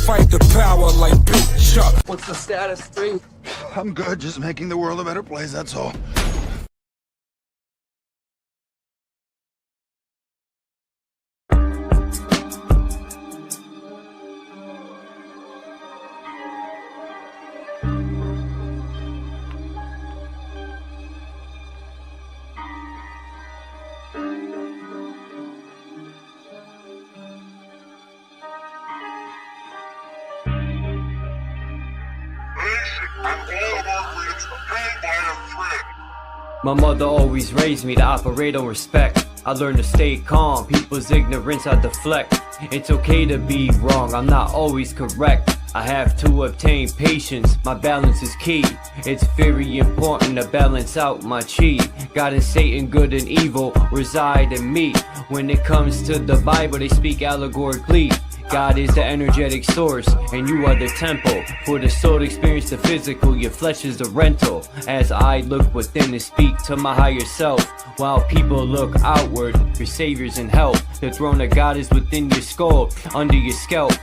fight the power like Big Chuck. What's the status, 3? I'm good, just making the world a better place, that's all. My mother always raised me to operate on respect. I learned to stay calm, people's ignorance I deflect. It's okay to be wrong, I'm not always correct. I have to obtain patience, my balance is key. It's very important to balance out my chi. God and Satan, good and evil, reside in me. When it comes to the Bible, they speak allegorically. God is the energetic source, and you are the temple. For the soul to experience the physical, your flesh is the rental. As I look within and speak to my higher self, while people look outward for saviors and help. The throne of God is within your skull, under your scalp.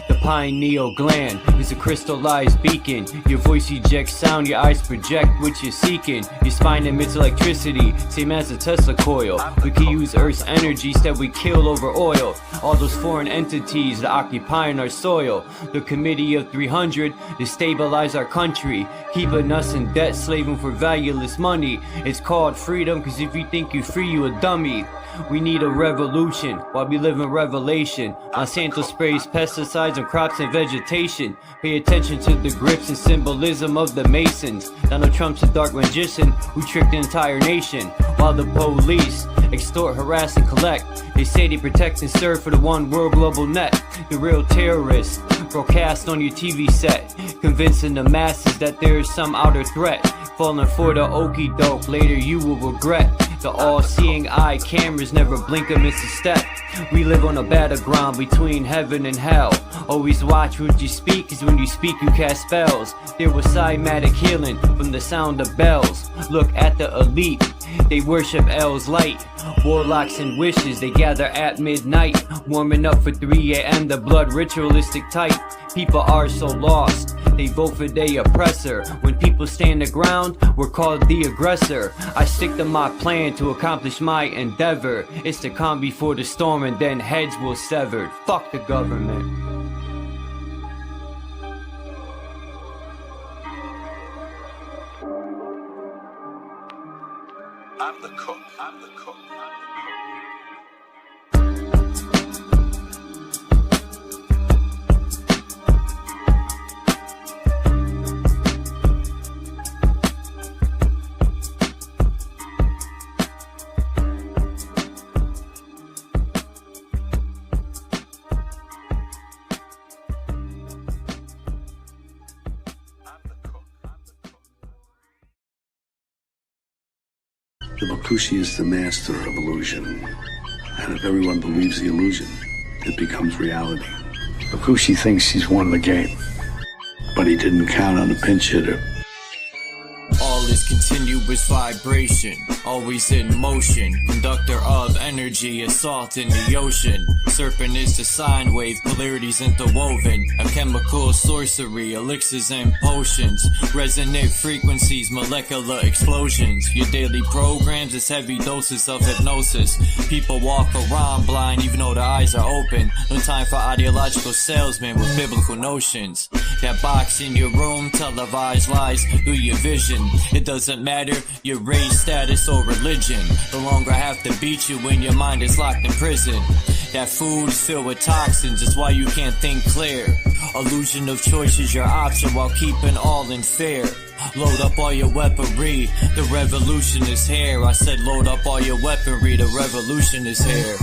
The pineal gland is a crystallized beacon. Your voice ejects sound, your eyes project what you're seeking. Your spine emits electricity, same as a Tesla coil. We can use Earth's energies that we kill over oil. All those foreign entities that occupying our soil. The Committee of 300 to stabilize our country, keeping us in debt, slaving for valueless money. It's called freedom, cause if you think you're free, you a dummy. We need a revolution while we live in revelation. Monsanto sprays pesticides on crops and vegetation. Pay attention to the grips and symbolism of the Masons. Donald Trump's a dark magician who tricked the entire nation. While the police extort, harass, and collect, they say they protect and serve for the one world global net. The real terrorists broadcast on your TV set, convincing the masses that there is some outer threat. Falling for the okie doke, later you will regret. The all-seeing eye cameras never blink or miss a step. We live on a battleground between heaven and hell. Always watch what you speak, cause when you speak you cast spells. There was cymatic healing from the sound of bells. Look at the elite, they worship L's light. Warlocks and wishes, they gather at midnight. Warming up for 3 a.m. the blood ritualistic type. People are so lost, they vote for their oppressor. When people stand the ground, we're called the aggressor. I stick to my plan to accomplish my endeavor. It's the calm before the storm and then heads will sever. Fuck the government. I'm the cook, I'm the cook, I'm the cook. The Bakushi is the master of illusion, and if everyone believes the illusion, it becomes reality. Bakushi thinks he's won the game, but he didn't count on a pinch hitter. All is continuous vibration, always in motion. Conductor of energy, assault in the ocean. Serpent is the sine wave, polarities interwoven. A chemical sorcery, elixirs and potions. Resonant frequencies, molecular explosions. Your daily programs is heavy doses of hypnosis. People walk around blind even though their eyes are open. No time for ideological salesmen with biblical notions. That box in your room, televised lies through your vision. It doesn't matter your race, status, or religion. No longer I have to beat you when your mind is locked in prison. That food is filled with toxins, it's why you can't think clear. Illusion of choice is your option while keeping all in fear. Load up all your weaponry, the revolution is here. I said load up all your weaponry, the revolution is here.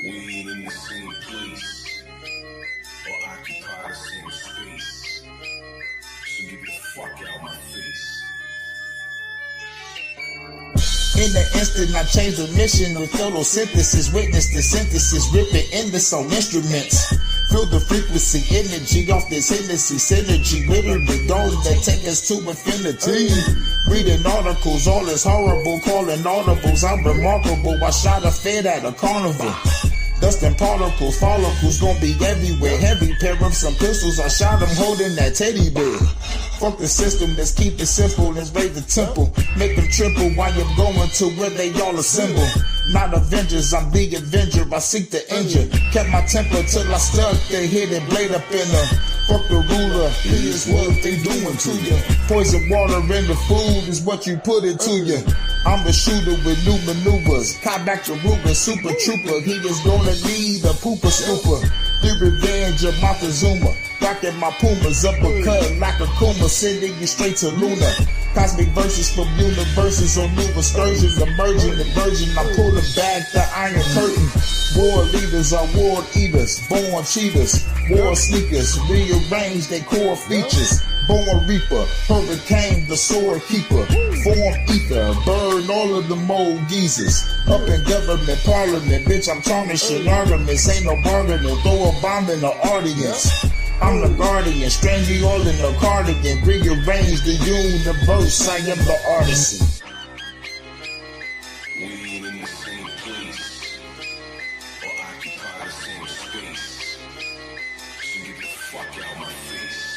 We ain't in the same place, or occupy the same space, so get the fuck out my face. In the instant, I changed the mission with photosynthesis. Witness the synthesis, rip it in the sound instruments. Feel the frequency, energy off this Hennessy synergy. Literally those that take us to infinity. Reading articles, all is horrible, calling audibles. I'm remarkable, I shot a fed at a carnival. Dust and particles, follicles gon' be everywhere. Heavy pair of some pistols, I shot him holding that teddy bear. Fuck the system, let's keep it simple, let's raise the temple. Make them triple while you're going to where they all assemble. Not Avengers, I'm the Avenger, I seek the injure. Kept my temper till I stuck the hidden blade up in her. Fuck the ruler, here's what they doing to you. Poison water in the food is what you put into you. I'm the shooter with new maneuvers. Caught back to Ruger, super trooper. He is gonna need a pooper scooper. The revenge of Montezuma. Rocking my Pumas, uppercut like a Kuma, sending you straight to Luna. Cosmic verses from universes on new excursions, emerging the virgin. I pull back the iron curtain. War leaders are war eaters, born cheaters, war sneakers, rearrange their core features. Born reaper, hurricane, the sword keeper, form ether, burn all of the mold geezers. Up in government, parliament, bitch, I'm tarnishing arguments, ain't no bargaining, throw a bomb in the audience. I'm the guardian, strange you all in the cardigan, rearrange the universe, I am the artisan. We ain't in the same place or occupy the same space. So get the fuck out my face.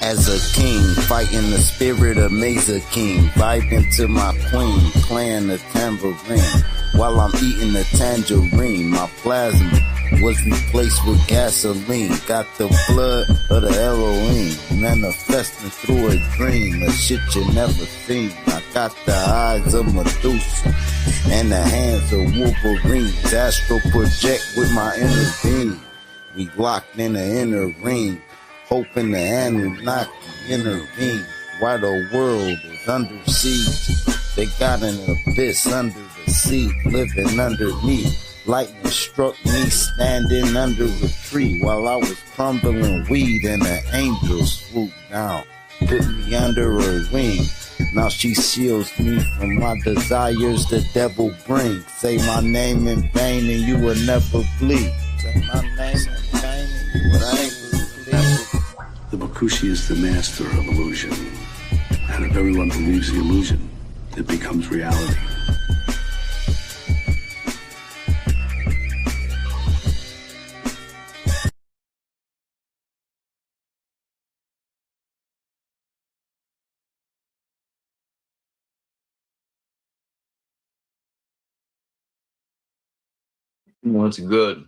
As a king, fighting the spirit of Mesa King, vibing to my queen, playing the tambourine, while I'm eating the tangerine. My plasma was replaced with gasoline, got the blood of the Elohim, manifesting through a dream, a shit you never seen. I got the eyes of Medusa, and the hands of Wolverine, astral project with my inner being. We locked in the inner ring, hoping the Anunnaki intervene. While the world is under siege, they got an abyss under the sea, living underneath. Lightning struck me standing under a tree while I was crumbling weed, and an angel swooped down, put me under her wing. Now she shields me from my desires the devil brings. Say my name in vain and you will never bleed. Say my name in vain and you will never bleed. The Bakushi is the master of illusion. And if everyone believes the illusion, it becomes reality. What's good?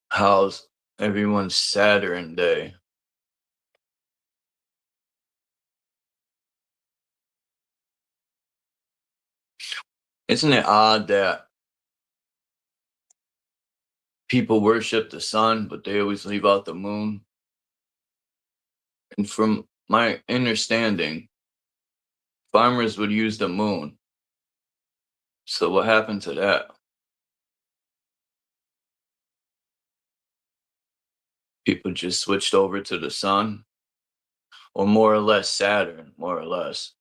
How's everyone's Saturday? Isn't it odd that people worship the sun, but they always leave out the moon? And from my understanding, farmers would use the moon. So what happened to that? People just switched over to the sun, or more or less Saturn, more or less.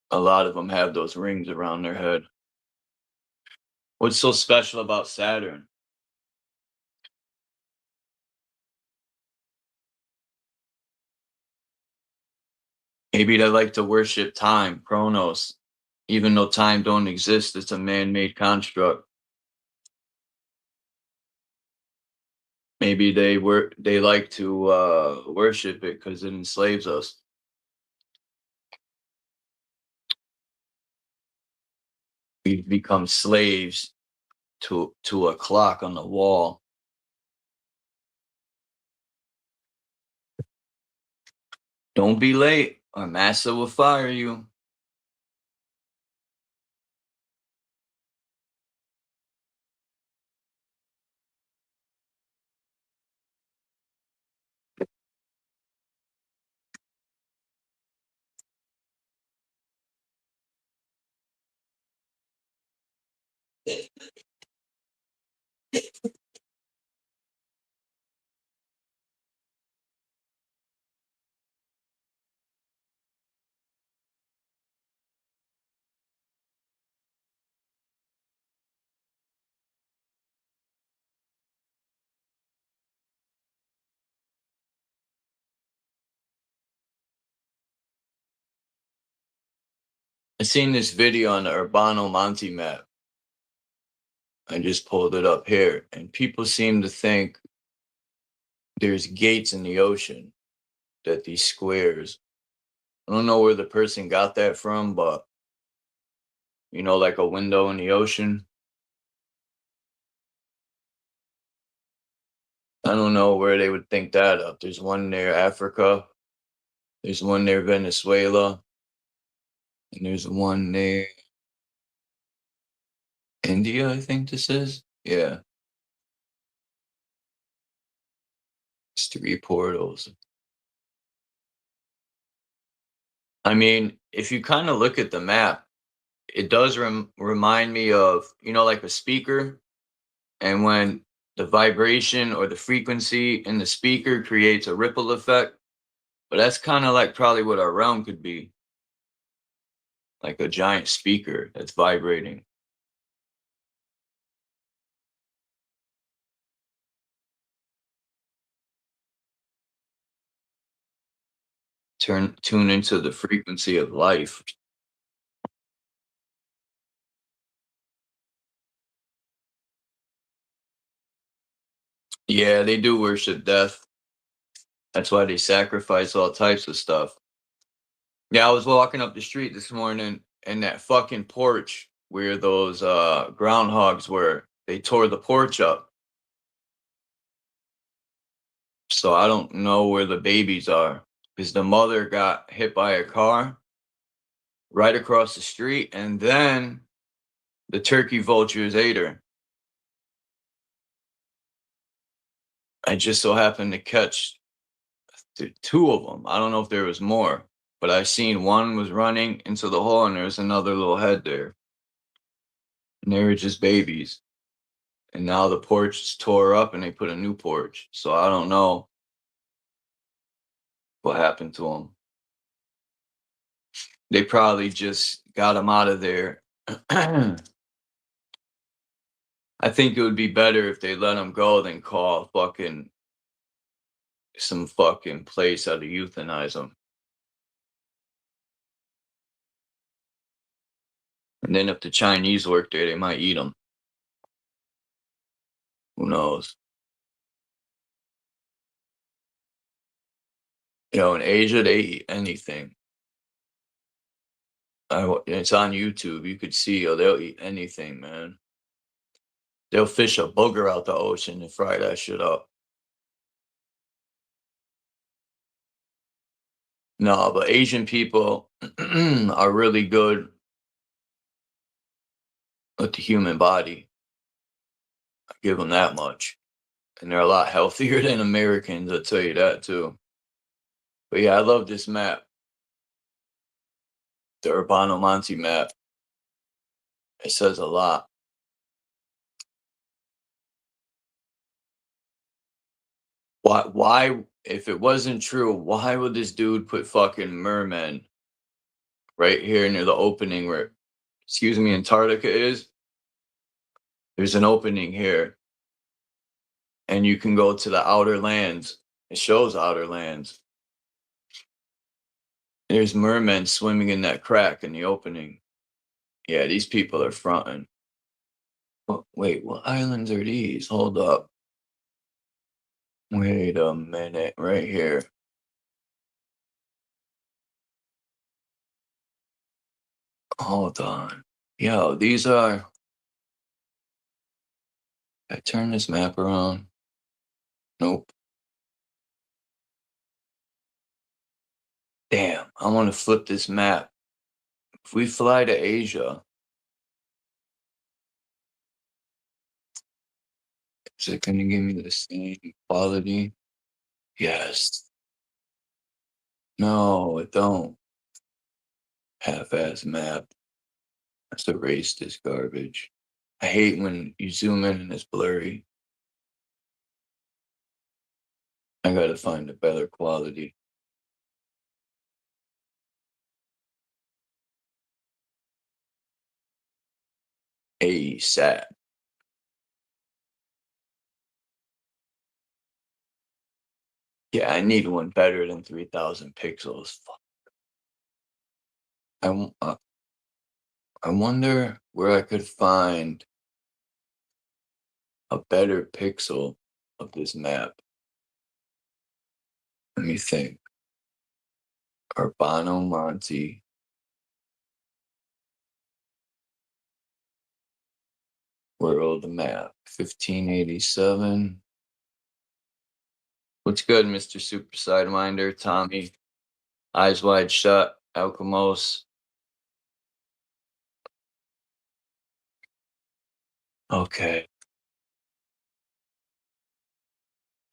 A lot of them have those rings around their head. What's so special about Saturn? Maybe they like to worship time, Chronos. Even though time don't exist, it's a man-made construct. Maybe they like to worship it because it enslaves us. We've become slaves to a clock on the wall. Don't be late, or Massa will fire you. I seen this video on the Urbano Monte map. I just pulled it up here, and people seem to think there's gates in the ocean, that these squares. I don't know where the person got that from, but you know, like a window in the ocean. I don't know where they would think that up. There's one near Africa. There's one near Venezuela. And there's one near India, I think this is. Yeah. It's 3 portals. I mean, if you kind of look at the map, it does remind me of, you know, like a speaker. And when the vibration or the frequency in the speaker creates a ripple effect. But that's kind of like probably what our realm could be. Like a giant speaker that's vibrating. Tune into the frequency of life. Yeah, they do worship death. That's why they sacrifice all types of stuff. Yeah, I was walking up the street this morning, and that fucking porch where those groundhogs were, they tore the porch up. So I don't know where the babies are, because the mother got hit by a car right across the street, and then the turkey vultures ate her. I just so happened to catch 2 of them. I don't know if there was more, but I seen one was running into the hole, and there's another little head there. And they were just babies. And now the porch is tore up, and they put a new porch. So I don't know what happened to them. They probably just got them out of there. I think it would be better if they let them go than call fucking some fucking place how to euthanize them. And then if the Chinese work there, they might eat them. Who knows? You know, in Asia, they eat anything. It's on YouTube. You could see, they'll eat anything, man. They'll fish a booger out the ocean and fry that shit up. No, but Asian people are really good with the human body. I give them that much. And they're a lot healthier than Americans, I'll tell you that too. But yeah, I love this map. The Urbano Monte map. It says a lot. Why, if it wasn't true, why would this dude put fucking mermen right here near the opening where, excuse me, Antarctica is? There's an opening here. And you can go to the outer lands. It shows outer lands. There's mermen swimming in that crack in the opening. Yeah, these people are fronting. Wait, what islands are these? Hold up. Wait a minute, right here. Hold on. Yo, these are... I turn this map around. Nope. Damn, I want to flip this map. If we fly to Asia, is it going to give me the same quality? Yes. No, it don't. Half-ass map. Let's erase this garbage. I hate when you zoom in and it's blurry. I gotta find a better quality. ASAP. Yeah, I need one better than 3,000 pixels. Fuck. I wonder where I could find a better pixel of this map. Let me think. Urbano Monte. World map. 1587. What's good, Mr. Super Sidewinder? Tommy. Eyes Wide Shut. Alchemos. Okay.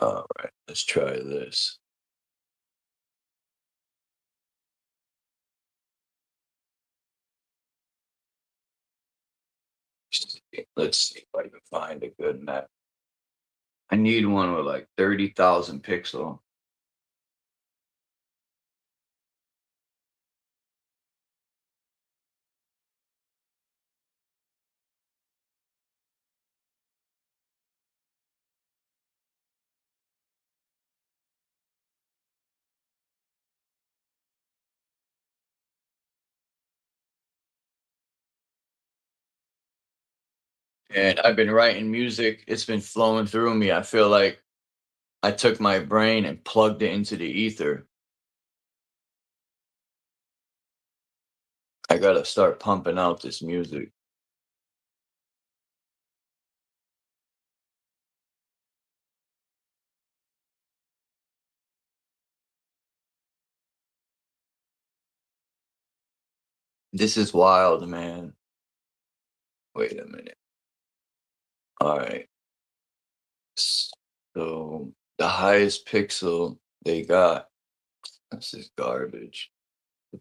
All right. Let's try this. Let's see if I can find a good map. I need one with like 30,000 pixel. And I've been writing music. It's been flowing through me. I feel like I took my brain and plugged it into the ether. I gotta start pumping out this music. This is wild, man. Wait a minute. All right. So the highest pixel they got, this is garbage.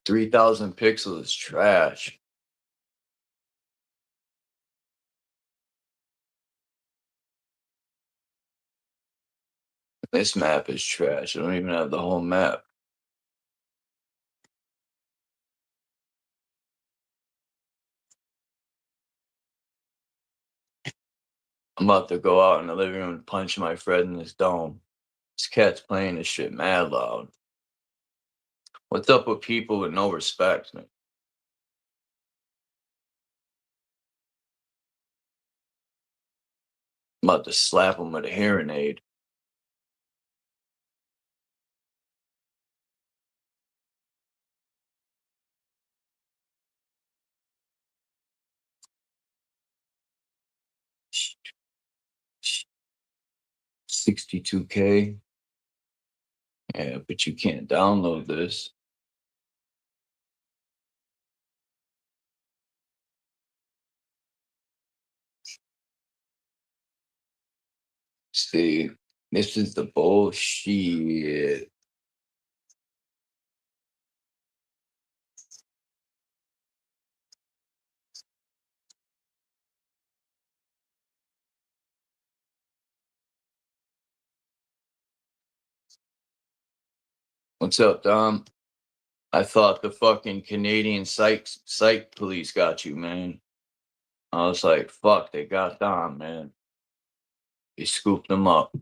3,000 pixels is trash. This map is trash. I don't even have the whole map. I'm about to go out in the living room and punch my friend in his dome. This cat's playing this shit mad loud. What's up with people with no respect, man? I'm about to slap him with a hearing aid. $62K. Yeah, but you can't download this. See, this is the bullshit. What's up, Dom? I thought the fucking Canadian psych police got you, man. I was like, fuck, they got Dom, man. They scooped him up.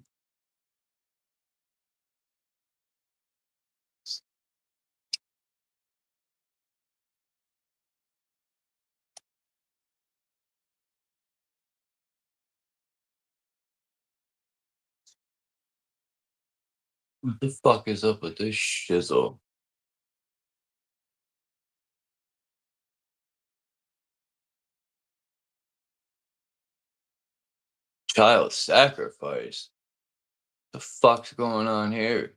What the fuck is up with this shizzle? Child sacrifice? The fuck's going on here?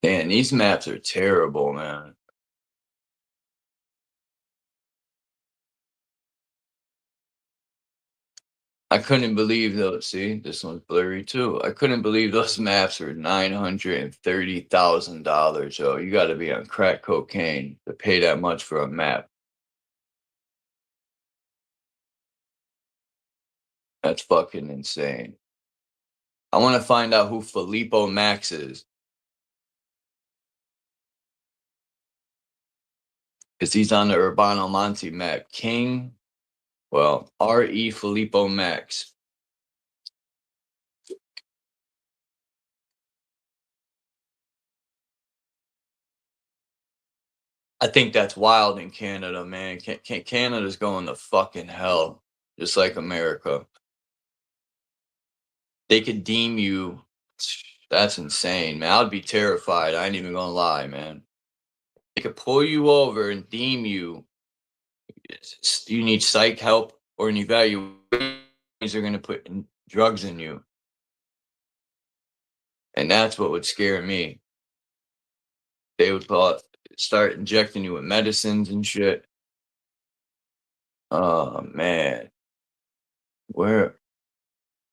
Man, these maps are terrible, man. I couldn't believe those. See, this one's blurry too. I couldn't believe those maps were $930,000. Yo, you got to be on crack cocaine to pay that much for a map. That's fucking insane. I want to find out who Filippo Max is. Because he's on the Urbano Monte map. King, well, R.E. Filippo Max. I think that's wild in Canada, man. Canada's going to fucking hell, just like America. They could deem you. That's insane, man. I'd be terrified. I ain't even gonna lie, man. They could pull you over and deem you. You need psych help or an evaluation. They're gonna put drugs in you, and that's what would scare me. They would start injecting you with medicines and shit. Oh man,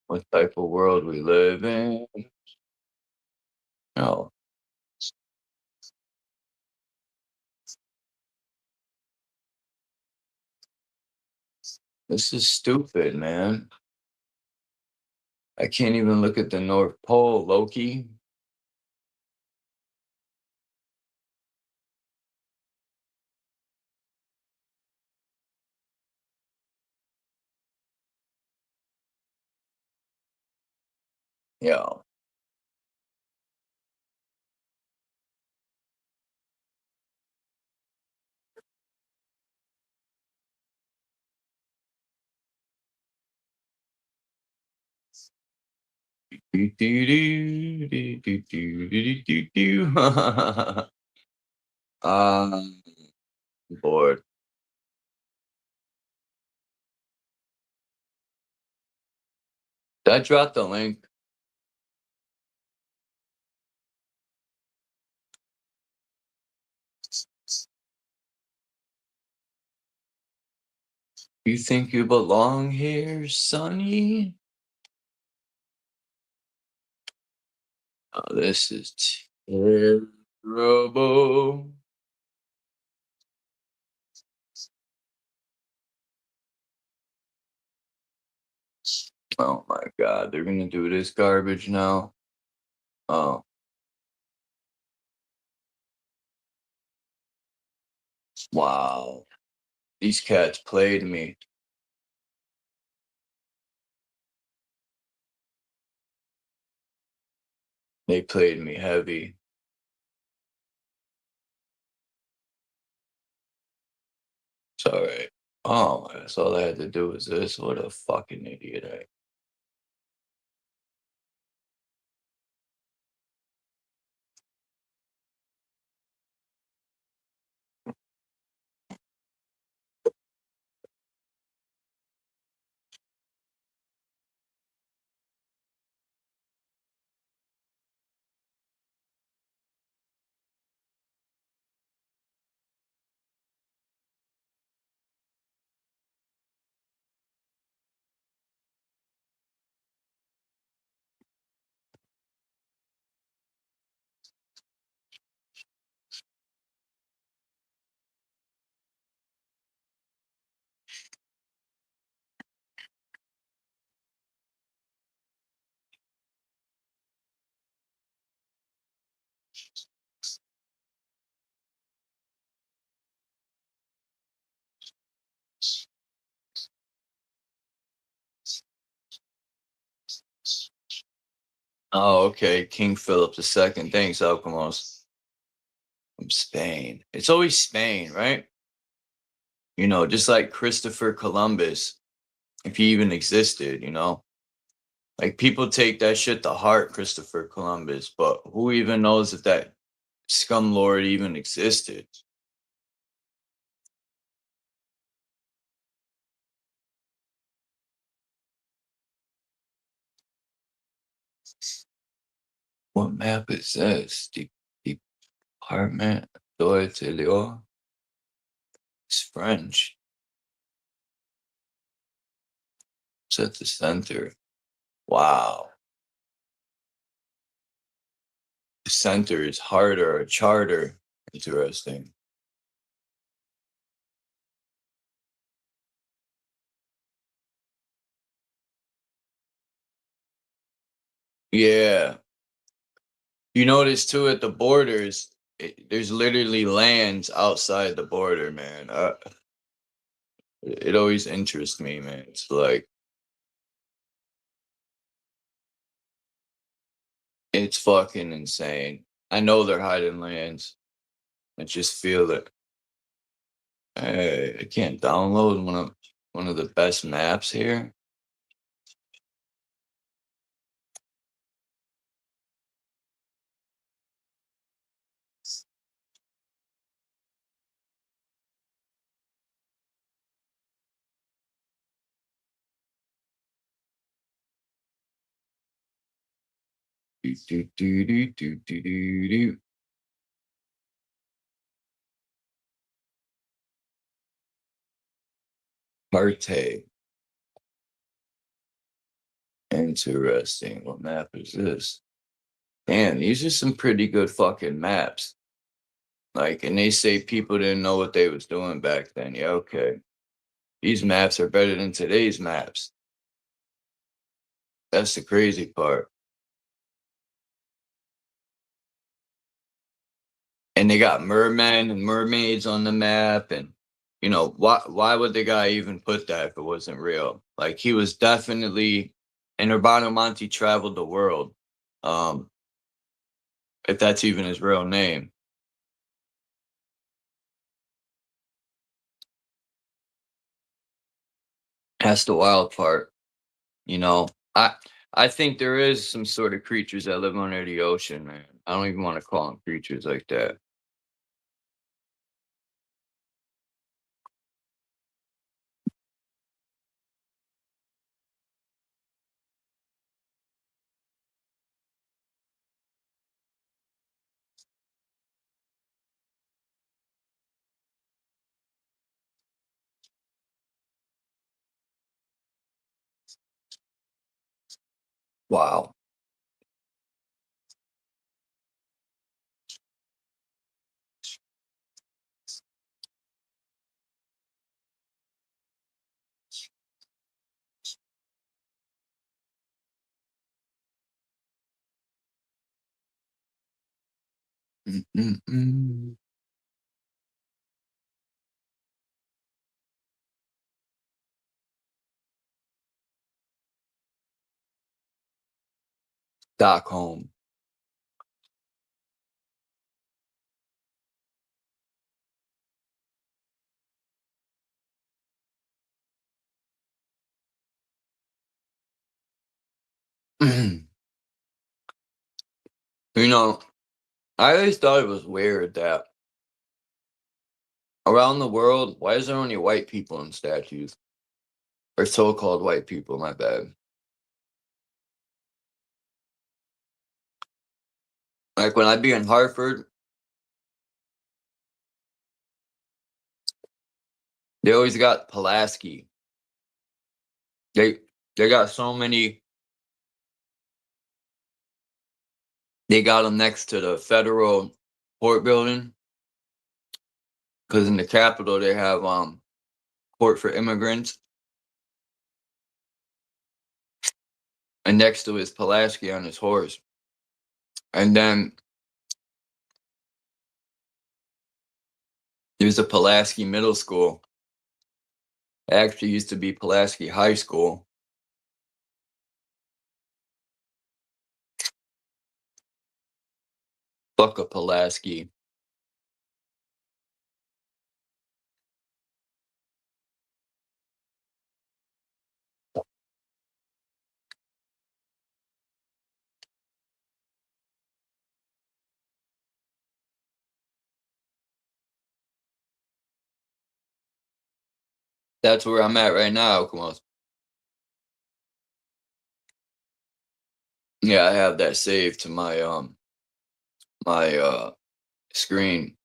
what type of world we live in? No, this is stupid, man. I can't even look at the North Pole, Loki. Yeah. um, bored. Did I drop the link? You think you belong here, Sonny? Oh, this is terrible. Oh my god, they're gonna do this garbage now. Oh, wow. These cats played me. They played me heavy. It's alright. Oh, that's all I had to do was this. What a fucking idiot I. Oh, okay. King Philip II. Thanks, Alchemos. From Spain. It's always Spain, right? You know, just like Christopher Columbus, if he even existed, you know? Like people take that shit to heart, Christopher Columbus, but who even knows if that scum lord even existed? What map is this? Department d'Oitilio? It's French. It's at the center. Wow. The center is harder, a charter. Interesting. Yeah. You notice too at the borders, there's literally lands outside the border, man. It always interests me, man. It's like, it's fucking insane. I know they're hiding lands. I just feel it. Hey, I can't download one of the best maps here. Do. Parte. Interesting. What map is this? Damn, these are some pretty good fucking maps. Like, and they say people didn't know what they was doing back then. Yeah, okay. These maps are better than today's maps. That's the crazy part. And they got mermen and mermaids on the map, and you know, why would the guy even put that if it wasn't real? Like, he was definitely, and Urbano Monte traveled the world. If that's even his real name. That's the wild part. You know, I think there is some sort of creatures that live under the ocean, man. I don't even want to call them creatures like that. Wow. Mm-mm-mm. Stockholm. You know, I always thought it was weird that around the world, why is there only white people in statues? Or so-called white people, my bad. Like, when I be in Hartford, they always got Pulaski. They they got so many. They got them next to the federal court building, because in the Capitol they have court for immigrants, and next to is Pulaski on his horse. And then there's a Pulaski Middle School. It actually used to be Pulaski High School. Fuck a Pulaski. That's where I'm at right now. Come on. Yeah, I have that saved to my screen.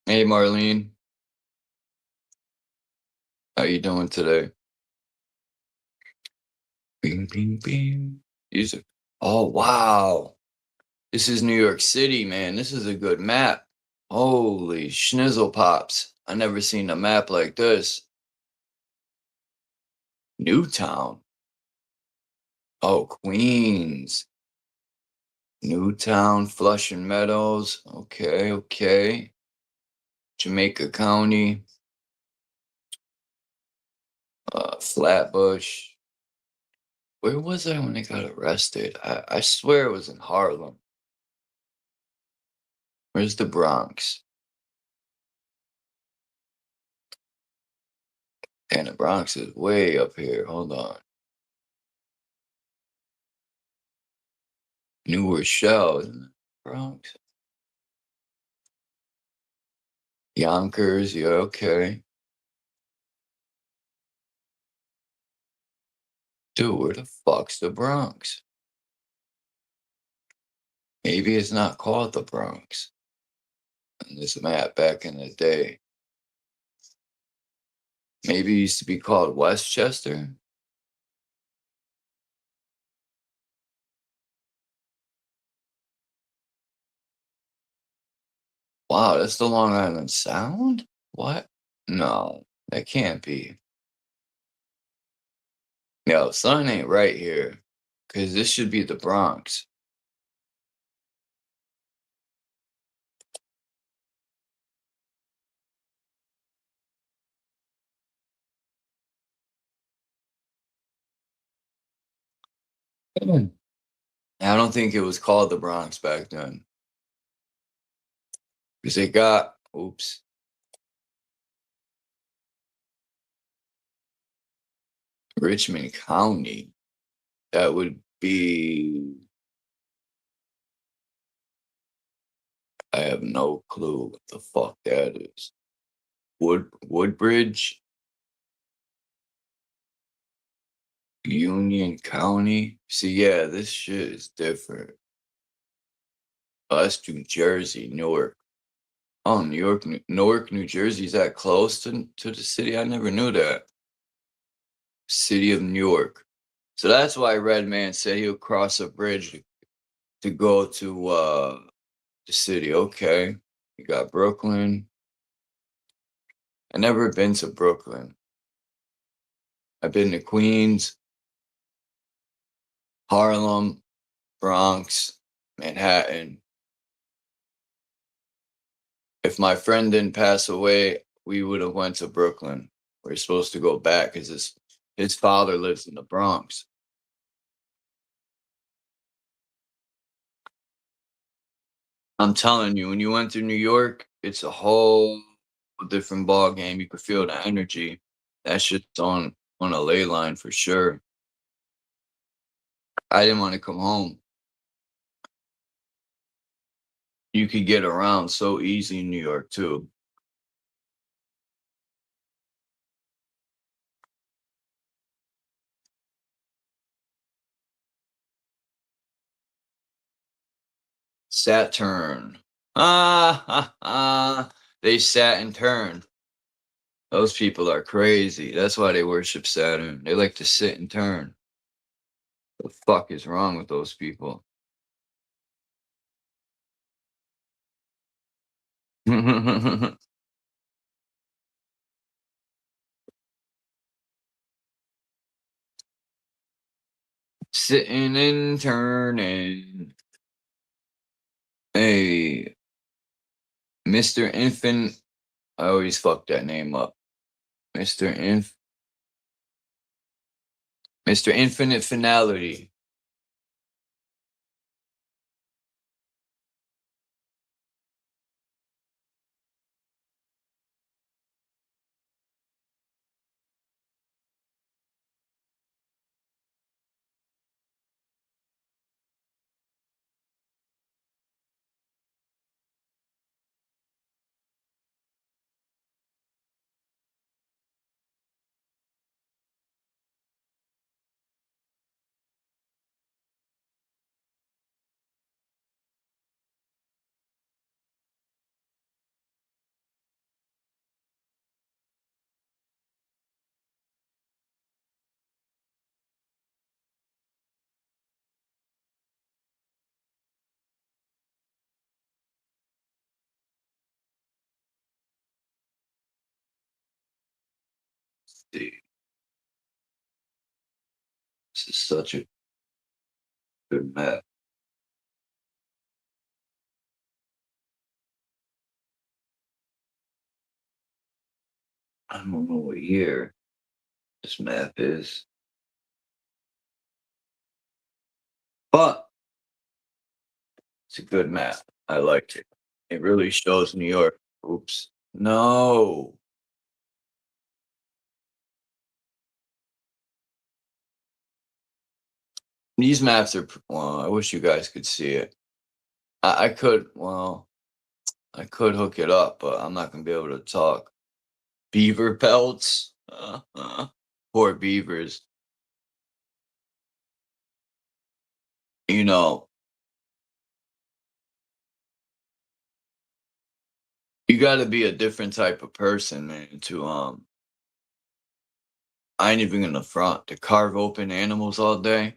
Hey Marlene, how you doing today? Bing bing bing. These are, oh wow. This is New York City, man. This is a good map. Holy schnizzle pops. I never seen a map like this. Newtown. Oh, Queens. Newtown, Flushing Meadows. Okay, okay. Jamaica County. Flatbush. Where was I when I got arrested? I swear it was in Harlem. Where's the Bronx? And the Bronx is way up here. Hold on. New Rochelle, isn't it? Bronx. Yonkers, yeah, okay. Dude, where the fuck's the Bronx? Maybe it's not called the Bronx on this map back in the day. Maybe it used to be called Westchester. Wow, that's the Long Island Sound? What? No, that can't be. Yo, something ain't right here. Because this should be the Bronx. I don't think it was called the Bronx back then. Because they got, oops. Richmond County. That would be, I have no clue what the fuck that is. Woodbridge? Union County? See, yeah, this shit is different. Oh, that's New Jersey, Newark. Oh, Newark, New Jersey is that close to the city? I never knew that. City of Newark. So that's why Redman said he'll cross a bridge to go to the city. Okay. You got Brooklyn. I never been to Brooklyn. I've been to Queens, Harlem, Bronx, Manhattan. If my friend didn't pass away, we would have went to Brooklyn. We're supposed to go back because his father lives in the Bronx. I'm telling you, when you went to New York, it's a whole different ball game. You could feel the energy. That shit's on a ley line for sure. I didn't want to come home. You could get around so easy in New York too. Saturn. They sat and turned. Those people are crazy. That's why they worship Saturn. They like to sit and turn. The fuck is wrong with those people? Sitting and turning. Hey, Mr. Infant. I always fuck that name up. Mr. Infinite Finality. See, this is such a good map. I don't know what year this map is. But it's a good map. I liked it. It really shows New York. Oops. No. These maps are, well, I wish you guys could see it. I could, well, I could hook it up, but I'm not going to be able to talk. Beaver pelts. Poor beavers. You know, you got to be a different type of person, man, to, I ain't even gonna front, to carve open animals all day.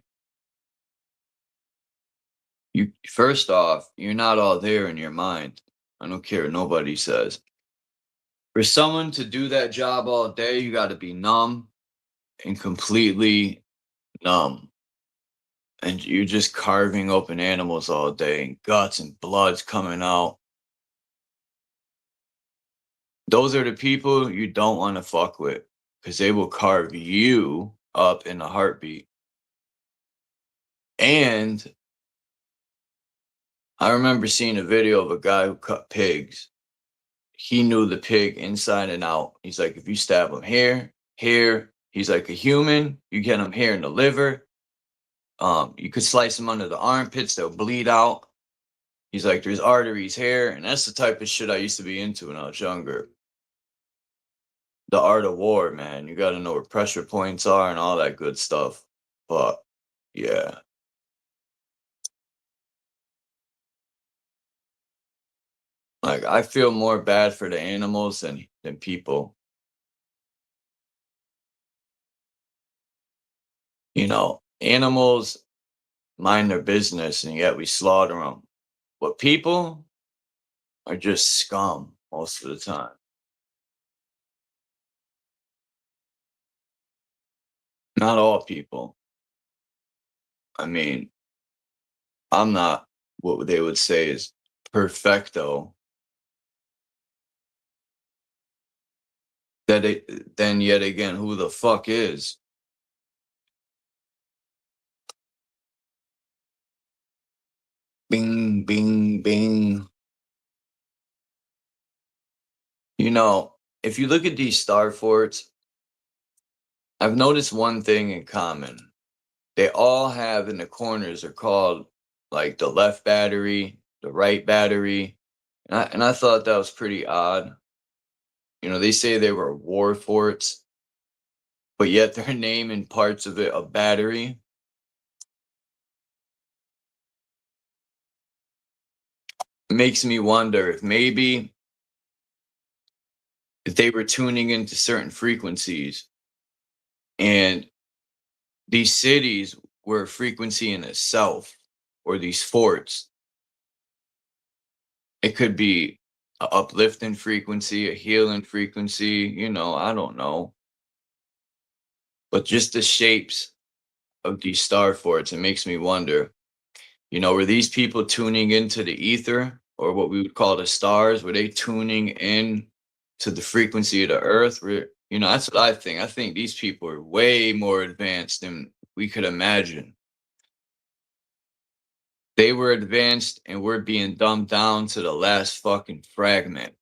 You, first off, you're not all there in your mind. I don't care what nobody says. For someone to do that job all day, you got to be numb and completely numb. And you're just carving open animals all day, and guts and blood's coming out. Those are the people you don't want to fuck with, because they will carve you up in a heartbeat. And I remember seeing a video of a guy who cut pigs. He knew the pig inside and out. He's like, if you stab him here, he's like a human. You get him here in the liver. You could slice him under the armpits. They'll bleed out. He's like, there's arteries here. And that's the type of shit I used to be into when I was younger. The art of war, man. You got to know where pressure points are and all that good stuff. But yeah. Like, I feel more bad for the animals than people. You know, animals mind their business, and yet we slaughter them. But people are just scum most of the time. Not all people. I mean, I'm not what they would say is perfecto. Then yet again, who the fuck is? Bing, bing, bing. You know, if you look at these star forts, I've noticed one thing in common. They all have in the corners are called like the left battery, the right battery. And I thought that was pretty odd. You know, they say they were war forts, but yet they're naming parts of it a battery. It makes me wonder if maybe if they were tuning into certain frequencies, and these cities were a frequency in itself, or these forts. It could be a uplifting frequency, a healing frequency, you know, I don't know. But just the shapes of these star forts, it makes me wonder, you know, were these people tuning into the ether, or what we would call the stars? Were they tuning in to the frequency of the earth? You know, that's what I think. I think these people are way more advanced than we could imagine. They were advanced, and we're being dumbed down to the last fucking fragment.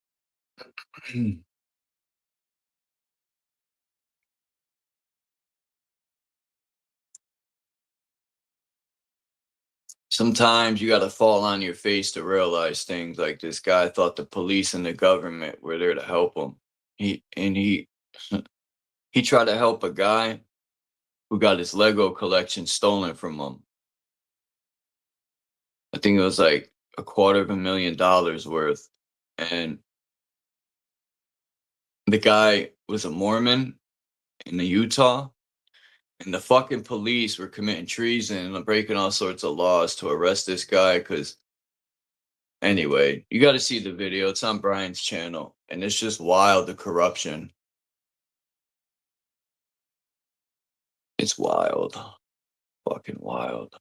Sometimes you got to fall on your face to realize things. Like this guy thought the police and the government were there to help him. He he tried to help a guy who got his Lego collection stolen from him. I think it was like $250,000 worth. And the guy was a Mormon in Utah. And the fucking police were committing treason and breaking all sorts of laws to arrest this guy. Because anyway, you got to see the video. It's on Brian's channel. And it's just wild, the corruption. It's wild. Fucking wild.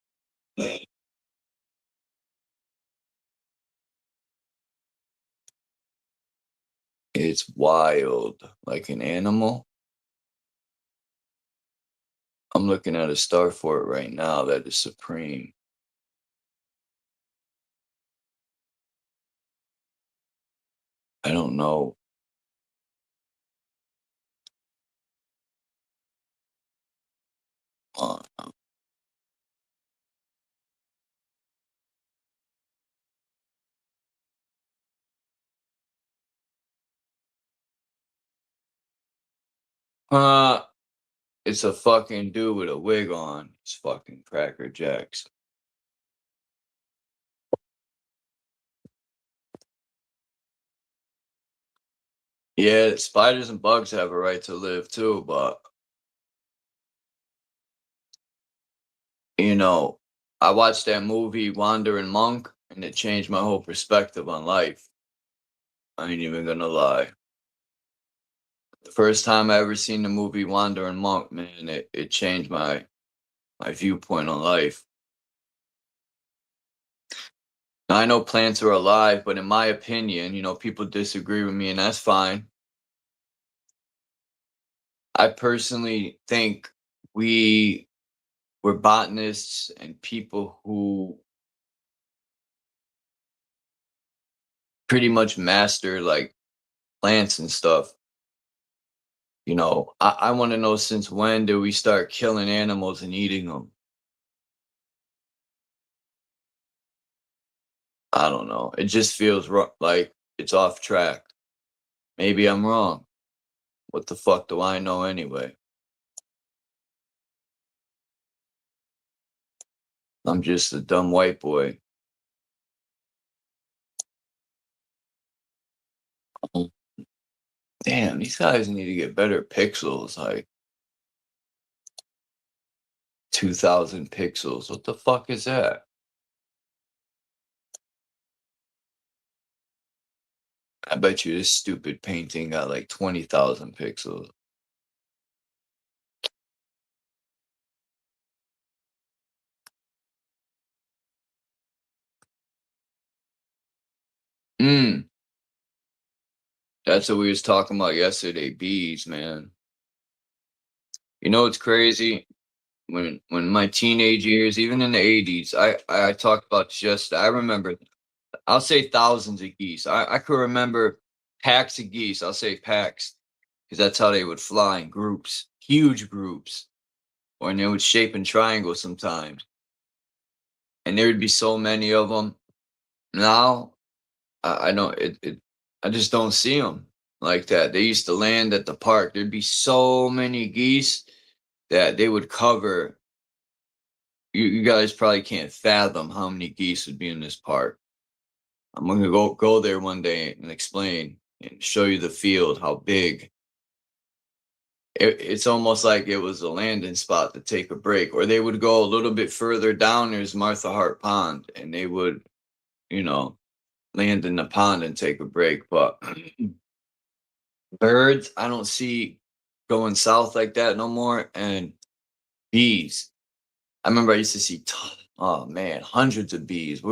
It's wild. Like an animal. I'm looking at a star fort right now that is supreme. I don't know. It's a fucking dude with a wig on. It's fucking Cracker Jacks. Yeah, spiders and bugs have a right to live too, but you know, I watched that movie Wandering Monk and it changed my whole perspective on life. I ain't even gonna lie. The first time I ever seen the movie Wandering Monk, man, it changed my viewpoint on life. Now, I know plants are alive, but in my opinion, you know, people disagree with me and that's fine. I personally think we were botanists and people who pretty much master like plants and stuff. You know, I want to know, since when did we start killing animals and eating them? I don't know. It just feels like it's off track. Maybe I'm wrong. What the fuck do I know anyway? I'm just a dumb white boy. Damn, these guys need to get better pixels, like 2,000 pixels. What the fuck is that? I bet you this stupid painting got like 20,000 pixels. Mm, that's what we was talking about yesterday, bees, man. You know what's crazy? When my teenage years, even in the 80s, I talked about just I remember, I'll say thousands of geese. I could remember packs of geese. I'll say packs because that's how they would fly in groups, huge groups, or and they would shape in triangles sometimes. And there would be so many of them. Now I don't I just don't see them like that. They used to land at the park. There'd be so many geese that they would cover. You guys probably can't fathom how many geese would be in this park. I'm gonna go there one day and explain and show you the field, how big. It's almost like it was a landing spot to take a break, or they would go a little bit further down. There's Martha Hart Pond, and they would, you know, land in the pond and take a break. But birds, I don't see going south like that no more. And bees, I remember I used to see, oh man, hundreds of bees.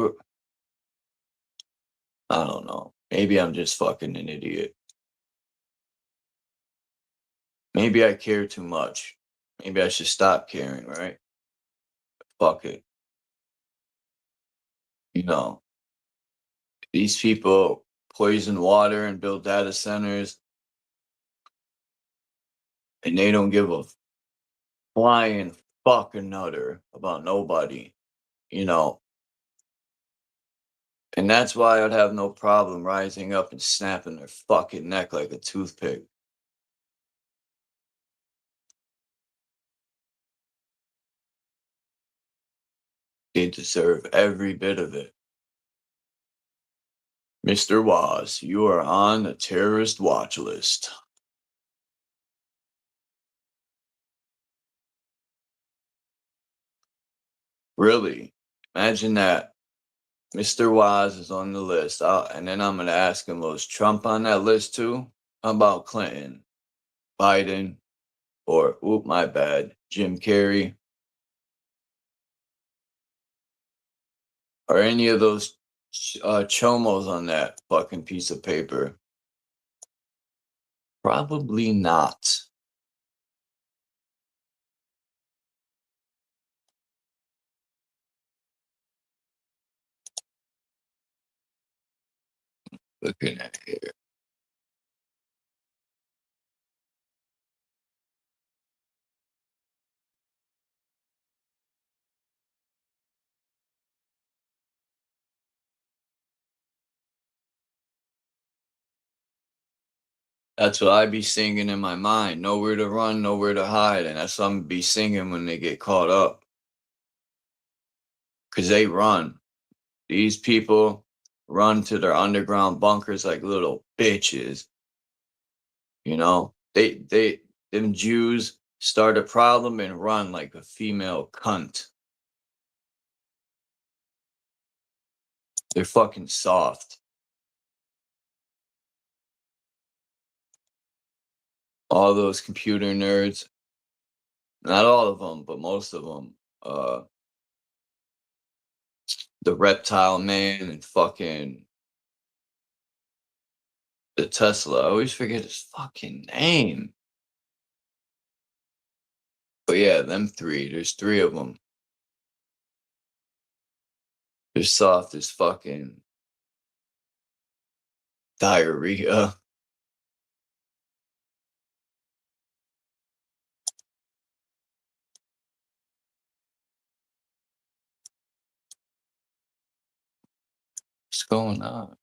I don't know. Maybe I'm just fucking an idiot. Maybe I care too much. Maybe I should stop caring, right? Fuck it. You know, these people poison water and build data centers, and they don't give a flying fucking nutter about nobody, you know. And that's why I'd have no problem rising up and snapping their fucking neck like a toothpick. They deserve every bit of it. Mr. Waz, you are on the terrorist watch list. Really? Imagine that. Mr. Waz is on the list. And then I'm going to ask him, was Trump on that list too? How about Clinton, Biden, or, oop, my bad, Jim Carrey, or any of those chomos on that fucking piece of paper? Probably not. Looking at here. That's what I be singing in my mind. Nowhere to run, nowhere to hide. And that's what I'm be singing when they get caught up. Because they run. These people run to their underground bunkers like little bitches. You know? Them Jews start a problem and run like a female cunt. They're fucking soft. All those computer nerds. Not all of them, but most of them. The Reptile Man and fucking the Tesla. I always forget his fucking name. But yeah, them three. There's three of them. They're soft as fucking diarrhea. What's going on?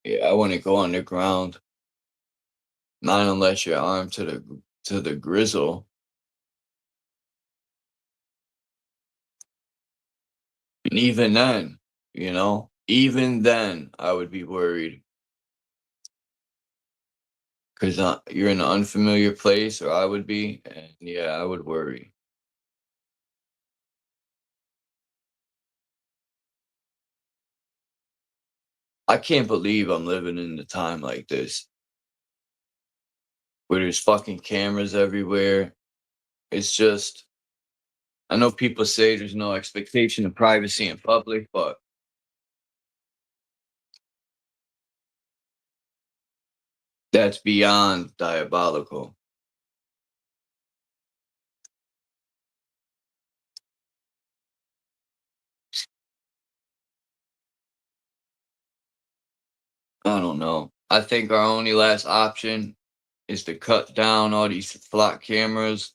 Yeah, I want to go underground. Not unless you're armed to the grizzle. And even then, even then, I would be worried. Because you're in an unfamiliar place, or I would be, and yeah, I would worry. I can't believe I'm living in a time like this, where there's fucking cameras everywhere. It's just, I know people say there's no expectation of privacy in public, but that's beyond diabolical. I don't know. I think our only last option is to cut down all these flock cameras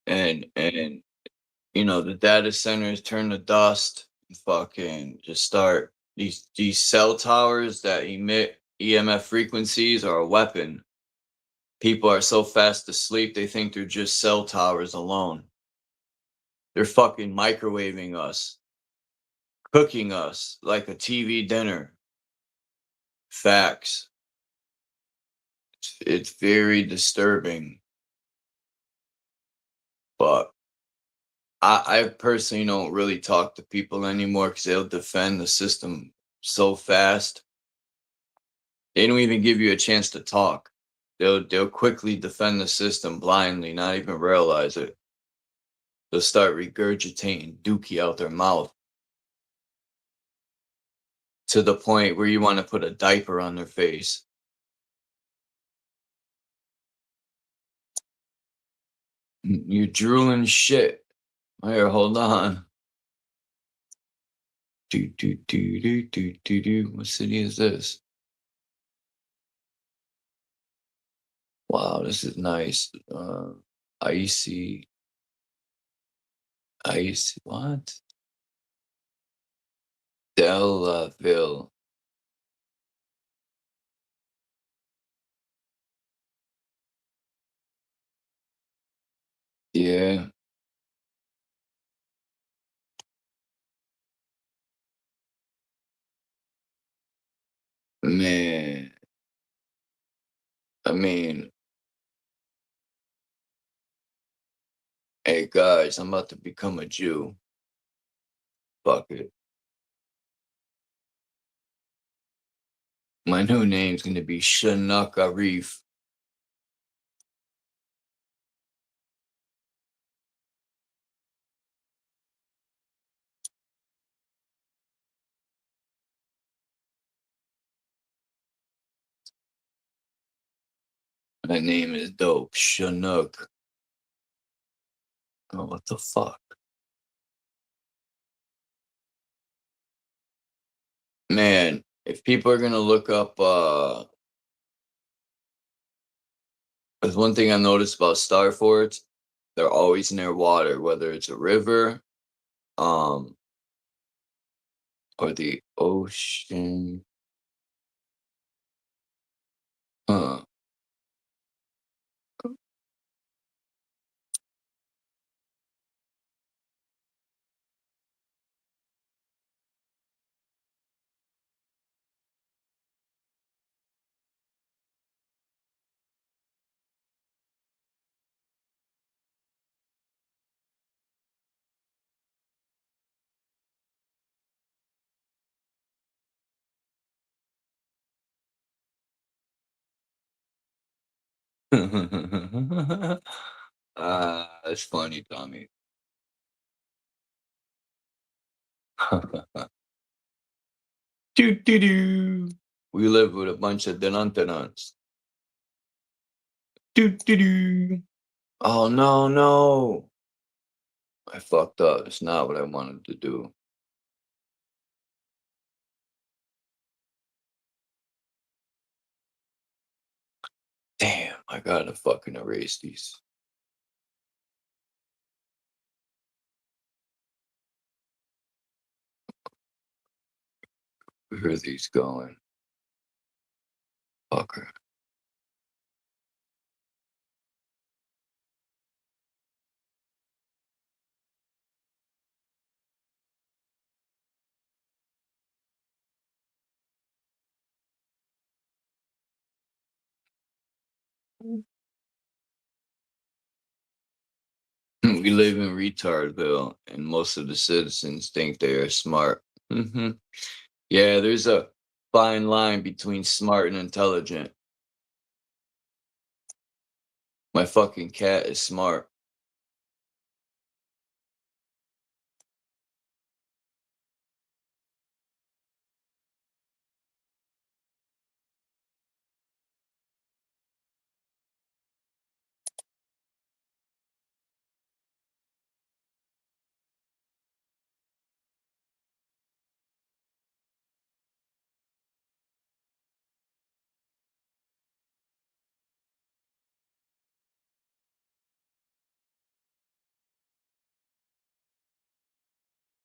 and the data centers turn to dust and fucking just start these cell towers that emit EMF frequencies are a weapon. People are so fast asleep they think they're just cell towers alone. They're fucking microwaving us, cooking us like a TV dinner. Facts. It's very disturbing. But I personally don't really talk to people anymore because they'll defend the system so fast. They don't even give you a chance to talk. They'll quickly defend the system blindly, not even realize it. They'll start regurgitating dookie out their mouth to the point where you want to put a diaper on their face. You're drooling shit. Here, hold on. What city is this? Wow, this is nice. Icy. What? Delaville. Yeah. Man. I mean, hey guys, I'm about to become a Jew. Fuck it. My new name's gonna be Shanak Arif. My name is dope. Shanak. Oh, what the fuck? Man, if people are gonna look up, there's one thing I noticed about star forts, they're always near water, whether it's a river, um, or the ocean. Huh. That's funny, Tommy. Doo doo doo. We live with a bunch of denuntenants. Doo doo doo. Oh no, no. I fucked up. It's not what I wanted to do. Damn, I gotta fucking erase these. Where are these going? Fucker. We live in retardville, and most of the citizens think they are smart. Yeah, there's a fine line between smart and intelligent. My fucking cat is smart.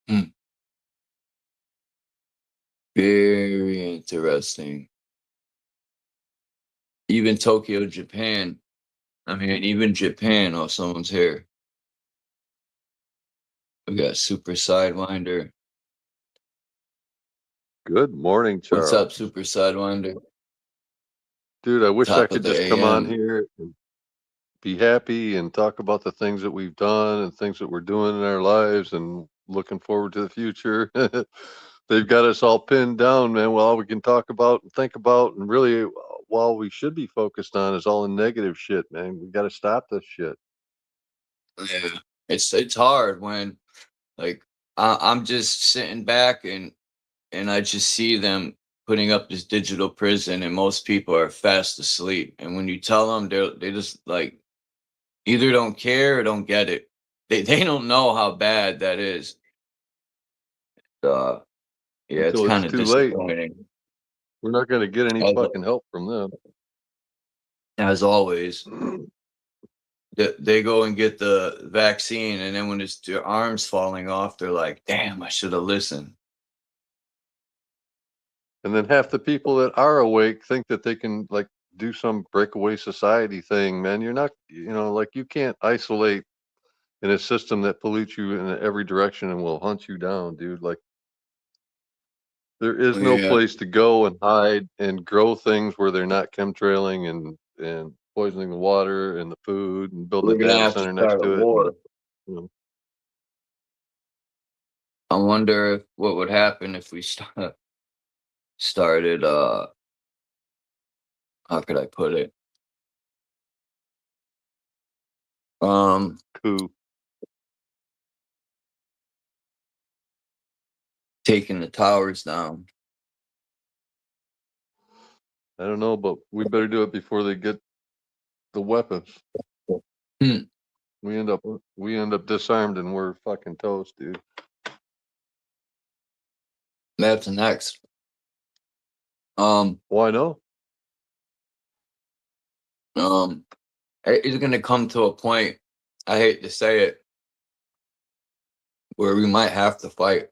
Hmm. Very interesting. Even Tokyo, Japan. I mean, even Japan. Oh, someone's here. We got Super Sidewinder. Good morning, What's up, Charles. Super Sidewinder? Dude, I wish I Top of could the just come on AM. here and be happy and talk about the things that we've done and things that we're doing in our lives and looking forward to the future. They've got us all pinned down, man. Well, all we can talk about and think about and really all we should be focused on is all the negative shit, man. We got to stop this shit. Yeah, it's hard when like I'm just sitting back and I just see them putting up this digital prison, and most people are fast asleep. And when you tell them, they just like either don't care or don't get it. They don't know how bad that is. Uh, yeah, it's Until it's kind of too late. disappointing. We're not going to get any As, fucking help from them. as always, they go and get the vaccine, and then when it's their arms falling off, they're like, "Damn, I should have listened." And then half the people that are awake think that they can like do some breakaway society thing, man. You're not, like you can't isolate in a system that pollutes you in every direction and will hunt you down, dude. Like there is no Yeah, place to go and hide and grow things where they're not chemtrailing and poisoning the water and the food and building we're a gonna data have to center next start a to it. And war. you know, I wonder what would happen if we started. How could I put it? coup. Taking the towers down. I don't know, but we better do it before they get the weapons. Hmm. We end up disarmed and we're fucking toast, dude. That's next. Why no? It's gonna come to a point, I hate to say it, where we might have to fight.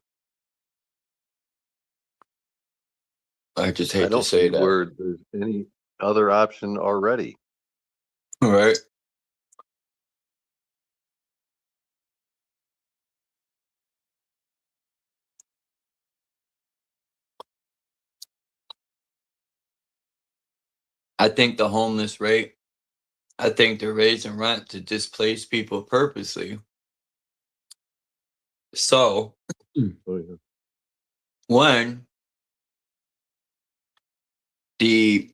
I just I hate to don't see say that. where there's any other option already. Right? I think the homeless rate, I think they're raising rent to displace people purposely. So Oh, yeah. when the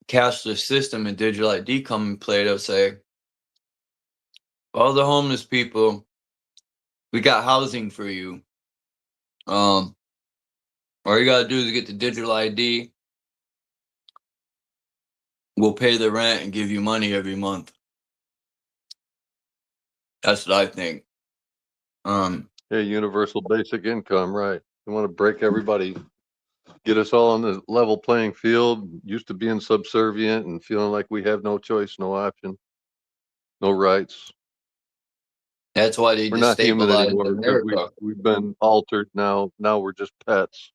cashless system and digital ID come in play, they'll say, all the homeless people, we got housing for you. All you gotta do is get the digital ID. We'll pay the rent and give you money every month. That's what I think. Yeah, universal basic income, right? You want to break everybody, get us all on the level playing field, used to being subservient and feeling like we have no choice, no option, no rights. That's why they We're not human destabilized anymore because America. we've been altered now. Now we're just pets.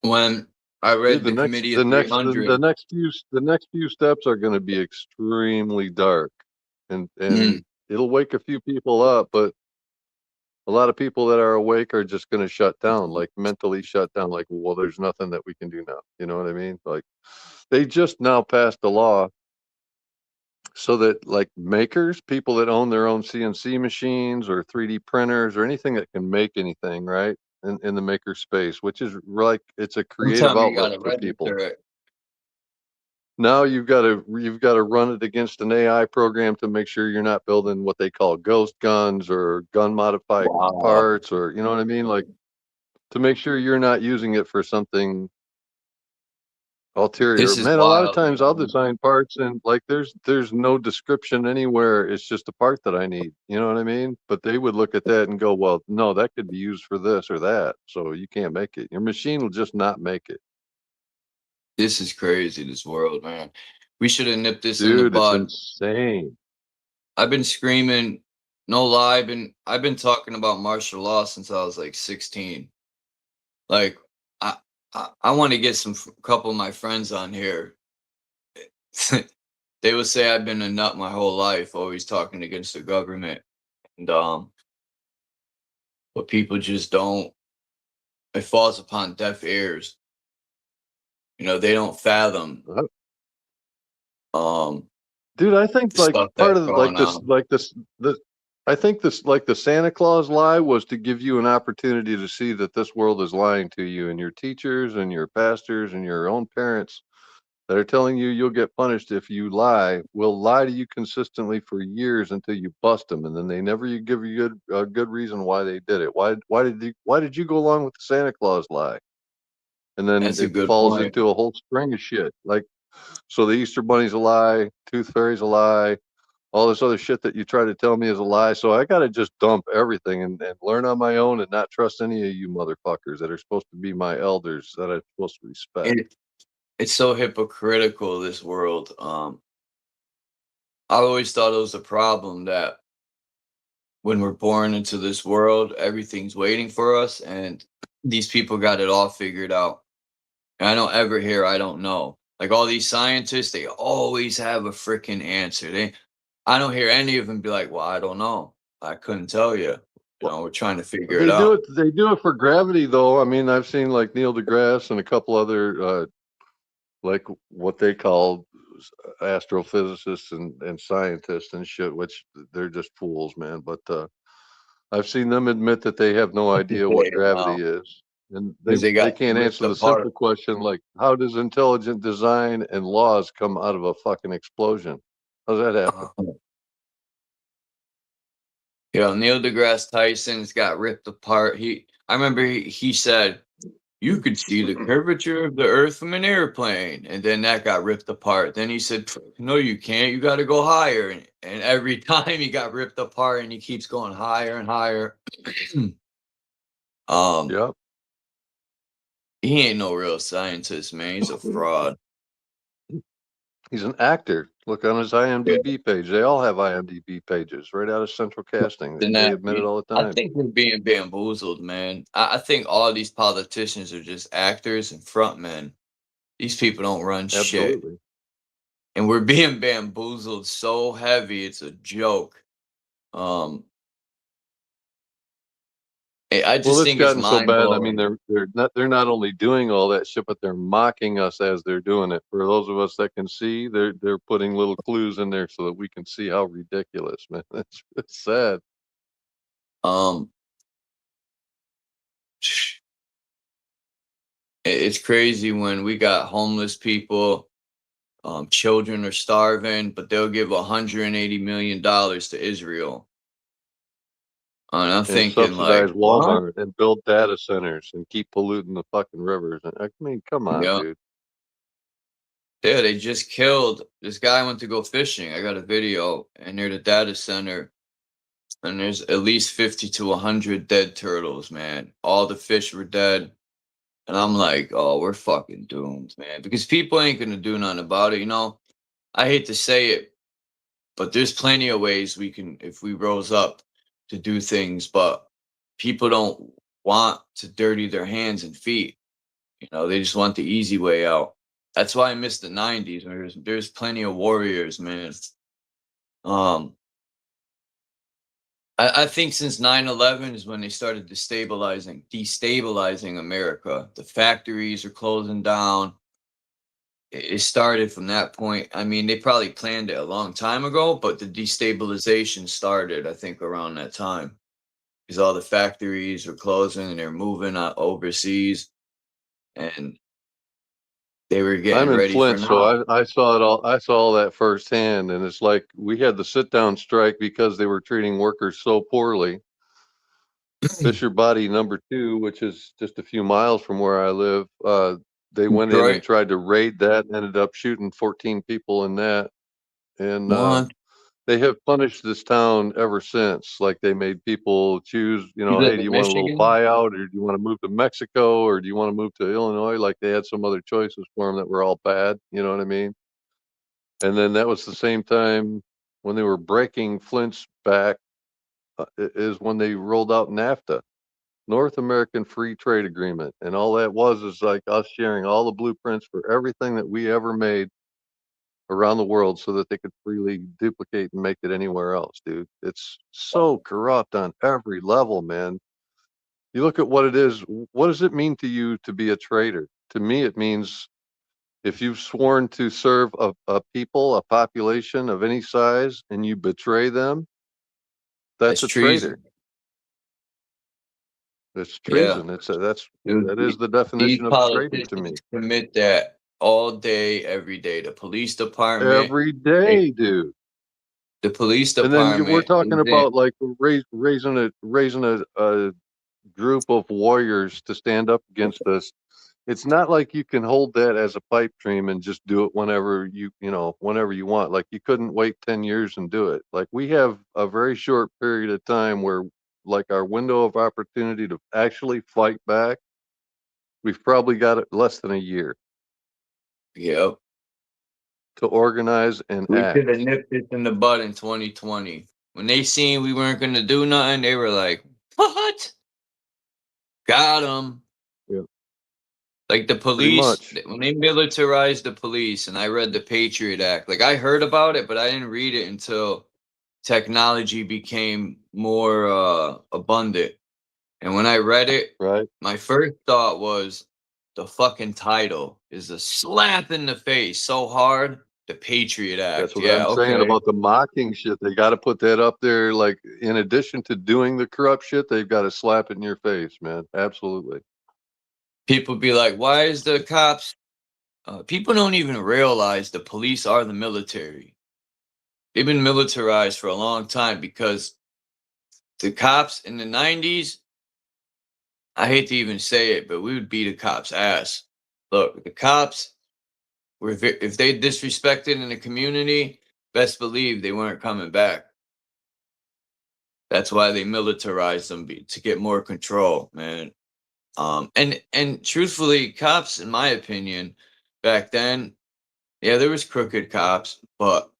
When I Dude, read the Committee of the 300, next few steps are going to be extremely dark, and mm, it'll wake a few people up, but a lot of people that are awake are just going to shut down, like mentally shut down, like, well, there's nothing that we can do now. You know what I mean? Like, they just now passed a law so that, like, makers, people that own their own CNC machines or 3D printers or anything that can make anything, right? In the maker space, which is like, it's a don't creative tell me you outlet gotta for people. register it. Now you've got to run it against an AI program to make sure you're not building what they call ghost guns or gun modified Wow. parts, or you know what I mean, like, to make sure you're not using it for something ulterior. This is Man, a lot of wild, times I'll man. design parts and, like, there's no description anywhere. It's just a part that I need. You know what I mean? But they would look at that and go, well, no, that could be used for this or that, so you can't make it. Your machine will just not make it. This is crazy, this world, man. We should have nipped this in the Dude, it's bud. insane. I've been screaming, no lie, I've been talking about martial law since I was like 16. Like, I want to get some couple of my friends on here. They would say I've been a nut my whole life, always talking against the government. And but people just don't, it falls upon deaf ears. You know, they don't fathom um Dude, I think, the like, stuff part that's of, going on. the I think this, like, the Santa Claus lie was to give you an opportunity to see that this world is lying to you, and your teachers and your pastors and your own parents that are telling you you'll get punished if you lie will lie to you consistently for years until you bust them, and then they never give you a good reason why they did it. Why did you go along with the Santa Claus lie? And then That's a it good falls point. into a whole string of shit. Like, so the Easter Bunny's a lie, Tooth Fairy's a lie, all this other shit that you try to tell me is a lie. So I got to just dump everything and learn on my own and not trust any of you motherfuckers that are supposed to be my elders that I'm supposed to respect. It's so hypocritical, this world. I always thought it was a problem that when we're born into this world, everything's waiting for us, and these people got it all figured out. And I don't ever hear, I don't know. Like all these scientists, they always have a freaking answer. I don't hear any of them be like, well, I don't know. I couldn't tell you. You know, we're trying to figure it They do out. it. They do it for gravity, though. I mean, I've seen, like, Neil deGrasse and a couple other, like, what they call astrophysicists and scientists and shit, which they're just fools, man. But I've seen them admit that they have no idea what gravity is, and Because they they got can't ripped answer the simple apart. question, like, how does intelligent design and laws come out of a fucking explosion? How's that happen? You know, Neil deGrasse Tyson's got ripped apart. I remember he said, you could see the curvature of the earth from an airplane. And then that got ripped apart. Then he said, no, you can't. You got to go higher. And every time he got ripped apart and he keeps going higher and higher. um, Yep. He ain't no real scientist, man. He's a fraud. He's an actor. Look on his IMDb page. They all have IMDb pages right out of Central Casting. They admit it all the I time. think we're being bamboozled, man. I think all these politicians are just actors and frontmen. These people don't run shit. Absolutely. And we're being bamboozled so heavy, it's a joke. I just Well, it's think it's gotten so mind bad. I mean, blowing. they're not only doing all that shit, but they're mocking us as they're doing it. For those of us that can see, they're putting little clues in there so that we can see how ridiculous, man. It's sad. Um, it's crazy when we got homeless people, children are starving, but they'll give $180 million to Israel. And I'm And thinking, like, subsidize what? Walmart and build data centers and keep polluting the fucking rivers. I mean, come on, Yeah. dude. Yeah, they just killed this guy. Went to go fishing. I got a video, and near the data center, and there's at least 50 to 100 dead turtles, man. All the fish were dead. And I'm like, oh, we're fucking doomed, man. Because people ain't gonna do nothing about it, you know? I hate to say it, but there's plenty of ways we can, if we rose up, to do things, but people don't want to dirty their hands and feet. You know, they just want the easy way out. That's why I miss the 90s. There's plenty of warriors, man. I think since 9/11 is when they started destabilizing America. The factories are closing down. It started from that point. I mean, they probably planned it a long time ago, but the destabilization started, I think, around that time. Because all the factories were closing and they're moving overseas, and they were I'm getting in ready for Flint, so now. I saw it all. I saw all that firsthand, and it's like we had the sit down strike because they were treating workers so poorly. Fisher Body number 2, which is just a few miles from where I live, they went in and Detroit, tried to raid that, ended up shooting 14 people in that. And one. they have punished this town ever since. Like they made people choose, You hey, live do in you want a little Michigan? buyout, or do you want to move to Mexico, or do you want to move to Illinois? Like they had some other choices for them that were all bad. You know what I mean? And then that was the same time when they were breaking Flint's back, is when they rolled out NAFTA, North American Free Trade Agreement. And all that was is like us sharing all the blueprints for everything that we ever made around the world so that they could freely duplicate and make it anywhere else, dude. It's so corrupt on every level, man. You look at what it is. What does it mean to you to be a traitor? To me, it means if you've sworn to serve a people, a population of any size, and you betray them, That's that's a traitor. treason. It's Yeah. treason. Dude, That is the these definition of traitor to me. politicians commit that all day, every day. Every day, dude. The police And then we're department talking is in. about like raising a group of warriors to stand up against us. It's not like you can hold that as a pipe dream and just do it whenever whenever you want. Like you couldn't wait 10 years and do it. Like we have a very short period of time where like our window of opportunity to actually fight back, we've probably got it less than a year Yep. to organize and We could have act. nipped this in the bud in 2020. When they seen we weren't going to do nothing, they were like, what? Got them. Yeah, Like the pretty police, much. when they militarized the police, and I read the Patriot Act, like I heard about it, but I didn't read it until technology became more abundant. And when I read it, Right. my first thought was the fucking title is a slap in the face so hard. The Patriot That's Act. what Yeah, I'm saying okay. about the mocking shit. They got to put that up there. Like, in addition to doing the corrupt shit, they've got to slap it in your face, man. Absolutely. People be like, why is the cops? People don't even realize the police are the military. They've been militarized for a long time because the cops in the 90s, I hate to even say it, but we would beat a cop's ass. Look, the cops were, if they disrespected in the community, best believe they weren't coming back. That's why they militarized them to get more control, man. And truthfully, cops, in my opinion, back then, yeah, there was crooked cops, but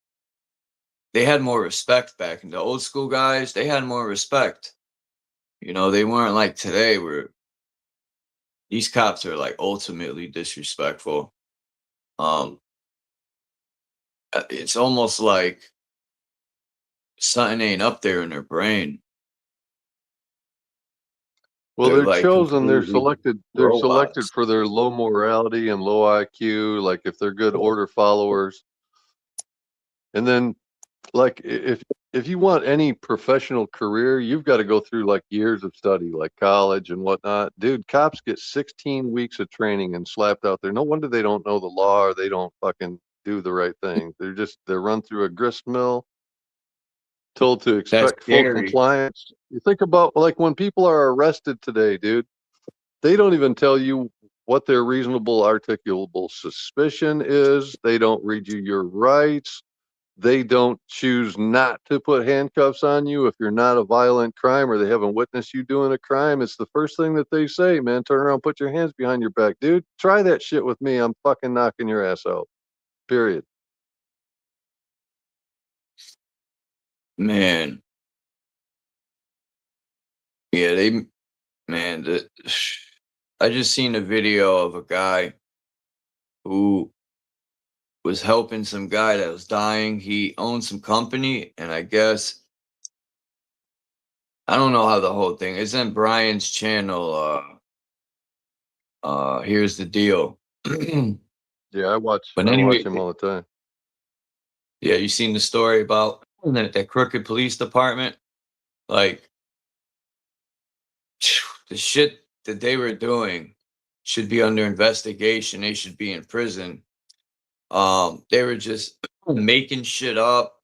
they had more respect back in the old school guys. They had more respect. You know, they weren't like today where these cops are like ultimately disrespectful. Um, it's almost like something ain't up there in their brain. Well, They're they're like chosen, completely they're selected robots. for their low morality and low IQ, like if they're good order followers. And then like if you want any professional career, you've got to go through like years of study, like college and whatnot. Dude, cops get 16 weeks of training and slapped out there. No wonder they don't know the law or they don't fucking do the right thing. They're run through a grist mill, told to That's expect full scary. compliance. You think about like when people are arrested today, dude, they don't even tell you what their reasonable articulable suspicion is. They don't read you your rights. They don't choose not to put handcuffs on you if you're not a violent crime or they haven't witnessed you doing a crime. It's the first thing that they say, man. Turn around, put your hands behind your back. Dude, try that shit with me. I'm fucking knocking your ass out. Period. Man. Yeah, man, I just seen a video of a guy who was helping some guy that was dying. He owned some company, and I guess I don't know how the whole thing. It's in Brian's channel. Here's the deal. Yeah, But I watch anyway, him all the time. yeah, you seen the story about that crooked police department? Like the shit that they were doing should be under investigation. They should be in prison. They were just making shit up,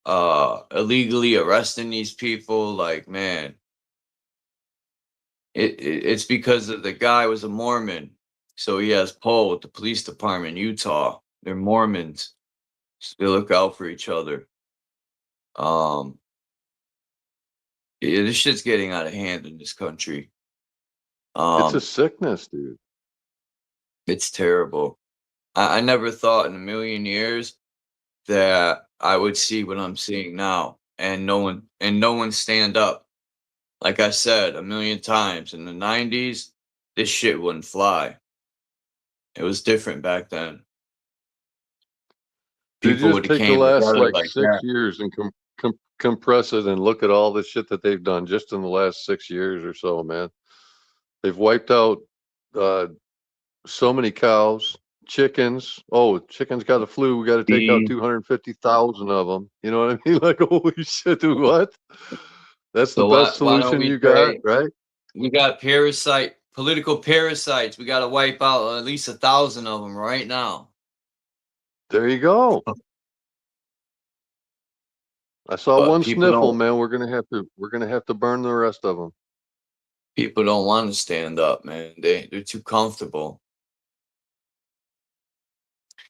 illegally arresting these people. Like, man, it's because of the guy was a Mormon, so he has pull with the police department in Utah. They're Mormons, so they look out for each other. Um, yeah, this shit's getting out of hand in this country. It's a Um, sickness, dude. it's terrible. I never thought in a million years that I would see what I'm seeing now, and no one stand up. Like I said a million times, in the 90s, this shit wouldn't fly. It was different back then. Dude, People just would have take the came last together like like that. 6 years and compress it and look at all the shit that they've done just in the last 6 years or so, man. They've wiped out uh, so many cows, chickens. Oh, chickens got the flu. We got to take out Bees, 250,000 of them. You know what I mean? Like, holy shit, dude, what? That's the so best why don't solution we you got, say right? we got political parasites? We got to wipe out at least 1,000 of them right now. There you go. I saw But one sniffle, man. We're gonna have to burn the rest of them. people don't want to stand up, man. They're too comfortable.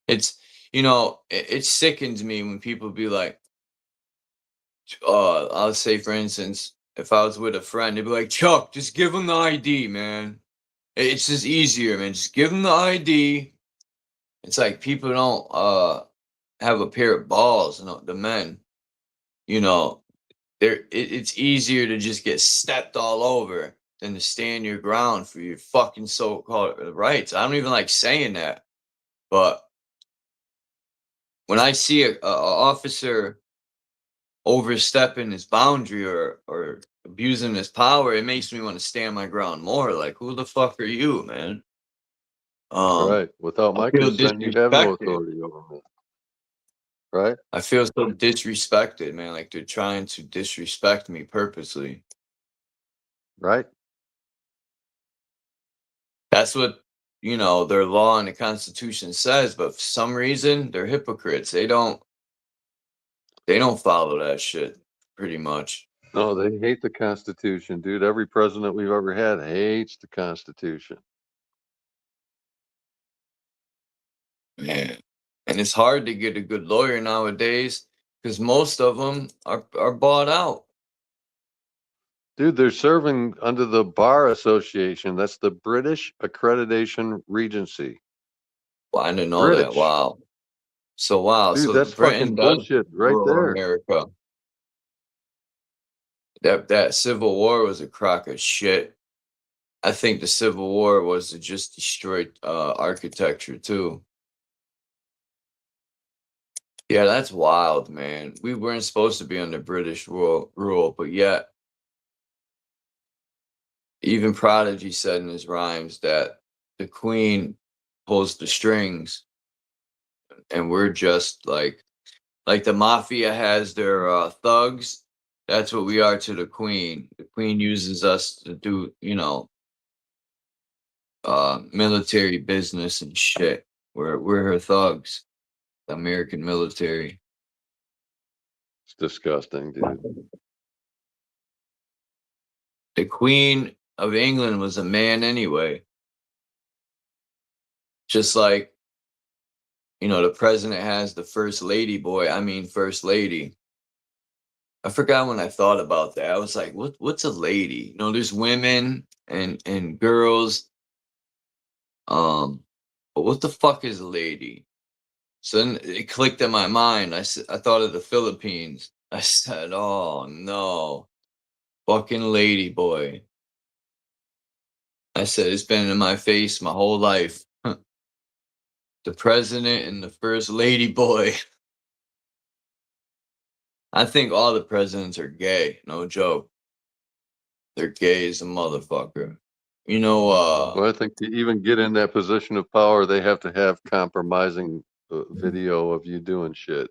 It's it sickens me when people be like, I'll say for instance, if I was with a friend, they'd be like, Chuck, just give him the ID, man. It's just easier, man. Just give him the ID. It's like people don't have a pair of balls, the men. You know, it's easier to just get stepped all over than to stand your ground for your fucking so-called rights. I don't even like saying that, but when I see a officer overstepping his boundary or abusing his power, it makes me want to stand my ground more. Like, who the fuck are you, man? Right. Without I my feel consent, you have no disrespected. authority over me. Right? I feel so disrespected, man. Like they're trying to disrespect me purposely. Right? That's what their law and the Constitution says, but for some reason they're hypocrites. They don't follow that shit, pretty much. No, they hate the Constitution, dude. Every president we've ever had hates the Constitution. Man. And it's hard to get a good lawyer nowadays because most of them are bought out. Dude, they're serving under the Bar Association. That's the British Accreditation Regency. Well, I didn't know that. British. Wow. So wow. Dude, So that's fucking Britain does bullshit right rule there. America. That Civil War was a crock of shit. I think the Civil War was to just destroy architecture too. Yeah, that's wild, man. We weren't supposed to be under British rule, but yet even Prodigy said in his rhymes that the Queen pulls the strings, and we're just like the mafia has their thugs. That's what we are to the Queen. The Queen uses us to do, military business and shit. We're her thugs, the American military. It's disgusting, dude. The Queen of England was a man anyway. Just like, the president has the first lady first lady. I forgot when I thought about that. I was like, what's a lady? There's women and girls. But what the fuck is a lady? So then it clicked in my mind. I thought of the Philippines. I said, oh no, fucking lady boy. I said, it's been in my face my whole life. The president and the first lady boy. I think all the presidents are gay. No joke. They're gay as a motherfucker. Well, I think to even get in that position of power, they have to have compromising video of you doing shit.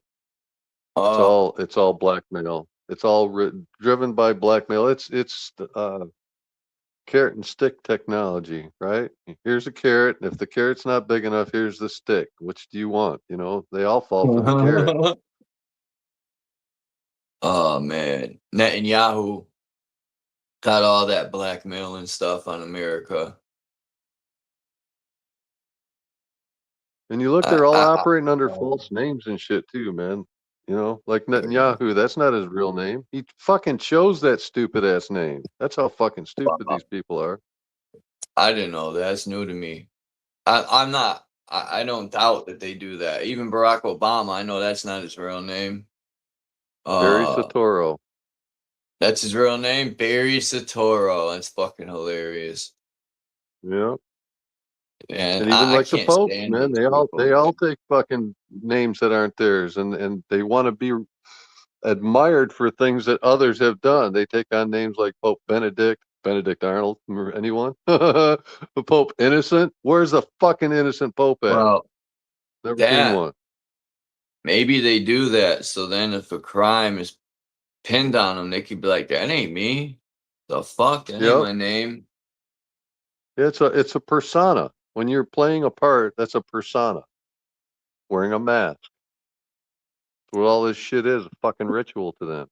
It's all blackmail. It's all driven by blackmail. It's carrot and stick technology, right? Here's a carrot, and if the carrot's not big enough, here's the stick. Which do you want? They all fall for the carrot. Oh man, Netanyahu got all that blackmail and stuff on America. And you look, they're all operating under false names and shit too, man. Like Netanyahu, that's not his real name. He fucking chose that stupid ass name. That's how fucking stupid these people are. I didn't know that. That's new to me. I don't doubt that they do that. Even Barack Obama, I know that's not his real name. Barry Soetoro. That's his real name? Barry Soetoro. That's fucking hilarious. Yeah. And even like the popes, man, they all take fucking names that aren't theirs, and they want to be admired for things that others have done. They take on names like Pope Benedict Arnold. Remember anyone? The Pope Innocent. Where's the fucking innocent Pope at? Well, never seen one. Maybe they do that, so then if a crime is pinned on them, they could be like, "That ain't me. The fuck? That ain't my name." It's a persona. When you're playing a part, that's a persona. Wearing a mask. That's what all this shit is, a fucking ritual to them.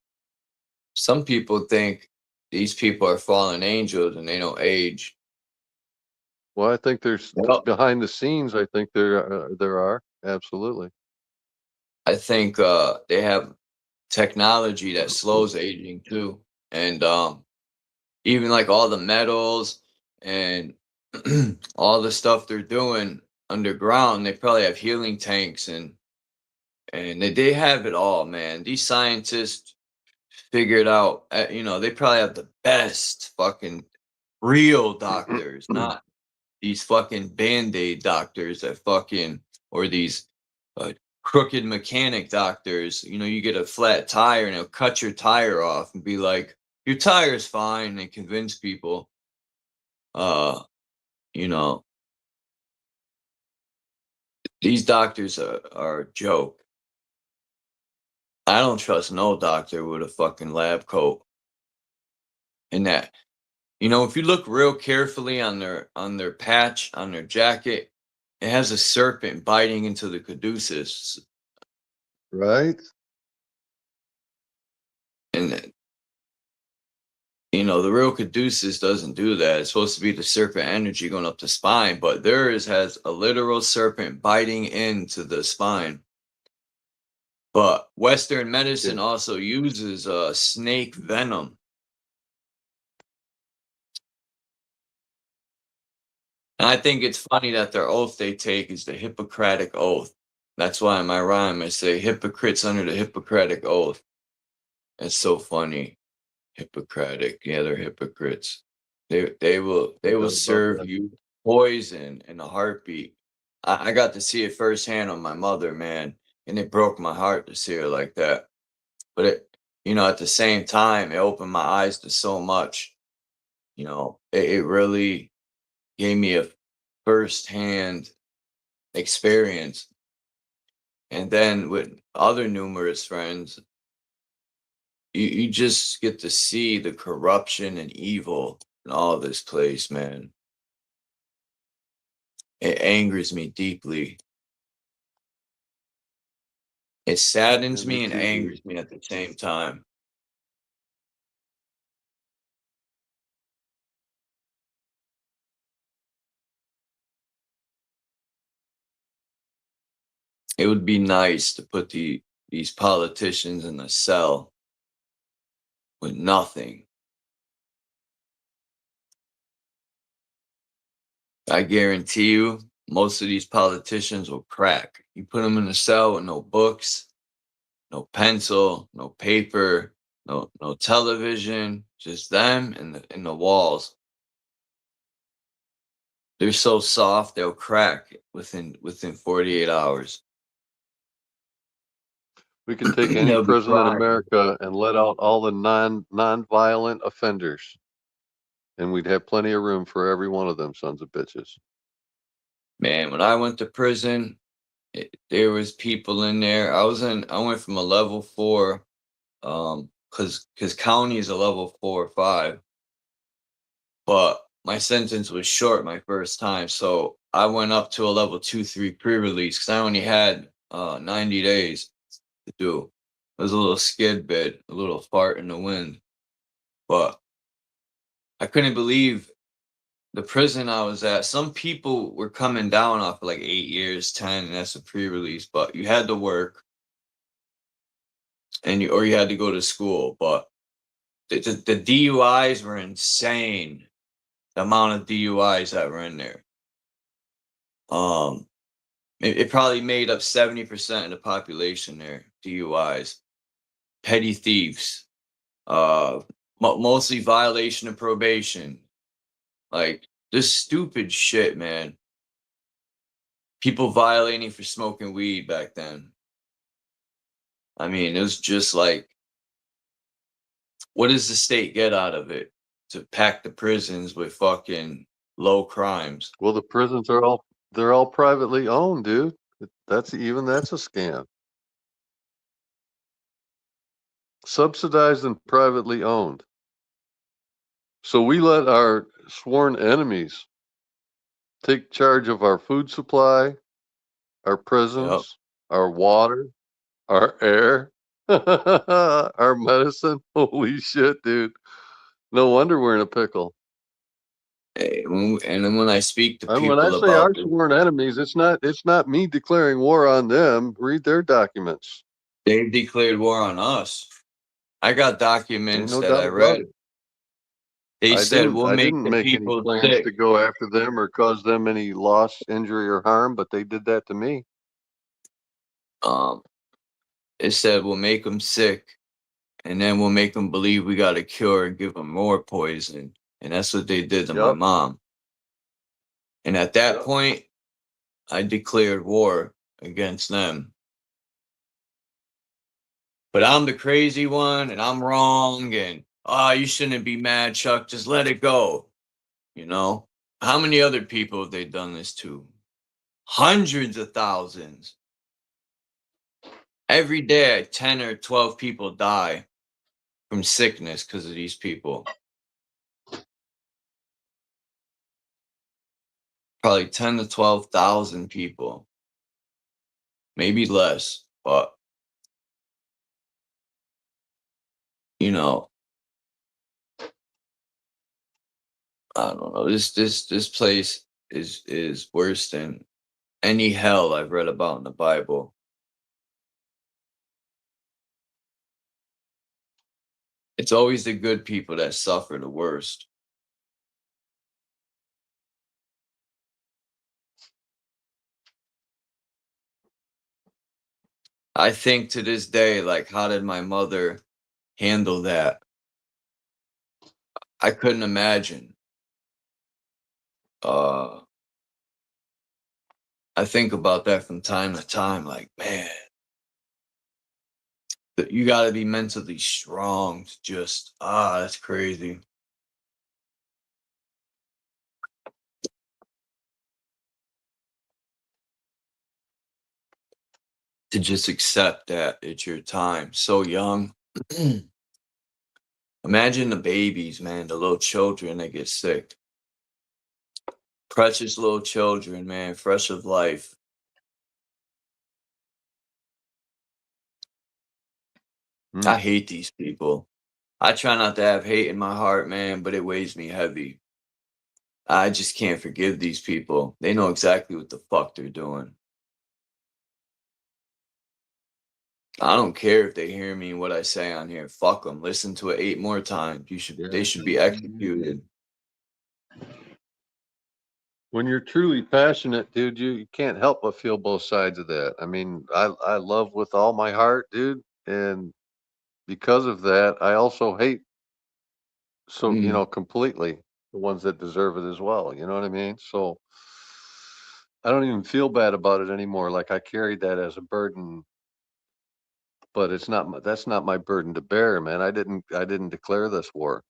Some people think these people are fallen angels and they don't age. Well, I think there's behind the scenes. I think there are absolutely. I think they have technology that slows aging too, and even like all the metals and all the stuff they're doing underground, they probably have healing tanks and they have it all, man. These scientists figure it out. They probably have the best fucking real doctors, not these fucking band-aid doctors that fucking, or these crooked mechanic doctors. You get a flat tire and they'll cut your tire off and be like, your tire's fine, and convince people. These doctors are a joke. I don't trust no doctor with a fucking lab coat. And that, if you look real carefully on their patch, on their jacket, it has a serpent biting into the caduceus. Right. And the real caduceus doesn't do that. It's supposed to be the serpent energy going up the spine, but theirs has a literal serpent biting into the spine. But Western medicine also uses snake venom. And I think it's funny that their oath they take is the Hippocratic Oath. That's why in my rhyme I say hypocrites under the Hippocratic Oath. It's so funny. Hippocratic. Yeah, they're hypocrites. They will No doubt about serve that. you poison in a heartbeat. I got to see it firsthand on my mother, man, and it broke my heart to see her like that. But it, at the same time, it opened my eyes to so much. It really gave me a firsthand experience. And then with other numerous friends, you just get to see the corruption and evil in all this place, man. It angers me deeply. It Yeah, saddens me me and too, dude. angers me at the same time. It would be nice to put these politicians in a cell with nothing. I guarantee you, most of these politicians will crack. You put them in a cell with no books, no pencil, no paper, no television, just them and the walls. They're so soft they'll crack within 48 hours. We could take any They'll be prison in crying. America and let out all the non-violent offenders, and we'd have plenty of room for every one of them sons of bitches. Man, when I went to prison, there was people in there. I went from a level 4, cause county is a level 4 or 5, but my sentence was short my first time, so I went up to a level 2, 3 pre-release because I only had 90 days to do. It was a little skid bit, a little fart in the wind, but I couldn't believe the prison I was at. Some people were coming down off of like 8 years, 10, and that's a pre-release, but you had to work or you had to go to school. But the DUIs were insane. The amount of DUIs that were in there. It probably made up 70% of the population there. DUIs, petty thieves, mostly violation of probation. Like this stupid shit, man. People violating for smoking weed back then. I mean, it was just like, what does the state get out of it? To pack the prisons with fucking low crimes. Well, the prisons are they're all privately owned, dude. That's a scam. Subsidized and privately owned. So we let our sworn enemies take charge of our food supply, our Yep. prisons, our water, our air, our medicine. Holy shit, dude. No wonder we're in a pickle. And then when I speak to And when I people say about our this, sworn enemies, it's not me declaring war on them. Read their documents. they've declared war on us. I got Ain't documents no that doubt I about read. it. They said we'll I make didn't the make any people plans sick. to go after them or cause them any loss, injury, or harm, but they did that to me. Um, it said we'll make them sick, and then we'll make them believe we got a cure and give them more poison. And that's what they did to my Yep. mom. And at that point, I declared war against them. But I'm the crazy one, and I'm wrong, and you shouldn't be mad, Chuck. Just let it go. How many other people have they done this to? Hundreds of thousands. Every day, 10 or 12 people die from sickness because of these people. Probably 10 to 12,000 people. Maybe less, but you know, I don't know. This place is worse than any hell I've read about in the Bible. It's always the good people that suffer the worst. I think to this day, like, how did my mother handle that? I couldn't imagine. Uh, I think about that from time to time, like, man, you got to be mentally strong to just, that's crazy. To just accept that it's your time. So young. Imagine the babies, man, the little children that get sick. Precious little children, man, fresh of life. I hate these people. I try not to have hate in my heart, man, but it weighs me heavy. I just can't forgive these people. They know exactly what the fuck they're doing. I don't care if they hear me and what I say on here. Fuck them. Listen to it 8 more times. They should be executed. When you're truly passionate, dude, you can't help but feel both sides of that. I mean, I love with all my heart, dude, and because of that, I also hate completely the ones that deserve it as well. You know what I mean? So I don't even feel bad about it anymore. Like I carried that as a burden, but that's not my burden to bear, man. I didn't declare this war.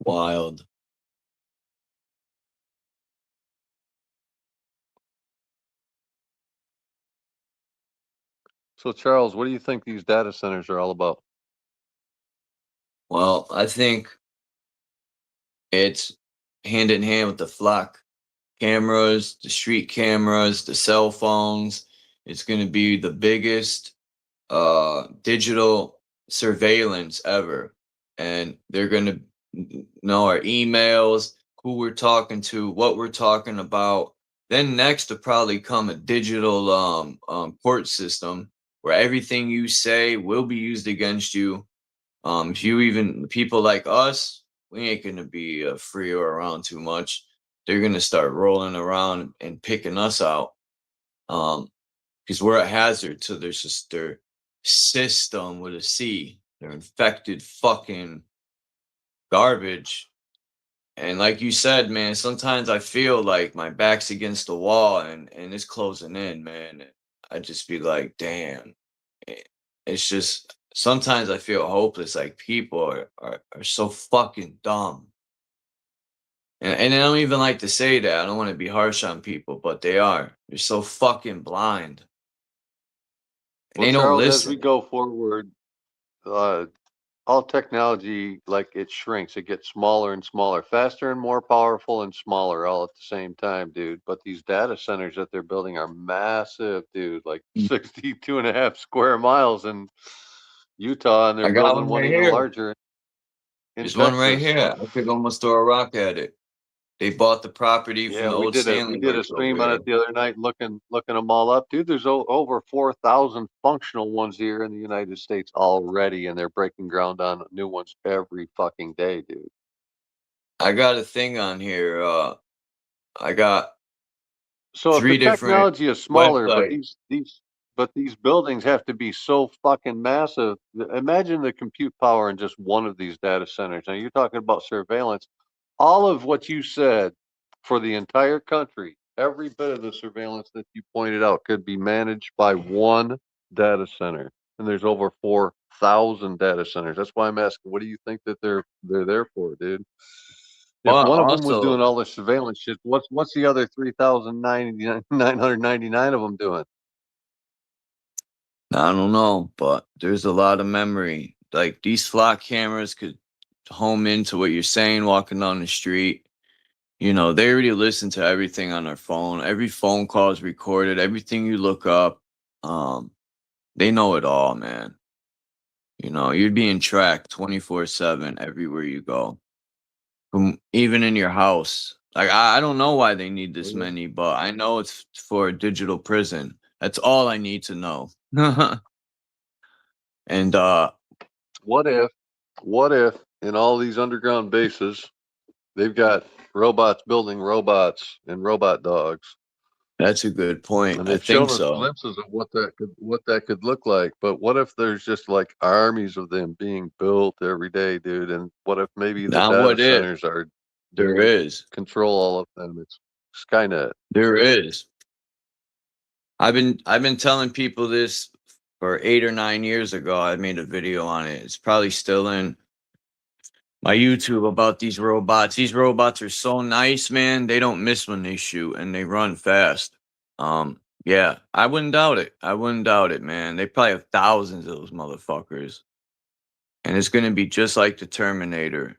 Wild. So Charles, what do you think these data centers are all about? Well, I think it's hand in hand with the flock cameras, the street cameras, the cell phones. It's going to be the biggest digital surveillance ever. And they're going to know our emails, who we're talking to, what we're talking about. Then next to probably come a digital court system where everything you say will be used against you. If you even people like us, we ain't gonna be free or around too much. They're gonna start rolling around and picking us out. Because we're a hazard to their system with a C. They're infected fucking garbage. And like you said, man, sometimes I feel like my back's against the wall and it's closing in, man. I just be like, damn. It's just sometimes I feel hopeless. Like people are so fucking dumb. And I don't even like to say that. I don't want to be harsh on people, but they are. They're so fucking blind. And Well, they don't Charles, as we listen. go forward, all technology, like it shrinks, it gets smaller and smaller, faster and more powerful and smaller all at the same time, dude. But these data centers that they're building are massive, dude, like 62.5 square miles in Utah, and they're I got building one one right even here. larger in There's one right Texas. here. I could almost throw a rock at it. They bought the property from Yeah, the old we Stanley did a Works over stream on here. it the other night, looking them all up, dude. There's over 4,000 functional ones here in the United States already, and they're breaking ground on new ones every fucking day, dude. I got a thing on here. I got So if the 3 different technology is smaller, but websites. these buildings have to be so fucking massive. Imagine the compute power in just one of these data centers. Now you're talking about surveillance. All of what you said for the entire country, every bit of the surveillance that you pointed out could be managed by one data center. And there's over 4,000 data centers. That's why I'm asking, what do you think that they're there for, dude? If But one of them was also, doing all this surveillance shit, what's the other 3,999 of them doing? I don't know, but there's a lot of memory. Like these flock cameras could home into what you're saying walking down the street. You know, they already listen to everything on their phone. Every phone call is recorded. Everything you look up, they know it all, man. You know, you're being tracked 24/7 everywhere you go. From even in your house. Like I don't know why they need this many, but I know it's for a digital prison. That's all I need to know. And What if in all these underground bases they've got robots building robots and robot dogs, that's a good point. and I they've think shown us so. glimpses of what that could look like. But what if there's just like armies of them being built every day, dude? And what if maybe the Now data what if centers are there there to is? control all of them? It's Skynet. There is. I've been telling people this for 8 or 9 years ago. I made a video on it. It's probably still in my YouTube about these robots. These robots are so nice, man. They don't miss when they shoot and they run fast. Yeah, I wouldn't doubt it. I wouldn't doubt it, man. They probably have thousands of those motherfuckers. And it's gonna be just like the Terminator.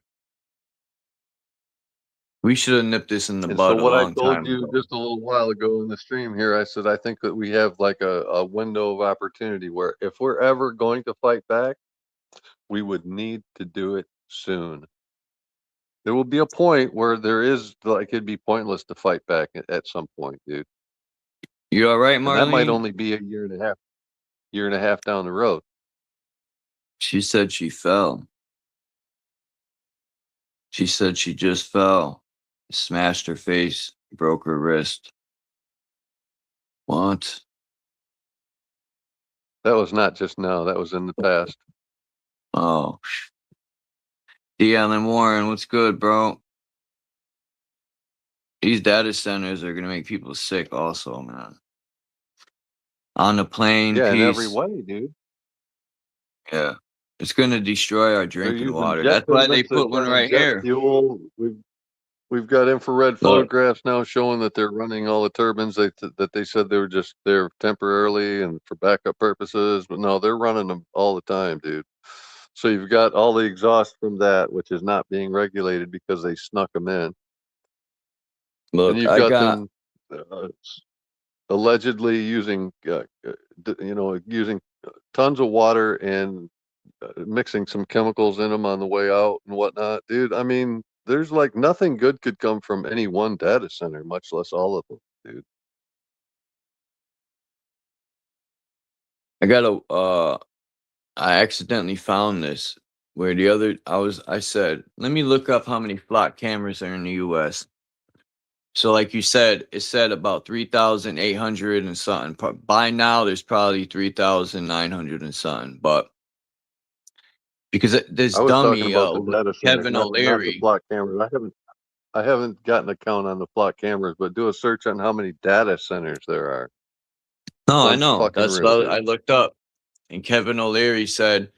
We should have nipped this in the And so bud a what I long told time you ago. just a little while ago in the stream here, I said I think that we have like a window of opportunity where if we're ever going to fight back, we would need to do it soon. There will be a point where there is like it'd be pointless to fight back at some point, dude. You all right, And that might Marlene? only be a year and a half down the road. She said she fell. She said she just fell, smashed her face, broke her wrist. What? That was not just now, that was in the past. Oh. D. Allen Warren, what's good, bro? These data centers are gonna make people sick also, man. On the plane, Yeah, in every peace. way, dude. Yeah. It's gonna destroy our They're drinking using water. jet That's why they turbines that put one run on right jet here. fuel. We've got infrared Look, photographs now showing that they're running all the turbines that they said they were just there temporarily and for backup purposes, but no, they're running them all the time, dude. So you've got all the exhaust from that, which is not being regulated because they snuck them in, and look, you've I got got them allegedly using, using tons of water and mixing some chemicals in them on the way out and whatnot, dude. I mean, there's like nothing good could come from any one data center, much less all of them, dude. I got a I accidentally found this where the other I said, let me look up how many flock cameras are in the US. So like you said, it said about 3,800 and something. By now there's probably 3,900 and something. But because this I was talking dummy about the data centers, Kevin not the O'Leary. flock cameras. I haven't gotten a count on the flock cameras, but do a search on how many data centers there are. No, I know. That's Unfucking-real, what I dude. looked up. And Kevin O'Leary said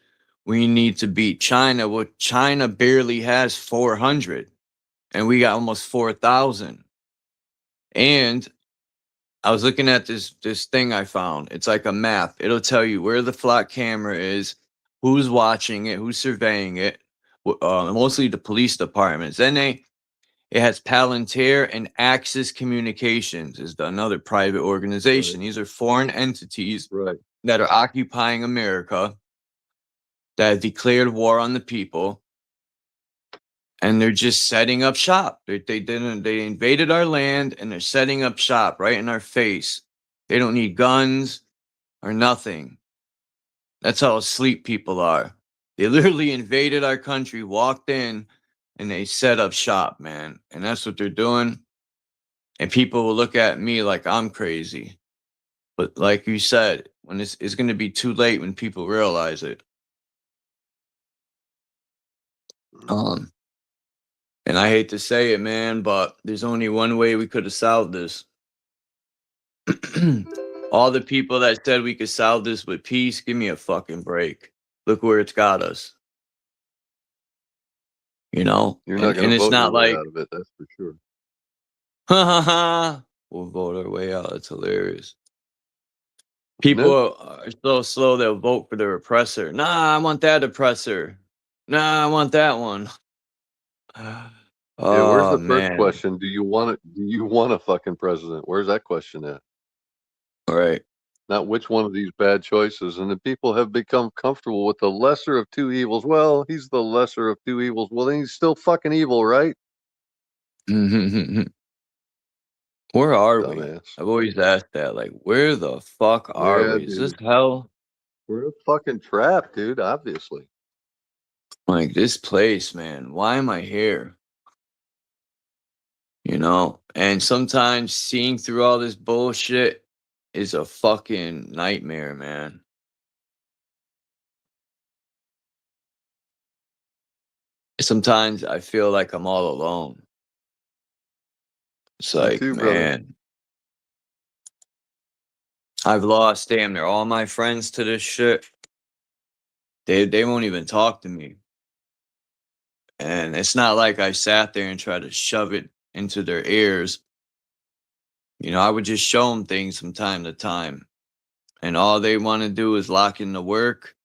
we need to beat China. Well, China barely has 400 and we got almost 4,000. And I was looking at this thing I found. It's like a map. It'll tell you where the flock camera is, who's watching it, who's surveying it. Mostly the police departments. Then it has Palantir and Axis Communications is another private organization. Right. These are foreign entities Right. that are occupying America, that have declared war on the people, and they're just setting up shop. They invaded our land and they're setting up shop right in our face. They don't need guns or nothing. That's how asleep people are. They literally invaded our country, walked in, and they set up shop, man. And that's what they're doing. And people will look at me like I'm crazy. But like you said, when it's going to be too late when people realize it. And I hate to say it, man, but there's only one way we could have solved this. All the people that said we could solve this with peace, give me a fucking break. Look where it's got us. You know, You're not going and to it's vote your not way like, out of it. That's for sure. ha ha ha, we'll vote our way out. It's hilarious. Isn't it? People are so slow, they'll vote for the oppressor. Nah, I want that oppressor. Nah, I want that one. Yeah, where's Oh, the first man. question? Do you want it? Do you want a fucking president? Where's that question at? Right. Not which one of these bad choices. And the people have become comfortable with the lesser of two evils. Well, he's the lesser of two evils. Well, then he's still fucking evil, right? Where are we? Dumbass. I've always asked that. Like, where the fuck are Yeah, we? Is this dude. hell? We're a fucking trap, dude, obviously. Like, this place, man. Why am I here? You know? And sometimes seeing through all this bullshit is a fucking nightmare, man. Sometimes I feel like I'm all alone. It's Me like, too, brother. man, I've lost damn near all my friends to this shit. They won't even talk to me. And it's not like I sat there and tried to shove it into their ears. You know, I would just show them things from time to time. And all they want to do is lock into work,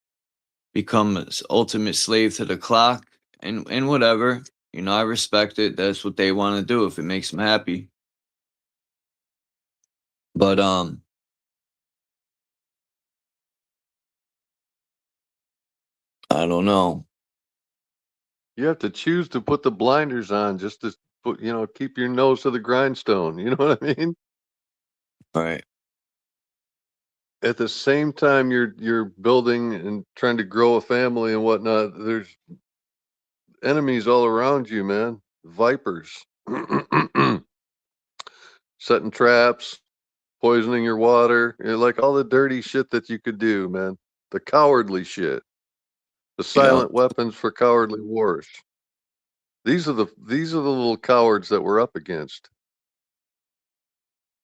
become an ultimate slave to the clock, and whatever. You know, I respect it. That's what they want to do if it makes them happy. But I don't know. You have to choose to put the blinders on just to put, keep your nose to the grindstone. You know what I mean? All right. At the same time you're building and trying to grow a family and whatnot, there's enemies all around you, man. Vipers. Setting traps, poisoning your water, like all the dirty shit that you could do, man. The cowardly shit. The Yeah. silent weapons for cowardly wars. These are the little cowards that we're up against.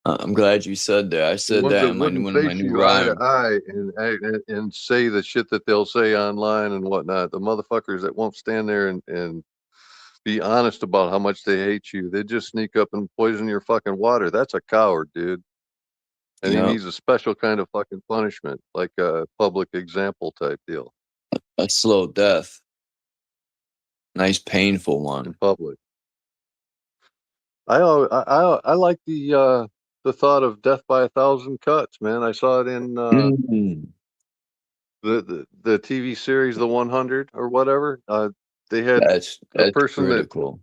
I'm glad you said that. I The said ones that that in wouldn't one of my face new you eye to rhymes. eye and say the shit that they'll say online and whatnot. The motherfuckers that won't stand there and be honest about how much they hate you. They just sneak up and poison your fucking water. That's a coward, dude. And he Yeah. needs a special kind of fucking punishment, like a public example type deal A slow death. Nice, painful in one. public. I like the thought of death by 1,000 cuts, man. I saw it in the TV series The 100 or whatever. They had That's a person that critical.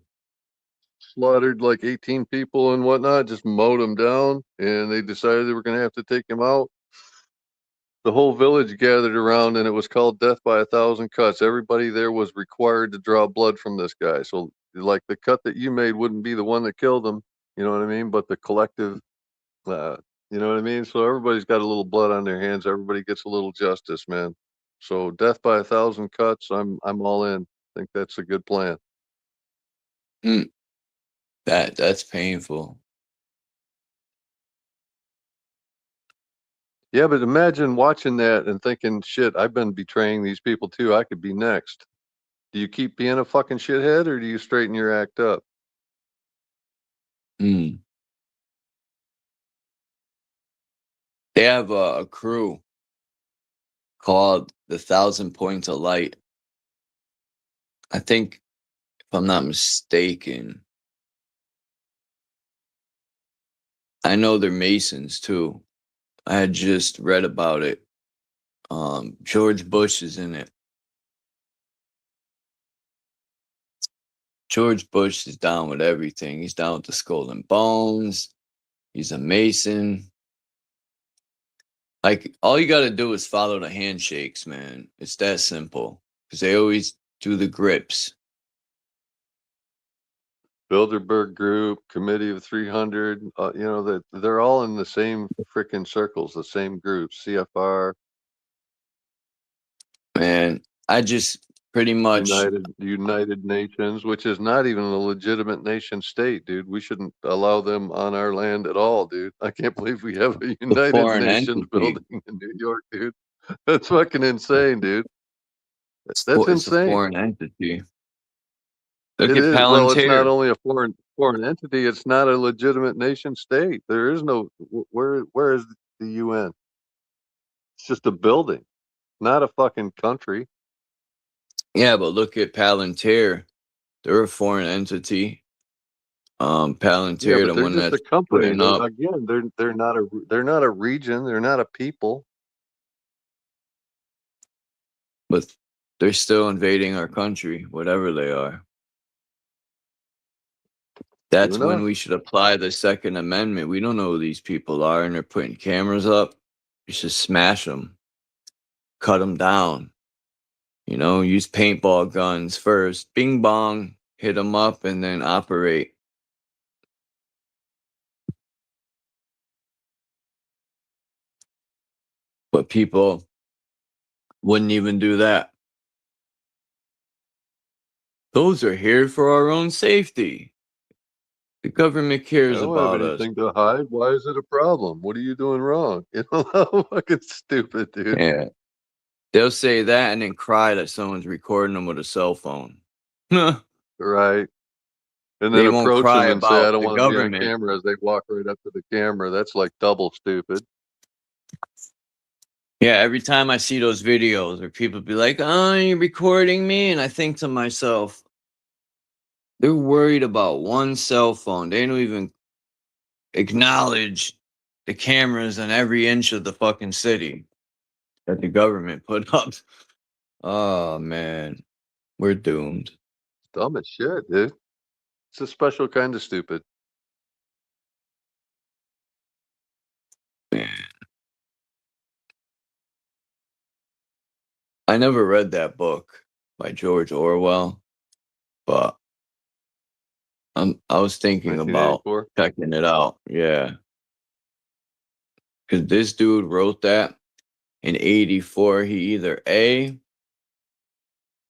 slaughtered like 18 people and whatnot, just mowed them down, and they decided they were going to have to take him out. The whole village gathered around, and it was called Death by 1,000 Cuts. Everybody there was required to draw blood from this guy. So, like, the cut that you made wouldn't be the one that killed him, you know what I mean? But the collective, you know what I mean? So everybody's got a little blood on their hands. Everybody gets a little justice, man. So, Death by 1,000 Cuts, I'm all in. I think that's a good plan. Mm. That's painful. Yeah, but imagine watching that and thinking, shit, I've been betraying these people too. I could be next. Do you keep being a fucking shithead or do you straighten your act up? Mm. They have a crew called the 1,000 Points of Light. I think, if I'm not mistaken, I know they're Masons too. I had just read about it. George Bush is in it. George Bush is down with everything. He's down with the Skull and Bones. He's a Mason. Like, all you got to do is follow the handshakes, man. It's that simple. Because they always do the grips. Bilderberg Group, Committee of 300, that they're all in the same freaking circles, the same groups, CFR, Man, I just pretty much, United Nations, which is not even a legitimate nation state, dude. We shouldn't allow them on our land at all, dude. I can't believe we have a the United foreign Nations entity. building in New York, dude. That's fucking insane, dude. That's It's a insane. foreign entity. Look It at is. Well, it's not Palantir. only a foreign entity, it's not a legitimate nation state. There is no where is the UN? It's just a building, not a fucking country. Yeah, but look at Palantir. They're a foreign entity. Yeah, Palantir, but the they're one just a that's company. putting up, Again, they're not a region. They're not a people. but they're still invading our country, whatever they are. True That's when enough. we should apply the Second Amendment. We don't know who these people are, and they're putting cameras up. You should smash them, cut them down. You know, use paintball guns first. Bing bong, hit them up, and then operate. But people wouldn't even do that. Those are here for our own safety. The government I cares don't have about us. anything to hide. Why is it a problem? What are you doing wrong? You know how fucking stupid, dude. Yeah. They'll say that and then cry that someone's recording them with a cell phone. They Right. And then won't approach cry them and say, I about don't the want to be on government. camera as they walk right up to the camera. That's like double stupid. Yeah, every time I see those videos where people be like, oh, you're recording me? And I think to myself, they're worried about one cell phone. They don't even acknowledge the cameras on every inch of the fucking city that the government put up. Oh, man. We're doomed. Dumb as shit, dude. It's a special kind of stupid. I never read that book by George Orwell, but I was thinking about 1984. checking it out. Yeah. Because this dude wrote that in 84. He either A,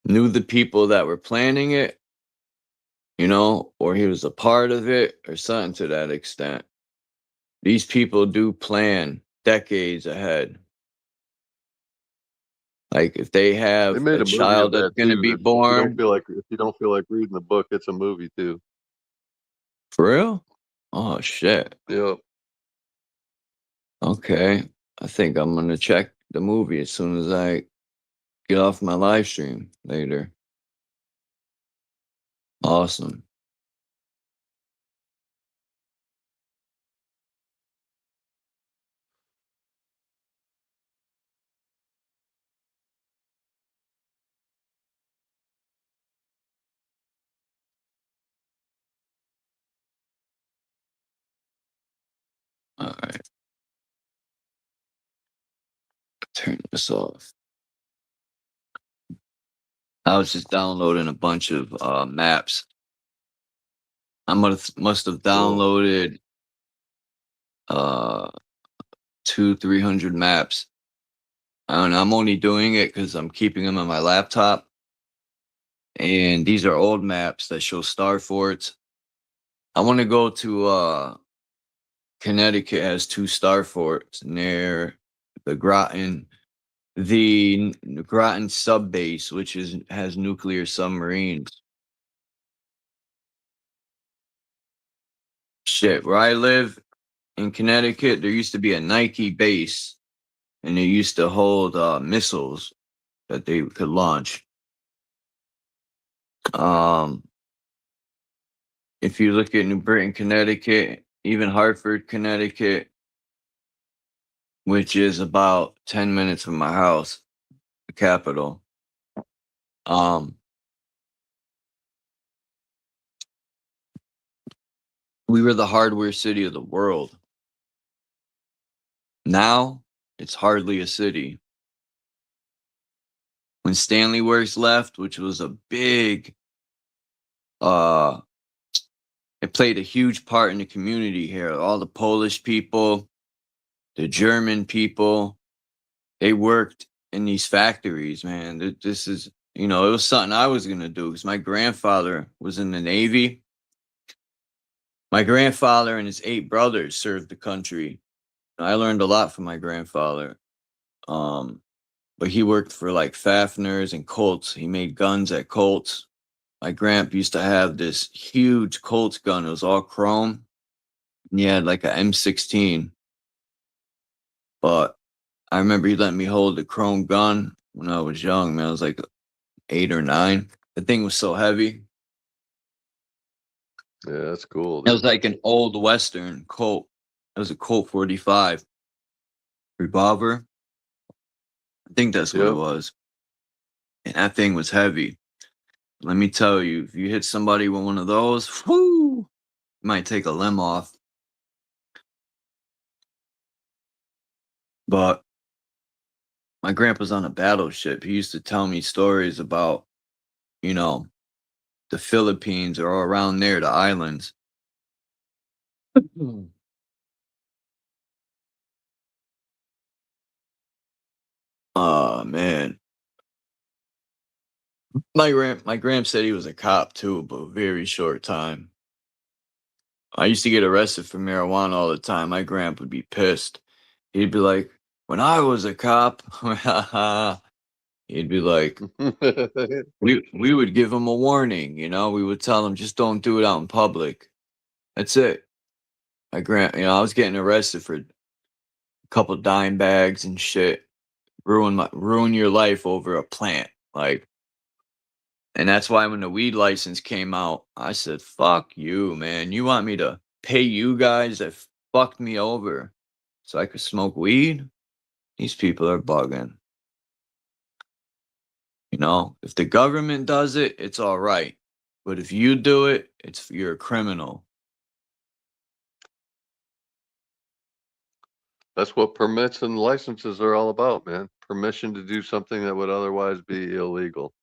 knew the people that were planning it, you know, or he was a part of it or something to that extent. These people do plan decades ahead. Like if they They have made a a movie of child that's that going to too. be If you don't born, feel like reading the book, it's a movie too. for real? Oh, shit. Yeah. Okay. I think I'm going to check the movie as soon as I get off my live stream later. Awesome. All right. Turn this off. I was just downloading a bunch of maps. I must have downloaded 200-300 maps. And I'm only doing it because I'm keeping them on my laptop. And these are old maps that show star forts. I want to go to Connecticut. Has 2 star forts near the Groton sub base, which has nuclear submarines. Shit, where I live in Connecticut, there used to be a Nike base, and they used to hold missiles that they could launch. If you look at New Britain, Connecticut, even Hartford, Connecticut, which is about 10 minutes from my house, the capital. We were the hardware city of the world. Now, it's hardly a city. When Stanley Works left, which was a big, it played a huge part in the community here. All the Polish people, the German people, they worked in these factories, man. This is, you know, it was something I was going to do because my grandfather was in the Navy. My grandfather and his 8 brothers served the country. I learned a lot from my grandfather. But he worked for like Fafner's and Colts. He made guns at Colts. my grandpa used to have this huge Colts gun. It was all chrome. And he had like a M16. But I remember he let me hold the chrome gun when I was young, man. I was like 8 or 9. The thing was so heavy. Yeah, that's cool, It was dude. like an old Western Colt. It was a Colt 45 revolver. I think that's what it Yep. was. And that thing was heavy. Let me tell you, if you hit somebody with one of those, whoo, you might take a limb off. But my grandpa's on a battleship. He used to tell me stories about, you know, the Philippines or around there, the islands. Oh man. My grand said he was a cop too, but a very short time. I used to get arrested for marijuana all the time. My grandpa would be pissed. He'd be like, when I was a cop, he'd be like, we would give him a warning, you know, we would tell him just don't do it out in public. That's it. I was getting arrested for a couple dime bags and shit. Ruin your life over a plant. Like, and that's why when the weed license came out, I said, fuck you, man. You want me to pay you guys that fucked me over so I could smoke weed? These people are bugging. You know, if the government does it, it's all right. But if you do it, you're a criminal. That's what permits and licenses are all about, man. Permission to do something that would otherwise be illegal.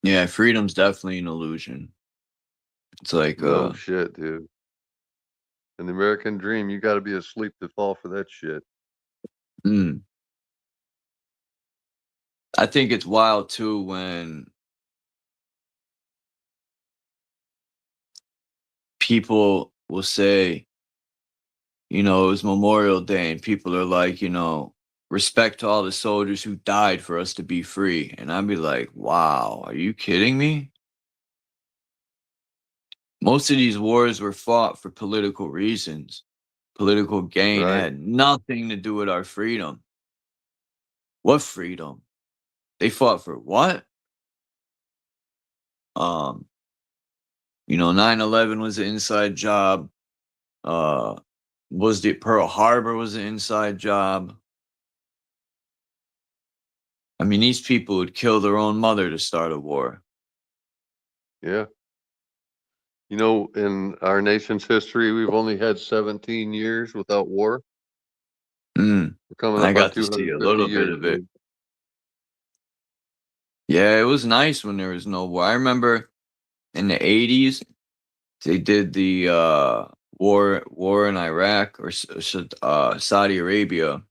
Yeah, freedom's definitely an illusion. It's like No shit, dude. In the American dream, you got to be asleep to fall for that shit. I think it's wild too when people will say, you know, it was Memorial Day and people are like, you know, respect to all the soldiers who died for us to be free. And I'd be like, wow, are you kidding me? Most of these wars were fought for political reasons, political gain. It Right. had nothing to do with our freedom. What freedom? They fought for what? You know, 9/11 was an inside job. Was the Pearl Harbor was an inside job. I mean, these people would kill their own mother to start a war. Yeah. You know, in our nation's history, we've only had 17 years without war. We're coming I up on got to see a 250 little bit years, of it. dude. Yeah, it was nice when there was no war. I remember in the 80s, they did the war in Iraq or Saudi Arabia.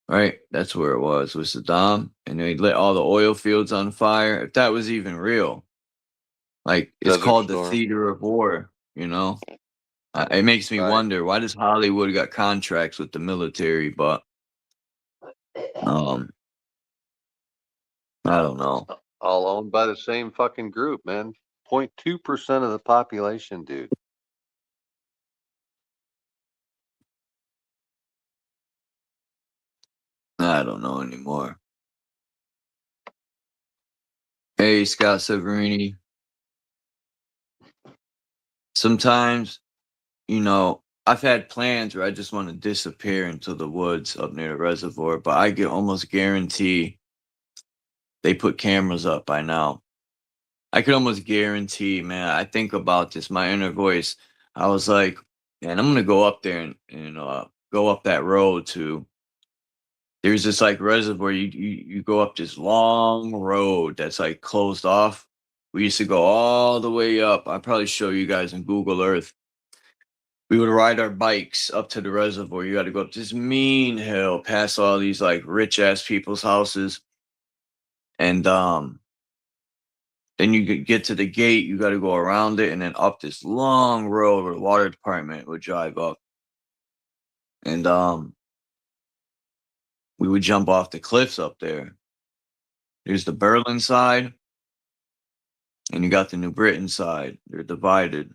Right? That's where it was with Saddam. And they lit all the oil fields on fire. If that was even real. Like, it's Desert called the Storm. theater of war, you know? It makes me Right. wonder, why does Hollywood got contracts with the military, but I don't know. All owned by the same fucking group, man. 0.2% of the population, dude. I don't know anymore. Hey, Scott Severini. Sometimes, you know, I've had plans where I just want to disappear into the woods up near the reservoir, but I can almost guarantee they put cameras up by now. I could almost guarantee, man, I think about this, my inner voice. I was like, man, I'm going to go up there and go up that road to, there's this like reservoir. You go up this long road that's like closed off. We used to go all the way up. I'll probably show you guys on Google Earth. We would ride our bikes up to the reservoir. You got to go up this mean hill, past all these like rich ass people's houses. And then you could get to the gate, you got to go around it and then up this long road where the water department would drive up. And we would jump off the cliffs up there. There's the Berlin side. and you got the New Britain side. They're divided.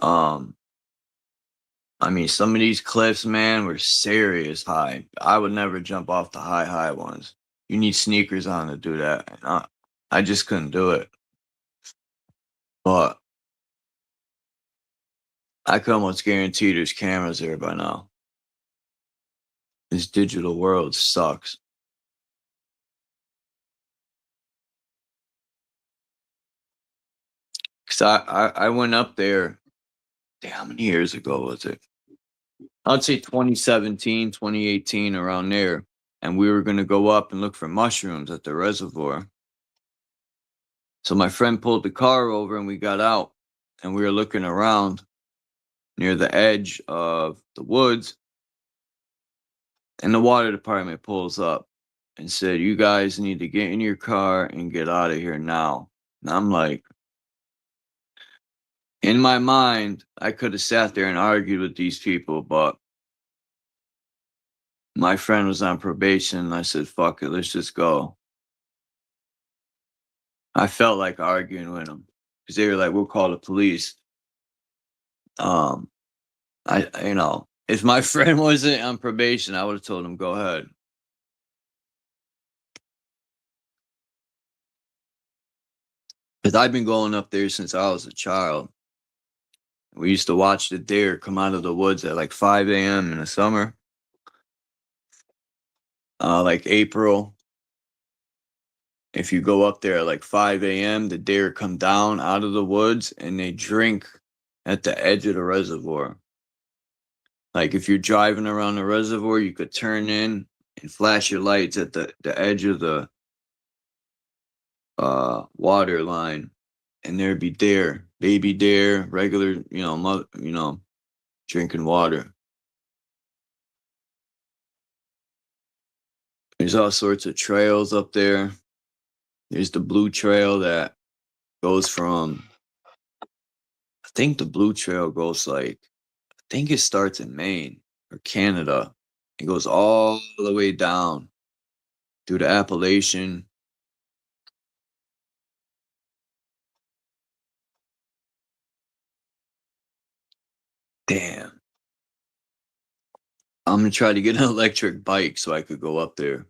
I mean, some of these cliffs, man, were serious high. I would never jump off the high ones. You need sneakers on to do that. And I just couldn't do it. But I can almost guarantee there's cameras there by now. This digital world sucks. Cause I went up there, damn, how many years ago was it? I'd say 2017, 2018, around there. And we were going to go up and look for mushrooms at the reservoir. So my friend pulled the car over and we got out and we were looking around near the edge of the woods. And the water department pulls up and said, "You guys need to get in your car and get out of here now." And I'm like, in my mind, I could have sat there and argued with these people, but my friend was on probation and I said, fuck it, let's just go. I felt like arguing with them because they were like, "We'll call the police." If my friend wasn't on probation, I would have told him, go ahead. Because I've been going up there since I was a child. We used to watch the deer come out of the woods at like 5 a.m. in the summer. Like April. If you go up there at like 5 a.m., the deer come down out of the woods and they drink at the edge of the reservoir. Like if you're driving around the reservoir, you could turn in and flash your lights at the edge of the water line, and there'd be deer, baby deer, regular, drinking water. There's all sorts of trails up there. There's the blue trail that goes from, I think the blue trail goes I think it starts in Maine or Canada. It goes all the way down through the Appalachian. Damn. I'm going to try to get an electric bike so I could go up there.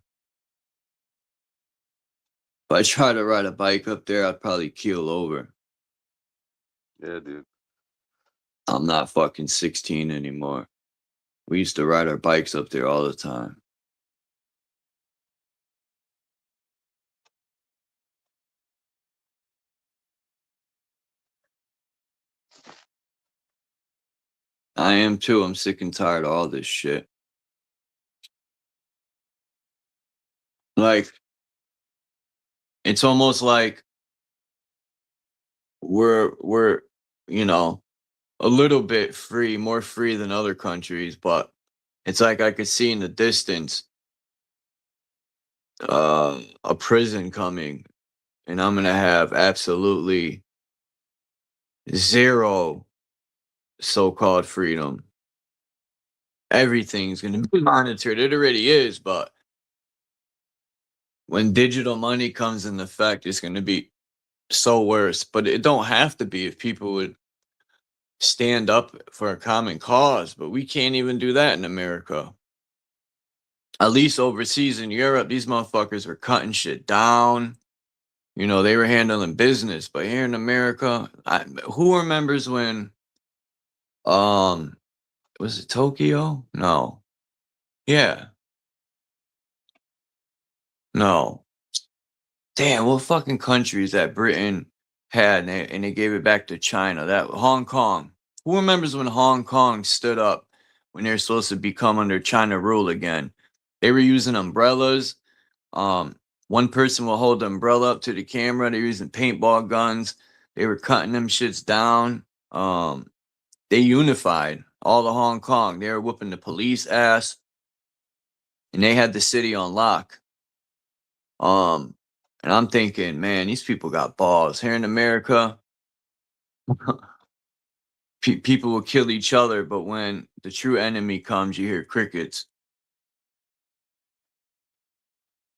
If I try to ride a bike up there, I'd probably keel over. Yeah, dude. I'm not fucking 16 anymore. We used to ride our bikes up there all the time. I am too. I'm sick and tired of all this shit. Like, it's almost like we're a little bit free, more free than other countries, but it's like I could see in the distance a prison coming, and I'm gonna have absolutely zero so-called freedom. Everything's gonna be monitored. It already is, but when digital money comes in effect, it's gonna be so worse. But it don't have to be if people would stand up for a common cause, but we can't even do that in America. At least overseas in Europe, these motherfuckers were cutting shit down. They were handling business. But here in America, who remembers when, was it Tokyo? No. Yeah. No. Damn, what fucking countries that Britain had and they gave it back to China? That Hong Kong. Who remembers when Hong Kong stood up when they were supposed to become under China rule again? They were using umbrellas. One person will hold the umbrella up to the camera. They were using paintball guns. They were cutting them shits down. They unified all of Hong Kong. They were whooping the police ass. And they had the city on lock. And I'm thinking, man, these people got balls. Here in America, people will kill each other, but when the true enemy comes, you hear crickets.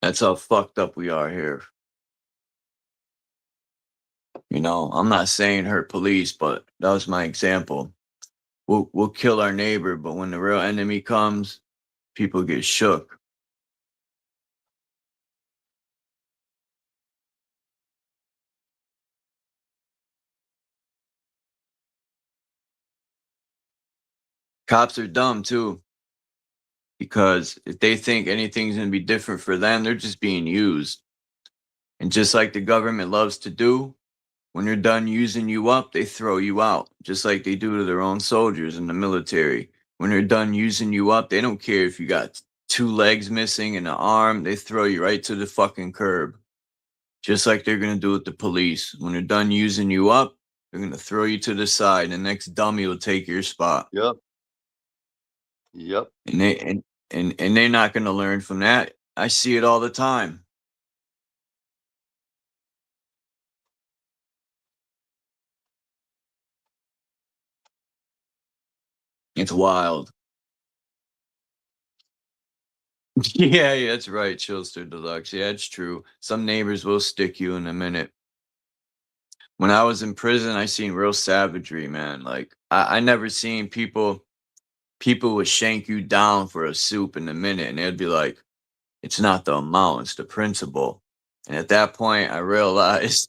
That's how fucked up we are here. You know, I'm not saying hurt police, but that was my example. We'll kill our neighbor, but when the real enemy comes, people get shook. Cops are dumb too, because if they think anything's gonna be different for them, they're just being used. And just like the government loves to do, when they're done using you up, they throw you out, just like they do to their own soldiers in the military. When they're done using you up, they don't care if you got 2 legs missing and an arm, they throw you right to the fucking curb. Just like they're gonna do with the police. When they're done using you up, they're gonna throw you to the side, and the next dummy will take your spot. Yep. Yep. And they're not gonna learn from that. I see it all the time. It's wild. Yeah, that's right, Chillster Deluxe. Yeah, it's true. Some neighbors will stick you in a minute. When I was in prison, I seen real savagery, man. Like I never seen people would shank you down for a soup in a minute, and they'd be like, it's not the amount, it's the principle. And at that point I realized,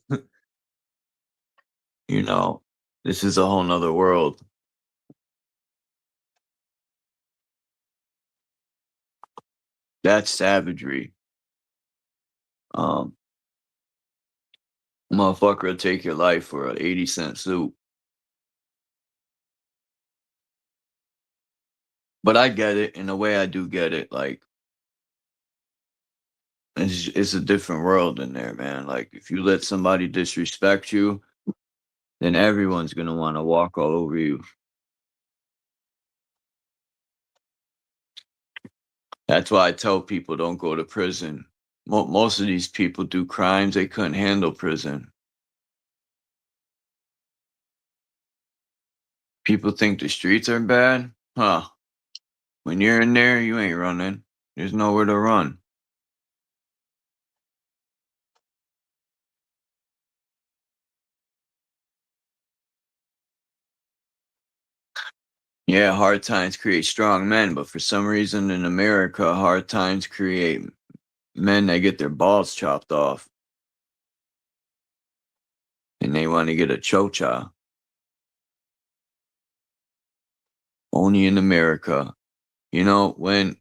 you know, this is a whole nother world. That's savagery. Motherfucker will take your life for an 80-cent soup. But I get it. In a way, I do get it. Like, it's a different world in there, man. Like, if you let somebody disrespect you, then everyone's gonna want to walk all over you. That's why I tell people don't go to prison. Most of these people do crimes they couldn't handle prison. People think the streets are bad? Huh. When you're in there, you ain't running. There's nowhere to run. Yeah, hard times create strong men, but for some reason in America, hard times create men that get their balls chopped off. And they want to get a chocha. Only in America. You know, when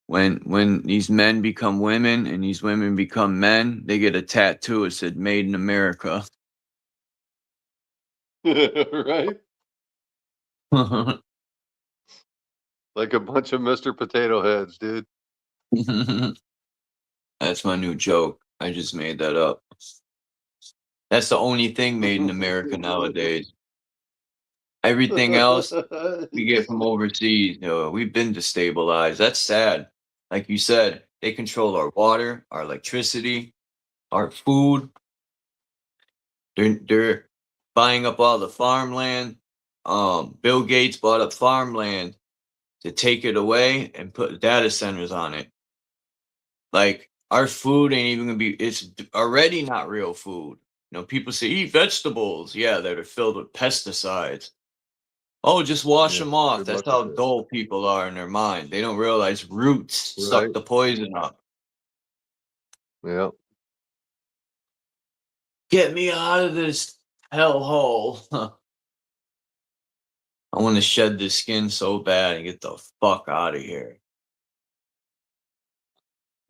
when these men become women and these women become men, they get a tattoo. It said "Made in America." Right? Like a bunch of Mr. Potato Heads, dude. That's my new joke. I just made that up. That's the only thing made in America nowadays. Everything else we get from overseas. We've been destabilized. That's sad. Like you said, they control our water, our electricity, our food. They're buying up all the farmland. Bill Gates bought up farmland to take it away and put data centers on it. Like our food ain't even gonna be. It's already not real food. You know, people say eat vegetables. Yeah, that are filled with pesticides. Oh, just wash Yeah, them off. good That's luck with how this. dull people are in their mind. They don't realize roots suck Right? the poison up. Yeah. Get me out of this hellhole. I want to shed this skin so bad and get the fuck out of here.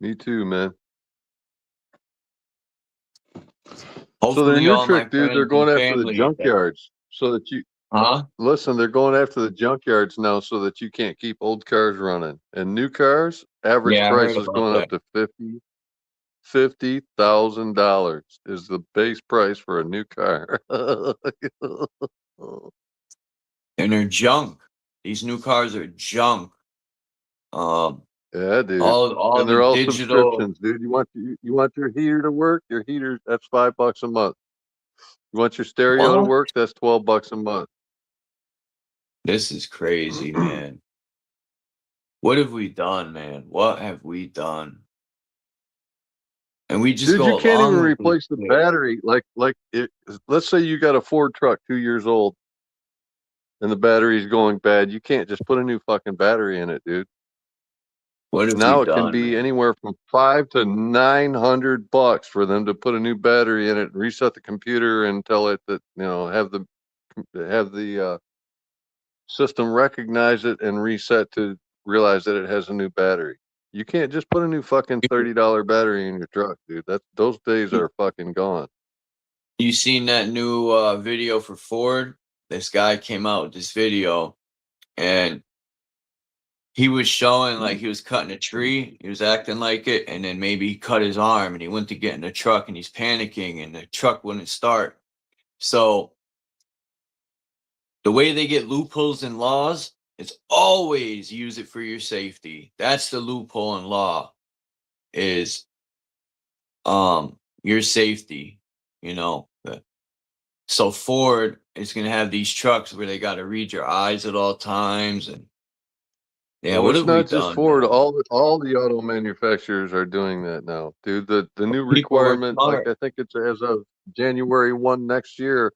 Me too, man. So their Hopefully, new all my trick, dude, they're friends and going after the family are dead. junkyards so that you Huh? listen, they're going after the junkyards now so that you can't keep old cars running. And new cars, average Yeah, I price heard is about going up that. to $50,000 is the base price for a new car. And they're junk. These new cars are junk. Um, Yeah, dude. all And the they're all digital. subscriptions, dude. You want your heater to work? Your heater, that's $5 a month. You want your stereo to What? work? That's $12 a month. This is crazy, man. What have we done, man? What have we done? and we just Dude, you go can't even along with replace the it. battery. Let's say you got a Ford truck 2 years old and the battery's going bad. You can't just put a new fucking battery in it, dude. What have we Now it can done, be man? anywhere from $500 to $900 for them to put a new battery in it, reset the computer, and tell it that have the system recognize it and reset to realize that it has a new battery. You can't just put a new fucking $30 battery in your truck, dude. Those days are fucking gone. You seen that new video for Ford? This guy came out with this video, and he was showing like he was cutting a tree. He was acting like it, and then maybe he cut his arm, and he went to get in the truck, and he's panicking, and the truck wouldn't start. So the way they get loopholes in laws, it's always use it for your safety. That's the loophole in law, is your safety, you know. So Ford is gonna have these trucks where they gotta read your eyes at all times, and yeah, Oh, what it's have we not just done, Ford. man? All the auto manufacturers are doing that now, dude. The new People are requirement, like smart. I think it's as of January 1 next year,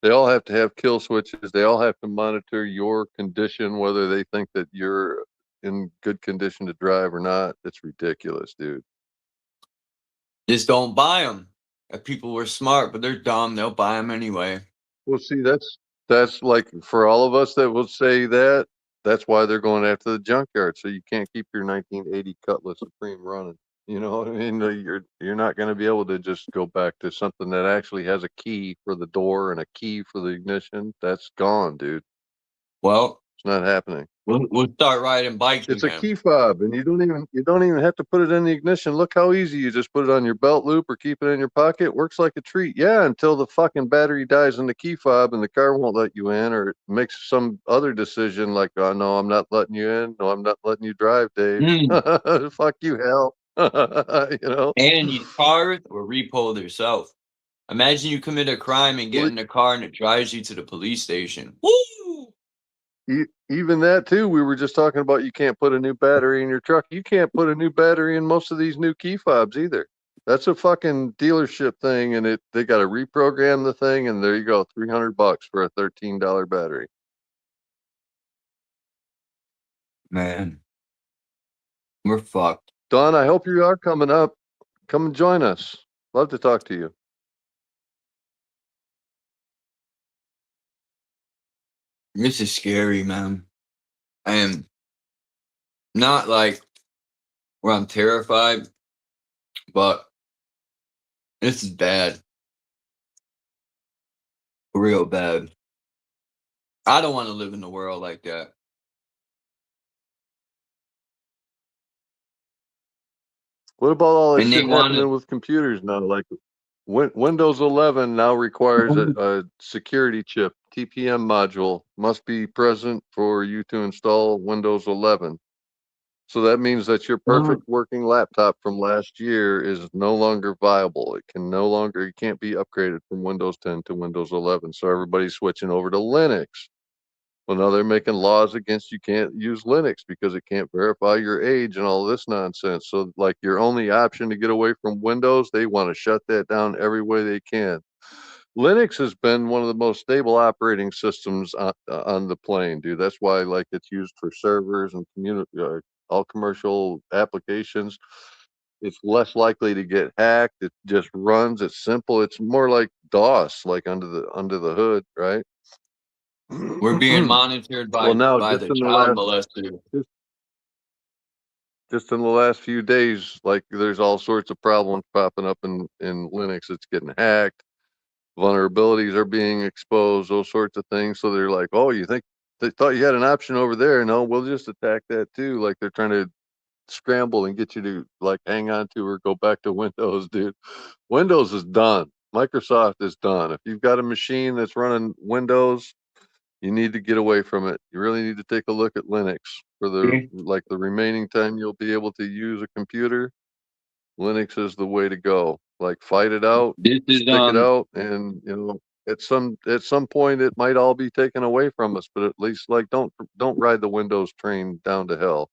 they all have to have kill switches. They all have to monitor your condition, whether they think that you're in good condition to drive or not. It's ridiculous, dude. Just don't buy them. If people were smart, but they're dumb, they'll buy them anyway. Well, see, that's like for all of us that will say that. That's why they're going after the junkyard, so you can't keep your 1980 Cutlass Supreme running. You know what I mean? You're not going to be able to just go back to something that actually has a key for the door and a key for the ignition. That's gone, dude. Well, It's not happening. we'll start riding bikes It's a again. key fob, and you don't even have to put it in the ignition. Look how easy you just put it on your belt loop or keep it in your pocket. It works like a treat. Yeah, until the fucking battery dies in the key fob and the car won't let you in, or it makes some other decision like, oh no, I'm not letting you in. No, I'm not letting you drive, Dave. Fuck you, hell. You know. And these cars were repoed themselves. Imagine you commit a crime and get Well, in a car and it drives you to the police station. Woo! even that too, we were just talking about you can't put a new battery in your truck. You can't put a new battery in most of these new key fobs either. That's a fucking dealership thing, and they got to reprogram the thing, and there you go, $300 for a $13 battery. Man, we're fucked. Don, I hope you are coming up. Come and join us. Love to talk to you. This is scary, man. And not like where I'm terrified, but this is bad. Real bad. I don't want to live in a world like that. What about all that And they shit want happening with computers now? Like Windows 11 now requires a security chip, TPM module must be present for you to install Windows 11. So that means that your perfect working laptop from last year is no longer viable. It can't be upgraded from Windows 10 to Windows 11. So everybody's switching over to Linux. Well, now they're making laws against you can't use Linux because it can't verify your age and all this nonsense. So like your only option to get away from Windows, they want to shut that down every way they can. Linux has been one of the most stable operating systems on the plane, dude. That's why like it's used for servers and all commercial applications. It's less likely to get hacked. It just runs. It's simple. It's more like DOS, like under the hood, right? we're being monitored Well, now by the child molester. just in the last few days, like there's all sorts of problems popping up in Linux. It's getting hacked. Vulnerabilities are being exposed, those sorts of things. So they're like, oh, you think they thought you had an option over there? No, we'll just attack that too. Like they're trying to scramble and get you to like hang on to or go back to Windows, dude. Windows is done. Microsoft is done. If you've got a machine that's running Windows, you need to get away from it. You really need to take a look at Linux for the remaining time you'll be able to use a computer. Linux is the way to go. Like fight it out, This is stick it out, and at some point it might all be taken away from us, but at least like don't ride the Windows train down to hell.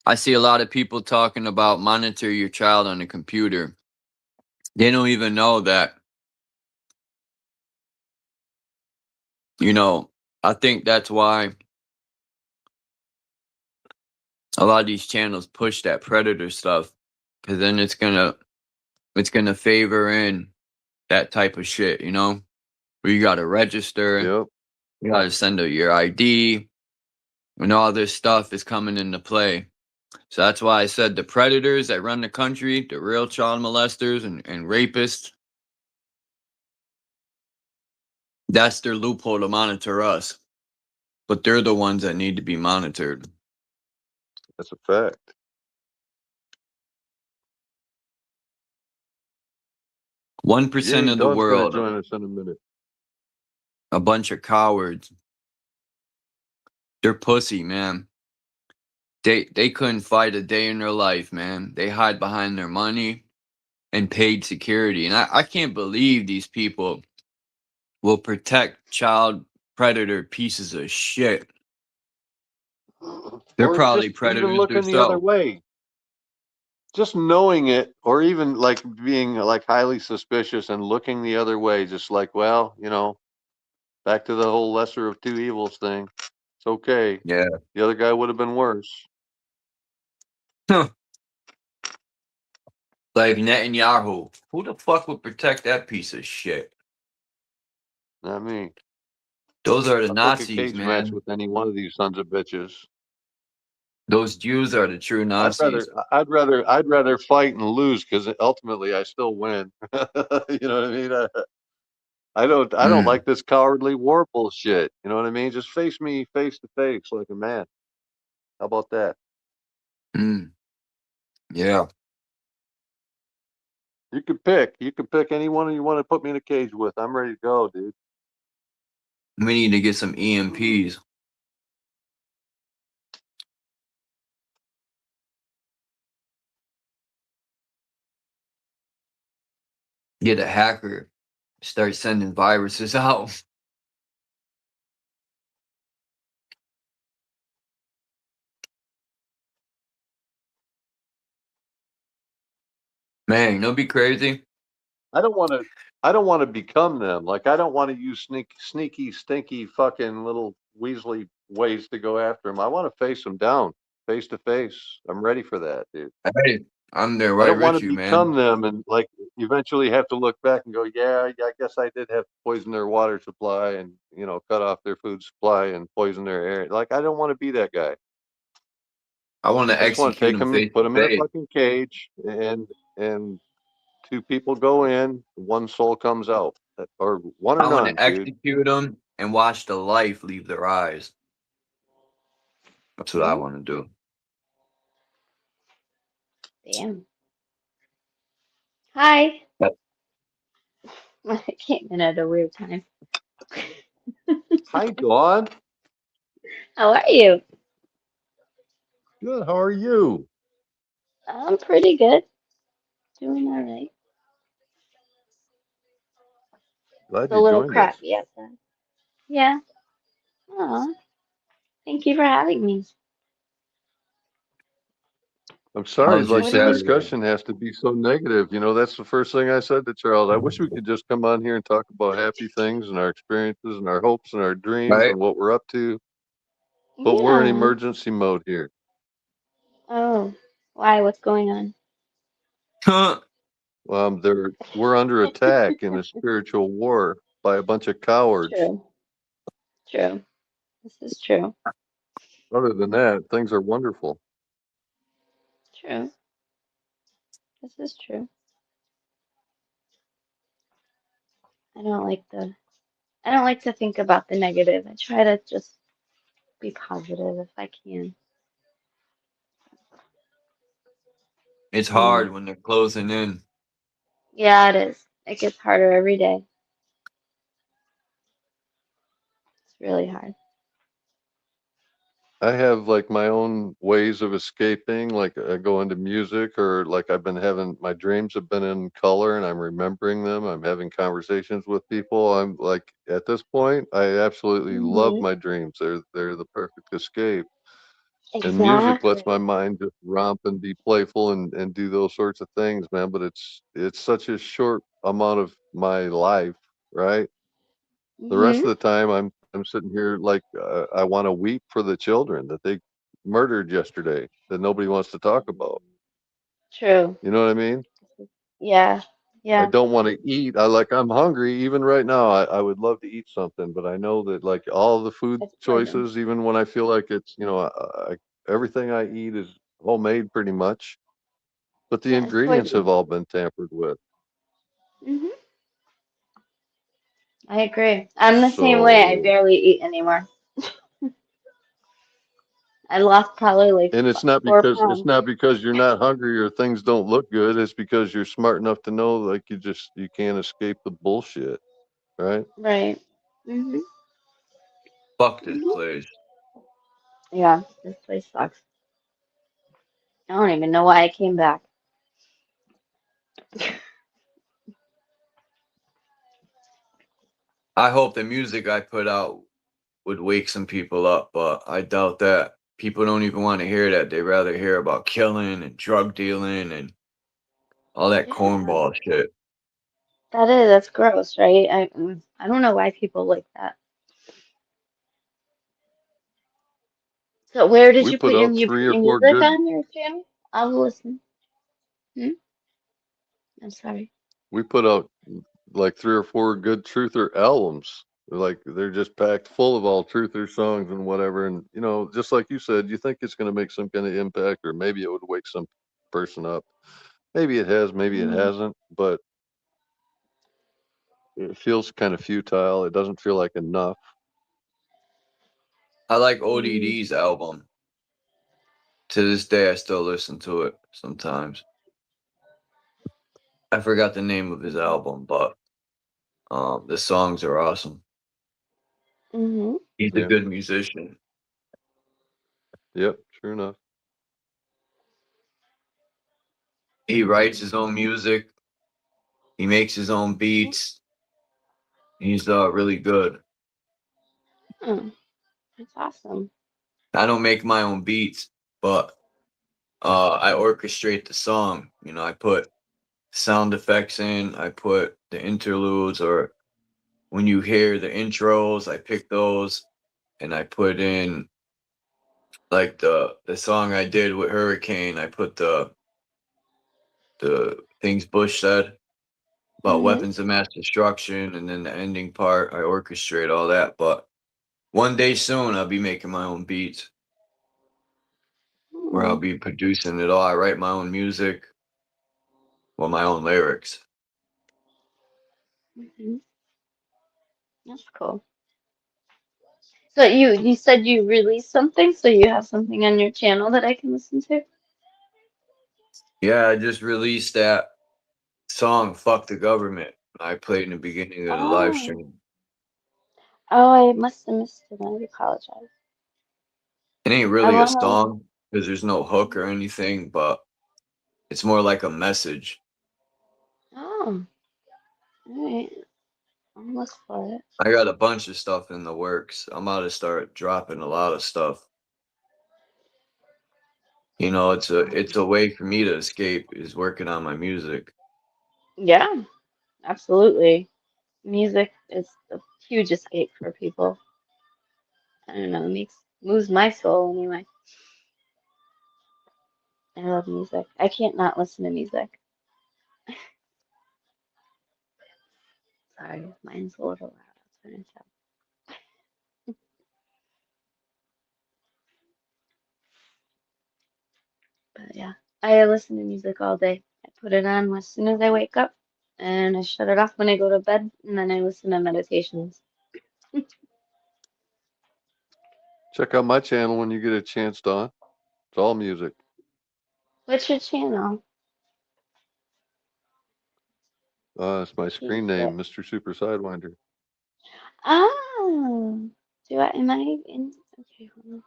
I see a lot of people talking about monitor your child on a computer. They don't even know that, you know, I think that's why a lot of these channels push that predator stuff, because then it's gonna favor in that type of shit, you know, where you gotta register, Yep. you gotta send your ID, and all this stuff is coming into play. So that's why I said the predators that run the country, the real child molesters and rapists, that's their loophole to monitor us. But they're the ones that need to be monitored. That's a fact. 1% Yay, of the Dawn's gonna world, join us in a minute. a bunch of cowards. They're pussy, man. They couldn't fight a day in their life, man. They hide behind their money and paid security. And I can't believe these people will protect child predator pieces of shit. They're Or probably just even predators looking the other themselves. way. Just knowing it, or even like being like highly suspicious and looking the other way, just like, well, you know, back to the whole lesser of two evils thing. It's okay. Yeah. The other guy would have been worse. Like Netanyahu. Who the fuck would protect that piece of shit? Not me. Those are the I'll take a Nazis, cage match man. with any one of these sons of bitches. Those Jews are the true Nazis. I'd rather fight and lose because ultimately I still win. You know what I mean? I don't like this cowardly war bullshit. You know what I mean? Just face me face to face like a man. How about that? Yeah. You could pick. You could pick anyone you want to put me in a cage with. I'm ready to go, dude. We need to get some EMPs. Get a hacker. Start sending viruses out. Man, don't be crazy. I don't want to. I don't want to become them. Like I don't want to use sneaky, stinky, fucking little Weasley ways to go after them. I want to face them down, face to face. I'm ready for that, dude. Hey, I'm there I right don't want with to you, man. become them and like eventually have to look back and go, yeah, I guess I did have to poison their water supply and cut off their food supply and poison their air. Like I don't want to be that guy. I want to I just want to execute take them them, face put to them in a face. fucking cage, and two people go in, one soul comes out, or one or I want none, to dude. execute them and watch the life leave their eyes. That's what I want to do. Damn. Hi. Yep. I came in at a weird time. Hi, Dawn. How are you? Good. How are you? I'm pretty good. Doing all right. It's Glad a you little joined us. crappy outside. Yeah. Aw. Thank you for having me. I'm sorry, How's your like What do the you? Saturday? discussion has to be so negative. That's the first thing I said to Charles. I wish we could just come on here and talk about happy things and our experiences and our hopes and our dreams Right? and what we're up to. But we're in Yeah. emergency mode here. Oh. Why? What's going on? We're under attack in a spiritual war by a bunch of cowards. True. True. This is true. Other than that, things are wonderful. True. This is true. I don't like the. I don't like to think about the negative. I try to just be positive if I can. It's Mm. hard when they're closing in. Yeah, it is. It gets harder every day. It's really hard. I have like my own ways of escaping, like I go into music, or like I've been having my dreams have been in color and I'm remembering them. I'm having conversations with people. I'm like at this point, I absolutely love Hmm. my dreams. They're the perfect escape. And music lets my Exactly. mind just romp and be playful and do those sorts of things, man. But it's such a short amount of my life, right? The rest Mhm. of the time, I'm sitting here like I want to weep for the children that they murdered yesterday that nobody wants to talk about. True. You know what I mean? Yeah. I Yeah. don't want to eat. I'm hungry even right now. I would love to eat something, but I know that like all the food It's poison. choices, even when I feel like it's, everything I eat is homemade pretty much, but the Yeah, it's ingredients have poison. all been tampered with. Mhm. I agree. I'm the same way. I So, barely eat anymore. I lost probably like and four it's pounds. not because you're not hungry or things don't look good. It's because you're smart enough to know like you can't escape the bullshit, right? Right. Mhm. Fuck this Mhm. place. Yeah, this place sucks. I don't even know why I came back. I hope the music I put out would wake some people up, but I doubt that. People don't even want to hear that. They rather hear about killing and drug dealing and all that Yeah, cornball shit. that's gross, right? I don't know why people like that. So where did We you put put your out three or four music good on your channel? I'll listen. Hmm? I'm sorry. we put out like three or four good truther albums. Like they're just packed full of all truther songs and whatever. And just like you said, you think it's going to make some kind of impact, or maybe it would wake some person up. Maybe it has, maybe it Mm, hasn't, but it feels kind of futile. It doesn't feel like enough. I like mm, ODD's album. To this day, I still listen to it sometimes. I forgot the name of his album, but the songs are awesome. mm-hmm. He's a Yeah. good musician. Yep. Sure enough. He writes his own music. He makes his own beats. He's really good. Oh, that's awesome. I don't make my own beats, but I orchestrate the song. I put sound effects in. I put the interludes, or when you hear the intros, I pick those and I put in like the song I did with Hurricane. I put the things Bush said about Mm-hmm. weapons of mass destruction, and then the ending part. I orchestrate all that, but one day soon I'll be making my own beats where I'll Mm, be producing it all. I write my own music, well, my own lyrics. mm-hmm. That's cool. So you said you released something, so you have something on your channel that I can listen to? Yeah, I just released that song "Fuck the Government." I played in the beginning of the live Oh. stream. Oh, I must have missed it. I apologize. It ain't I really a wanna. song because there's no hook or anything, but it's more like a message. Oh, all right. I'll look for it. I got a bunch of stuff in the works. I'm about to start dropping a lot of stuff. It's a way for me to escape is working on my music. Yeah, absolutely. Music is a huge escape for people. I don't know, it moves my soul anyway. I love music. I can't not listen to music. Sorry, mine's a little loud. I'll turn it down. But yeah, I listen to music all day. I put it on as soon as I wake up, and I shut it off when I go to bed, and then I listen to meditations. Check out my channel when you get a chance, Don. It's all music. What's your channel? It's my Can't screen see it. name, Mr. Super Sidewinder. Oh, am I in? Okay, hold on.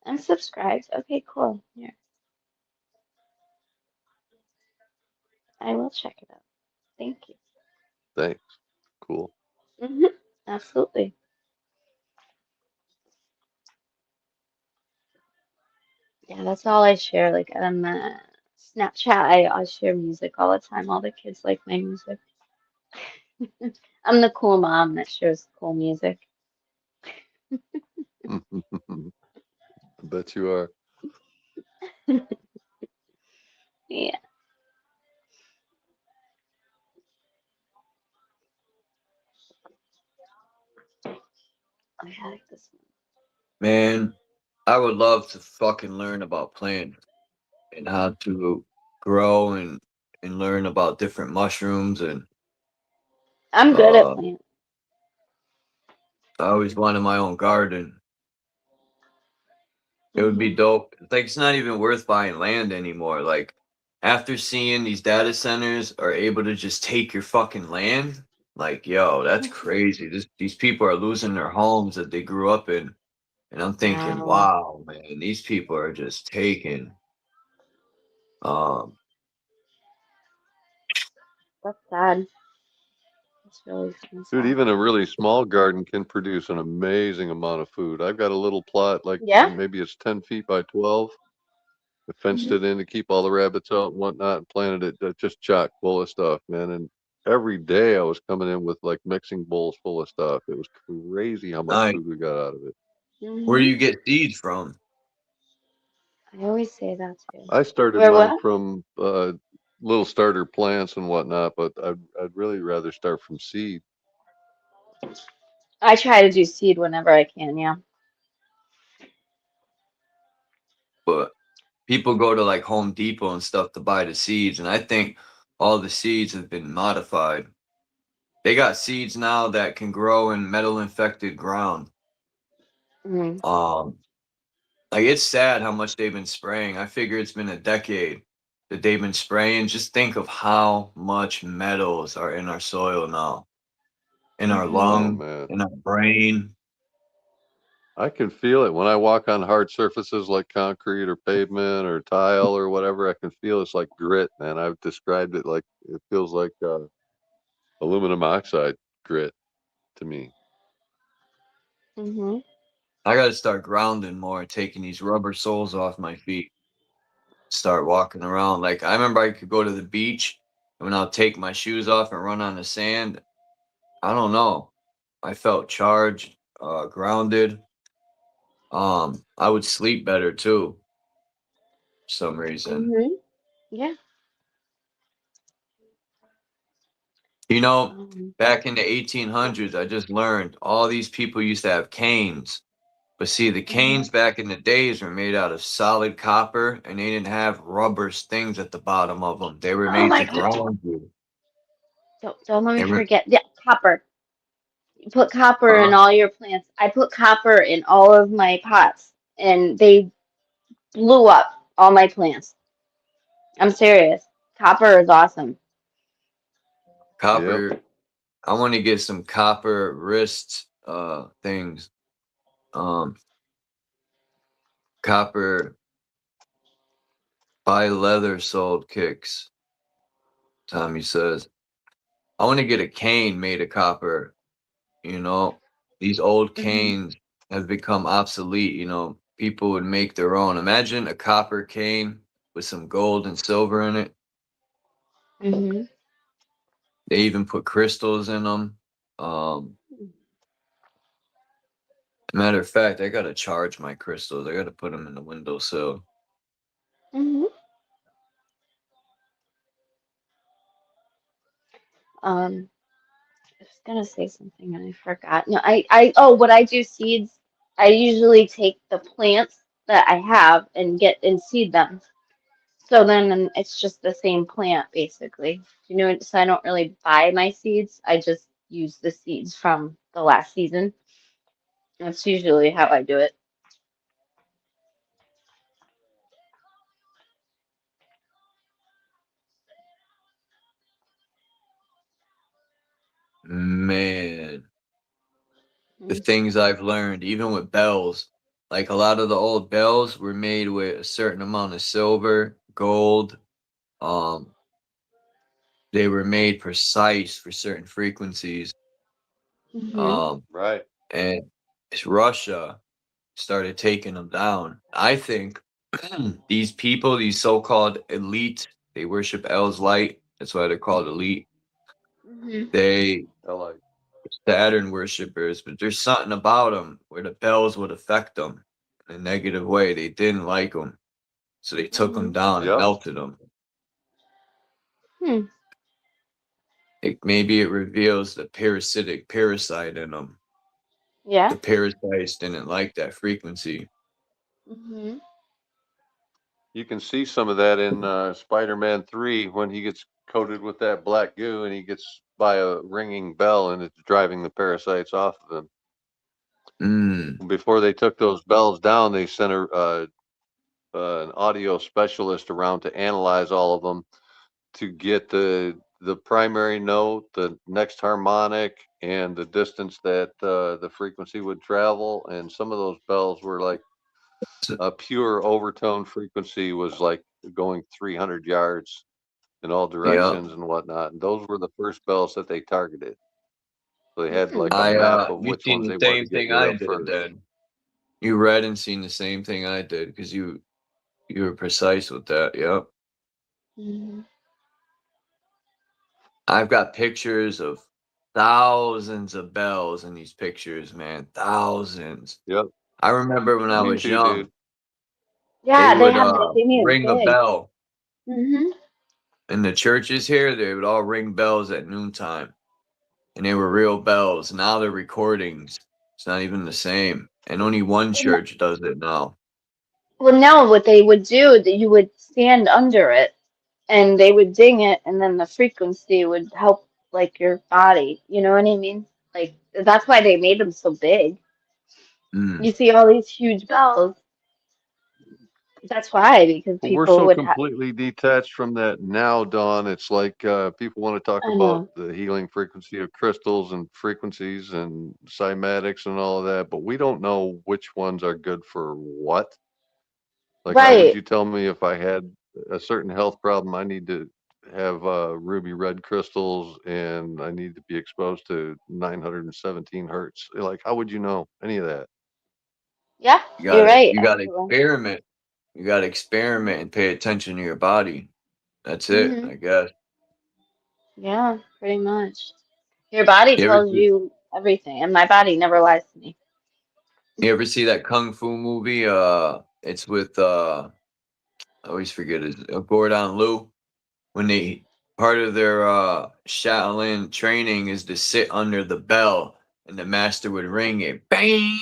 I'm subscribed. Okay, cool. Here, I will check it out. Thank you. Thanks. Cool. Hmm. Absolutely. Yeah, that's all I share. Like on Snapchat, I share music all the time. All the kids like my music. I'm the cool mom that shares cool music. I bet you are. Yeah, I like this Man, I would love to fucking learn about plants and how to grow and learn about different mushrooms and I'm good at uh plants. I always wanted my own garden. It would Hmm. be dope. Like it's not even worth buying land anymore. Like after seeing these data centers are able to just take your fucking land, like yo, that's crazy. These people are losing their homes that they grew up in. And I'm thinking, Wow, wow, man, these people are just taking um that's sad. That's really Dude, sad. even a really small garden can produce an amazing amount of food. I've got a little plot, like Yeah. maybe it's 10 feet by 12. I fenced Hmm. it in to keep all the rabbits out and whatnot, and planted it just chock full of stuff, man. And every day I was coming in with like mixing bowls full of stuff. It was crazy how much I food we got out of it. where do Hmm. you get seeds from? I always say that too. I started Where mine what? from little starter plants and whatnot, but I'd really rather start from seed. I try to do seed whenever I can. Yeah. But people go to like Home Depot and stuff to buy the seeds, and I think all the seeds have been modified. They got seeds now that can grow in metal infected ground. Hmm. Um, like it's sad how much they've been spraying. I figure it's been a decade that they've been spraying. Just think of how much metals are in our soil now, in our Hmm. Oh lung, man. in our brain. I can feel it when I walk on hard surfaces like concrete or pavement or tile or whatever. I can feel it's like grit, man. I've described it like it feels like aluminum oxide grit to me. Hmm. I got to start grounding more, taking these rubber soles off my feet, start walking around. Like I remember I could go to the beach and when I'll take my shoes off and run on the sand, I don't know. I felt charged, grounded. I would sleep better too, for some reason. Hmm. Yeah. You know, Um, back in the 1800s, I just learned all these people used to have canes. But see, the mhm. canes back in the days were made out of solid copper and they didn't have rubber stings at the bottom of them. They were Oh made my to God. ground you. Don't let me They were, forget. Yeah, copper. You put copper in huh? all your plants. I put copper in all of my pots, and they blew up all my plants. I'm serious. Copper is awesome. Yep. Copper. I want to get some copper wrist things. Um, copper buy leather soled kicks. Tommy says. I want to get a cane made of copper. You know, these old Hmm. canes have become obsolete. You know, people would make their own. Imagine a copper cane with some gold and silver in it. Hmm. They even put crystals in them. Matter of fact, I gotta charge my crystals. I gotta put them in the windowsill. Hmm. I was gonna say something and I forgot. No, oh, what I do seeds, I usually take the plants that I have and get and seed them. So then it's just the same plant basically. You know, so I don't really buy my seeds. I just use the seeds from the last season. That's usually how I do it. Man, the Mm. things I've learned, even with bells, like a lot of the old bells were made with a certain amount of silver, gold. They were made precise for certain frequencies. Mm-hmm. Right. And it's Russia started taking them down. I think these people, these so-called elite, they worship L's light. That's why they're called elite. Mm-hmm. They LA. Saturn worshippers, but there's something about them where the bells would affect them in a negative way. They didn't like them, so they took Mm-hmm. them down and Yep. melted them. Hmm. Maybe it reveals the parasite in them. Yeah. The parasites didn't like that frequency. Mm-hmm. You can see some of that in Spider-Man 3 when he gets coated with that black goo and he gets by a ringing bell and it's driving the parasites off of him. Before they took those bells down, they sent an audio specialist around to analyze all of them to get the primary note, the next harmonic, and the distance that the frequency would travel. And some of those bells were like a pure overtone frequency was like going 300 yards in all Yeah. directions and whatnot. And those were the first bells that they targeted. So they had Hmm. like a map of You which seen ones the they wanted to same get thing rid I of did first. then. You read and seen the same thing I did because you were precise with that. Yep. Mm-hmm. I've got pictures of thousands of bells in these pictures, man. Thousands. Yep. I remember when I Me was too, dude. young, they Yeah, they would have they made them ring a big. bell Mm-hmm. in the churches here. They would all ring bells at noontime, and they were real bells. Now they're recordings. It's not even the same, and only one church does it now. Well, no, what they would do, that you would stand under it and they would ding it, and then the frequency would help like your body. You know what I mean? Like that's why they made them so big. Mm. You see all these huge bells. That's why, because But we're people so would have. completely detached from that now, Dawn. It's like people want to talk I about know. the healing frequency of crystals and frequencies and cymatics and all of that, but we don't know which ones are good for what. Like, how would Right. you tell me if I had a certain health problem, I need to have ruby red crystals and I need to be exposed to 917 hertz? Like, how would you know any of that? Yeah, you're right, You gotta actually. experiment. You gotta experiment and pay attention to your body. That's it, Hmm. I guess. Yeah, pretty much. Your body You ever tells you everything, and my body never lies to me. see that kung fu movie? It's with I always forget it. Gordon Liu. When they part of their Shaolin training is to sit under the bell, and the master would ring it, bang,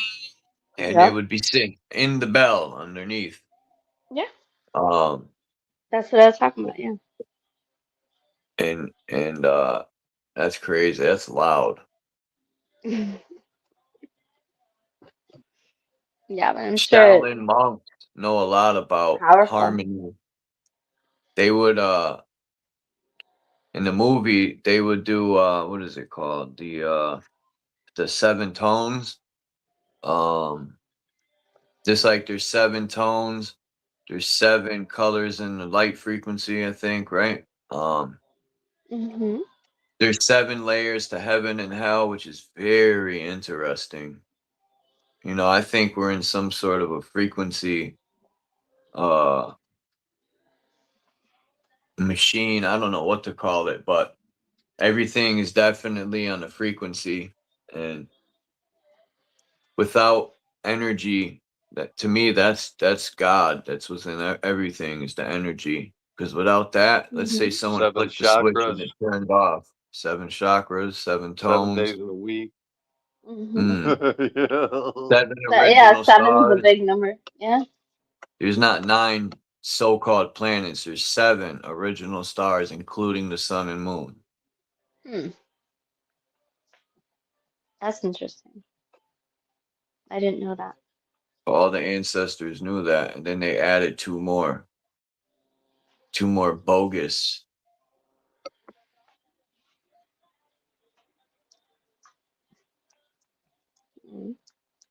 and it Yep. would be sitting in the bell underneath. Yeah, Um, that's what I was talking about. Yeah. and that's crazy. That's loud. Yeah, but I'm sure Shaolin monks know a lot it's about powerful. harmony. They would in the movie they would do what is it called? The seven tones. Um just like there's seven tones, there's seven colors in the light frequency, I think, right? Hmm. There's seven layers to heaven and hell, which is very interesting. I think we're in some sort of a frequency uh machine. I don't know what to call it, but everything is definitely on a frequency, and without energy, that to me that's God. That's within everything is the energy. Because without that, let's say Hmm. someone 7 flicked the switch and chakras, it turned off. Seven chakras, seven 7 days tones, in a week. Hmm. mm, Yeah. seven Yeah, original seven's a stars. big number. Yeah. There's not nine so-called planets. There's seven original stars, including the sun and moon. Hmm. That's interesting. I didn't know that. All the ancestors knew that, and then they added two more bogus.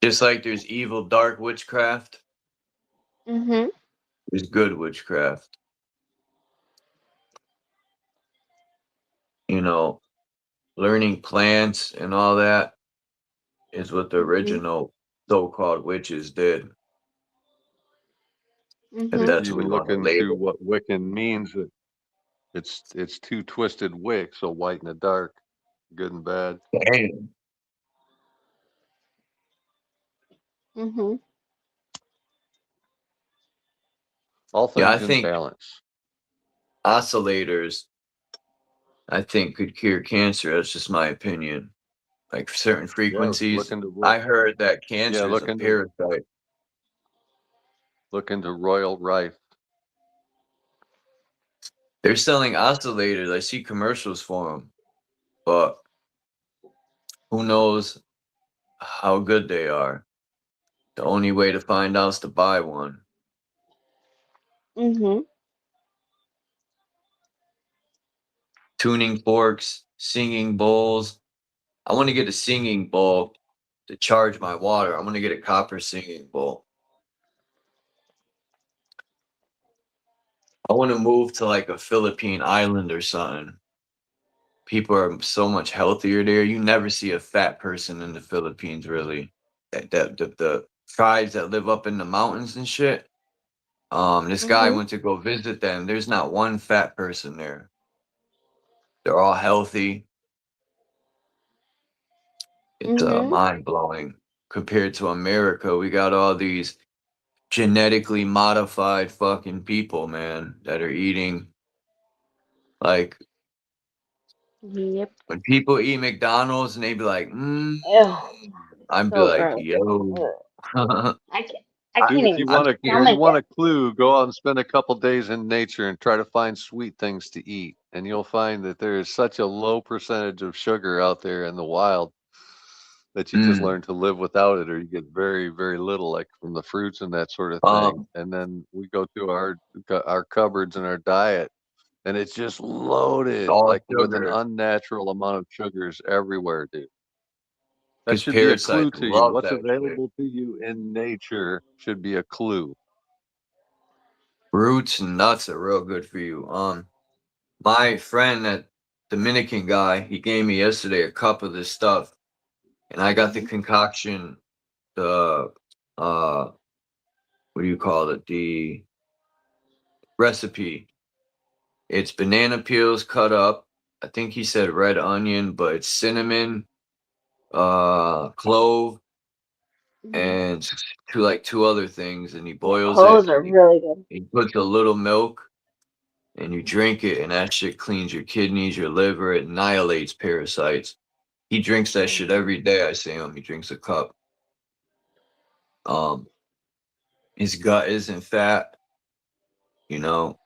Just like there's evil, dark witchcraft, Mm-hmm. there's good witchcraft. You know, learning plants and all that. is what the Mhm. original so-called witches did. If Mhm. that's You what we can want look to into label. what Wiccan means. It's two twisted wicks, a white and a dark, good and bad. Damn. Mhm. All Yeah, I things in think balance. oscillators, I think, could cure cancer. That's just my opinion. Like certain Yeah, frequencies. I heard that yeah, cancer is a parasite. look into Royal Rife. They're selling oscillators. I see commercials for them, but who knows how good they are? The only way to find out is to buy one. Mhm. Tuning forks, singing bowls. I want to get a singing bowl to charge my water. I'm gonna get a copper singing bowl. I want to move to like a Philippine island or something. People are so much healthier there. You never see a fat person in the Philippines, really. The tribes that live up in the mountains and shit. This guy Mhm. went to go visit them. There's not one fat person there. They're all healthy. It's Mhm. mind blowing compared to America. We got all these genetically modified fucking people, man, that are eating like Yep. when people eat McDonald's and they be like, Ugh. I'd be So like, gross. yo. Ugh. I, I can't. I can't Dude, if you even want I'm a if scared. you stomach want it. a clue, go out and spend a couple days in nature and try to find sweet things to eat, and you'll find that there is such a low percentage of sugar out there in the wild that you just Mm, learn to live without it, or you get very, very little, like from the fruits and that sort of thing. um, And then we go to our cupboards and our diet, and it's just loaded all like with an sugar. unnatural amount of sugars everywhere, dude. That Because should be a clue parasites to you. love What's that shit. available to you in nature should be a clue. Roots and nuts are real good for you. My friend, that Dominican guy, he gave me yesterday a cup of this stuff, and I got the Mhm. concoction, the what do you call it? The recipe. It's banana peels cut up. I think he said red onion, but it's cinnamon, clove, Mhm. and two other things, and he Yeah, boils it. clothes are really good. He puts a little milk, and you drink it, and that shit cleans your kidneys, your liver, it annihilates parasites. He drinks that shit Mhm. every day. I see him. He drinks a cup. Um, his gut isn't fat. You know,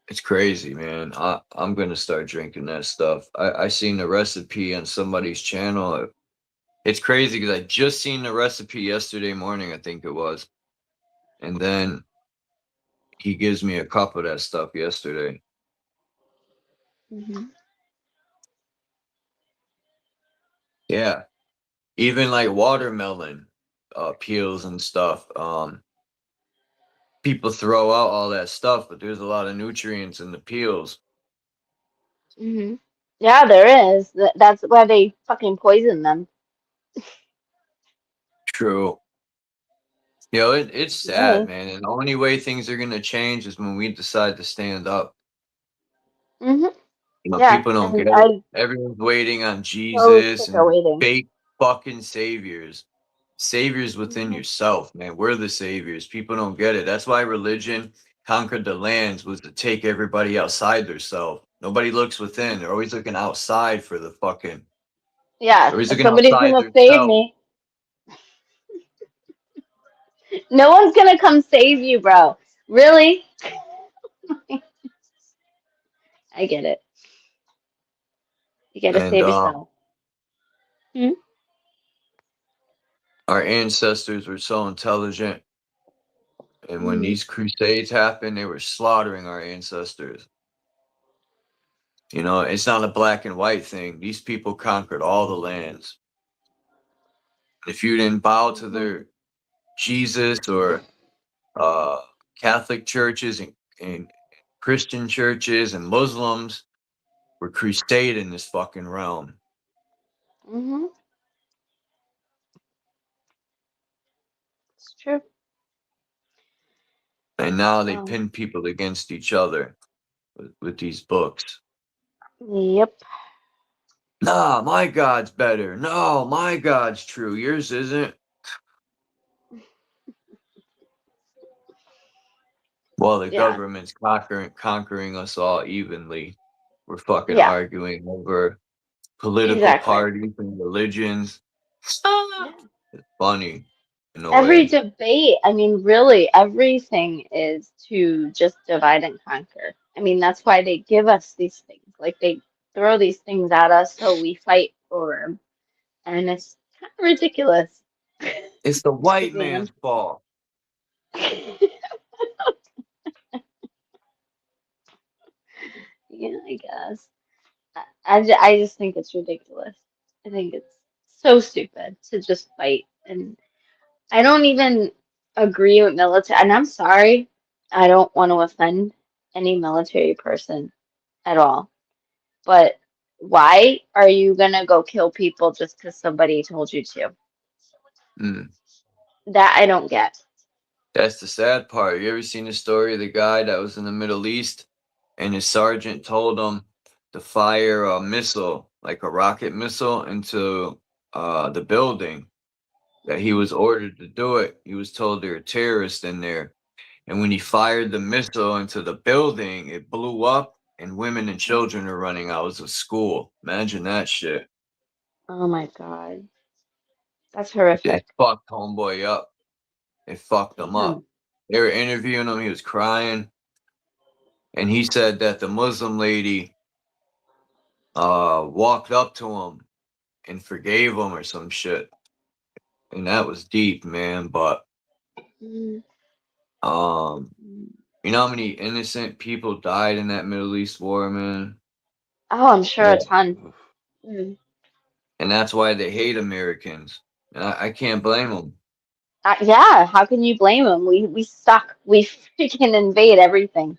it's crazy, man. I'm gonna start drinking that stuff. I seen the recipe on somebody's channel. It's crazy because I just seen the recipe yesterday morning, I think it was, and then he gives me a cup of that stuff yesterday. Mhm. Yeah, even like watermelon peels and stuff. People throw out all that stuff, but there's a lot of nutrients in the peels. Mhm. Yeah, there is. That's why they fucking poison them. True. You know, it's sad, Really. man. And the only way things are gonna change is when we decide to stand up. Mhm. You know, Yeah, people don't and get it. I'm Everyone's waiting on so Jesus sick of and waiting. fake fucking saviors. Saviors within Mhm. yourself, man. We're the saviors. People don't get it. That's why religion conquered the lands, was to take everybody outside their self. Nobody looks within. They're always looking outside for the fucking. Yeah, They're always if looking somebody's outside gonna their save self. me, no one's gonna come save you, bro. Really? I get it. You gotta And save yourself. Hmm? our ancestors were so intelligent. And when Mhm. these crusades happened, they were slaughtering our ancestors. You know, it's not a black and white thing. These people conquered all the lands. If you didn't bow to Mhm. their Jesus or uh, Catholic churches and Christian churches and Muslims were crusade in this fucking realm. Mhm. It's true. And now they Oh. pin people against each other with these books. Yep. Nah, my God's better. No, my God's true. Yours isn't. Well, the Yeah. government's conquering us all evenly. We're fucking Yeah. arguing over political Exactly. parties and religions. Yeah. It's funny in a Every way. debate, I mean, really, everything is to just divide and conquer. I mean, that's why they give us these things. Like, they throw these things at us so we fight for them. And it's kind of ridiculous. It's the white To them. man's fault. Yeah, I guess. I just think it's ridiculous. I think it's so stupid to just fight. And I don't even agree with military. And I'm sorry, I don't want to offend any military person at all. But why are you gonna go kill people just because somebody told you to? Mm. That I don't get. That's the sad part. You ever seen the story of the guy that was in the Middle East and his sergeant told him to fire a missile, like a rocket missile, into the building that he was ordered to do it. He was told there were terrorists in there. And when he fired the missile into the building, it blew up and women and children are running out of school. Imagine that shit. Oh my God. That's It horrific. fucked homeboy up. It fucked him up. They were interviewing him. He was crying. And he said that the Muslim lady walked up to him and forgave him or some shit. And that was deep, man. But Mm. you know how many innocent people died in that Middle East war, man? Oh, I'm sure a ton. Mm. And that's why they hate Americans. And I can't blame them. Yeah, how can you blame them? We suck. We freaking invade everything.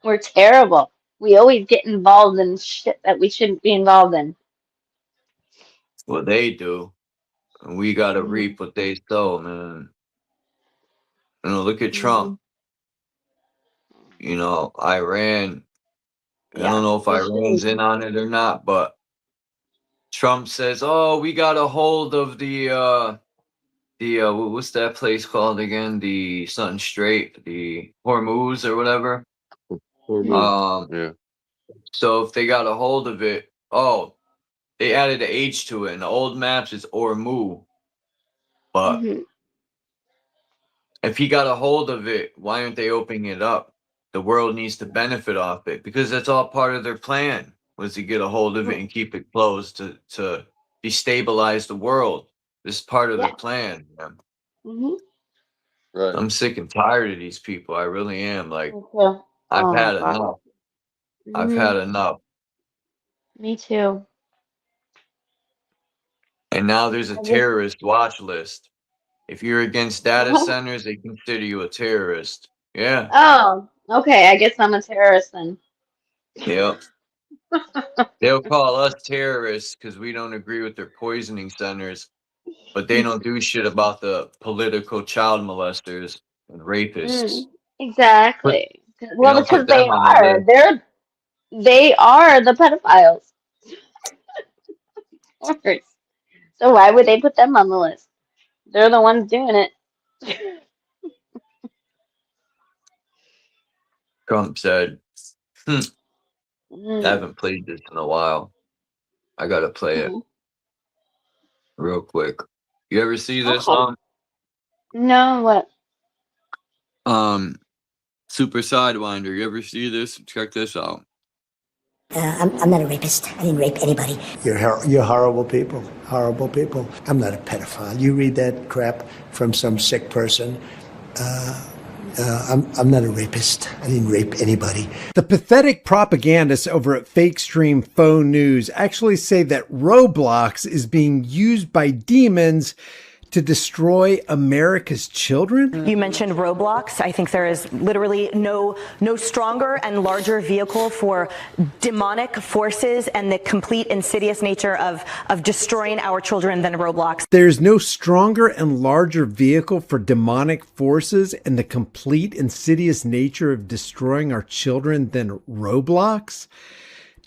We're terrible. We always get involved in shit that we shouldn't be involved in. Well, they do. And we got to Mhm. reap what they sow, man. You know, look at Mhm. Trump. You know, Iran. I Yeah, don't know if they Iran's shouldn't. in on it or not, but Trump says, "Oh, we got a hold of the what's that place called again? The something Strait, the Hormuz or whatever." Hormuz. Yeah. So if they got a hold of it, oh, they added an H to it. In the old maps, it's Ormu. But Hmm. if he got a hold of it, why aren't they opening it up? The world needs to benefit off it because that's all part of their plan, was to get a hold of it and keep it closed to destabilize the world. This is part of their Yeah. plan, man. Hmm. Right. I'm sick and tired of these people. I really am. Like, Oh I've my had God. enough. I've Mhm. had enough. Me too. And now there's a I just. terrorist watch list. If you're against data centers, they consider you a terrorist. Yeah. Oh, okay. I guess I'm a terrorist then. Yep. They'll call us terrorists because we don't agree with their poisoning centers, but they don't do shit about the political child molesters and rapists. Exactly. Well, Put because them they on the are. list. They are the pedophiles. Of course. So why would they put them on the list? They're the ones doing it. Trump said, I Mm. haven't played this in a while. I gotta play it real quick. You ever see this Okay. No, what? Super Sidewinder? You ever see this? Check this out. I'm not a rapist. I didn't rape anybody. You're horrible people. Horrible people. I'm not a pedophile. You read that crap from some sick person. I'm not a rapist. I didn't rape anybody. The pathetic propagandists over at Fake Stream Faux News actually say that Roblox is being used by demons to destroy America's children? You mentioned Roblox. I think there is literally no stronger and larger vehicle for demonic forces and the complete insidious nature of destroying our children than Roblox. There's no stronger and larger vehicle for demonic forces and the complete insidious nature of destroying our children than Roblox?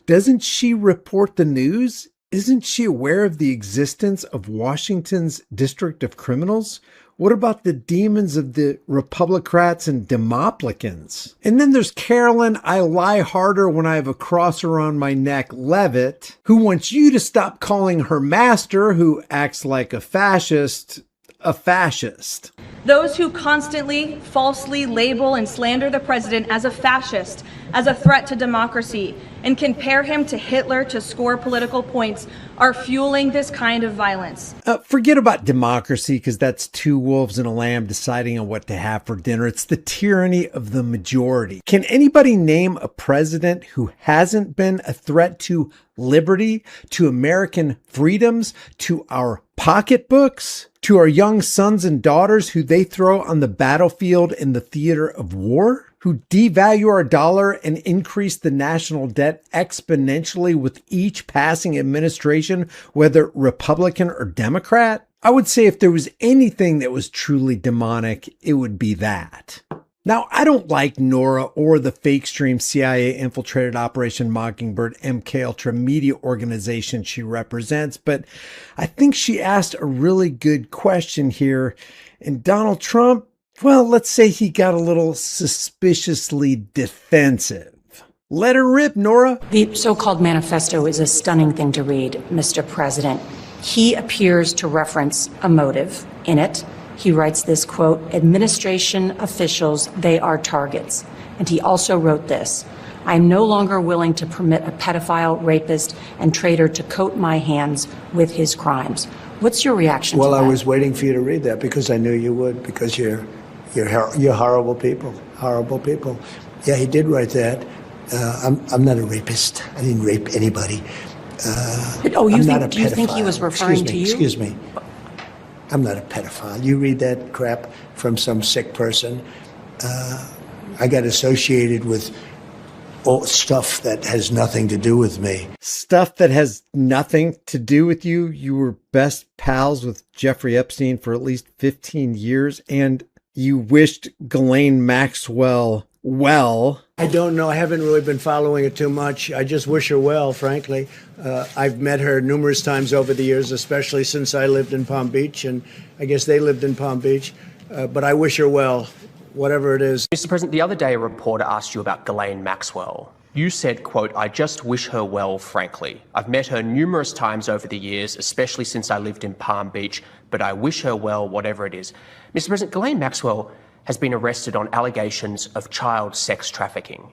Doesn't she report the news? Isn't she aware of the existence of Washington's District of Criminals? What about the demons of the Republicrats and Demoplicans? And then there's Carolyn, I lie harder when I have a cross around my neck, Levitt, who wants you to stop calling her master, who acts like a fascist, a fascist. Those who constantly falsely label and slander the president as a fascist, as a threat to democracy, and compare him to Hitler to score political points are fueling this kind of violence. Forget about democracy, because that's two wolves and a lamb deciding on what to have for dinner. It's the tyranny of the majority. Can anybody name a president who hasn't been a threat to liberty, to American freedoms, to our pocketbooks, to our young sons and daughters who they throw on the battlefield in the theater of war? Who devalue our dollar and increase the national debt exponentially with each passing administration, whether Republican or Democrat? I would say if there was anything that was truly demonic, it would be that. Now, I don't like Nora or the fake stream CIA infiltrated Operation Mockingbird MK Ultra media organization she represents, but I think she asked a really good question here. And Donald Trump, well, let's say he got a little suspiciously defensive. Let her rip, Nora. The so-called manifesto is a stunning thing to read, Mr. President. He appears to reference a motive in it. He writes this, quote, administration officials, they are targets. And he also wrote this, I am no longer willing to permit a pedophile, rapist, and traitor to coat my hands with his crimes. What's your reaction to that? Well, I was waiting for you to read that because I knew you would, because you're horrible people, horrible people. Yeah, he did write that. I'm not a rapist. I didn't rape anybody. Do you think he was referring to you? Excuse me. I'm not a pedophile. You read that crap from some sick person. I got associated with all stuff that has nothing to do with me. Stuff that has nothing to do with you? You were best pals with Jeffrey Epstein for at least 15 years, and you wished Ghislaine Maxwell well. I don't know. I haven't really been following it too much. I just wish her well, frankly. I've met her numerous times over the years, especially since I lived in Palm Beach, and I guess they lived in Palm Beach. But I wish her well, whatever it is. Mr. President, the other day a reporter asked you about Ghislaine Maxwell. You said, quote, I just wish her well, frankly. I've met her numerous times over the years, especially since I lived in Palm Beach, but I wish her well, whatever it is. Mr. President, Ghislaine Maxwell has been arrested on allegations of child sex trafficking.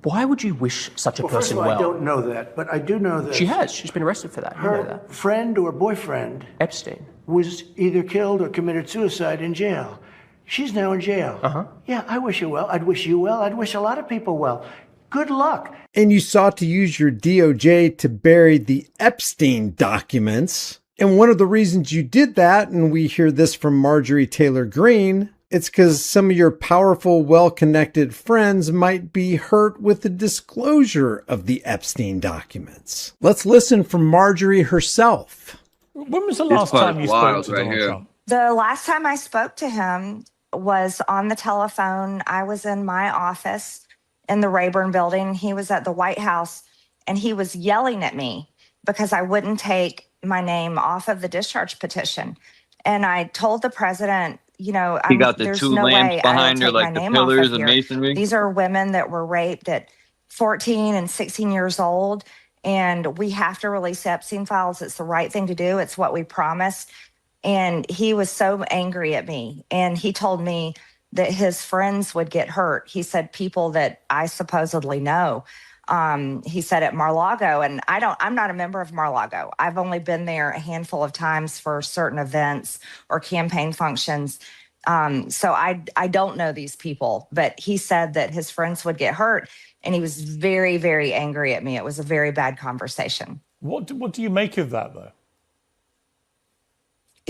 Why would you wish such a person well? I don't know that, but I do know that she has. She's been arrested for that. Her you know that. Friend or boyfriend, Epstein, was either killed or committed suicide in jail. She's now in jail. Yeah, I wish her well. I'd wish you well. I'd wish a lot of people well. Good luck. And you sought to use your DOJ to bury the Epstein documents. And one of the reasons you did that, and we hear this from Marjorie Taylor Greene, it's because some of your powerful, well-connected friends might be hurt with the disclosure of the Epstein documents. Let's listen from Marjorie herself. When was the last time you spoke to Donald Trump? The last time I spoke to him was on the telephone. I was in my office in the Rayburn building. He was at the White House, and he was yelling at me because I wouldn't take my name off of the discharge petition. And I told the president, you know, he got the there's two no lamps way behind her, take like my the name off pillars of of here. masonry. These are women that were raped at 14 and 16 years old, and we have to release Epstein files. It's the right thing to do. It's what we promised. And he was so angry at me, and he told me that his friends would get hurt. He said people that I supposedly know. He said at Mar-a-Lago, and I'm not a member of Mar-a-Lago. I've only been there a handful of times for certain events or campaign functions. So I don't know these people, but he said that his friends would get hurt, and he was very, very angry at me. It was a very bad conversation. What do you make of that, though?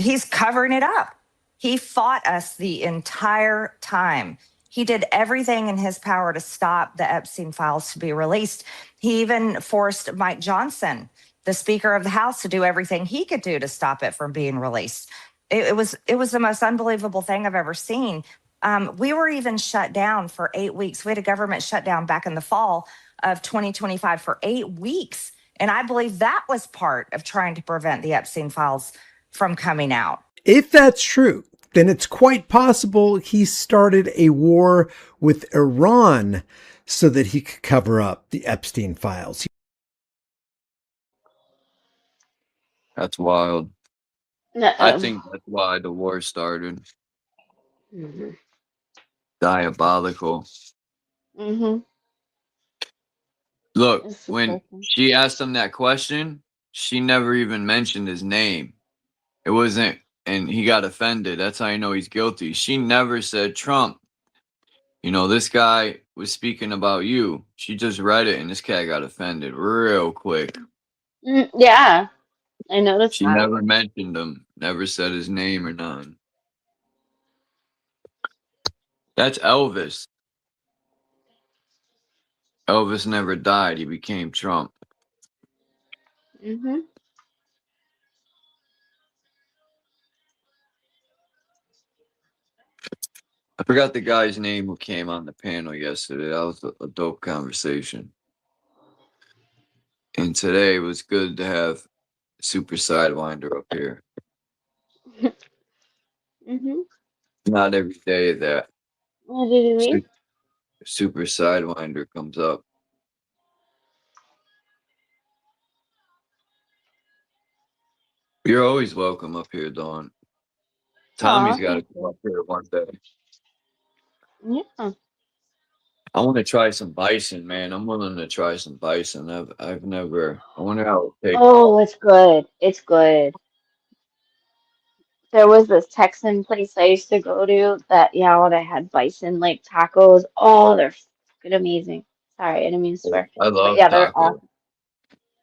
he's covering it up. He fought us the entire time. He did everything in his power to stop the Epstein files to be released. He even forced Mike Johnson, the Speaker of the House, to do everything he could do to stop it from being released. It was the most unbelievable thing I've ever seen. We were even shut down for 8 weeks. We had a government shutdown back in the fall of 2025 for 8 weeks. And I believe that was part of trying to prevent the Epstein files from coming out. If that's true, then it's quite possible he started a war with Iran so that he could cover up the Epstein files. That's wild. I think that's why the war started. Mm-hmm. Diabolical. Mm-hmm. Look, when she asked him that question, she never even mentioned his name. It wasn't, and he got offended. That's how you know he's guilty. She never said, Trump, you know, this guy was speaking about you. She just read it, and this cat got offended real quick. Yeah, I noticed She that. never mentioned him, never said his name or nothing. That's Elvis. Elvis never died. He became Trump. Mm-hmm. I forgot the guy's name who came on the panel yesterday. That was a dope conversation. And today it was good to have Super Sidewinder up here. Mm-hmm. Not every day that What did he leave? Super Sidewinder comes up. You're always welcome up here, Dawn. Tommy's got to come up here one day. Yeah. I want to try some bison, man. I'm willing to try some bison. I've never. I wonder how it tastes. Oh, it's good. It's good. There was this Texan place I used to go to that, yeah, when I had bison like tacos. Oh, they're fucking amazing. Sorry, I didn't mean to swear. I But love yeah, they're tacos.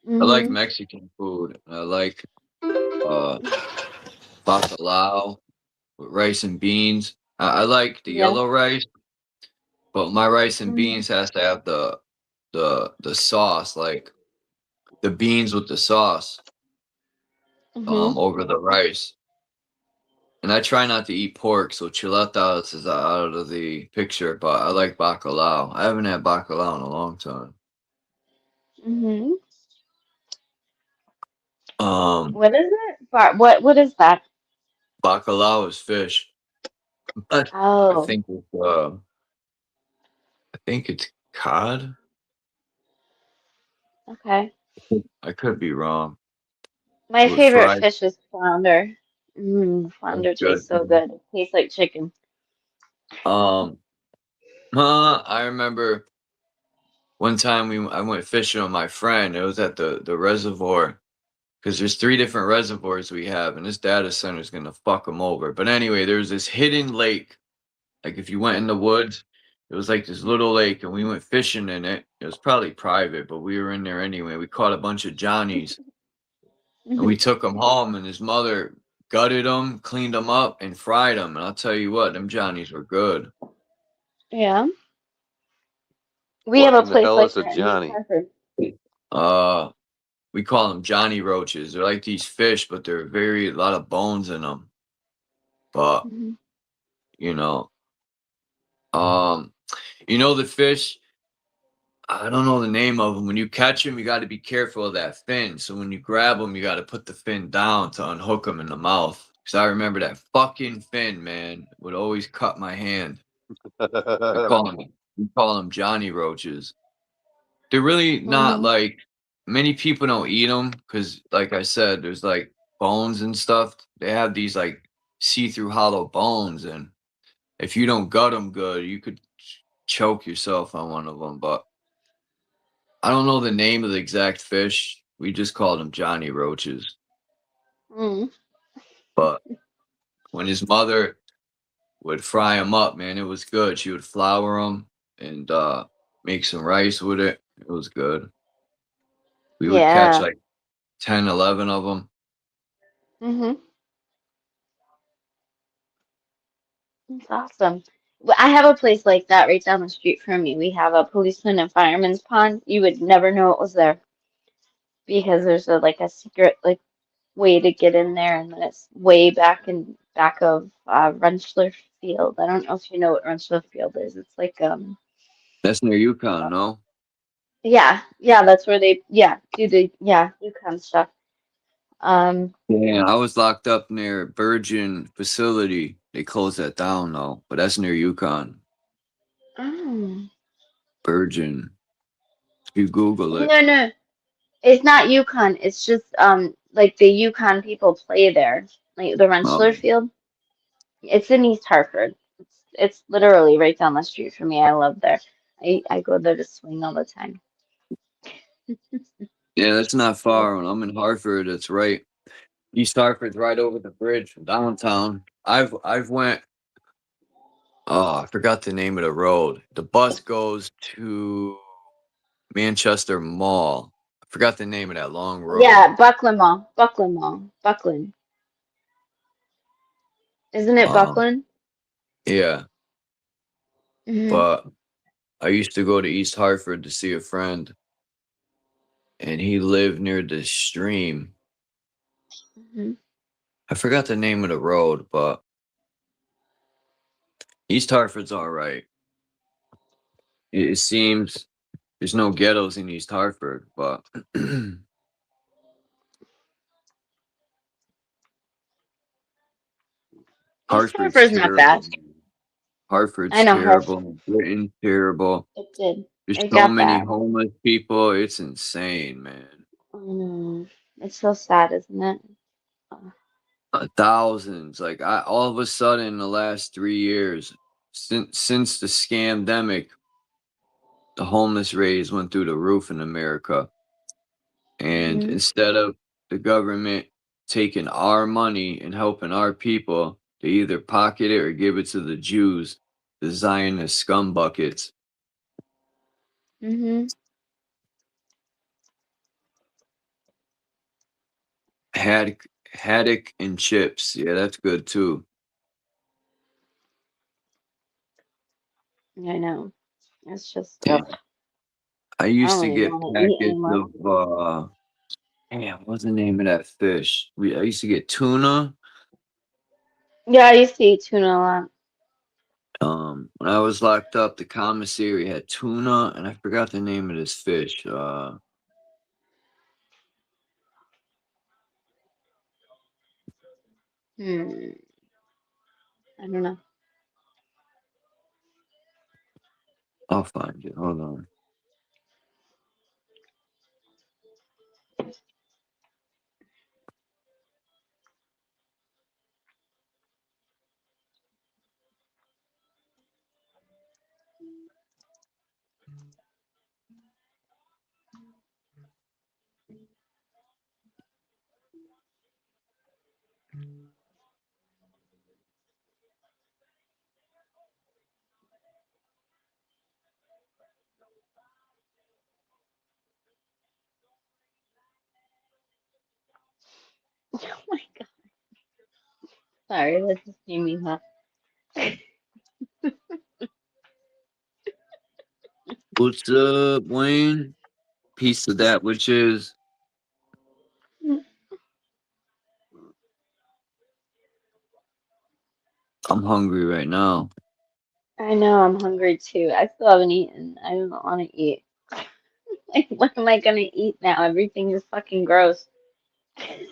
awesome. I like Mm-hmm. Mexican food. I like bacalao with rice and beans. I like the Yeah. yellow rice, but my rice and Mm-hmm. beans has to have the sauce, like the beans with the sauce Mm-hmm. over the rice. And I try not to eat pork, so chuletas is out of the picture, but I like bacalao. I haven't had bacalao in a long time. Mm-hmm. Um, What is it? What is that? Bacalao is fish. But I Oh, think it's cod. okay. I could be wrong. My With favorite fried, fish is flounder. that's Flounder good. tastes so good. It tastes like chicken. Um, I remember one time I went fishing with my friend. It was at the reservoir because there's 3 different reservoirs we have, and this data center is gonna fuck them over. But anyway, there's this hidden lake. Like if you went in the woods, it was like this little lake, and we went fishing in it. It was probably private, but we were in there anyway. We caught a bunch of Johnnies, and we took them home, and his mother gutted them, cleaned them up, and fried them. And I'll tell you what, them Johnnies were good. Yeah. We have What a in the place hell like is a that in East Johnny? Hartford. We call them Johnny roaches. They're like these fish, but they're a lot of bones in them. But Mm-hmm. you know, the fish. I don't know the name of them. When you catch them, you got to be careful of that fin. So when you grab them, you got to put the fin down to unhook them in the mouth. Because I remember that fucking fin, man, would always cut my hand. We call them Johnny roaches. They're really not Mm-hmm. like many people don't eat them because, like I said, there's like bones and stuff. They have these like see-through hollow bones, and if you don't gut them good, you could choke yourself on one of them. But I don't know the name of the exact fish. We just called them Johnny roaches. Mm-hmm. But when his mother would fry them up, man, it was good. She would flour them and make some rice with it. It was good. We would catch Yeah. like 10, 11 of them. Mm-hmm. That's awesome. Well, I have a place like that right down the street from me. We have a policeman and fireman's pond. You would never know it was there because there's a like a secret like way to get in there, and then it's way back in back of Rentschler Field. I don't know if you know what Rentschler Field is. It's like That's near Yukon, no? yeah, that's where they do the Yukon stuff. Yeah, I was locked up near Virgin facility. They closed that down though, but that's near Yukon. Oh. Virgin. If you Google it. No, it's not Yukon. It's just like the Yukon people play there, like the Rentschler Um, Field. It's in East Hartford. It's literally right down the street from me. I love there. I go there to swing all the time. yeah, that's not far. When I'm in Hartford, it's right. East Hartford's right over the bridge from downtown. I've went. Oh, I forgot the name of the road. The bus goes to Manchester Mall. I forgot the name of that long road. Yeah, Buckland Mall. Buckland Mall. Buckland. Isn't it Buckland? Yeah, Hmm. but I used to go to East Hartford to see a friend, and he lived near the stream. Hmm. I forgot the name of the road, but East Hartford's all right. It seems there's no ghettos in East Hartford, but East Hartford's Hartford's not terrible. bad. I Hartford's know terrible. Britain's terrible. it did. There's It so got many bad. homeless people. It's insane, man. It's so sad, isn't it? Thousands. Like all of a sudden, in the last 3 years, since the scamdemic, the homeless rates went through the roof in America. And Hmm. instead of the government taking our money and helping our people, they either pocket it or give it to the Jews, the Zionist scum buckets. Hmm. Haddock and chips. Yeah, that's good too. I know. It's just Yeah. I I used don't to even get want to eat packets anymore. of damn, what's the name of that fish? I used to get tuna. Yeah, I used to eat tuna a lot. When I was locked up, the commissary had tuna, and I forgot the name of this fish. Hmm. I don't know. I'll find it. Hold on. Oh my God. Sorry, that just made me laugh. What's up, Wayne? Piece of that, which is I'm hungry right now. I know I'm hungry too. I still haven't eaten. I don't want to eat. Like, what am I gonna eat now? Everything is fucking gross. I'm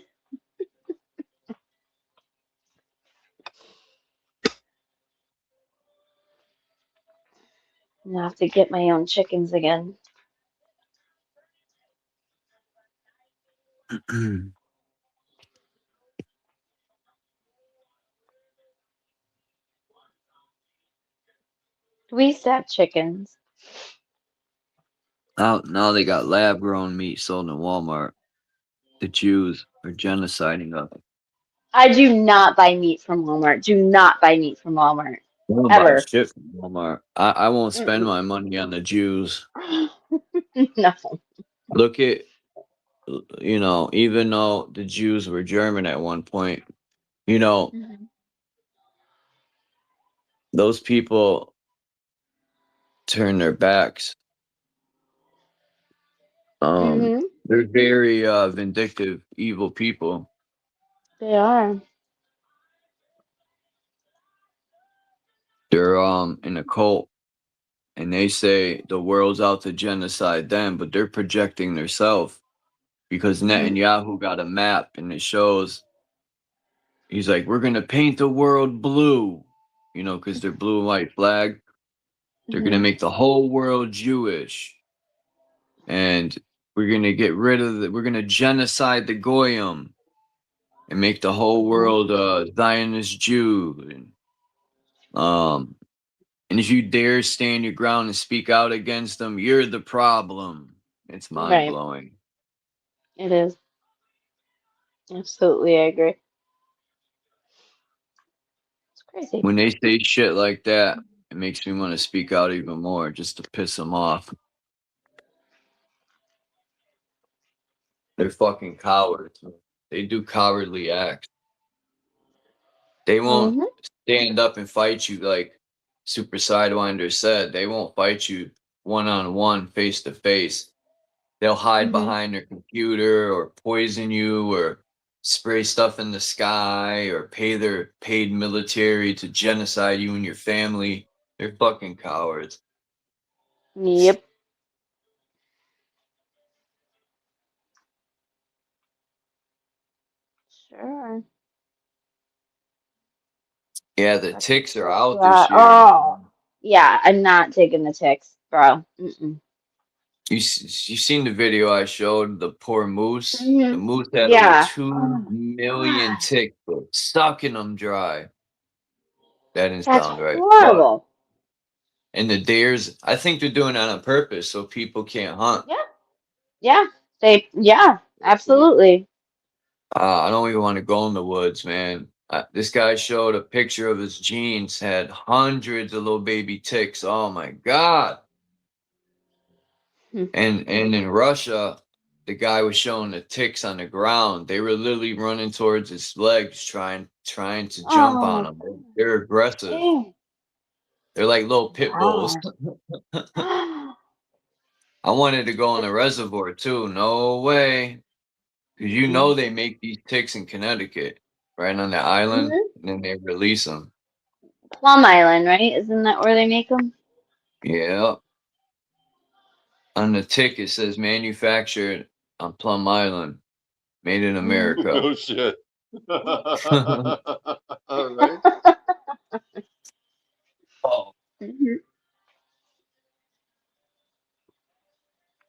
gonna have to get my own chickens again. We used to have chickens. Now they got lab grown meat sold in Walmart. The Jews are genociding us. I do not buy meat from Walmart. Do not buy meat from Walmart. I don't buy Ever. shit from Walmart. I won't spend Mm-mm. my money on the Jews. No. Look at, even though the Jews were German at one point, you know, Mhm. those people turn their backs. They're very vindictive, evil people. They are. They're in a cult, and they say the world's out to genocide them, but they're projecting themselves because Netanyahu got a map and it shows. He's like, we're gonna paint the world blue, you know, because they're blue and white flag. They're gonna make the whole world Jewish, and we're gonna get rid of we're gonna genocide the Goyim and make the whole world Zionist Jew. And if you dare stand your ground and speak out against them, you're the problem. It's mind Right. blowing. It is. Absolutely, I agree. It's crazy. When they say shit like that, it makes me want to speak out even more just to piss them off. They're fucking cowards. They do cowardly acts. They won't stand up and fight you like Super Sidewinder said. They won't fight you one-on-one, face-to-face. They'll hide behind their computer or poison you or spray stuff in the sky or pay their paid military to genocide you and your family. They're fucking cowards. Yep. Sure. Yeah, the ticks are out Yeah. this year. Oh, yeah. I'm not taking the ticks, bro. Mm-mm. You seen the video I showed? The poor moose. The moose had Yeah. over 2 million ticks, but sucking them dry. That didn't That's sound right. horrible. And the deers, I think they're doing it on purpose so people can't hunt. Yeah. Yeah, absolutely. I don't even want to go in the woods, man. This guy showed a picture of his jeans, had hundreds of little baby ticks. Oh my God. And in Russia, the guy was showing the ticks on the ground. They were literally running towards his legs, trying to jump on him. They're aggressive. They're like little pit bulls. I wanted to go in the reservoir too. No way. Because you know they make these ticks in Connecticut, right on the island, and then they release them. Plum Island, right? Isn't that where they make them? Yeah. On the tick, it says manufactured on Plum Island, made in America. No shit. All right. Oh.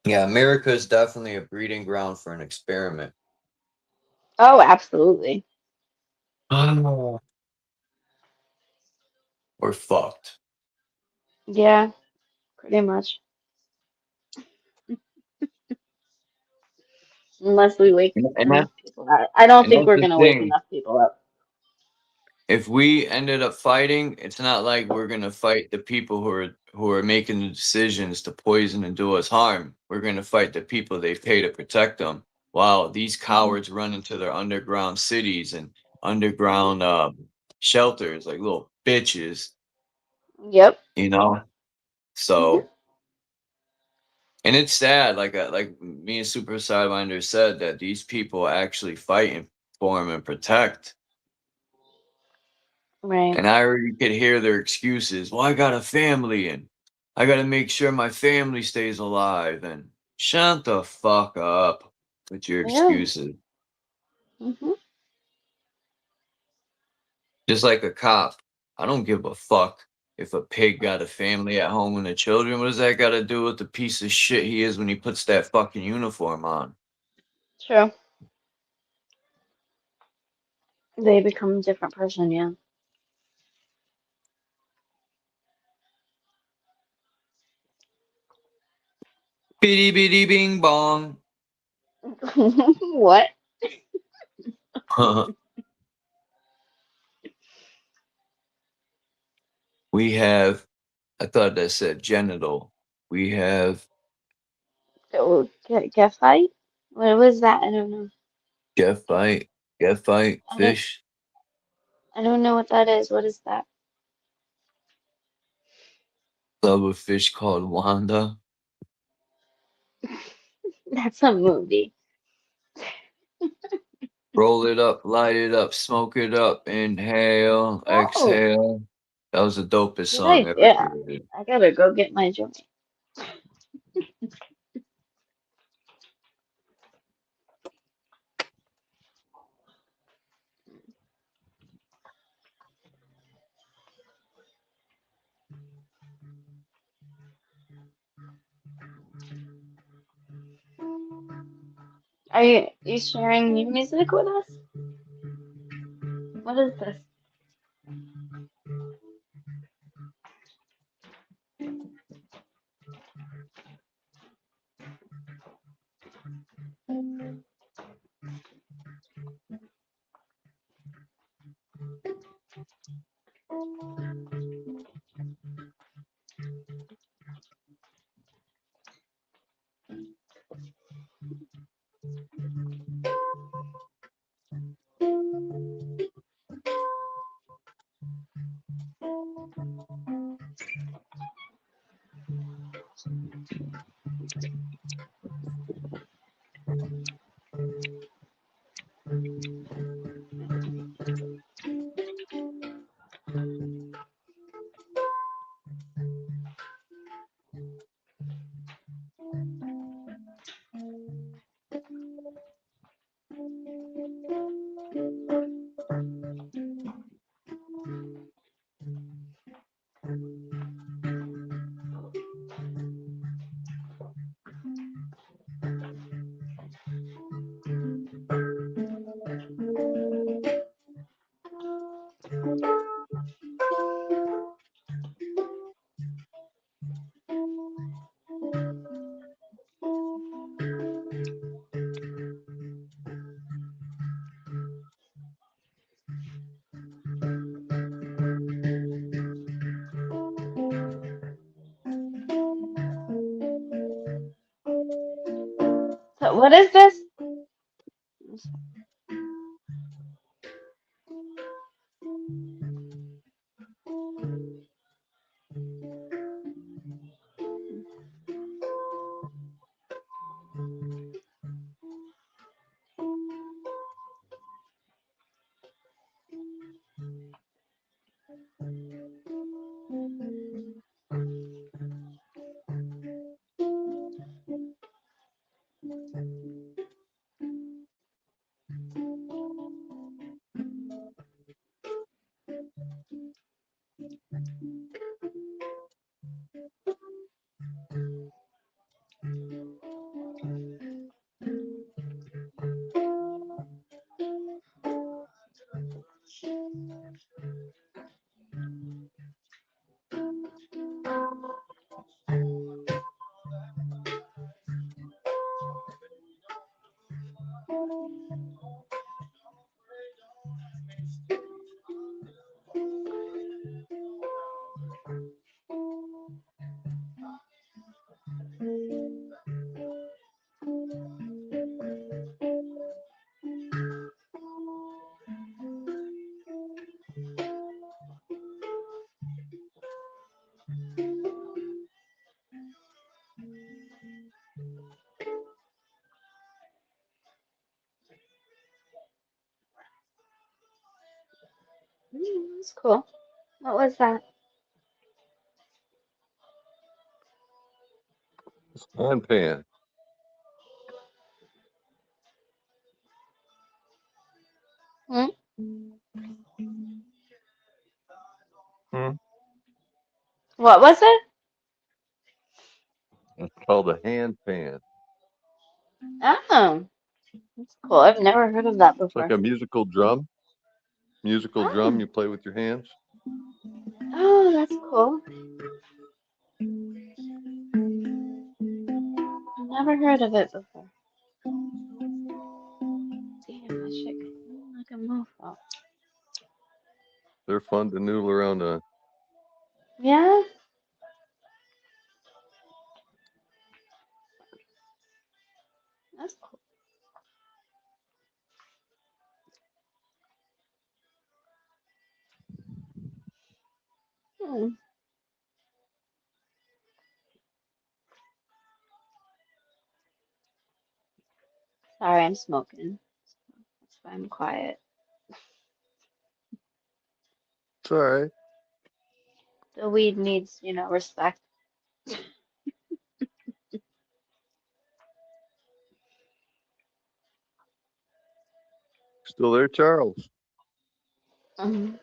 Yeah, America is definitely a breeding ground for an experiment. Oh, absolutely. We're fucked. Yeah, pretty much. Unless we wake enough people up. I don't think we're going to wake enough people up. If we ended up fighting, it's not like we're gonna fight the people who are making the decisions to poison and do us harm. We're gonna fight the people they pay to protect them. While these cowards run into their underground cities and underground shelters like little bitches. Yep. You know, so. And it's sad, like me and Super Sidewinder said, that these people actually fighting for them and protect. Right. And I already could hear their excuses. Well, I got a family and I got to make sure my family stays alive. And shut the fuck up with your excuses. Just like a cop. I don't give a fuck if a pig got a family at home and the children. What does that got to do with the piece of shit he is when he puts that fucking uniform on? True. They become a different person, yeah. Bitty bitty bing bong. What? We have, I thought that said genital. We have Oh, get fight? What was that? I don't know. get fight, fish. I don't know what that is. What is that? love a fish called Wanda. That's a movie. Roll it up, light it up, smoke it up, inhale, Oh, exhale. That was the dopest good song ever idea. created. I gotta go get my joint. Are you sharing new music with us? What is this? So what is this? That's cool. What was that? Handpan. Hmm? Hmm? What was it? It's called a handpan. Oh, that's cool. I've never heard of that It's like before. a musical drum. Musical drum Oh, you play with your hands. oh, that's cool. Never heard of it before. Damn, that shit could move like a mofo. They're fun to noodle around on. Yeah, that's cool. Hmm. Sorry, I'm smoking. That's why I'm quiet. It's all right. The weed needs, respect. Still there, Charles? Mhm.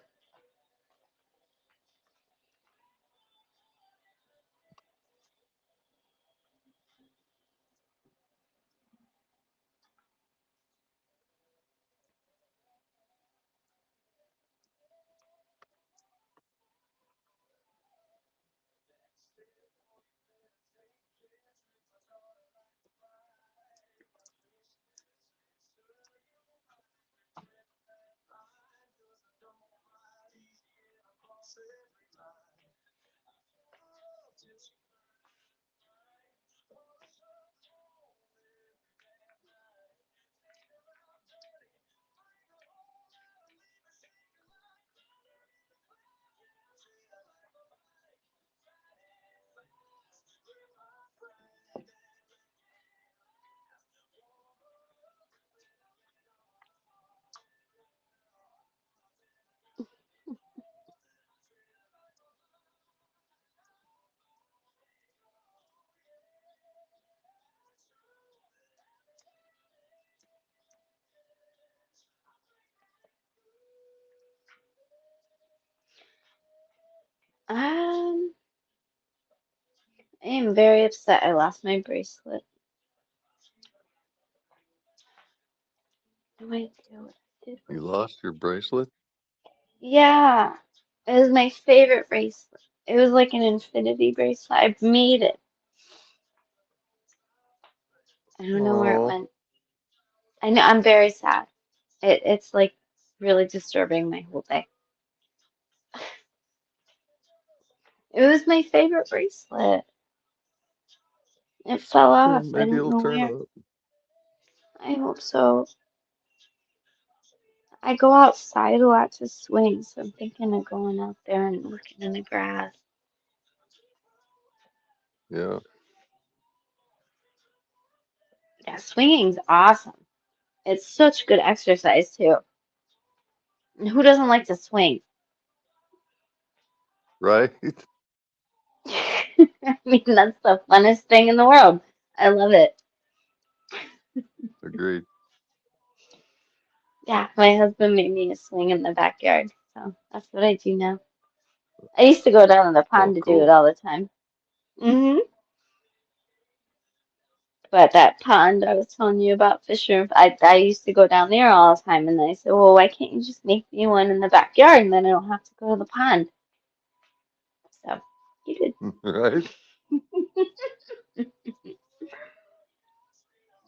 I am very upset I lost my bracelet. No idea what I did You with it. lost your bracelet? Yeah, it was my favorite bracelet. It was like an infinity bracelet. I made it. I don't know where it Oh, went. I know I'm very sad. It's like really disturbing my whole day. It was my favorite bracelet. It fell well, off. I maybe don't it'll know turn where. up. I hope so. I go outside a lot to swing, so I'm thinking of going out there and working in the grass. Yeah, Yeah, swinging's awesome. It's such good exercise too. And who doesn't like to swing? right? I mean, that's the funnest thing in the world. I love it. Agreed. Yeah, my husband made me a swing in the backyard, so that's what I do now. I used to go down to the Oh, pond to do it cool. all the time. But that pond I was telling you about fishing, I used to go down there all the time, and I said, well, why can't you just make me one in the backyard, and then I don't have to go to the pond? So he did. Right?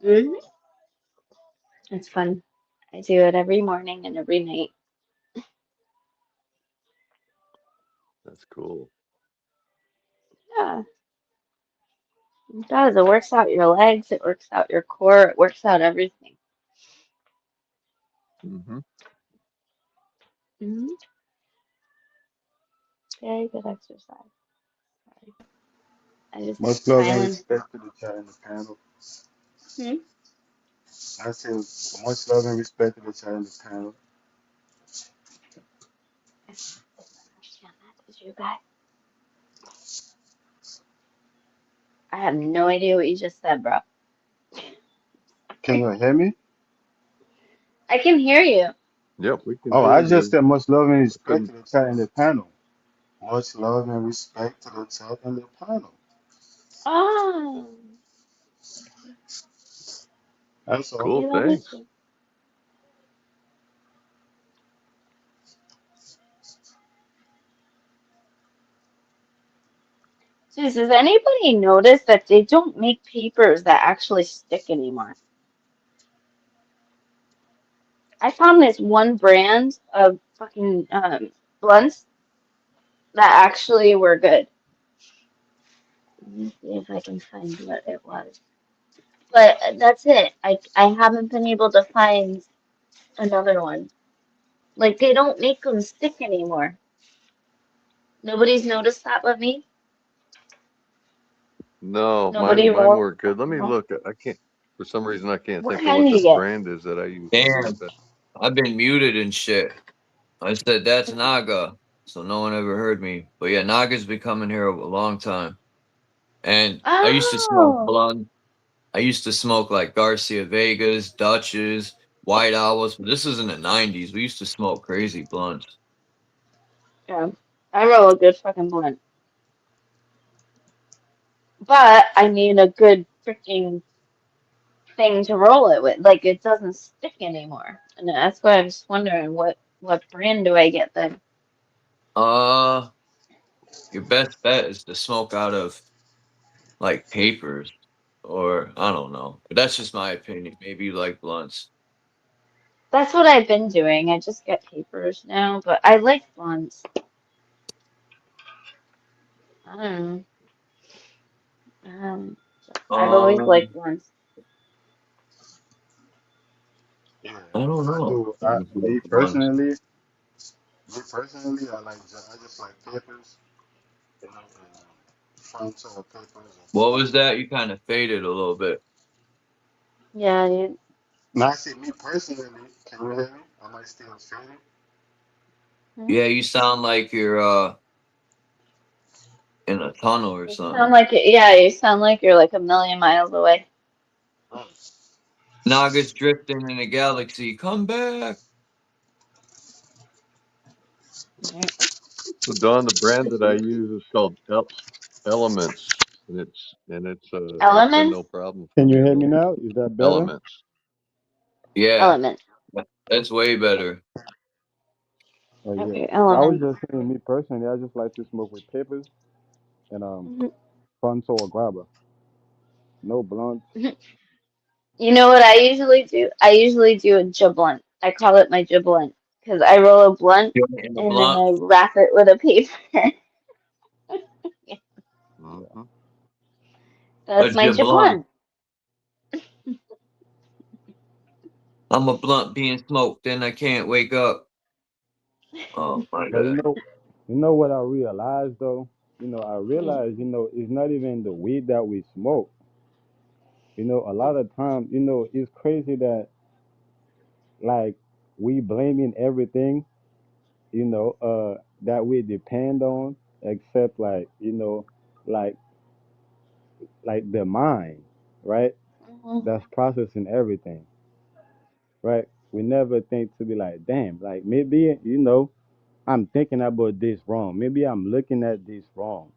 hmm It's fun. I do it every morning and every night. That's cool. Yeah, it does. It works out your legs, it works out your core, it works out everything. Mm-hmm. hmm Very good exercise. I just Much love and smiling. respect to the chat in the panel. Hmm? I said much love and respect to the chat in the panel. I didn't understand that. Did you guys? I have no idea what you just said, bro. Can you hear me? I can hear you. Yep, we can Oh, hear I you just good. said much love and I respect couldn't. to the chat in the panel. Much love and respect to the chat in the panel. Oh, That's all. we Cool, love it thanks. too. Jeez, does anybody notice that they don't make papers that actually stick anymore? I found this one brand of fucking blunts that actually were good. Let me see if I can find what it was. But that's it. I haven't been able to find another one. Like they don't make them stick anymore. Nobody's noticed that but me. No, Nobody mine roll. weren't good. Let me look. I can't. For some reason, I can't What think of kind what do you the get? brand is that I use on my Damn, iPad. I've been muted and shit. I said that's Naga, so no one ever heard me. But yeah, Naga's been coming here a long time. And I used to smoke Oh, blunt. I used to smoke like Garcia Vegas, Dutches, White Owls. But this was in the 90s. We used to smoke crazy blunts. yeah. I roll a good fucking blunt. But I need a good freaking thing to roll it with. Like it doesn't stick anymore. And that's why I was wondering what brand do I get then? Uh, your best bet is to smoke out of like papers or I don't know. But that's just my opinion. Maybe you like blunts. That's what I've been doing. I just get papers now, but I like blunts. I don't know. Um, I've always liked Um, blunts. Yeah, I don't I know. do. If you like Me blunts. personally, I just like papers, you know, and front or papers or What something. was that? You kind of faded a little bit. Yeah, you, Now I say me personally, can you hear me? Am I still fading? hmm? Yeah, you sound like you're in a tunnel or You sound something. like it. Yeah, you sound like you're like a million miles away. Oh, Naga's drifting in a galaxy. Come back. Right. So Don, the brand that I use is called Elements, and it's been Elements? no problem for Can me you at hear me all. now? Is that better? Elements. Yeah, Element. that's way better. Oh yeah. Okay, I was elements. just saying, me personally, I just like to smoke with papers and Mhm. fronto or grabber. No blunts. You know what I usually do? I usually do a jablunt. I call it my jablunt because I roll a blunt You in the and then blunt? I wrap it with a paper. Hmm. A That's my blunt. jablunt. I'm a blunt being smoked, then I can't wake up. Oh my But god. you know what I realized though? I Mm. realized, it's not even the weed that we smoke. A lot of time, it's crazy that like we blaming everything, that we depend on, except like like the mind, right? Mhm. That's processing everything, right? We never think to be like, damn, like maybe, I'm thinking about this wrong. Maybe I'm looking at this wrong,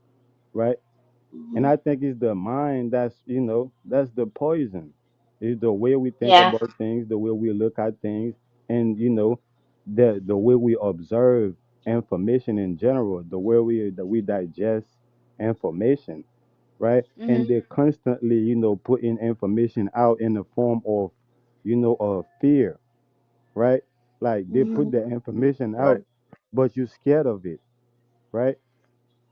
right? And Mhm. I think it's the mind that's the poison. It's the way we think Yeah. about things, the way we look at things, and the way we observe information in general, the way we digest information, right? And Mhm. they constantly, putting information out in the form of, of fear, right? Like they put Mhm. the information out, Right. but you're scared of it, right?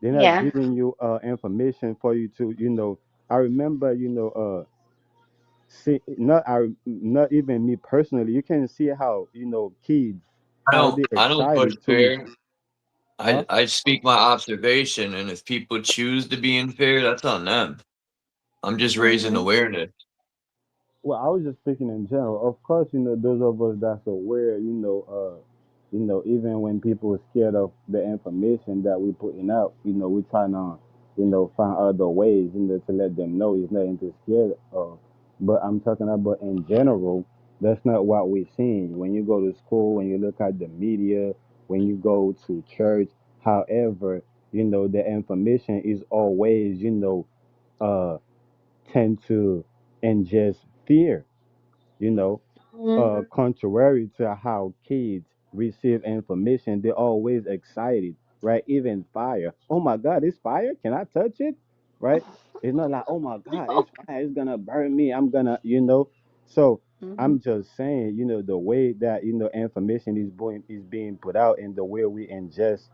They're not Yeah. giving you information for you to, I remember, see, not even me personally. You can see how, kids, how they I don't push excited to, fear. huh? I speak my observation, and if people choose to be in fear, that's on them. I'm just raising Mhm. awareness. Well, I was just speaking in general. Of course, those of us that's aware, even when people are scared of the information that we putting out, we trying to, find other ways, to let them know it's nothing to scared of. But I'm talking about in general, that's not what we're seeing. When you go to school, when you look at the media, when you go to church, however, the information is always, uh, tend to ingest fear, you know, Mhm. contrary to how kids receive information, they're always excited, right? Even fire. Oh my God, it's fire. Can I touch it? Right? It's not like, oh my God, No. it's fire. It's gonna burn me. I'm gonna. So Mhm. I'm just saying, the way that information is being put out and the way we ingest,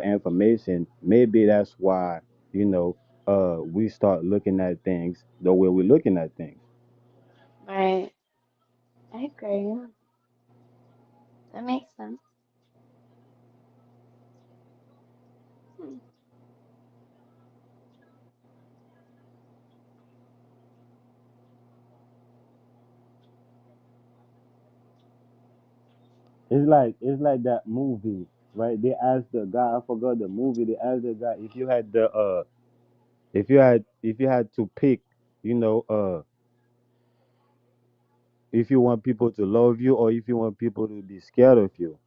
information. Maybe that's why we start looking at things the way we're looking at things. Right. I agree. Yeah. That makes sense. Hmm. it's like that movie, right? They asked the guy, I forgot the movie. They asked the guy if you had the if you had to pick, you know, if you want people to love you or if you want people to be scared of you,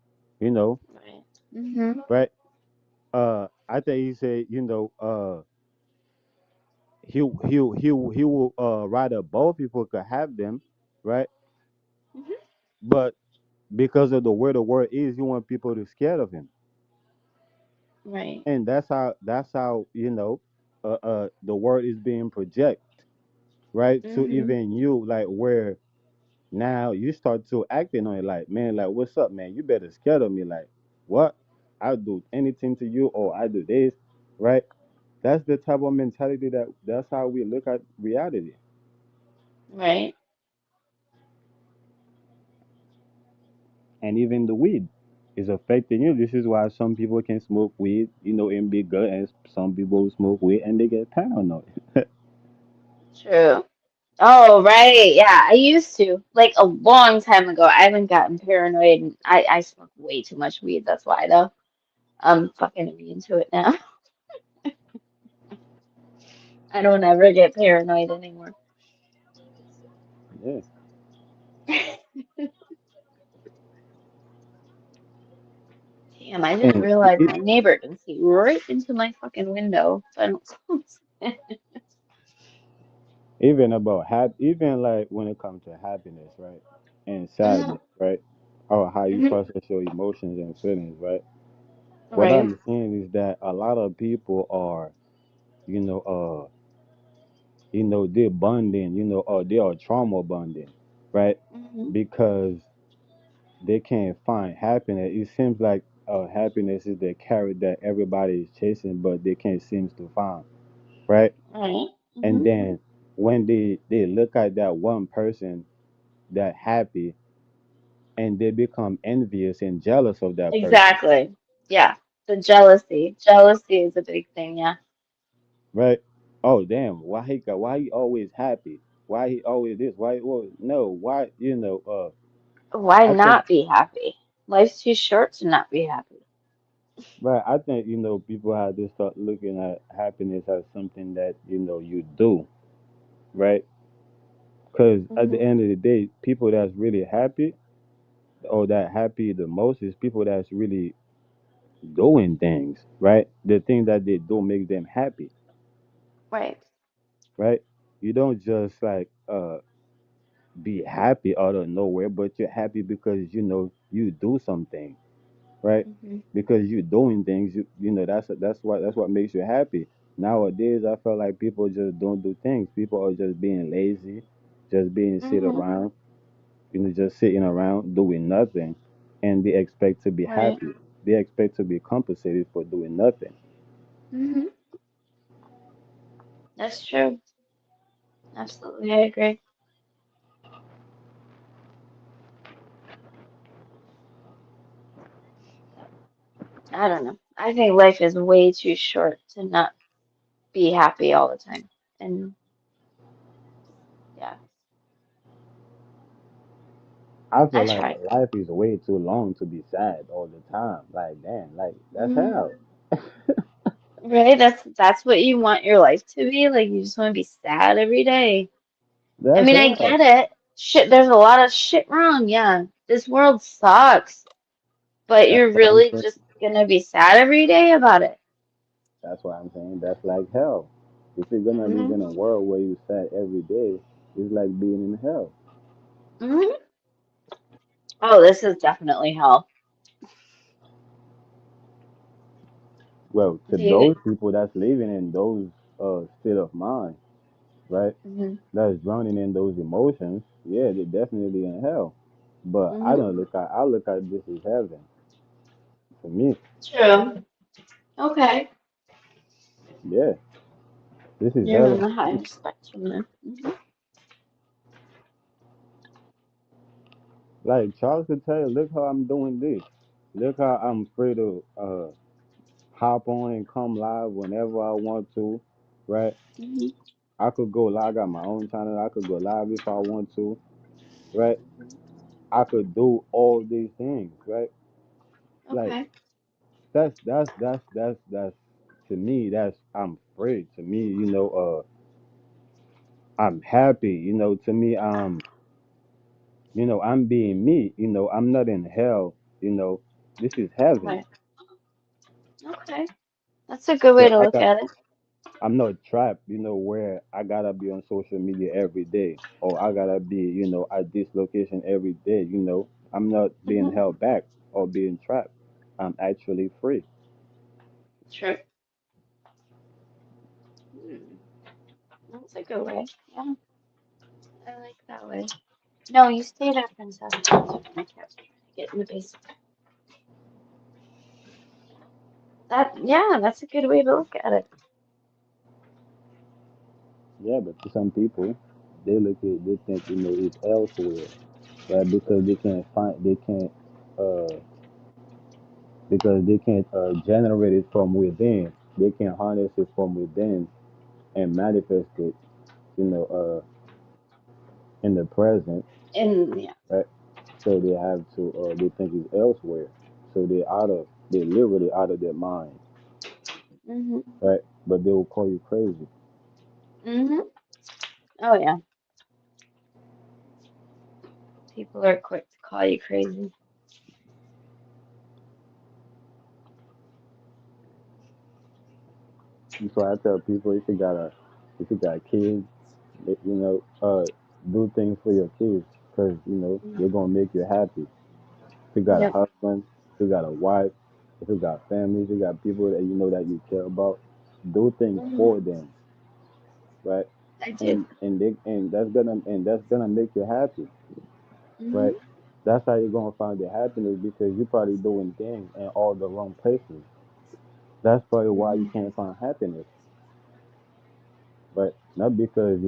you know, Right. Mhm. right? I think he said, he will rather both people could have them, right? Mhm. But because of the way the word is, you want people to scared of him, Right. and that's how the word is being projected, right? To Mhm. even you, like where now you start to acting on it, like, man, like, what's up, man? You better scared of me, like, what? I'll do anything to you, or I do this, right? That's the type of mentality that's how we look at reality. Right. And even the weed is affecting you. This is why some people can smoke weed, and be good, and some people smoke weed and they get paranoid. True. Oh, right. Yeah, I used to. Like a long time ago. I haven't gotten paranoid. And I smoke way too much weed. That's why, though. I'm fucking immune to it now. I don't ever get paranoid anymore. Yeah. Damn, I just And realized my neighbor can see right into my fucking window. So I don't close it. even about even like when it comes to happiness, right? And sadness, right? Or how you Mhm. process your emotions and feelings, right? What Right. I'm seeing is that a lot of people are, you know, uh, they're bonding, or they are trauma bonding, right? Mhm. Because they can't find happiness. It seems like happiness is the carrot that everybody is chasing, but they can't seem to find, right? Right. And Mhm. then when they look at that one person that happy, and they become envious and jealous of that person, Exactly. Yeah. The jealousy. Jealousy is a big thing. Yeah. right? Oh damn, why he always happy? Why he always this? Why well no? Why Why I think not be happy? Life's too short to not be happy. right. I think people have to start looking at happiness as something that you do, right? Because at the Mhm. end of the day, people that's really happy or that happy the most is people that's really doing things, right? The thing that they do makes them happy, Right. right? You don't just like be happy out of nowhere, but you're happy because you do something, right? Mhm. Because you're doing things, that's what makes you happy. Nowadays, I feel like people just don't do things. People are just being lazy, just being sit Mhm. around, just sitting around doing nothing, and they expect to be Right. happy. They expect to be compensated for doing nothing. Mhm. That's true. Absolutely, I agree. I don't know. I think life is way too short to not be happy all the time. And yeah, I feel I like try. life is way too long to be sad all the time. Like, damn, like that's Mm, hell. right? That's what you want your life to be? Like you just want to be sad every day. I That's mean, I hell. get it. Shit, there's a lot of shit wrong. Yeah. This world sucks. But That's you're what I'm really saying. just gonna be sad every day about it. That's why I'm saying that's like hell. If you're gonna live Hmm. in a world where you sad every day, it's like being in hell. Hmm. Oh, this is definitely hell. Well, to Do you? those people that's living in those state of mind, right? Hmm. That's drowning in those emotions, yeah, they're definitely in hell. But I Hmm. don't look at this as heaven for me. True. Okay. Yeah, this is You're heaven on the for me. higher spectrum then. Hmm. Like Charles could tell you, look how I'm doing this. Look how I'm free to hop on and come live whenever I want to, right? Hmm. I could go live. I got my own channel. I could go live if I want to, right? I could do all these things, right? Like Okay. that's to me, that's I'm free. To me, I'm happy. To me, I'm being me. I'm not in hell. This is heaven. Right. Okay. That's a good way So to look at it. I'm not trapped, where I gotta be on social media every day, or I gotta be, at this location every day. I'm not being Hmm. held back or being trapped. I'm actually free. True. That's a good way. Yeah, I like that way. No, you stay there, princess. My cat's trying to get in the basement. Yeah, that's a good way to look at it. Yeah, but to some people, they think, it's elsewhere, right? Because uh, they can't generate it from within. They can harness it from within and manifest it, you know, uh, in the present, And yeah. right? So they have to, they think it's elsewhere. So they're literally out of their mind, Mhm. right? But they will call you crazy. Mhm. Oh yeah. People are quick to call you crazy. And so I tell people, if you got kids, do things for your kids, because they're gonna make you happy. If you got a Yep. husband, if you got a wife, if you got family, if you got people that that you care about, do things Mhm. for them, right? I do. And that's gonna make you happy, Mhm. right? That's how you're gonna find the happiness, because you're probably doing things in all the wrong places. That's probably why you Mhm. can't find happiness, right? Not because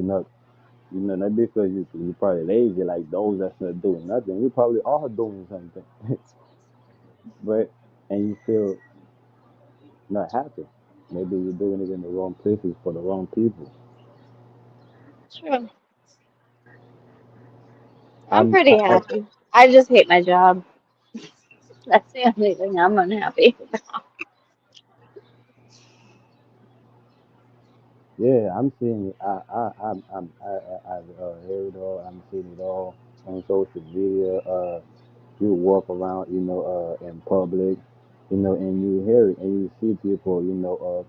not because you're probably lazy, like those that's not doing nothing. You probably are doing something, right? And you feel not happy. Maybe you're doing it in the wrong places for the wrong people. True. I'm I'm pretty I, happy. I just hate my job. That's the only thing I'm unhappy about. yeah, I'm seeing it. I've heard it all. I'm seeing it all on social media. You walk around, in public, and you hear it, and you see people,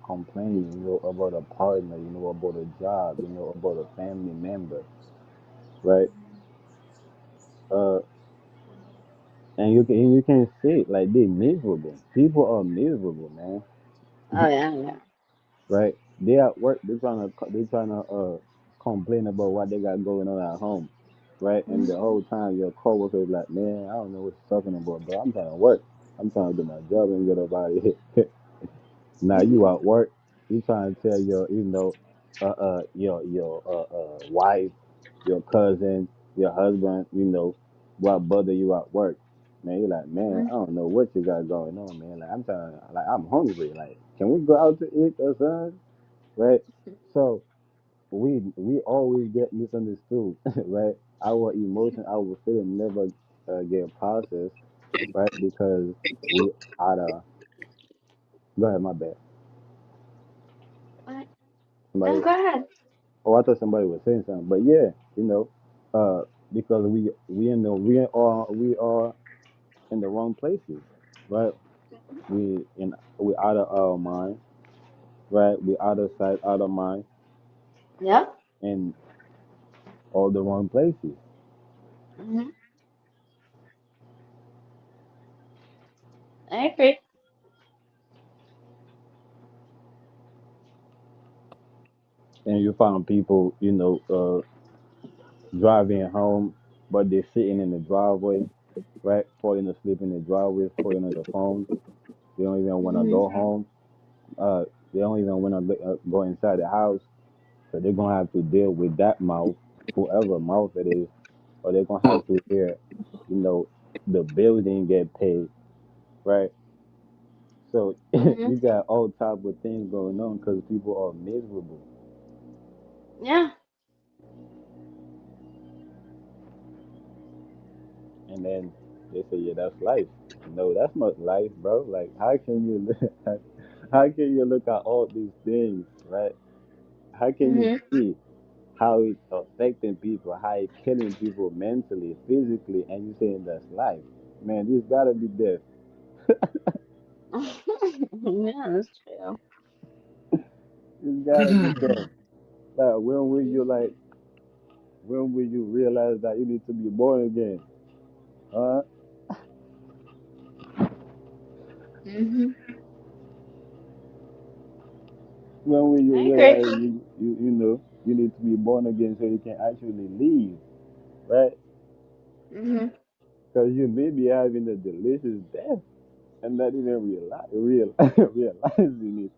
complaining, about a partner, about a job, about a family member, right? Uh, and you can see it, like they miserable. People are miserable, man. Oh yeah, yeah. Right? They at work. They trying to complain about what they got going on at home, right? And the Mhm. whole time your coworker is like, man, I don't know what you're talking about, bro. I'm trying to work. I'm trying to do my job and get up out of here. Now you Mhm. at work, you trying to tell your wife, your cousin, your husband, what bother you at work. Man, you're like, man, I Mhm. don't know what you got going on, man. Like I'm hungry. Like, can we go out to eat or something? Right? So we always get misunderstood, right? Our emotion, our feeling never get processed, right? Because we out of go ahead, my bad. What? No, Somebody go ahead. Oh, I thought somebody was saying something, but yeah, uh, because we are in the wrong places, right? We out of our mind, right? We out of sight, out of mind, Yep. in all the wrong places. Mhm. I agree. And you find people, driving home, but they're sitting in the driveway, right? Falling asleep in the driveway, falling on the phone. They don't even want to Mhm. go home. Uh, they don't even want to go inside the house. So they're gonna have to deal with that mouth, whoever mouth it is, or they're gonna have to hear, you know, the bills didn't get paid, right? So Mhm. you got all type of things going on because people are miserable. Yeah. And then they say, yeah, that's life. No, that's not life, bro. Like, how can you how can you look at all these things, right? How can you Mhm. see how it's affecting people, how it's killing people mentally, physically, and you saying that's life? Man, this gotta be death. Yeah, that's true. This gotta be death. Like, when will you realize that you need to be born again? Huh? Mhm. When will you I agree. realize you know you need to be born again so you can actually leave, right? Mhm. Because you may be having a delicious death and not even realizing it.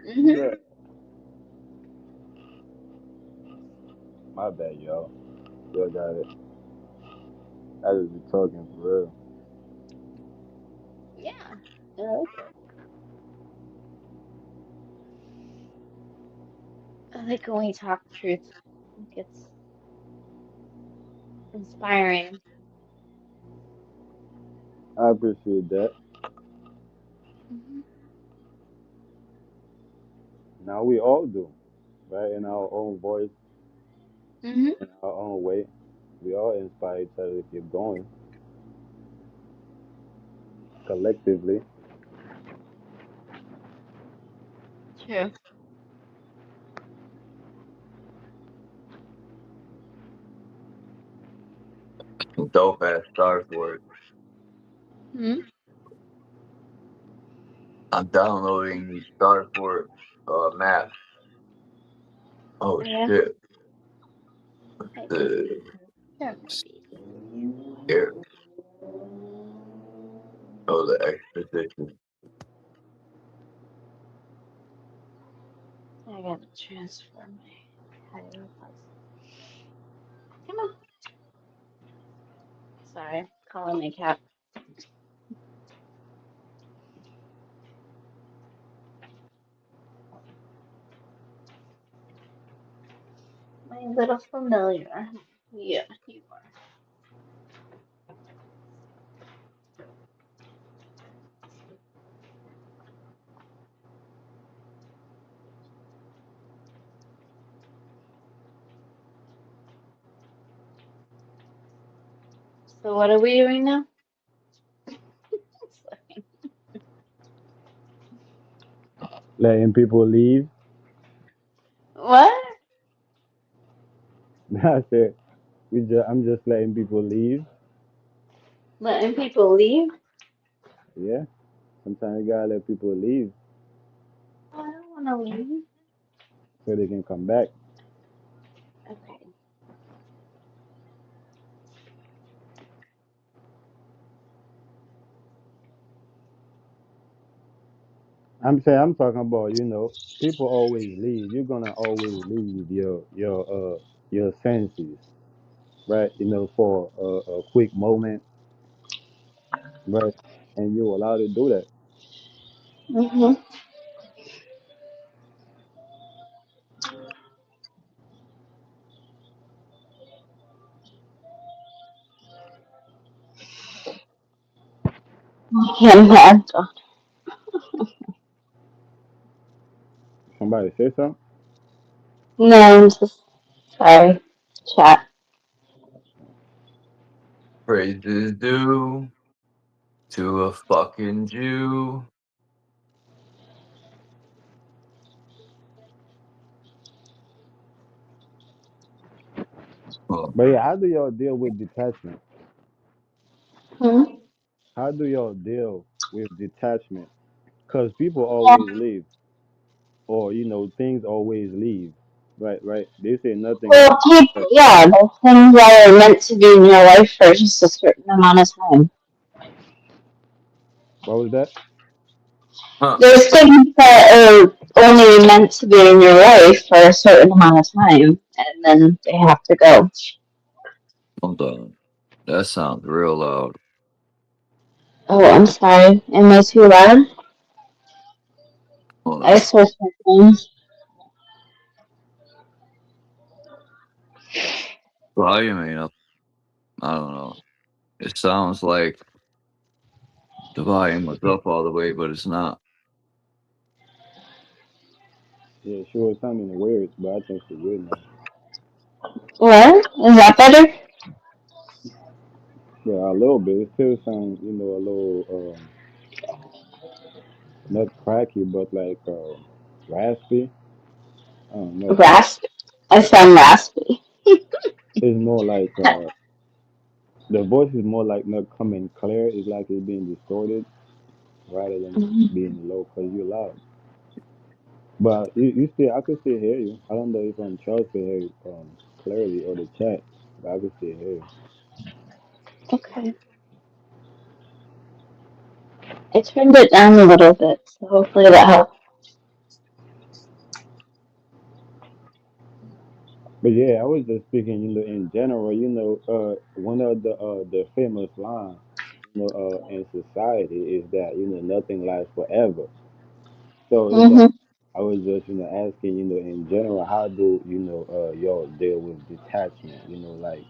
Mhm. Bruh, my bad, y'all. Y'all got it. I just be talking for real. Yeah. I like it. I like when we talk truth. I think it's inspiring. I appreciate that. Mhm. Now we all do, right? In our own voice, Mhm. in our own way. We all inspire each other to keep going collectively. True. Dope ass start for it. Mhm. I'm downloading the Starport map. Oh Oh yeah. shit. Hi, baby. The You're my baby. here. Oh, the exposition. I gotta transfer my hieroglyphs. Come on. Sorry, calling my cat. My little familiar. Yeah, you are. So what are we doing now? Letting people leave. What? I said I'm just letting people leave. Letting people leave? Yeah. Sometimes you gotta let people leave I don't want to leave. so they can come back. Okay. I'm talking about, people always leave. You're gonna always leave your senses, right? For a quick moment, right? And you're allowed to do that. Mhm. I can't imagine. Somebody say something. No, I'm just sorry. Chat. Praises due to a fucking Jew. Oh, But yeah, how do y'all deal with detachment? Hmm? How do y'all deal with detachment? Because people Yeah. always leave, or things always leave. Right, right. They say nothing Well, lasts people, forever. yeah, the things that are meant to be in your life for just a certain amount of time. What was that? huh. There's things that are only meant to be in your life for a certain amount of time, and then they have to go. Hold on. That sounds real loud. Oh, I'm sorry. Am I too loud? Hold I on. switched my phones. volume ain't up. I don't know. It sounds like the volume was up all the way, but it's not. Yeah, sure, it's sounding weird, but I think it's good now. What? Is that better? Yeah, a little bit. It still sounds, a little not cracky, but like raspy. I don't know. Rasp. I sound raspy. It's more like the voice is more like not coming clear. It's like it's being distorted rather than being low because you're loud. But you still, I could still hear you. I don't know if Charles can hear you clearly or the chat, but I could still hear you. Okay. I turned it down a little bit, so hopefully that helps. But yeah, I was just speaking, in general, one of the famous lines, in society is that, nothing lasts forever. So it's like Mhm. I was just, asking, in general, how do, y'all deal with detachment? Like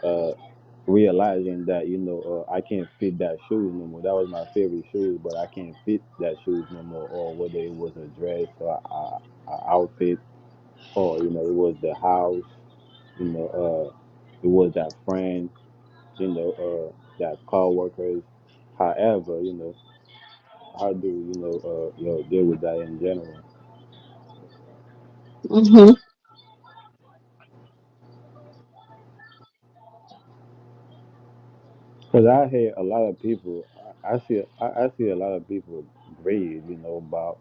uh realizing that, I can't fit that shoes no more. That was my favorite shoes, but I can't fit that shoes no more. Or whether it was a dress or a outfit, or it was the house, it was that friend, that co-workers. However, how do deal with that in general? Mhm. Because I hear a lot of people, I see a lot of people grieve, about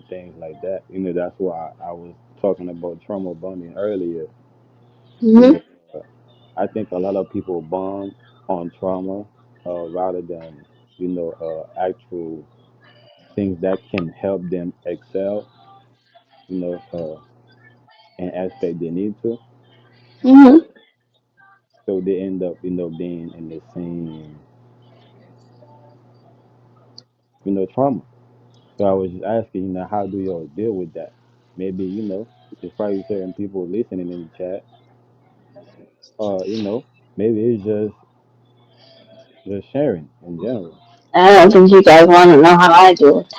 things like that. That's why I was talking about trauma bonding earlier. You Mhm. know, uh, I think a lot of people bond on trauma rather than actual things that can help them excel. In aspect they need to. Mhm. So they end up being in the same trauma. So I was just asking, how do y'all deal with that? Maybe, there's probably certain people listening in the chat. Maybe it's just sharing in general. I don't think you guys want to know how I do it.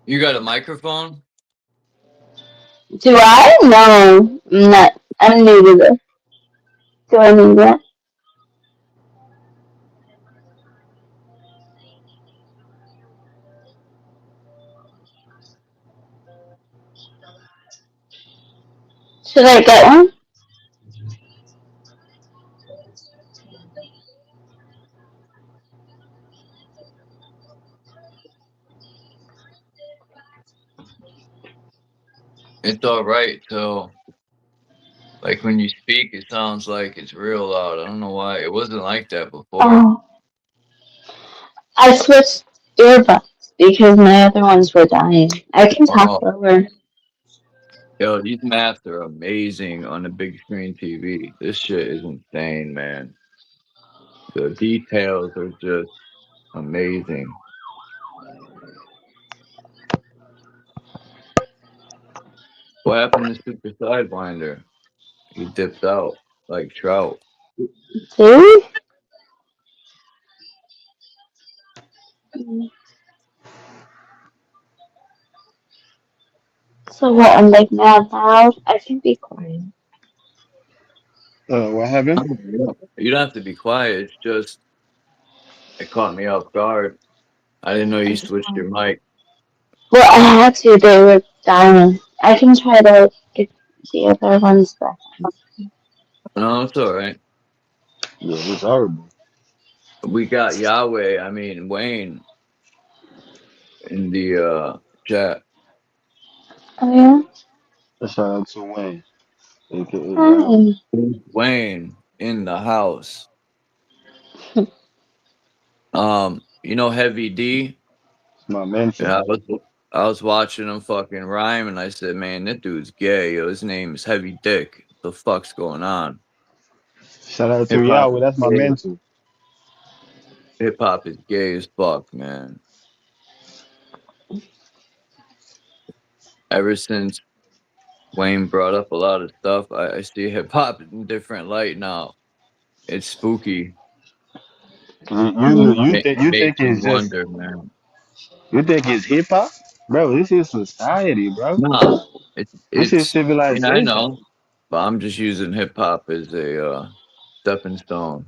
You got a microphone? Do I? No, I'm not. I'm new to this. Do I need that? Should I get one? It's all right. So, like when you speak, it sounds like it's real loud. I don't know why. It wasn't like that before. Oh, I switched earbuds because my other ones were dying. I can talk Oh, lower. yo, these maps are amazing on the big screen TV. This shit is insane, man. The details are just amazing. What happened to Super Sidewinder? He dipped out like Trout. See? So what? I'm like mad loud. I can be quiet. What happened? You don't have to be quiet. It's just it caught me off guard. I didn't know you switched your mic. Well, I had to. They were dying. I can try to get the other ones back. No, it's all right. Yeah, it's horrible. We got Yahweh. I mean Wayne in the chat. Oh yeah. Shout out to Wayne, aka Yahweh. Hi. Wayne in the house. Heavy D. It's my mentor. Yeah, I was watching him fucking rhyme, and I said, "Man, that dude's gay. Yo, his name is Heavy Dick. What the fuck's going on?" Shout out to Hip hop Yahweh. is That's my gay. mentor. Hip hop is gay as fuck, man. ever since Wayne brought up a lot of stuff, I see hip hop in different light now. It's spooky. You think Makes me it's just wonder, man. you think it's hip hop, bro? This is society, bro. Nah, This is I mean, I civilization. know, but I'm just using hip hop as a stepping stone.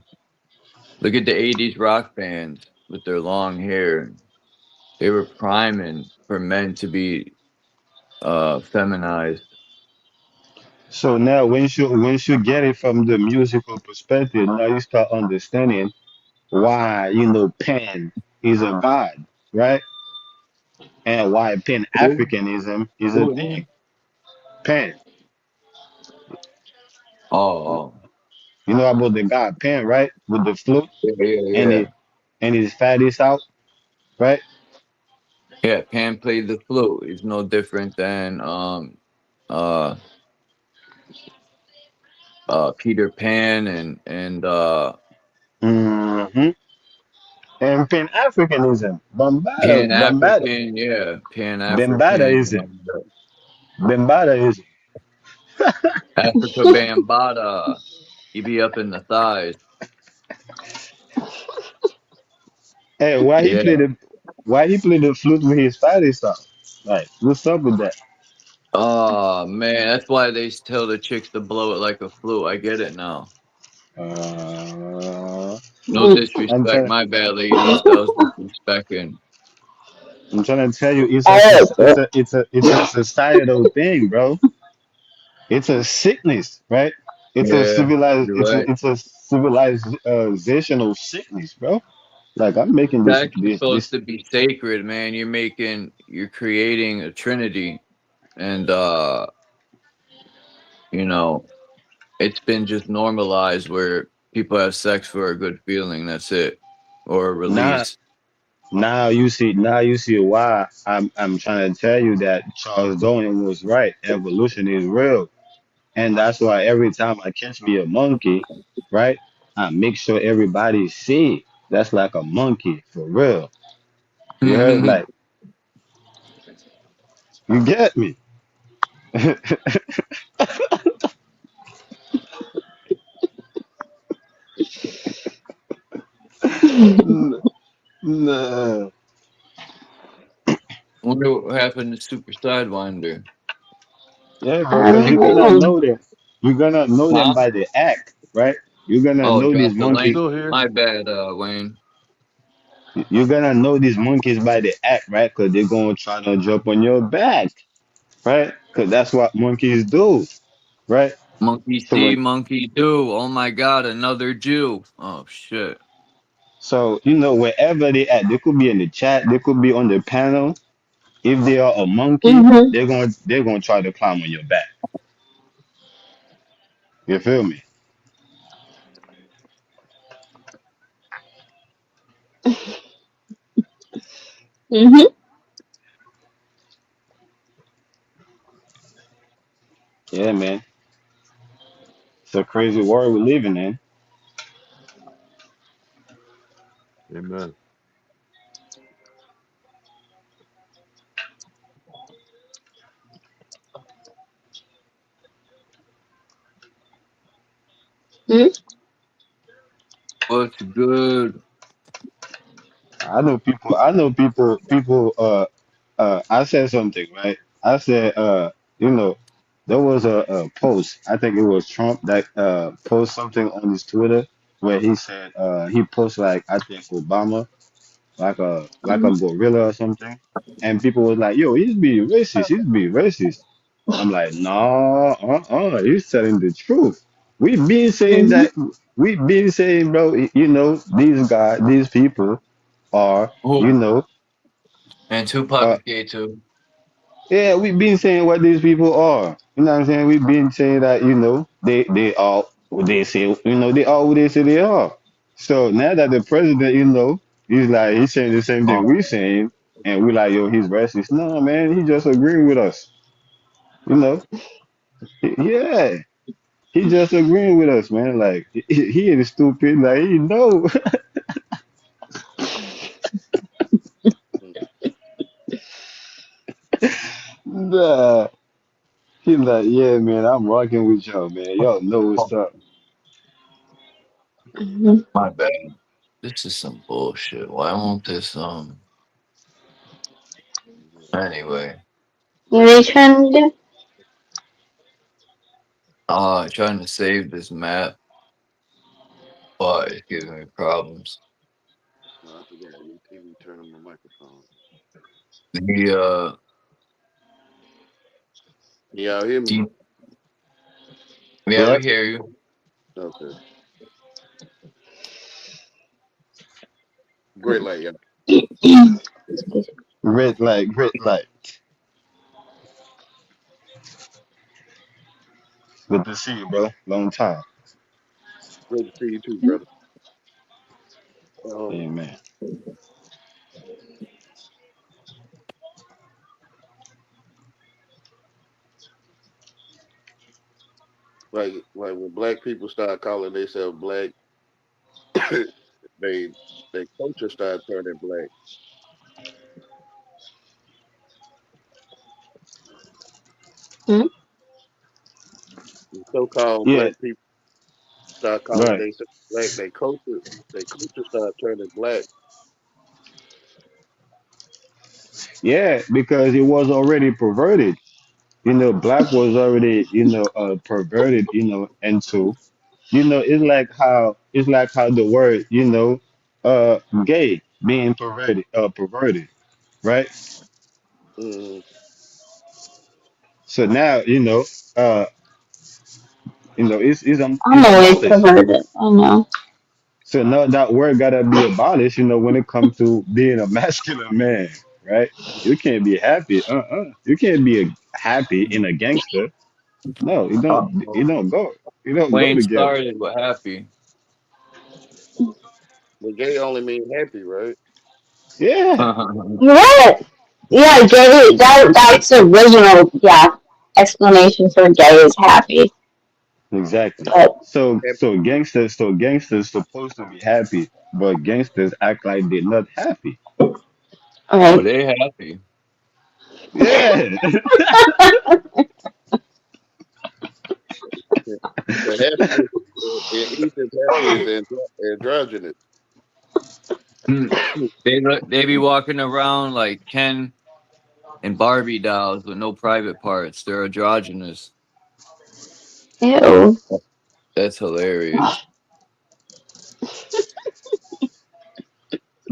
Look at the '80s rock bands with their long hair. They were priming for men to be feminized. So now, once you get it from the musical perspective, now you start understanding why Pan is a god, right? And why Pan Who? Africanism is a Who is? thing. Pan, Oh, you know about the god Pan, right? With the flute yeah, yeah, and yeah. his fatties out, right? Yeah, Pan played the flute. He's no different than uh Peter Pan and hmm And Pan Africanism, Pan Bambada, African, yeah, Pan African, Bambadaism, Bambadaism. Africa Bambata. He be up in the thighs. Hey, Yeah. why he play the flute with his fatties out? Like, what's up with that? Oh man, that's why they tell the chicks to blow it like a flute. I get it now. Uh, No I'm disrespect, trying. my bad, ladies. That was disrespecting. I'm trying to tell you, Oh, it's a societal thing, bro. It's a sickness, right? Yeah, you're right. It's a civilizational sickness, bro. Like I'm making It's this actually this supposed this. to be sacred, man. You're creating a trinity, and you know, it's been just normalized where people have sex for a good feeling. That's it, or a Now release. now you see why I'm trying to tell you that Charles Darwin was right. Evolution is real. And that's why every time I catch me a monkey, right, I make sure everybody see that's like a monkey for real. You heard? Like, you get me? Nah. Wonder what happened to Super Sidewinder. Yeah, bro, I because don't you're gonna know. know them. You're gonna know them Huh? by the act, right? You're gonna Oh, know these drop the I'm monkeys. link. still here. My bad, Wayne. You're gonna know these monkeys by the act, right? Because they're gonna try to jump on your back, right? Because that's what monkeys do, right? Monkey So see, when monkey do. Oh my God, another Jew. Oh shit. So, wherever they at, they could be in the chat, they could be on the panel. If they are a monkey, Mhm. they're gonna try to climb on your back. You feel me? Mhm. Yeah, man. It's a crazy world we're living in. Amen. Mhm. What's good? I know people I said something, right? I said you know, there was a post, I think it was Trump that post something on his Twitter where he said he posted like I think Obama like a Mhm. gorilla or something. And people was like, yo, he's being racist, he's being racist. I'm like, no, he's telling the truth. We've been saying Mhm. that we've been saying, bro, these people are, you Oh, know, and Tupac uh is gay too. yeah, we've been saying what these people are. You know what I'm saying? We've been saying that, they are what they say, they are who they say they are. So now that the president, he's saying the same thing Oh, we're saying, and we're like, yo, he's racist. No, man, he just agreeing with us. You know? Yeah. He just agreeing with us, man. Like he ain't stupid. Like he know. Nah. He's like, yeah, man, I'm rocking with y'all, man. Y'all know what's up. Mhm. My bad. This is some bullshit. Why won't this anyway? What are you trying to do? Trying to save this map, but it's giving me problems. No, I forgot. You can't even turn on my microphone. The Y'all hear me? yeah, we Yep. hear you. Okay. Great light, y'all. Red light, red light. Good to see you, bro. Long time. Great to see you too, brother. Amen. Like when black people start calling themselves black, they their culture start turning black. Hmm? The so-called Yeah, black people start calling right. themselves black. Their culture start turning black. Yeah, because it was already perverted. Black was already, perverted, into, it's like how the word, gay being perverted, right? Mm-hmm. So now, uh, I'm it's always abolished. perverted. I know. So now that word gotta be abolished, when it comes to being a masculine man, right? You can't be happy. You can't be happy in a gangster. No, you Uh, don't. You don't go. You don't go Wayne together. started with happy. But gay only mean happy, right? Yeah, What? Yeah, gay. That's the original. Yeah, explanation for gay is happy. exactly. But So Happy. so gangsters supposed to be happy, but gangsters act like they're not happy. all Oh, right. they happy. Yeah, The happiness in Ethan's happy is androgynous. Mm. They be walking around like Ken and Barbie dolls with no private parts. They're androgynous. Ew. That's hilarious.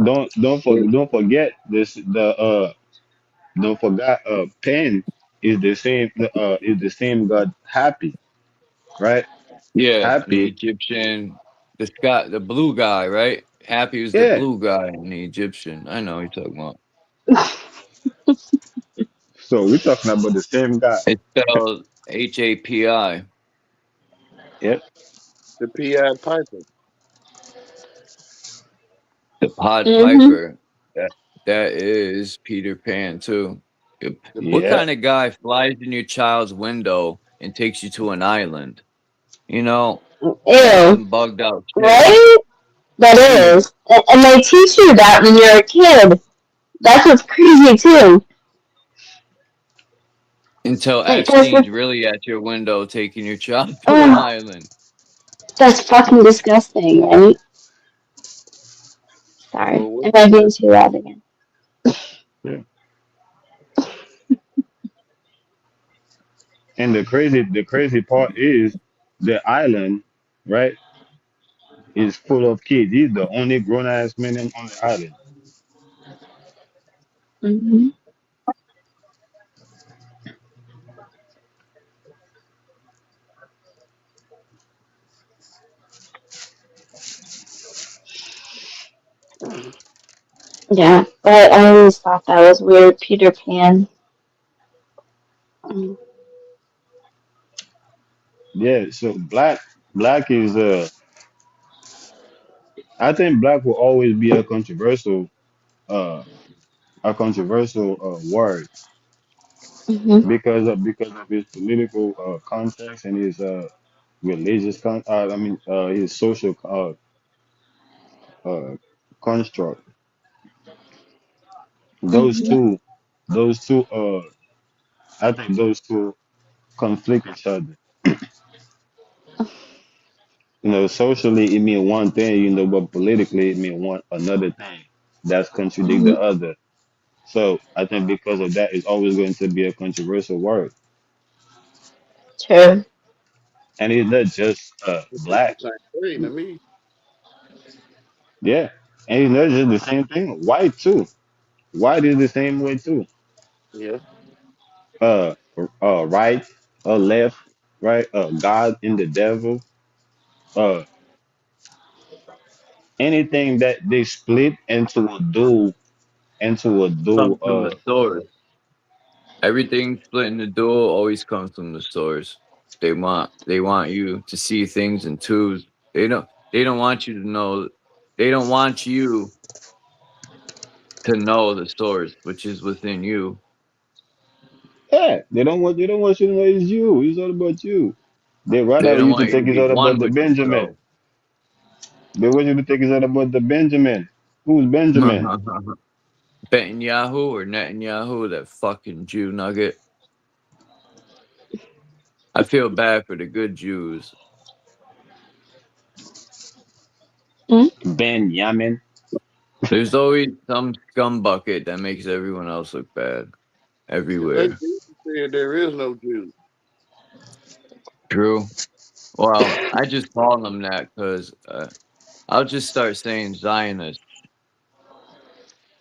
don't forget this. Don't forget. Pen is the same God happy, right? Yeah, the Happy. Egyptian, the blue guy, right? Happy was the Yeah. blue guy in the Egyptian. I know what you're talking about. So we're talking about the same guy. It's spelled HAPI. Yep. The P.I. Piper. The Pod Mhm. Piper. That is Peter Pan too. Yep. The P- What Yeah. kind of guy flies in your child's window and takes you to an island? You know, that's Ew. some bugged out shit. Right? That Mm. is. And they teach you that when you're a kid. That's what's crazy too. Until Like that's Epstein's really at your window taking your child to an oh, island. that's fucking disgusting, right? Sorry. well, what Am I being too loud again? Yeah. And the crazy part is the island, right, is full of kids. He's the only grown ass man on the island. Hmm. Yeah, but I always thought that was weird, Peter Pan. Mm. Yeah. So black is I think black will always be uh a controversial word Mhm. because of his political context and his religious his social construct. Those Mhm. two those two I think those two conflict each other. Socially it mean one thing, but politically it mean one another thing. That's contradict Mhm. the other. So I think because of that, it's always going to be a controversial word. True. And it's not just It's the black. same thing to me. Yeah. And it's not just the same thing. White too. White is the same way too. Yeah. Uh right, left, right, God and the devil. Uh Anything that they split into a dual Comes from the source. Everything split in the duel always comes from the source. They want you to see things in twos. They don't want you to know. They don't want you to know the source, which is within you. yeah, they don't want you to know it's you. It's all about you. They They rather don't you to want you to take it be all one about the with Benjamin. yourself. They want you to take it all about the Benjamin. Who's Benjamin? Netanyahu or Netanyahu, that fucking Jew nugget. I feel bad for the good Jews. Benjamin. There's always some scumbucket that makes everyone else look bad If they everywhere. said there is no Jew. True. Well, I just call them that because I'll just start saying Zionist.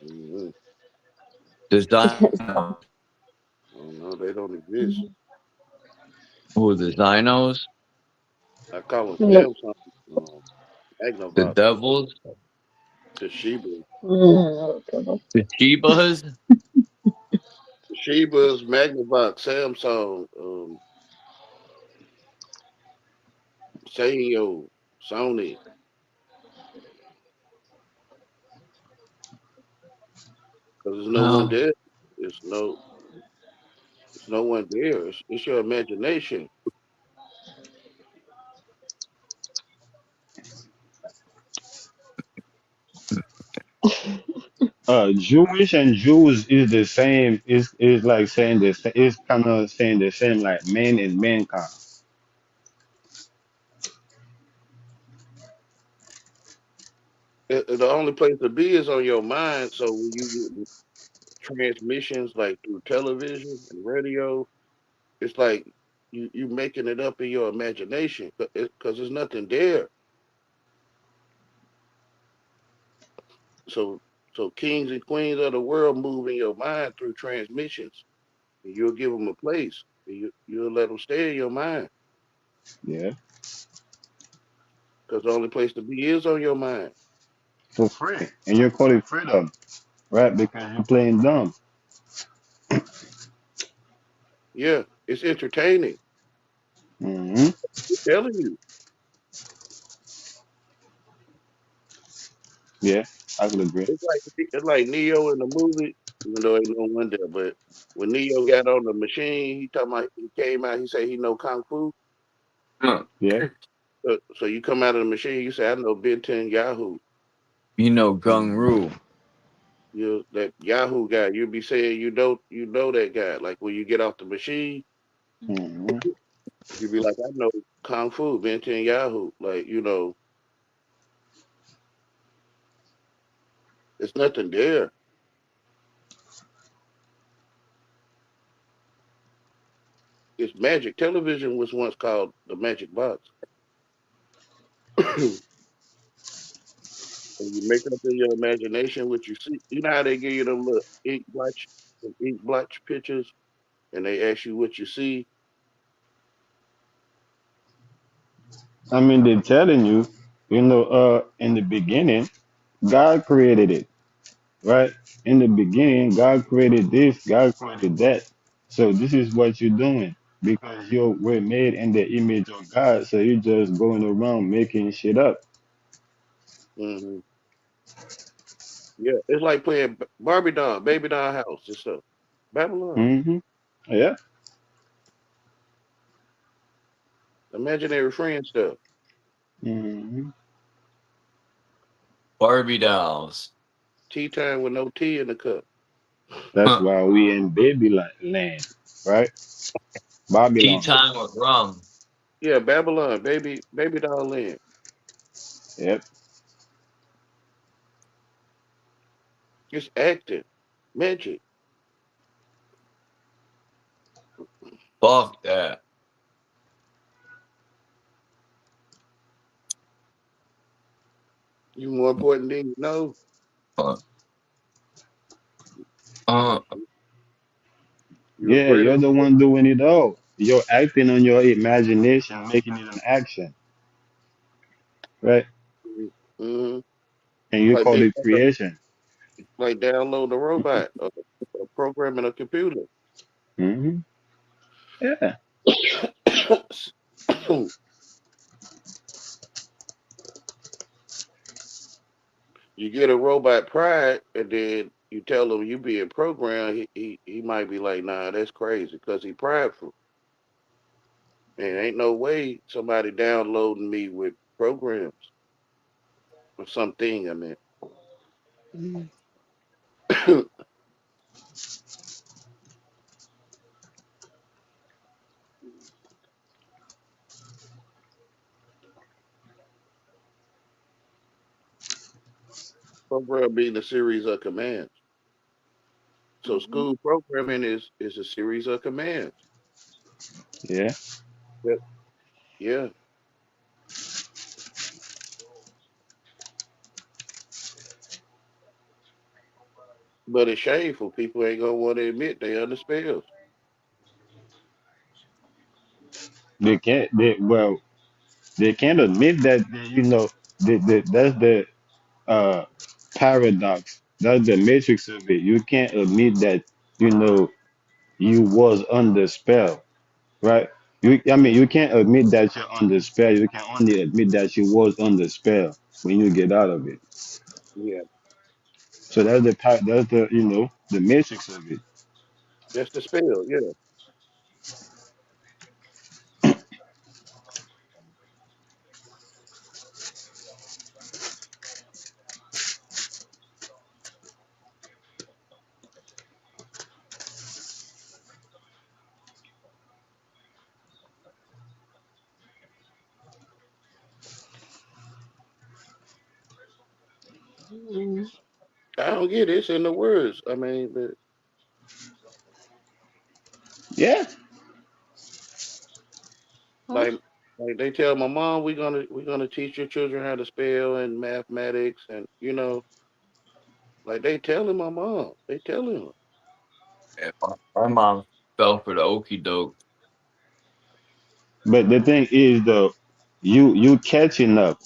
Mhm. The Zion, Oh no, they don't exist. who the Zinos, I call them Nope. Samsung, the Magnavox, devils, Toshiba. the Shebas. Toshiba's, Magnavox, Samsung, Sanyo, Sony. Because there's no one Oh, there. It's no, it's no one there. It's your imagination. Jewish and Jews is the same. Is like saying it's kind of saying the same like man and mankind. The only place to be is on your mind. So when you get transmissions like through television and radio, it's like you making it up in your imagination because there's nothing there. So so kings and queens of the world move in your mind through transmissions, and you'll give them a place. And you'll let them stay in your mind Yeah, because the only place to be is on your mind. for free, and you're calling freedom, right? Because you're playing dumb. Yeah, it's entertaining. Hmm. I'm telling you, Yeah, I can agree. it's like Neo in the movie, even though ain't no one there. But when Neo got on the machine, he came out. He said he know kung fu. Yeah. So you come out of the machine, you say I know Ben 10 Yahoo. you know Gung Hmm. Ru. You that Yahoo guy. You'll be saying you know that guy. Like when you get off the machine, Hmm. you be like I know kung fu Ben 10 Yahoo. Like it's nothing there. It's magic. Television was once called the magic box. And you make up in your imagination what you see. You know how they give you them little ink blotch pictures, and they ask you what you see. I mean, they're telling you, in the beginning, God created it, right? In the beginning, God created this, God created that. So this is what you're doing because you were made in the image of God. So you're just going around making shit up. Hmm. Yeah, it's like playing Barbie doll, baby doll house and stuff. Babylon, Hmm. Yeah. imaginary friend stuff. Hmm. Barbie dolls. Tea time with no tea in the cup. That's why we in baby land. right? Tea Babylon. time with rum. Yeah, Babylon, baby doll land. Yep. It's acting, magic. Fuck that. You more important than you know. Uh, uh, You're Yeah, greater. you're the one doing it all. You're acting on your imagination, making it an action, right? Mm-hmm. And you Like call big, it creation. like download a robot, a program in a computer. Hmm. Yeah. You get a robot pride, and then you tell him you being programmed. He might be like, nah, that's crazy, because he prideful. And ain't no way somebody downloading me with programs or something. I mean, program being a series of commands. So school programming is a series of commands. Yeah. Yep. Yeah, but it's shameful. People ain't gonna want to admit they under spells. They can't. They can't admit that. That's the uh paradox. That's the matrix of it. You can't admit that you was under spell, right? I mean, you can't admit that you're under spell. You can only admit that you was under spell when you get out of it. Yeah, So that's the matrix of it. that's the spell. Yeah. I don't get it. It's in the words. I mean, Yeah. like like they tell my mom, we're gonna teach your children how to spell and mathematics, and like they telling my mom, they telling her. yeah, my mom fell for the okey doke. But the thing is, though, you catching up,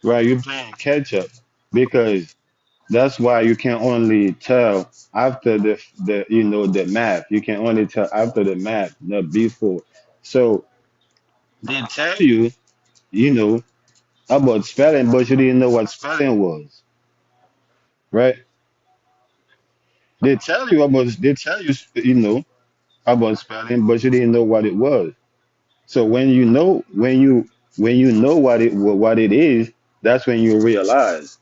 right? You playing catch up because that's why you can only tell after the math. You can only tell after the math, not before. So they tell you, you know, about spelling, but you didn't know what spelling was, right? They tell you, about spelling, but you didn't know what it was. So when you know what it is, that's when you realize,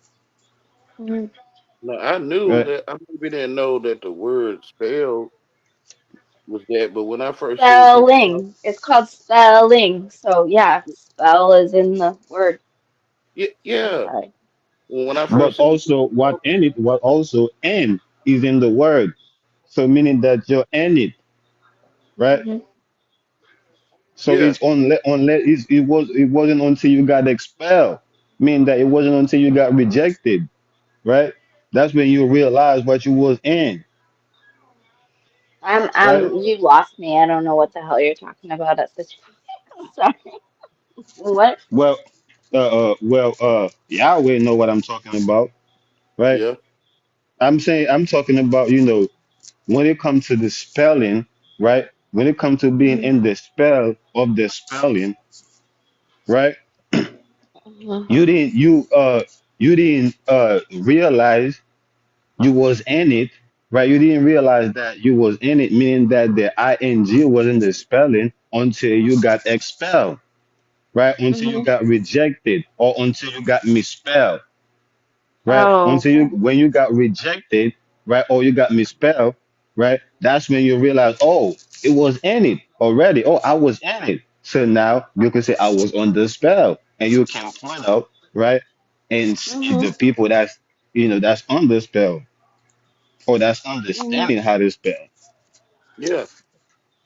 No, I knew right? that. I maybe didn't know that the word spell was that, but when I first seen people, Spelling. It's called spelling. So yeah, spell is in the word. yeah, I'm yeah. sorry. Well, when I But first seen also what also "and" is in the word. So meaning that you're "and" it, right? Hmm. So yeah, it's unless it wasn't until you got expelled, meaning that it wasn't until you got rejected, right? That's when you realize what you was in, right? You lost me. I don't know what the hell you're talking about at this point. I'm sorry. What? Yahweh know what I'm talking about, right? yeah. I'm talking about, when it comes to the spelling, right? When it comes to being Mhm. in the spell of the spelling, right? Mhm. You didn't realize you was in it, right? You didn't realize that you was in it, meaning that the ing was in the spelling until you got expelled, right? Until you Mhm. got rejected or until you got misspelled, right? Oh, Until you okay. when you got rejected, right, or you got misspelled, right? That's when you realize, oh. It was in it already. Oh, I was in it. So now you can say I was on the spell, and you can point out, right, and see Mhm. the people that's that's on the spell or that's Mhm. understanding how to spell, Yeah.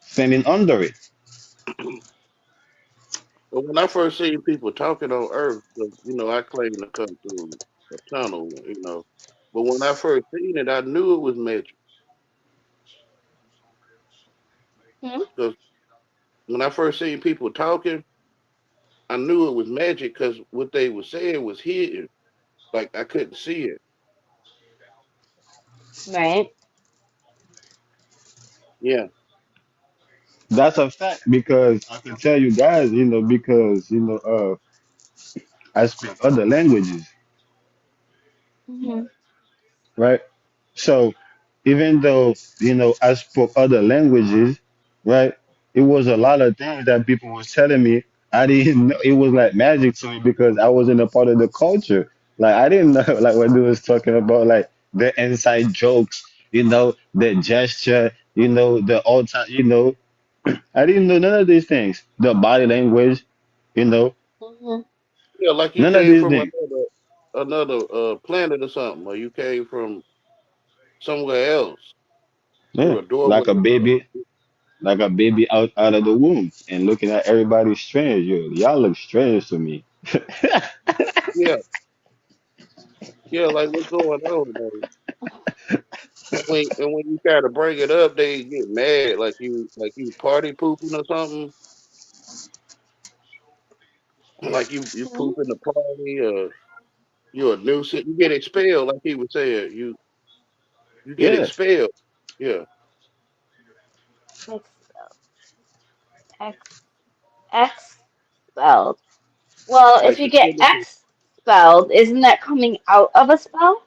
standing under it. But when I first seen people talking on Earth, 'cause, I claim to come through a tunnel. But when I first seen it, I knew it was magic. Mhm. Because when I first seen people talking, I knew it was magic because what they were saying was hidden. Like I couldn't see it. Right. Yeah. That's a fact because I can tell you guys, because I speak other languages, Mhm. right? So even though I spoke other languages, right? It was a lot of things that people was telling me. I didn't know it was like magic to me because I wasn't a part of the culture. Like I didn't know like when they was talking about like the inside jokes, the gesture, the all time, I didn't know none of these things. The body language, you know, Mhm. Yeah, like you none of came these from things. another planet or something, or you came from somewhere else Yeah, through a doorway. like a baby out of the womb and looking at everybody strange. Y'all look strange to me. Yeah, yeah, like what's going on, man? And when you try to bring it up, they get mad, like you party pooping or something, like you Mhm. poop in the party, you're a nuisance. You get expelled, like he was saying. You get Yeah, expelled. Yeah, Expelled. X expelled. Well, if like you the get Timothy. expelled, isn't that coming out of a spell?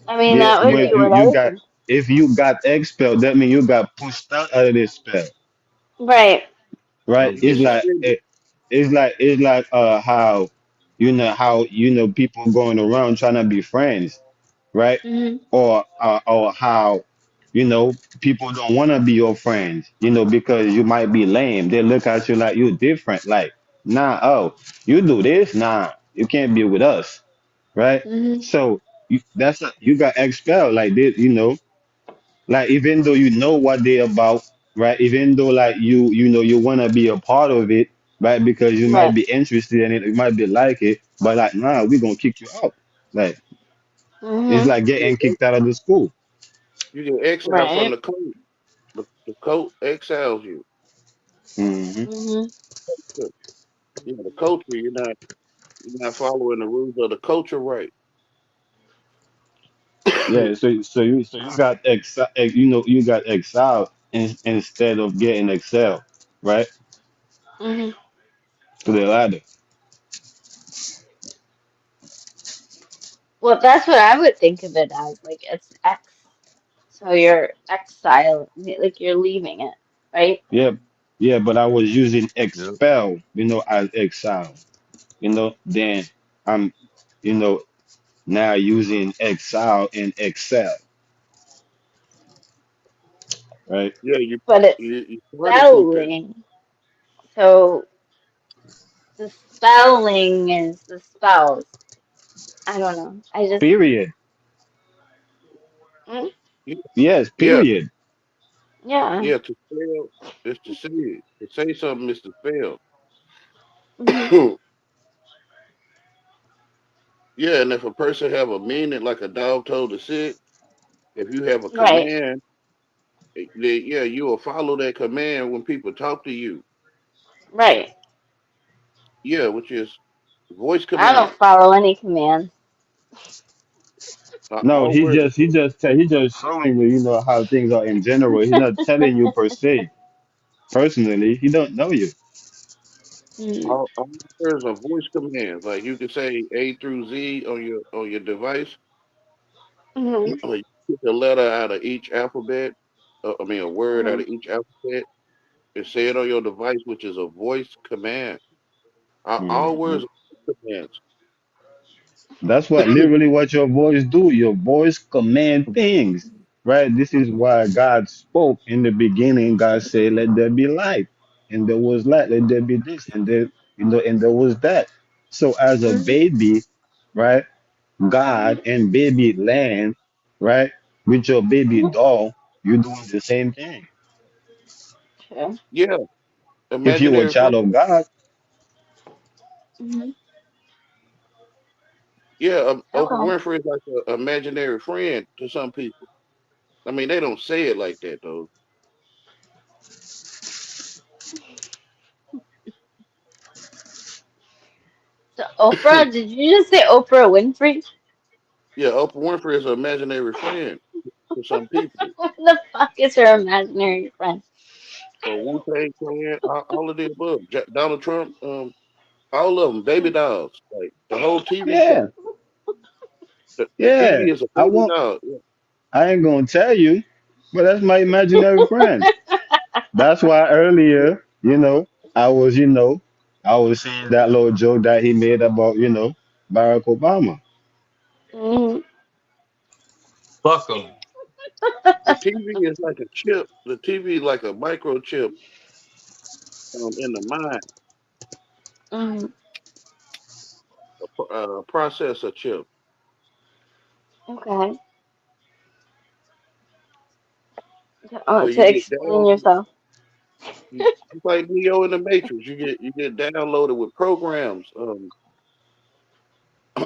I mean, yeah. that would Yeah, be But what I would think. if you got expelled, that means you got pushed out of this spell, Right. right? you get It's like suspended. it's like how how people going around trying to be friends, right? Mhm. Or how people don't want to be your friends, because you might be lame. They look at you like you're different. Like, nah, oh, you do this, nah, you can't be with us, right? Mhm. So you got expelled like this, like even though you know what they about, right? Even though like you want to be a part of it, right? Because you might Right. be interested in it, you might be like it, but like, nah, we gonna kick you out. Like it's Mhm. like getting kicked out of the school. You get exiled from Right. the coach. The coach exiles you. Hmm. Mhm. The culture. You're not following the rules of the culture, right? Yeah, so you got you got exiled instead of getting excelled, right? Mhm. To the ladder. Well, that's what I would think of it as. Like it's X. So you're exile, like you're leaving it, right? Yeah, yeah, but I was using Yep. expel, as exile, then I'm, you know, now using exile and excel, right? Yeah, you But it's you party pooping. spelling. So the spelling is the spells. I don't know. I just Period. mm, Yes, Yeah, period. yeah. yeah. To fail is to say it. To say something is to fail. Mhm. Yeah, and if a person have a meaning, like a dog told to sit, if you have a Right. command, then yeah, you will follow that command when people talk to you. Right. Yeah, which is voice I don't command. follow any commands. No, All words. he just showing you, how things are in general. He's not telling you per se. Personally, he don't know you. Mm. All words are voice commands. Like you can say A through Z on your device, Mhm. or you pick a letter out of each alphabet. I mean, a word out Mhm. of each alphabet, and say it on your device, which is a voice command. All Hmm. words are commands. That's what literally what your voice do. Your voice command things. right? This is why God spoke in the beginning. God said, "Let there be light," and there was light. Let there be this, and there, and there was that. So as a Mhm. baby, right? God and baby land, right? With your baby Mhm. doll, you're doing the same thing. True. Yeah, If you're a imaginary friend. child of God, Mhm. Yeah, Oprah Okay. Winfrey is like an imaginary friend to some people. I mean, they don't say it like that though. So Oprah, did you just say Oprah Winfrey? Yeah, Oprah Winfrey is an imaginary friend to some people. What the fuck is her imaginary friend? Or Wu Tang Clan, all of the above. Donald Trump, all of them, baby dolls. Like the whole TV yeah, cast. The yeah. TV is a I baby won't. doll. Yeah. I ain't gonna tell you, but that's my imaginary friend. That's why earlier, I was saying that little joke that he made about, Barack Obama. Mhm. Fuck them. The TV is like a chip. The TV is like a microchip in the mind, Mhm. processor chip. Okay. Oh, So to you get explain down, yourself. it's like Neo in the Matrix. You get downloaded with programs,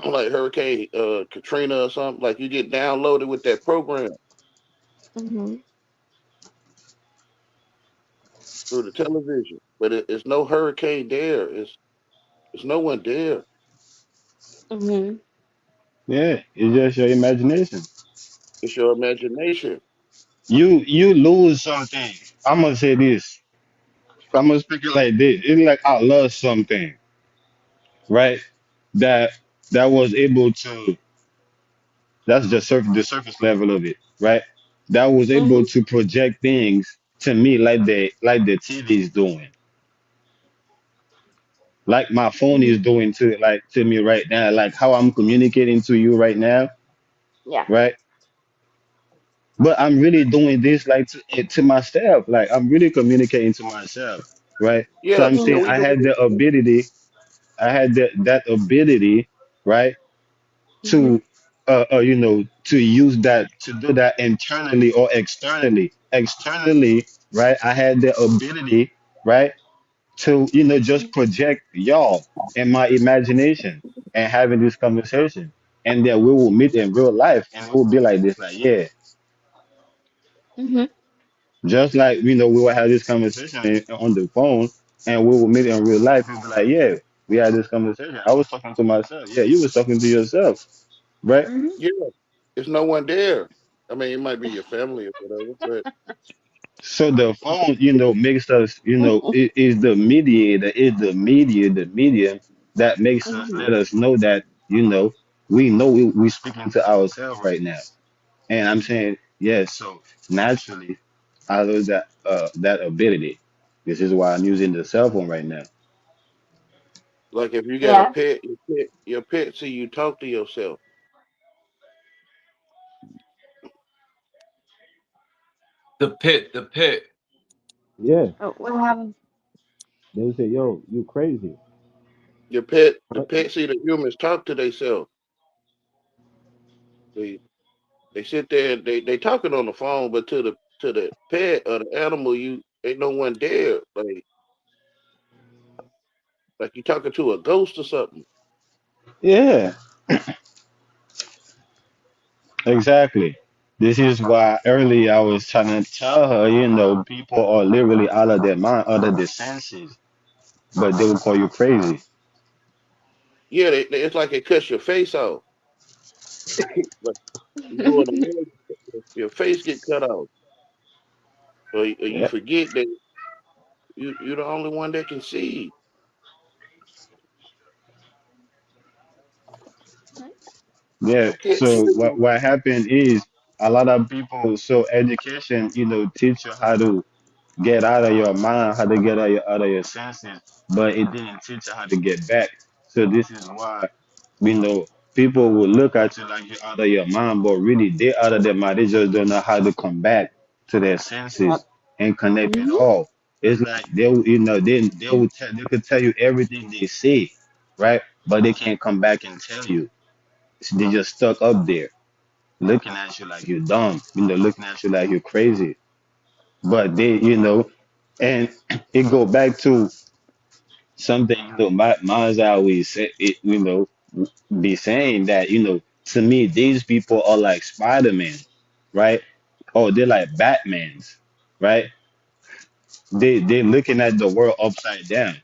like Hurricane Katrina or something. Like you get downloaded with that program Mhm. through the television, but it's no hurricane there. It's no one there. Mhm. Yeah, it's just your imagination. It's your imagination. You lose something. I'm gonna say this. I'm gonna speak it like this. It's like I lost something, right? That that was able to. That's just the surface level of it, right? That was able Mhm. to project things to me like the TV is doing, like my phone is Mhm. doing to me right now, like how I'm communicating to you right now, Yeah. right? But I'm really doing this like to myself, like I'm really communicating to myself, right? So Yeah, I'm yeah, saying Mhm. we do it. I had that ability, right, to Mhm. to use that to do that internally or externally. Externally, right, I had the ability, right, to just project y'all in my imagination and having this conversation, and then we will meet in real life and it will be like this, like, yeah, Mhm. just like we will have this conversation on the phone, and we will meet in real life and be like, yeah, we had this conversation. I was talking to myself. Yeah, you was talking to yourself, right? Mhm. Yeah, there's no one there. I mean, it might be your family or whatever, but So the phone, makes us, it is the mediator, is the medium that makes us Mhm. let us know that, we know we speaking to ourselves right now. And I'm saying, yeah, so naturally, I lose that ability. This is why I'm using the cell phone right now. like if you got a Yeah. pet, your pet see you talk to yourself. The pit, the pit. Yeah, Oh, what happened? they would say, "Yo, you crazy." The pet see the humans talk to themselves. They they sit there and they talking on the phone, but to the pet or the animal, you ain't no one there. Like you talking to a ghost or something. Yeah, exactly. This is why earlier I was trying to tell her, people are literally out of their mind, out of their senses, but they will call you crazy. Yeah, it's like it cuts your face off. Like you go in the mirror, your face get cut off, or you Yeah, forget that you're the only one that can see. yeah. I can't tell So what you. what happened is a lot of people. So education, teach you how to get out of your mind, how to get out of your senses, but it didn't teach you how to get back. So this is why, you know, people will look at you like you're out of your mind, but really they're out of their mind. They just don't know how to come back to their senses and connect at all. It's like they could tell you everything they say, right? But they can't come back and tell you. They just stuck up there, looking at you like you're dumb, looking at you like you're crazy. But and it go back to something, my mom's always say it, be saying that, to me, these people are like Spider-Man, right? Oh, they're like Batmans, right? They're looking at the world upside down,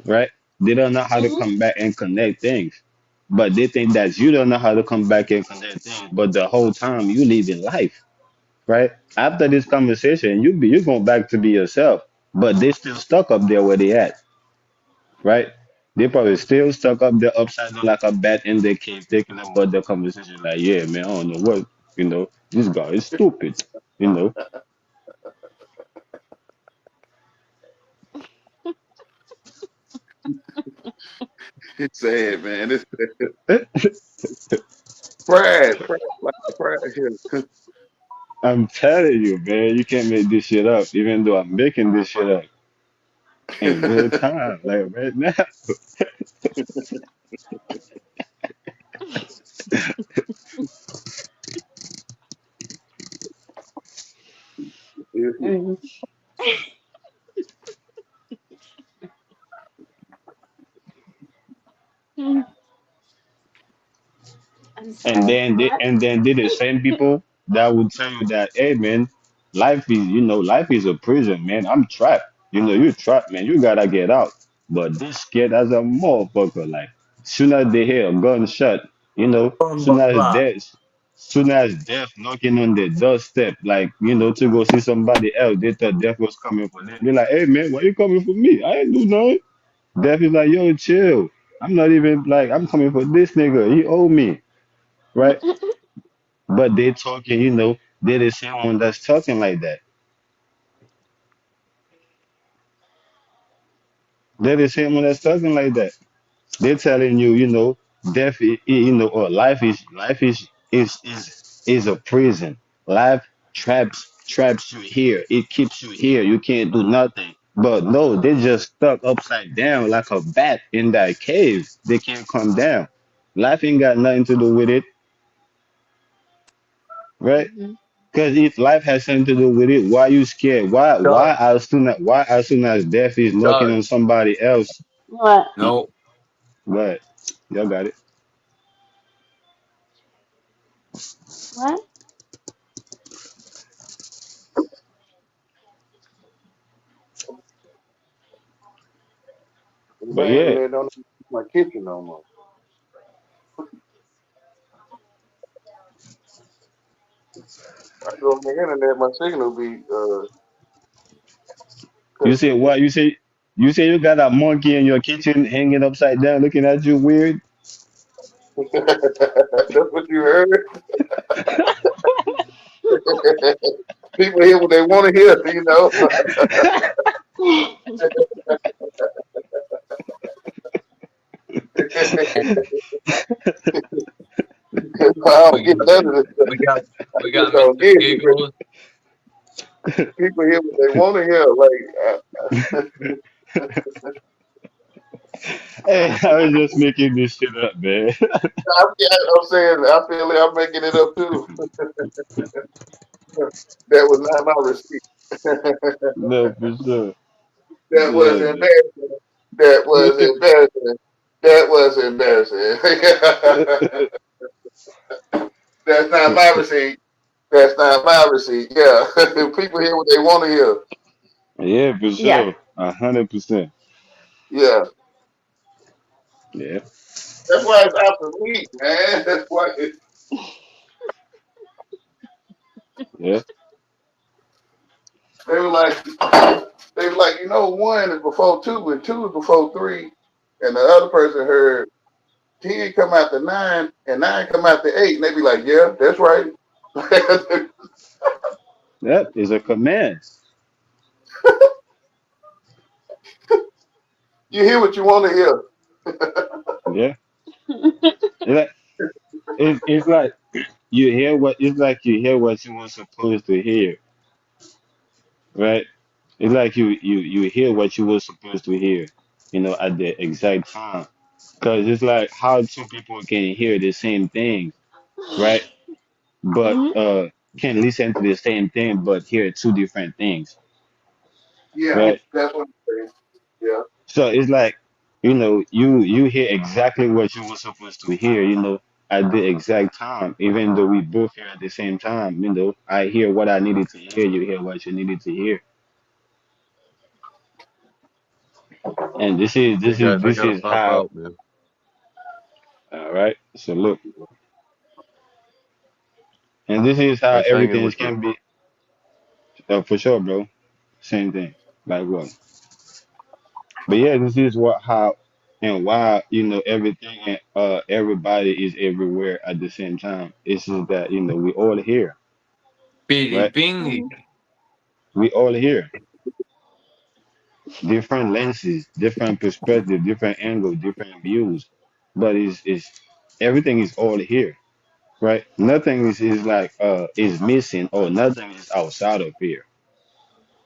right? They don't know how to come back and connect things. But they think that you don't know how to come back and connect things. But the whole time you live in life, right? After this conversation, you're going back to be yourself. But they still stuck up there where they at, right? They probably still stuck up there upside down like a bat in their cave, thinking about the conversation. Like, yeah, man, I don't know what, this guy is stupid, you know. It's sad, man. It's pride, like pride here. I'm telling you, man, you can't make this shit up. Even though I'm making this shit up in real time, like right now. And then they're the same people that would tell you that, hey man, life is a prison, man. I'm trapped. You trapped, man. You gotta get out. But this scared as a motherfucker. Like, soon as they hear a gunshot, soon as death knocking on their doorstep, like, to go see somebody else, they thought death was coming for them. They're like, hey man, why you coming for me? I ain't do nothing. Death is like, yo, chill. I'm not even like, I'm coming for this nigga. He owe me, right? But they talking, they're the same one that's talking like that. They're the same one that's talking like that. They're telling you, death, or life is a prison. Life traps you here. It keeps you here. You can't do nothing. But no, they just stuck upside down like a bat in that cave. They can't come down. Life ain't got nothing to do with it, right? Because if life has something to do with it, why you scared? Why Does. as soon as death is knocking Does. on somebody else? What? No. But y'all got it. What? My But yeah, internet don't in my kitchen no more. I go on the internet, my signal be you cut say in. what? You say you got a monkey in your kitchen hanging upside down, looking at you weird. That's what you heard. People hear what they want to hear. I don't We get got none of this stuff. we got I we just got don't Mr. get it. Giggles. People hear what they want to hear. Hey, I was just making this shit up, man. I'm saying, I feel like I'm making it up too. That was not my receipt. No, for sure. That was Yeah, man. embarrassing. That was embarrassing. That was embarrassing. That's not my receipt. That's not my receipt. Yeah. People hear what they want to hear. Yeah, for Yeah. sure. 100%. Yeah. Yeah, That's why it's obsolete, man. That's why yeah. they were like, one is before two and two is before three. And the other person heard 10 come out to 9 and 9 come out to 8. And they be like, yeah, that's right. That is a command. You hear what you want to hear. Yeah. like it's like you hear what it's like you hear what you were supposed to hear, right? It's like you hear what you were supposed to hear, at the exact time. Because it's like how two people can hear the same thing, right? But Mhm. can listen to the same thing but hear two different things, Yeah, right? that's what I'm saying. Yeah. So it's like, you hear exactly what you were supposed to hear, at the exact time, even though we both hear at the same time, I hear what I needed to hear, you hear what you needed to hear. And this is Hey this is guys, I this gotta is pop how, out, man. all right. So look, and this is how Nice hanging everything with you. can be, for sure, bro. Same thing. Like what? But yeah, this is what how and why, everything and everybody is everywhere at the same time. It's just that, we all here, Beady right? bingy. We all here. Different lenses, different perspective, different angle, different views. But it's everything is all here, right? Nothing is like is missing or nothing is outside of here.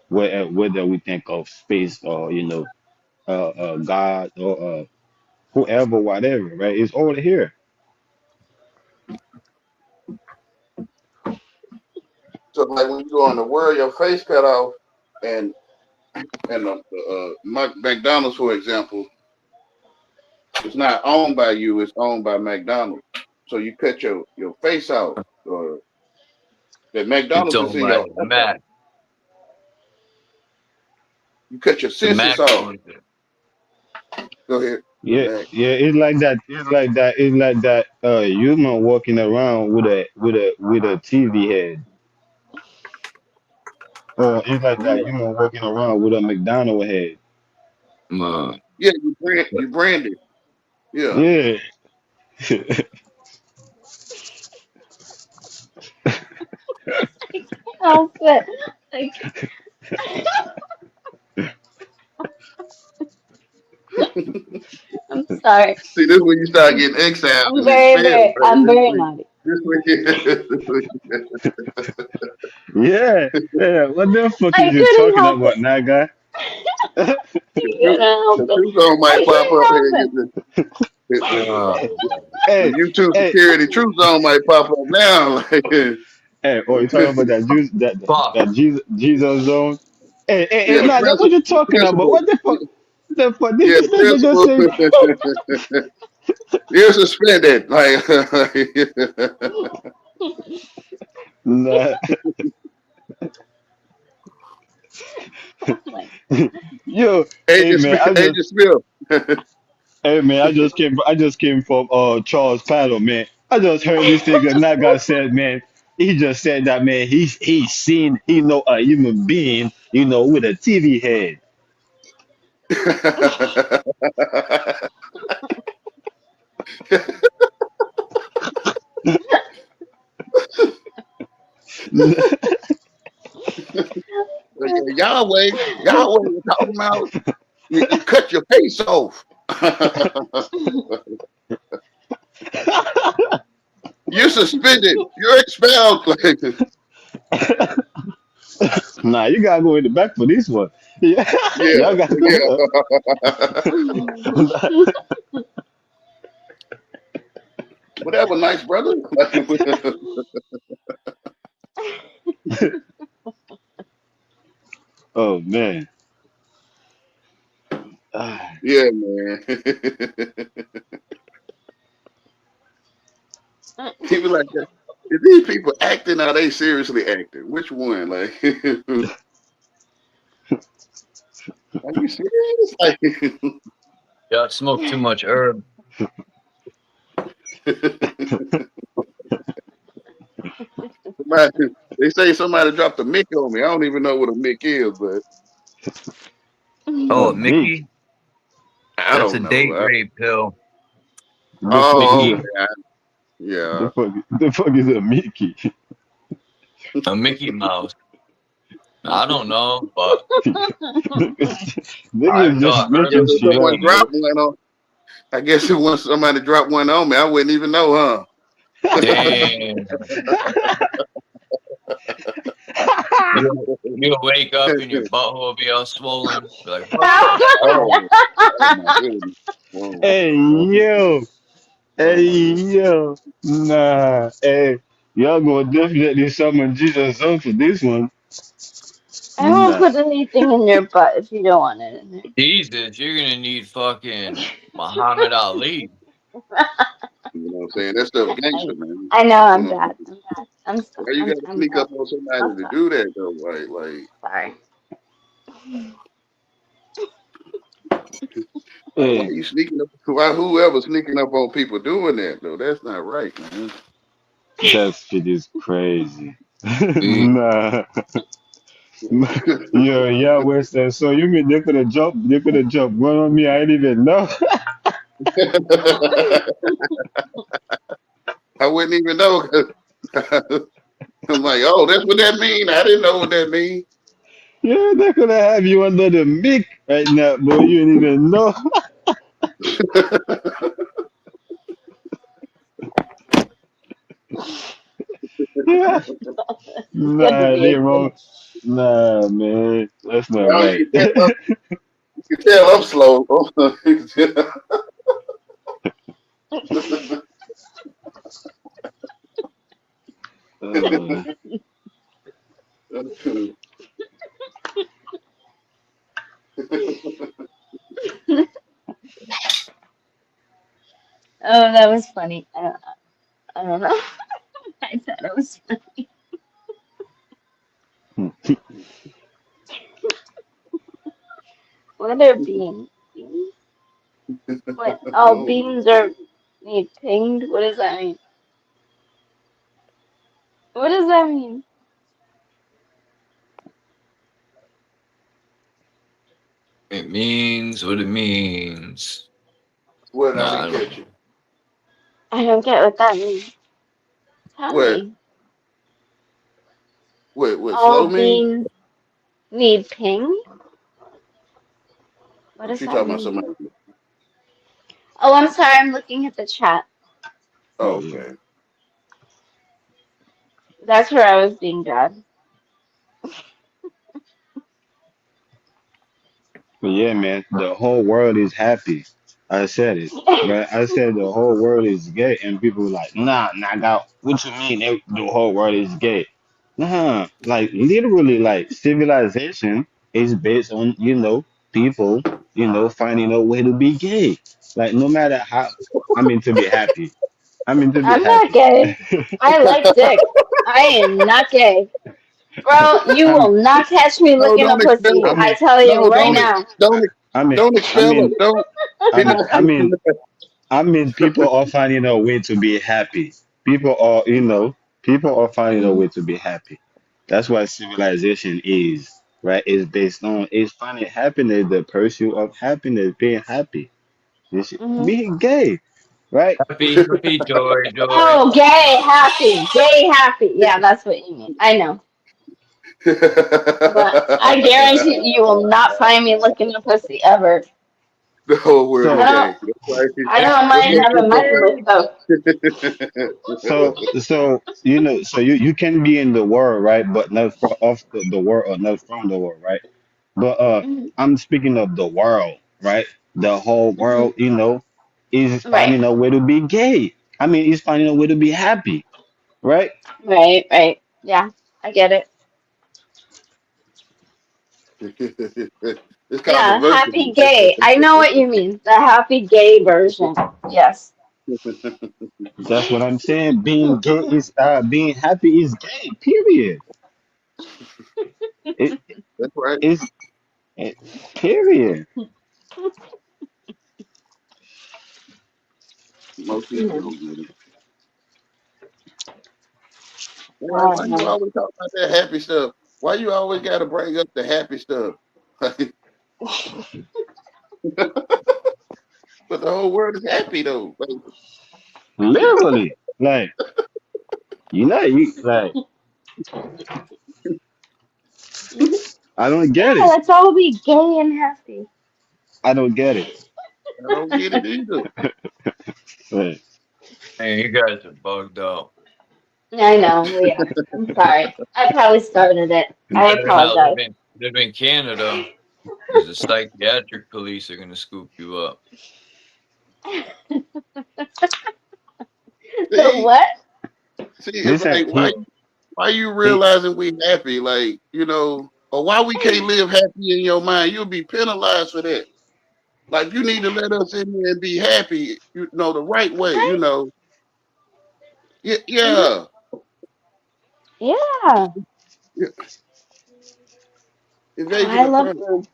Whether we think of space or God or whoever, whatever, right? It's all here. So like when you go in the world, your face cut off, and McDonald's, for example, it's not owned by you; it's owned by McDonald's. So you cut your face out, or that It's McDonald's is on in my your head. Mac. You cut your The senses Mac off. owns it. Go ahead. The Yeah, Mac. yeah, it's like that. It's like that. It's like that. Human walking around with a TV head. It's like that. Yeah. Human walking around with a McDonald head. Yeah, you branded. Yeah. Yeah. Help it. Like, I'm sorry. See, this is when you start getting exiled I'm and expelled. Right? I'm very naughty. This when Yeah. Yeah. What the fuck I is you couldn't talking help it. about, Naga? I couldn't help the it. truth zone I might pop couldn't up help here. it. Uh, The Hey, YouTube hey, security truth zone might pop up now. hey. Oh, you talking about that Jews, fuck. that Jesus zone? Hey, Yeah, the Naga, what principal. you The talking about? principal. What the fuck? The fuck? Did Yeah, this the nigga just principal. say? You're suspended. Like, Nah. Oh my. Yo, hey Agent man, Smith. Agent Smith. hey man, I just came from Charles Paddle, man. I just heard this nigga Naga said, man, he just said that, man, he's seen, a human being, with a TV head. Yahweh was talking about you cut your face off. You're suspended. You're expelled. Nah, you gotta go in the back for this one. Yeah, Yeah, y'all gotta go. yeah. Whatever, nice brother. Oh man. Ah, Yeah, man. People like that. Is these people acting? Or are they seriously acting? Which one? Like, are you serious? Like, Yeah, I smoked too much herb. they say somebody dropped a mick on me. I don't even know what a mick is, but Oh, a big. Mickey? I That's a don't know. date rape pill. The fuck is Oh, Mickey. okay. Yeah. the fuck is a Mickey? A Mickey Mouse. I don't know, but Niggas I just thought So making herbs shit someone up, Mickey. bro. dropped one on. I guess if once somebody dropped one on me, I wouldn't even know, huh? Damn. You'll wake up and your butthole will be all swollen. Be like, what? Oh my goodness. Whoa. Hey yo, hey yo, nah, hey, y'all gonna definitely summon Jesus up for this one. I won't Nah, put anything in your butt if you don't want it in there. Jesus, you're gonna need fucking Muhammad Ali. You know what I'm saying? That stuff gangster, man. I know You I'm know, bad. I'm bad. I'm sorry. why you gotta I'm sneak sorry. up on somebody I'm to sorry. do that though? Like, Sorry. why hey, you sneaking up? Why whoever sneaking up on people doing that though? That's not right, man. that shit is crazy. Mm. Nah, yo, Yahweh said, so you mean they could have jumped one on me, I didn't even know. I wouldn't even know. 'Cause I'm like, oh, that's what that mean. I didn't know what that mean. Yeah, they could have had you under the mic right now, boy, you didn't even know. Yeah. Good to Nah, be they a kid. wrong. Nah, man, that's not Well, right. you can tell I'm slow. Uh, Oh, that was funny. I don't know. I thought it was funny. What are beans? Beans? What? Oh, Oh, beans are need pinged? What does that mean? What does that mean? It means what it means. what I Nah, I didn't don't. catch you. I don't get what that means. Tell What? me. What? Slow All me? beans need pinged? What Oh, does she that talking about mean? somebody. Oh, I'm sorry. I'm looking at the chat. oh Oh, yeah. okay. That's where I was being bad. But yeah, man, the whole world is happy. I said it, right? I said the whole world is gay, and people were like, nah, God, what you mean the whole world is gay? Nah, like literally, like civilization is based on, people, finding a way to be gay. Like no matter how, I mean, to be happy. I mean, to be I'm not happy. gay. I like dick. I am not gay. Bro, you I'm, will not catch me No, licking a don't expel pussy. her. I I mean, tell you No, right don't now. I mean, don't I expel her. mean, Don't. I He mean, not. I mean, I mean, people are finding a way to be happy. People are, people are finding a way to be happy. That's what civilization is, right? It's finding happiness, the pursuit of happiness, being happy. Hmm. Being gay, right? Happy, joy. Oh, gay, happy. Gay, happy. Yeah, that's what you mean. I know. But I guarantee you will not find me licking a pussy ever. The whole world I is So, don't. gay. That's right. I don't That's mind having my lick though. so you can be in the world, right? But not of the world or not from the world, right? But Hmm. I'm speaking of the world, right? The whole Hmm. world, is Right. finding a way to be gay. I mean, is finding a way to be happy, right? Right. Right. Yeah, I get it. It's Yeah, controversial. happy gay. I know what you mean. The happy gay version. Yes. That's what I'm saying. Being gay is being happy is gay. Period. It That's right. is it, period. Most people No, don't get it. Why I you don't always talk about that happy stuff? Why you always got to bring up the happy stuff? But the whole world is happy though. Like, Literally, like you like know. I don't Yeah, get it. let's all be gay and happy. I don't get it. I don't get it either. Right. Man, you guys are bugged out. I know, we are. I'm sorry. I probably started it. You I better not apologize. live in Canada, because the psychiatric police are gonna scoop you up. The See, what? it's Listen, like why you he realizing we happy, like, or why we can't live happy in your mind? You'll be penalized for that. Like, you need to let us in here and be happy, the right way, Yeah, Mhm. yeah. Yeah. Yeah. Oh, Invasion I of love privacy. food.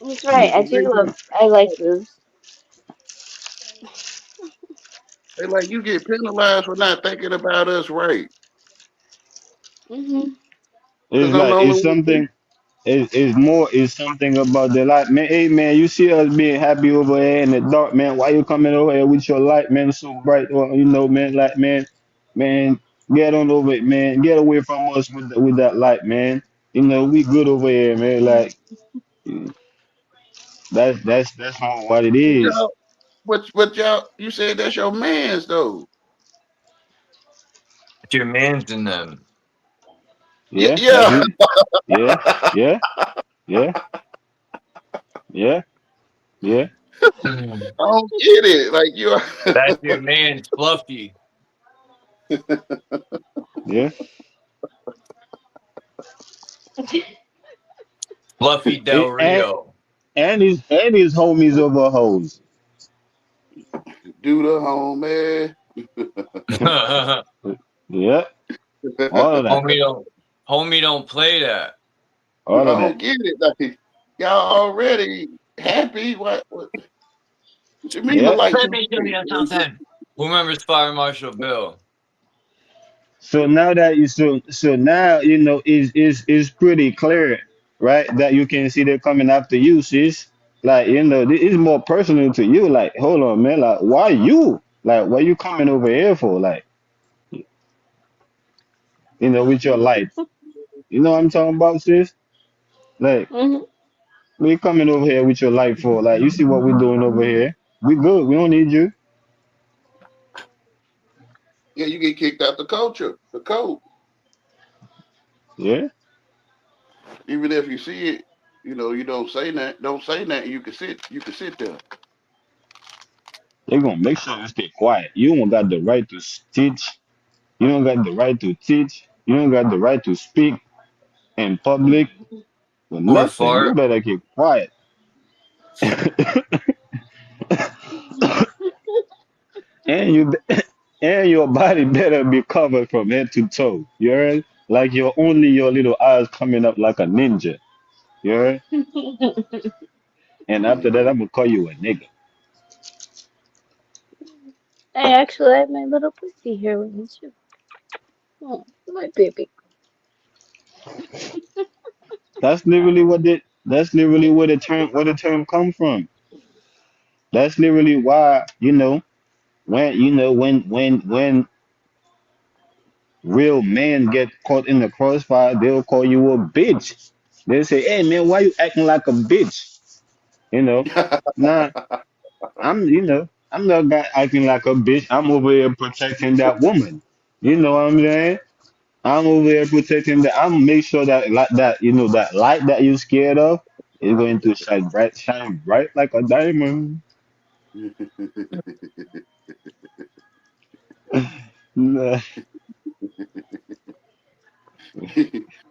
That's right. I do Invasion love. of I like foods. They like you get penalized for not thinking about us right. Mhm. Cause it's I'm the like only it's one. something. It's something about the light, man. Hey, man, you see us being happy over here in the dark, man. Why you coming over here with your light, man, so bright? Well, man, like, man, get on over it, man. Get away from us with that light, man. We good over here, man. Like, that's not what it But is. y'all, but y'all, you said that's your man's though. It's your man's in them. Yeah, Yeah, that's yeah. it. Yeah, yeah, yeah, yeah, yeah, I don't get it. Like you. That's your man's Fluffy. yeah. Fluffy Del It, Rio. and his homies over hoes. Do the home, man. Yeah, all of that, homie don't play that. I all of that. don't get it. Like y'all already happy. What you mean the Yeah. light Let too me show bright? you something. Who remembers Fire Marshal Bill? So now that so now is pretty clear, right? That you can see they're coming after you, sis. Like it's more personal to you. Like, hold on, man. Like, why you? Like, what you coming over here for? Like, with your light. You know what I'm talking about, sis? Like, Mhm. what you coming over here with your light for? Like, you see what we're doing over here? We good. We don't need you. Yeah, you get kicked out the culture, the code. Yeah. Even if you see it, you don't say that. Don't say that. You can sit. You can sit there. They're gonna make sure you stay quiet. You don't got the right to teach. You don't got the right to teach. You don't got the right to speak in public for Or nothing. You fart. better keep quiet. and you and your body better be covered from head to toe. You heard? Like only your little eyes coming up like a ninja. You heard? And after that, I'm gonna call you a nigga. I actually have my little pussy here with me too. Oh, my baby. That's literally where the term come from. That's literally why, when real men get caught in the crossfire, they'll call you a bitch. They'll say, "Hey man, why you acting like a bitch?" You know, nah, I'm not guy acting like a bitch. I'm over here protecting that woman. You know what I'm saying? I'm over here protecting that. I'm make sure that like that, that light that you're scared of is going to shine bright like a diamond. Nah.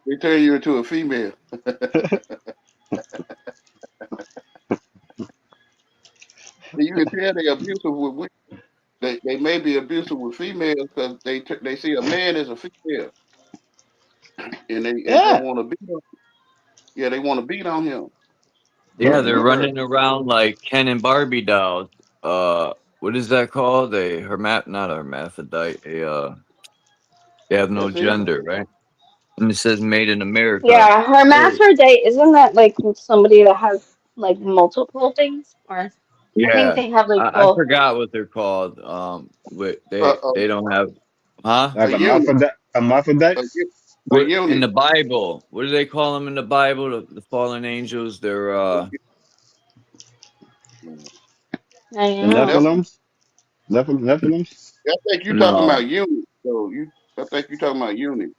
They turn you into a female. You can tell they abusive with women. They may be abusive with females because they see a man as a female and they Yeah, want to beat on. Yeah, they want to beat on him Yeah, or they're her. running around like Ken and Barbie dolls. What is that called? Not a hermaphrodite. They have no That's it. gender, right? And it says made in America. Yeah, Hey, hermaphrodite, isn't that like somebody that has like multiple things? Or I think Yeah. they have like I both. forgot what they're called. uh, They don't have, huh? a like a unit, hermaphrodite. Hermaphrodite. a, u- a What in unit. the Bible? What do they call them in the Bible? The fallen angels. They're I The know. Nephilims? Nephilims? I think you talking No, about units. So I think you talking about units.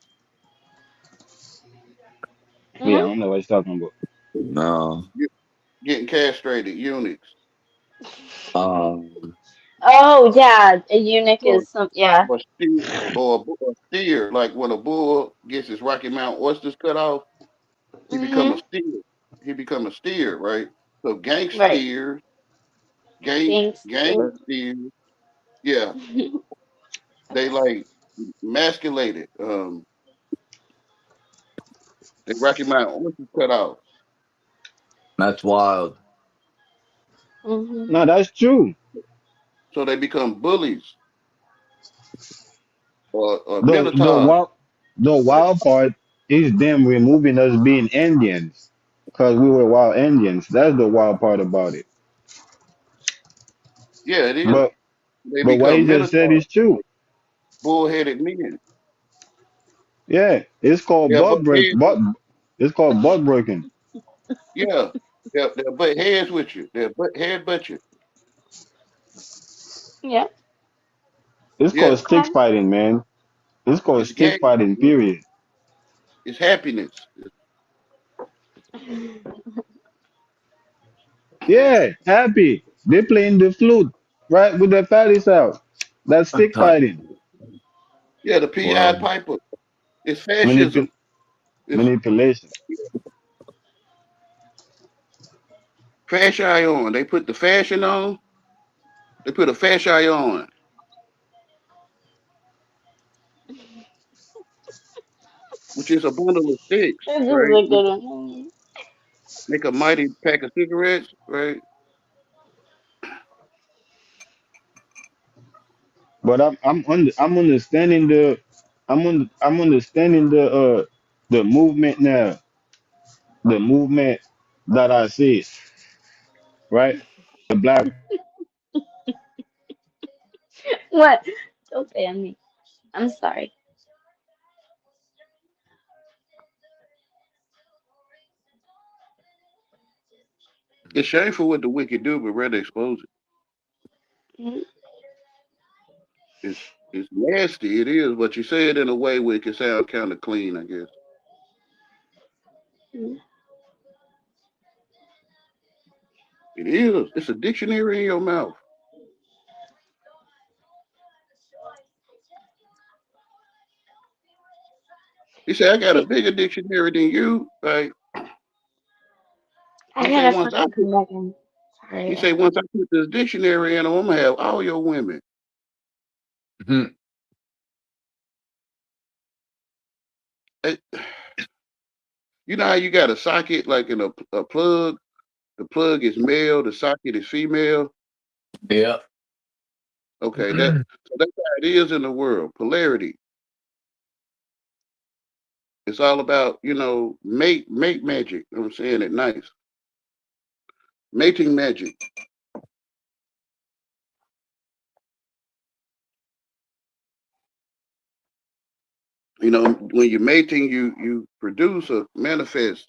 Yeah, I Hmm? don't know what you're talking about. no. Getting castrated, units. Um, Oh yeah, a eunuch Or is some. Yeah. or steer, or steer, like when a bull gets his Rocky Mountain oysters cut off, he become a Mhm. steer. He become a steer, right? So Right. gang Gangster. steers, yeah, they like emasculated. They Rocky Mountain oysters cut off, that's wild. Mhm. No, that's true. so they become bullies or The minotaurs. wild part is them removing us being Indians because we were wild Indians. That's the wild part about it. Yeah, it is. But They but what he become just said minotaurs, is true. like bullheaded men. Yeah, it's called They'll butt heads. it's called butt breaking. Yeah, they'll butt heads with you. They'll butt you. Yeah. It's Yeah, called stick fighting, man. It's called it's stick gay. fighting, period. It's happiness. Yeah, happy. They playing the flute, right, with their fatties out. That's stick fighting. Yeah, the Pied Well, Piper. It's Manipul- fascism. It's manipulation. fasci on. They put the fashion on. They put a fasci on, which is a bundle of sticks, This is right? a good one. Make a mighty pack of cigarettes, right? But I'm understanding I'm understanding the movement now. The movement that I see, right? The black What? Don't ban me. I'm sorry. It's shameful what the wicked do, but rather expose it. Mhm. It's nasty. It is, but you say it in a way where it can sound kind of clean, I guess. It is. It's a dictionary in your mouth. He said, I got a bigger dictionary than you, right? I He said, gotta fucking come back in. Sorry. once I put this dictionary in, I'm gonna have all your women. mhm. Eh, You know how you got a socket like in a plug? The plug is male, the socket is female. Yeah. Okay, that's how it is in the world. Polarity. It's all about, mate magic. I'm saying it nice. Mating magic. When you're mating, you produce or manifest.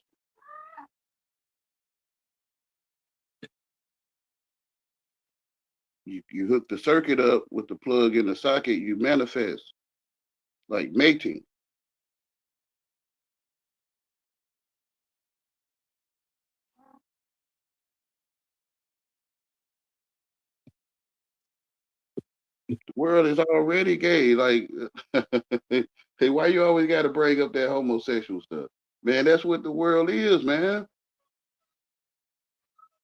You hook the circuit up with the plug in the socket, you manifest like mating. The world is already gay. Like, hey, why you always got to bring up that homosexual stuff? Man, that's what the world is, man.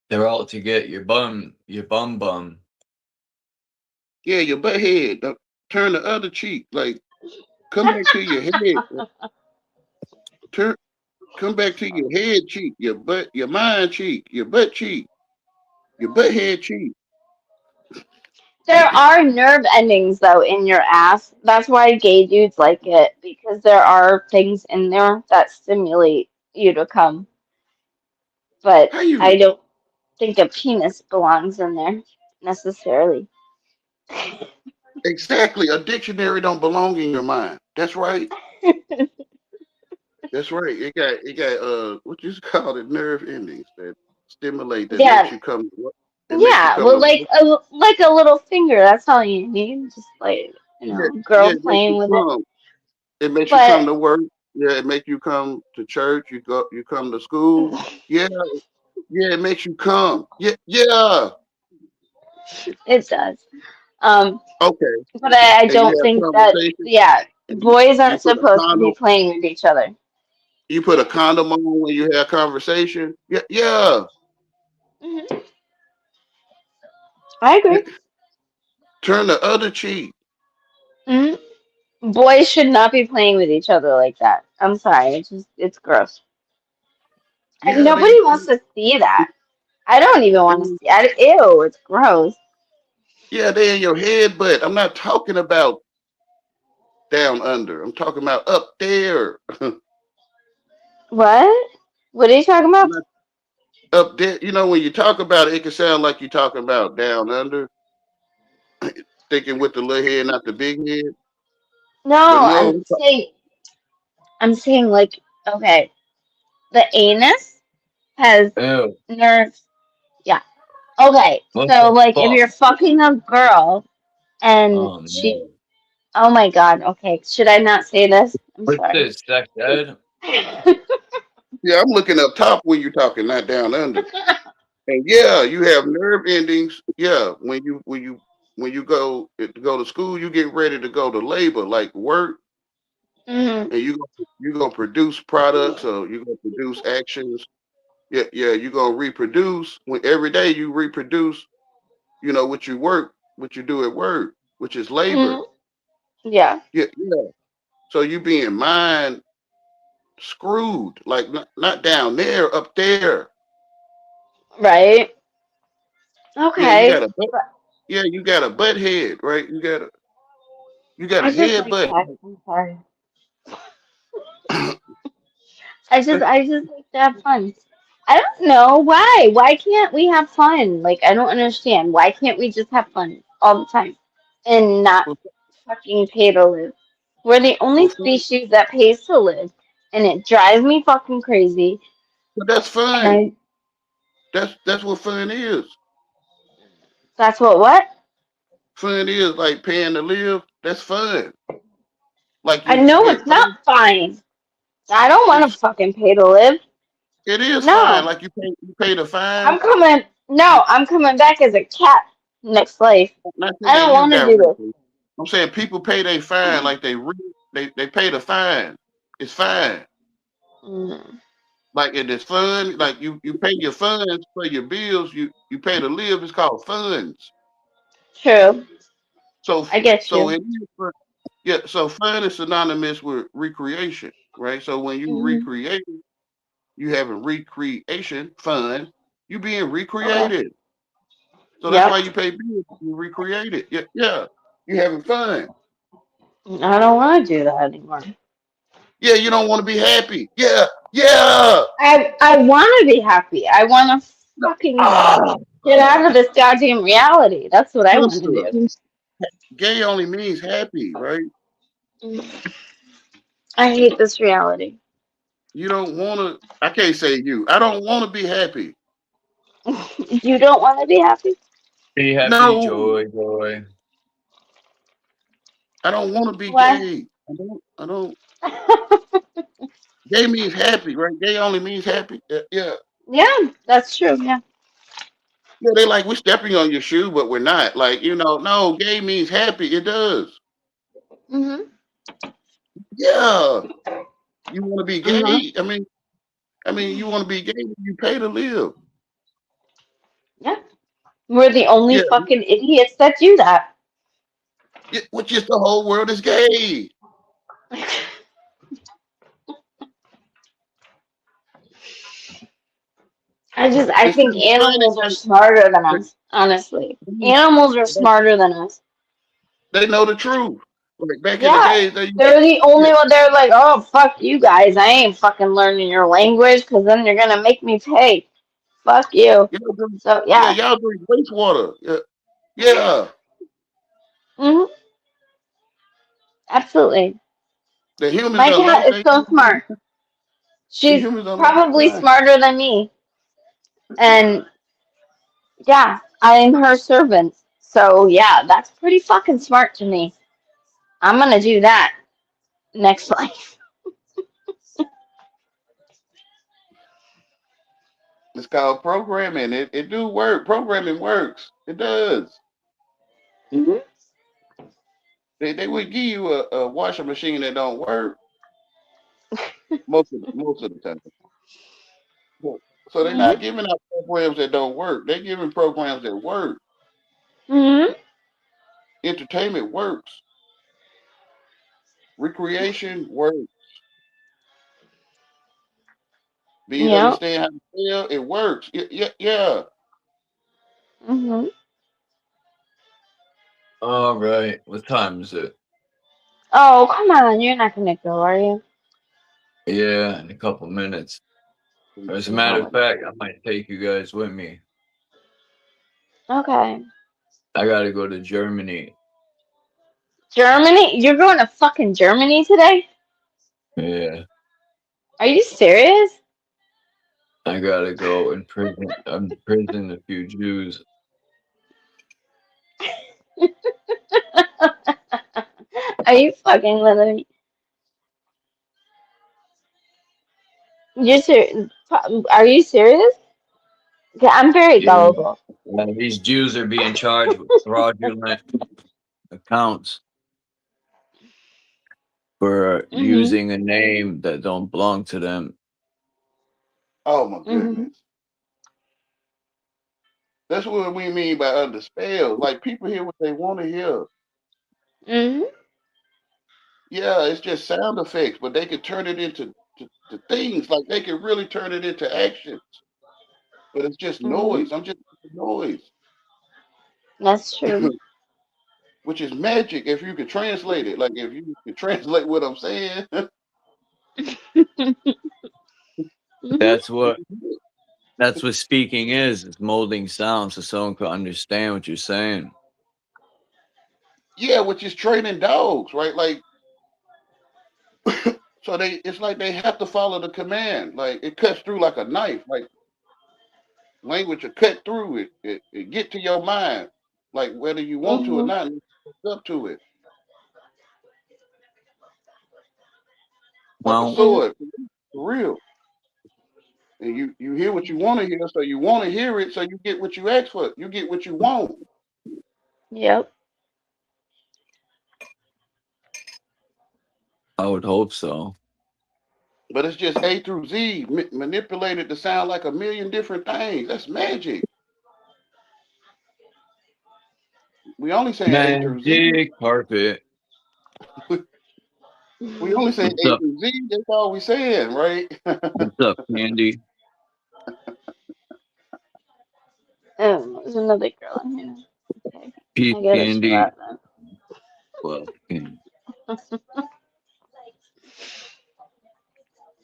They're out to get your bum. Yeah, your butt head. Turn the other cheek. Like, come back to your head. Turn, come back to your head cheek, your mind cheek, your butt cheek, your butt head cheek. There are nerve endings though in your ass. That's why gay dudes like it because there are things in there that stimulate you to come. But How you I don't think a penis belongs in there necessarily. exactly? A dictionary don't belong in your mind. That's right. That's right. It got what you call it, nerve endings that stimulate that makes Yeah, you come. It makes you Yeah, come well, to like a little finger. That's all you need. Just like, yeah, yeah, girl it makes you playing with it. come. It makes you come But to work. Yeah, it makes you come to church. You come to school. Yeah, yeah, it makes you come. Yeah, yeah. it does. Okay. But I And you don't have think that, conversation. yeah, And boys you aren't put a supposed to condom. be playing with each other. You put a condom on when you have conversation. Yeah, yeah. Hmm. I agree. Turn the other cheek. Hmm. Boys should not be playing with each other like that. I'm sorry. It's gross. And Yeah, nobody wants to see that. I don't even want to they see it. Ew, it's gross. yeah, they in your head, but I'm not talking about down under. I'm talking about up there. What? What are you talking about? Not up there. You know, when you talk about it, it can sound like you're talking about down under, thinking with the little head, not the big head. But No, no, I'm saying like, okay, the anus has Ew. nerves. Yeah. Okay, What so the like if fuck? you're fucking a girl and Oh she, no. oh my God, okay, should I not say this? I'm What's sorry. this? Sex ed? yeah, I'm looking up top when you're talking, not down under. And yeah, you have nerve endings. Yeah, when you go to school, you get ready to go to labor, like work, Hmm. and you gonna produce products or you gonna produce actions. Yeah, yeah, you gonna reproduce. When every day you reproduce, what you work, what you do at work, which is Hmm. labor. Yeah, Yeah, yeah. So you being mind screwed, like not down there, up there. right. Yeah, you got Okay. a butt. But Yeah, you got a butt head, right? You got a I just head like butt. sex. I'm sorry. I just like to have fun. I don't know why. Why can't we have fun? Like, I don't understand. Why can't we just have fun all the time and not Well, fucking pay to live? We're the only well, species that pays to live, and it drives me fucking crazy. but that's And fun. That's what fun is. that's what? Fun is like paying to live. That's fun. Like I you know get it's not fine. I don't want it's to fucking pay to live. it is fine. No, Like you pay the fine. I'm coming back as a cat next life. I'm not I saying don't you want to do this. directly. I'm saying people pay their fine like they pay the fine. It's fine. Mm, Like it is fun. Like you pay your funds for your bills. You pay to live. It's called funds. true. So I get so you. it is fun. Yeah. So fun is synonymous with recreation, right? So when you Hmm. recreate, you having recreation fun. You being Okay. recreated. So that's Yep. why you pay bills. You recreate it. Yeah. Yeah. You having fun. I don't want to do that anymore. Yeah. You don't want to be happy. Yeah. Yeah. I want to be happy. I want to No. fucking Ah, get out of this goddamn reality. That's what I want to sister. do. Gay only means happy, right? I hate this reality. You don't want to. I can't say you. I don't want to be happy. You don't want to be happy? Be happy, No, joy, joy. I don't want to be Why? gay. I don't. Gay means happy, right? Gay only means happy. Yeah, yeah. Yeah, that's true. Yeah. Yeah, they like we're stepping on your shoe, but we're not. Like, no, gay means happy. It does. Mhm. Yeah. You want to be Mhm. gay? I mean, you want to be gay, you pay to live. Yeah. We're the only Yeah. fucking idiots that do that. Which is the whole world is gay. I Instead think of fun, animals are smarter than us, honestly. Animals are smarter than us. they know the truth. Like back in the Yeah. day, They're the only yeah, one. They're like, oh, fuck you guys. I ain't fucking learning your language because then you're going to make me pay. Fuck you. So, yeah, yeah. y'all drink wastewater. Yeah, yeah. Hmm. Absolutely. The humans My are cat lost. is so smart. The She's humans are lost. probably smarter than me. And yeah, I'm her servant. So yeah, that's pretty fucking smart to me. I'm gonna do that next life. It's called programming. It do work. Programming works. It does. Mm-hmm. They would give you a washing machine that don't work most of the time. So they're not Mm-hmm. giving out programs that don't work. They're giving programs that work. Mm-hmm. Entertainment works. Recreation works. Do you Yep. understand how to spell? It works. Yeah. Mm-hmm. All right. What time is it? Oh, come on. You're not gonna go, are you? Yeah, in a couple minutes. As a matter of fact, I might take you guys with me. Okay. I gotta go to Germany. Germany? You're going to fucking Germany today? Yeah, Are you serious? I gotta go and imprison a few Jews. Are you fucking with me? Are you serious? 'Cause I'm very Yeah, gullible. these Jews are being charged with fraudulent accounts for Mm-hmm. using a name that don't belong to them. Oh my Mm-hmm. goodness. That's what we mean by under spell. Like people hear what they want to hear. Mm-hmm. Yeah, it's just sound effects, but they could turn it into to things. Like they could really turn it into actions. But it's just Mm-hmm. noise. I'm just noise. That's true. Which is magic if you could translate it. Like if you could translate what I'm saying. Mm-hmm. That's what speaking is molding sound so someone can understand what you're saying. Yeah, which is training dogs, right? Like so it's like they have to follow the command. Like it cuts through like a knife. Like language will cut through it. It get to your mind. Like whether you want to or Mm-hmm. not, it's up to it. Like a Well, sword, for real. And you hear what you want to hear, so you want to hear it, so you get what you ask for. You get what you want. Yep. I would hope so. But it's just A through Z manipulated to sound like a million different things. That's magic. We only saying A through Z. Magic carpet. We only say What's A up? through Z. That's all we saying, right? What's up, Candy? Oh, there's another girl in here. Okay. Peace, I gotta chill Candy. out then. Well, Candy.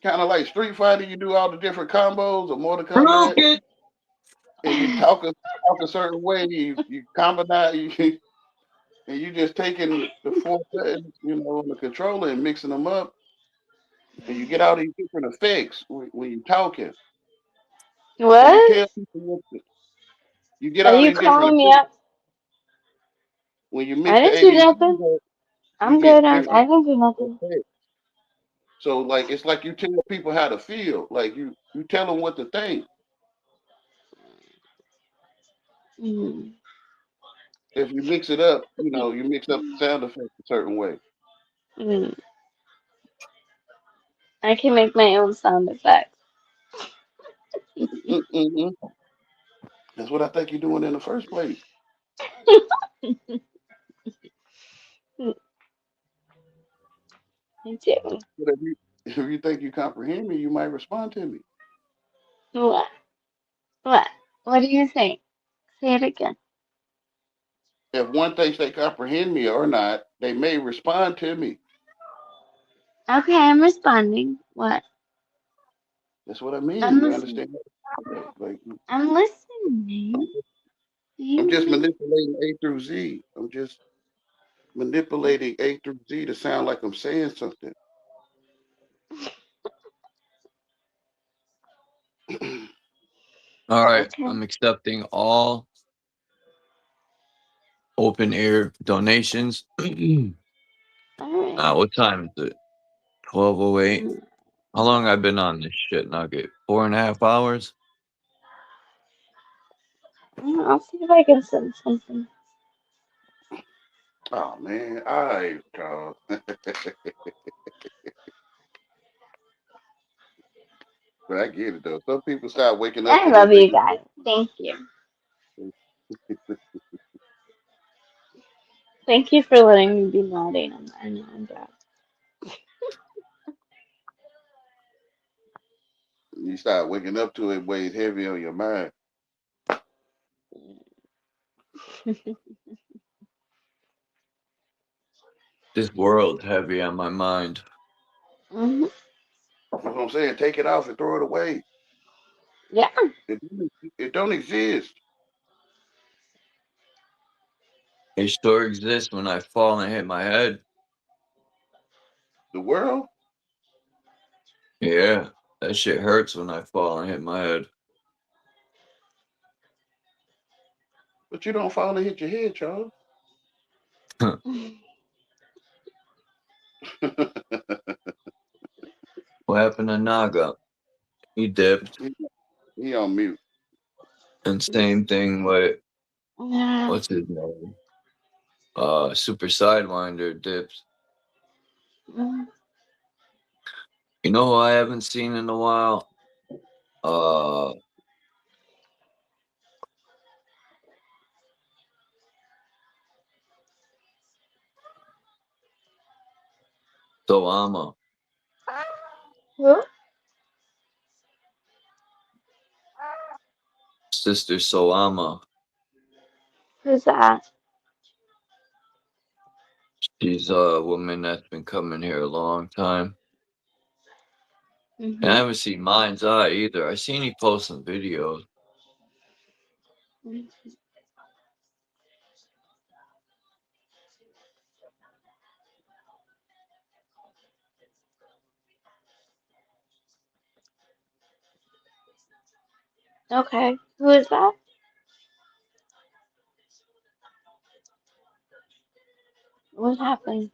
Kind of like Street Fighter, you do all the different combos or Mortal Broke Kombat, it. and you talk a certain way. You combine you, and you just taking the four buttons, on the controller and mixing them up, and you get all these different effects when you're talking. So you What? tell people you get Are all you these different calling me effects up? when you I mix the didn't do ABCs nothing. up. You I'm good. get I different didn't do nothing. effects. So like it's like you tell people how to feel. Like you tell them what to think. Mm-hmm. If you mix it up, you mix up the sound effects a certain way. Mm. I can make my own sound effects. Mm-mm. That's what I think you're doing in the first place. I do. But if you think you comprehend me, you might respond to me. What? What? What do you think? Say it again. If one thinks they comprehend me or not, they may respond to me. Okay, I'm responding. What? That's what I mean. I'm You listening. understand? Like I'm listening. I'm just manipulating A through Z. I'm just manipulating A through Z to sound like I'm saying something. All right. Okay. I'm accepting all open air donations. Alright. What time is it? 12:08. How long I been on this shit, Nugget? 4.5 hours? I'll see if I can send something. Oh man, all right, Charles. But I get it though. Some people start waking up I to this. love you guys. Thank you. Thank you for letting me be naughty. I know I'm bad. You start waking up to it, weighs heavy on your mind. This world heavy on my mind. Mm-hmm. That's what I'm saying. Take it off and throw it away. Yeah. It don't exist. It sure exists when I fall and hit my head. The world? Yeah, that shit hurts when I fall and hit my head. But you don't fall and hit your head, Charles. What happened to Naga? He dipped. He on mute. And same thing with Yeah. what's his name? Super Sidewinder dipped. Mm. You know who I haven't seen in a while? Soama. Who? Sister Soama. Who's that? She's a woman that's been coming here a long time. Mm-hmm. And I haven't seen Mind's Eye either. I seen he post some videos. Okay. Who is that? What happened?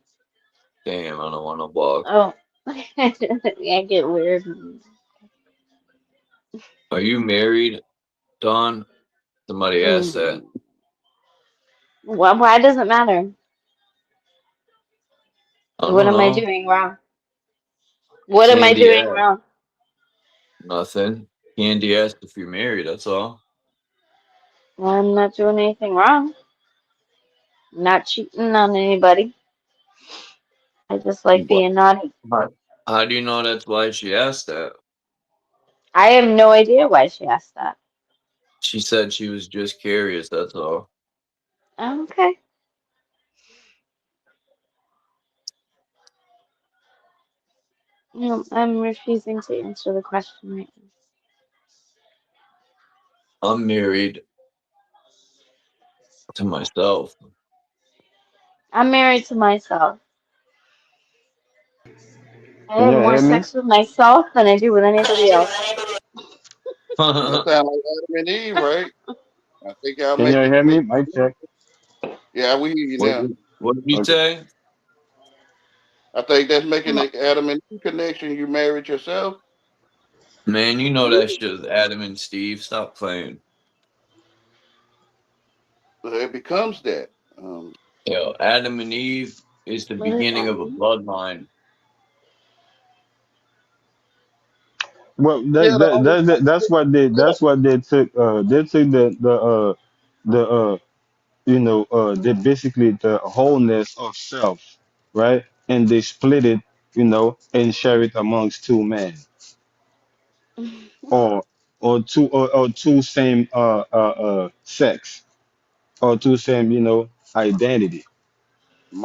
Damn, I don't want to walk. Oh. I get weird. Are you married, Dawn? Somebody asked that. Why does it matter? I What don't am I know. doing wrong? What am I Candy doing asked. wrong? Nothing. Candy asked if you're married, that's all. I'm not doing anything wrong. I'm not cheating on anybody. I just like What? being naughty. How do you know that's why she asked that? I have no idea why she asked that. She said she was just curious, that's all. Okay. No, I'm refusing to answer the question right now. I'm married to myself. I'm married to myself. I Can have you more hear me? sex with myself than I do with anybody else. That sound like Adam and Eve, right? I think y'all Can you hear me? make. Mic check. Yeah, we hear you now. What did you Okay. say? I think that's making the Adam and Eve connection. You married yourself. Man, you know that shit is Adam and Steve. Stop playing. It becomes that. Yo, Adam and Eve is the What does beginning that of a mean? bloodline. Well, Yeah, the only that's what they took. They took the they basically the wholeness of self, right? And they split it, and share it amongst two men, or two same sex, or two same identity,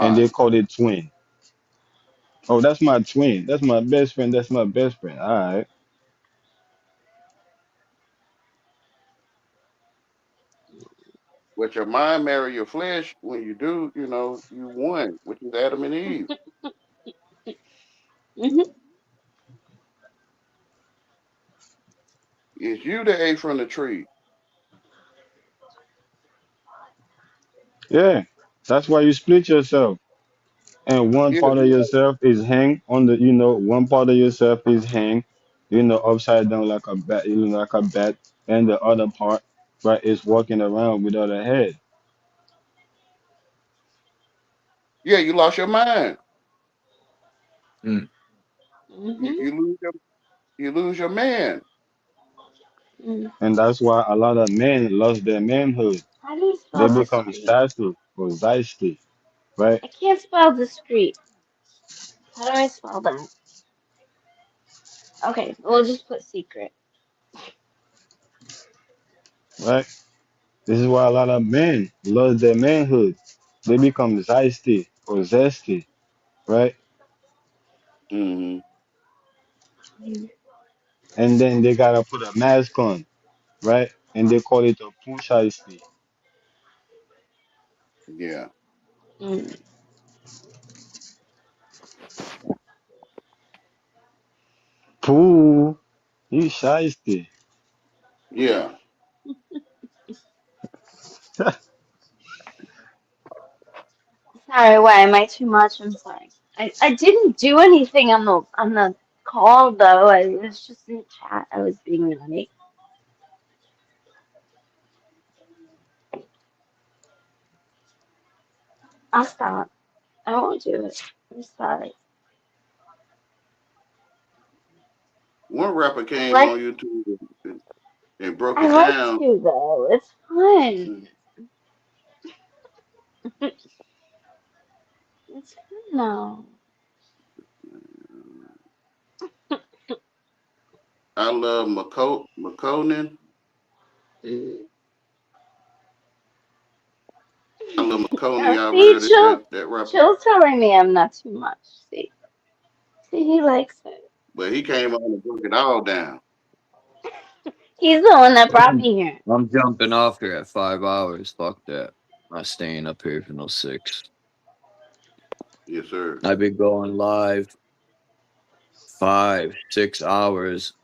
and they mind. called it twin. Oh, that's my twin. That's my best friend. That's my best friend. All right. With your mind marry your flesh. When you do, you won, which is Adam and Eve. Mhm. It's you that ate from the tree. Yeah. That's why you split yourself. And one Yeah, part of yourself is hang on the, one part of yourself is hang, upside down like a bat, like a bat, and the other part, right, is walking around without a head. yeah, you lost your mind. Mm. You, Mhm. you lose your you lose your man. Mm. And that's why a lot of men lost their manhood. How do you They spell become discreet? sassy or zeisty, right? I can't spell discreet. How do I spell that? Okay, we'll just put secret. Right? This is why a lot of men lost their manhood. They become zeisty or zesty, right? Mm-hmm. Mm. And then they gotta put a mask on, right? And they call it a pushisty. Yeah, Mm. Pooh, you shiesty. yeah. Sorry, why am I too much? I'm sorry. I didn't do anything on the call though. I was just in chat. I was being naughty. I'll stop. I won't do it. I'm sorry. One rapper I came like on YouTube and broke I it like down. to though. It's fun. It's fun now. I love McConan. Mm. I love McConan. Now Y'all ever see, heard that rapper? Chill's telling me I'm not too much. See, he likes it. But he came on and broke it all down. He's the one that brought me here. I'm jumping off here at 5 hours. Fuck that. I'm not staying up here for no 6. Yes, sir. I've been going live 5, 6 hours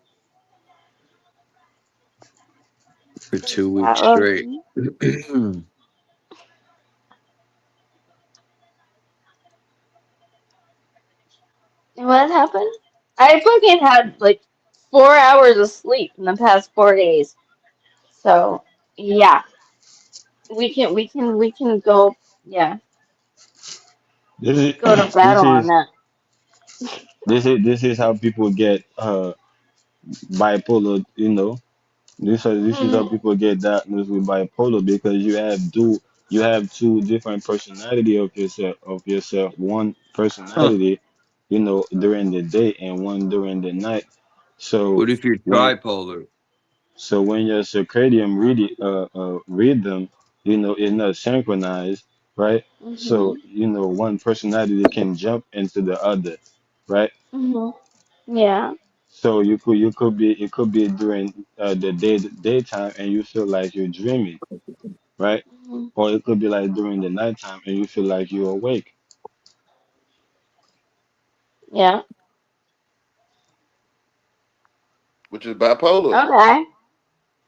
for Is 2 weeks that straight. okay? What What happened? I fucking had like 4 hours of sleep in the past 4 days. So yeah, we can go yeah, This is go to this battle on is that. this is how people get bipolar, This is how Mhm. people get diagnosed with bipolar because you have two different personality of yourself. One personality, during the day and one during the night. So if you're when tripolar? when your circadian rhythm, is not synchronized, right? So Mhm. one personality can jump into the other, right? Mhm. Yeah. So it could be during the daytime and you feel like you're dreaming, right? Mhm. Or it could be like during the nighttime and you feel like you're awake. Yeah. Which is bipolar. Okay.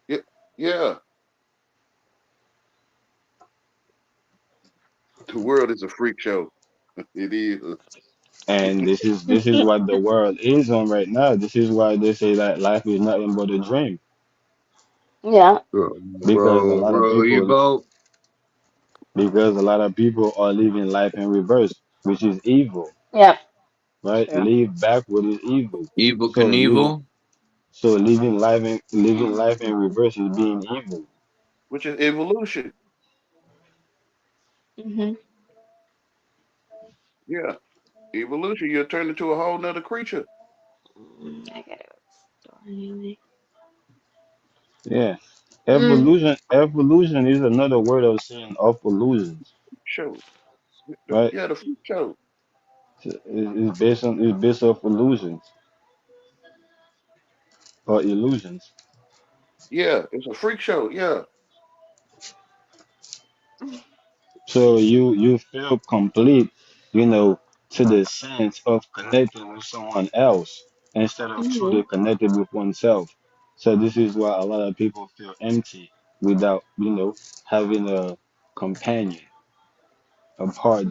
Yeah, yeah. The world is a freak show. It is. And this is what the world is on right now. This is why they say that life is nothing but a dream. Yeah. Because a Bro, lot of bro, you people vote? because a lot of people are living life in reverse, which is evil, Yep. right? True. Live backward is evil. Evil So living Knievel? so living life in reverse is being evil. Which is evolution. Mhm. Yeah. Evolution. You'll turn into a whole nother creature. I gotta go to the store anyway. Yeah. Mm. Evolution is another word of saying of illusions, Show. right? Yeah, the freak show. It's based off illusions or illusions. Yeah, it's a freak show. Yeah. So you feel complete, to the sense of connecting with someone else instead of truly Mhm. connected with oneself. So this is why a lot of people feel empty without, having a companion. of hard.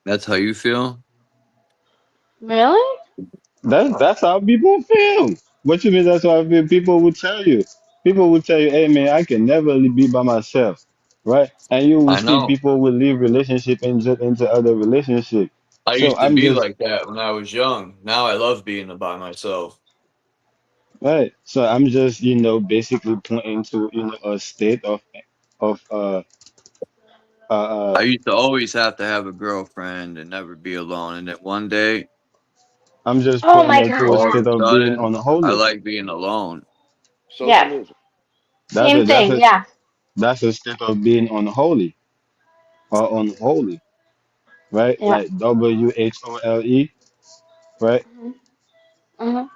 That's how you feel? Really? That's how people feel. What you mean? That's how people will tell you. People will tell you, "Hey man, I can never be by myself," right? And you will I see know. people will leave relationship into other relationship. I So used to I'm be just like that when I was young. Now I love being by myself. right. So I'm just basically pointing to a state of I used to always have to have a girlfriend and never be alone. And then one day, I'm just Oh putting my it to a god, all yeah. of state a of being sudden, I unholy. like being alone. Yeah. Socialism. That's a Same that's thing, a yeah. that's a state of being unholy or unholy, right? Yeah. Like WHOLE, right? hmm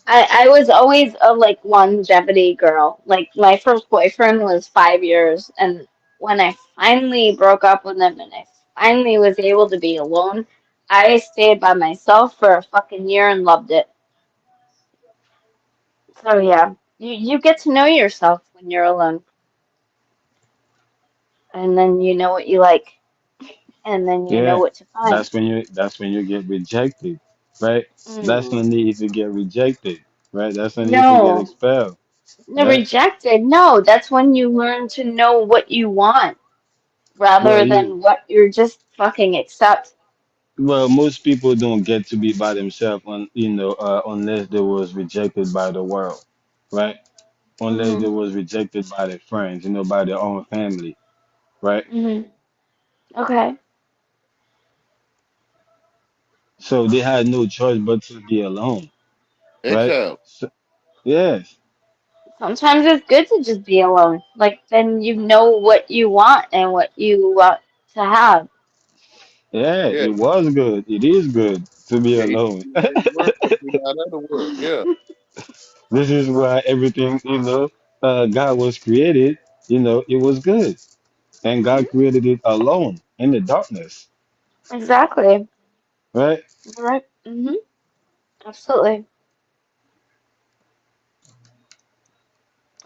I was always a like longevity girl. Like my first boyfriend was 5 years, and when I finally broke up with him and I finally was able to be alone, I stayed by myself for a fucking year and loved it. So yeah, you get to know yourself when you're alone, and then you know what you like, and then you know Yeah, what to find. that's when you get rejected, right? That's Mm. only if you get rejected, right? That's only if you get No, expelled, no, right? rejected. No, that's when you learn to know what you want Well, rather you than what you're just fucking accept. well, most people don't get to be by themselves unless they was rejected by the world, right? Unless they Mhm. was rejected by their friends, by their own family, right? Mhm. Okay. So they had no choice but to be alone, right? Exile. So, yes, Sometimes it's good to just be alone. Like then you know what you want and what you want to have. yeah, Yeah. it was good. It is good to be Yeah. You alone. do that work, but you're not other work. Yeah. This is why everything, God was created, it was good. And Mhm. God created it alone in the darkness, Exactly. right? You're right. Absolutely.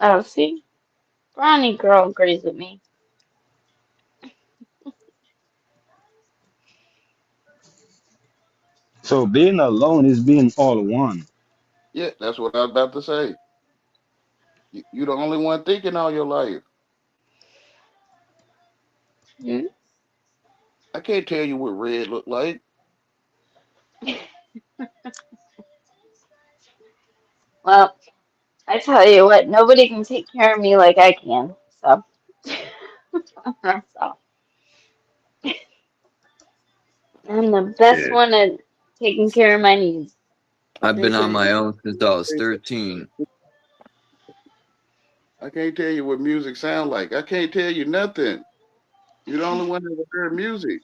Oh, see, Brownie girl agrees with me. So being alone is being all one. Yeah. That's what I was about to say. You the only one thinking all your life. Mhm. I can't tell you what red look like. Well, I tell you what, nobody can take care of me like I can. So, so I'm the best Yeah. one at taking care of my needs. I I've been can't tell on you. my own since I was 13. I can't tell you what music sound like. I can't tell you nothing. You're the only one that ever heard music.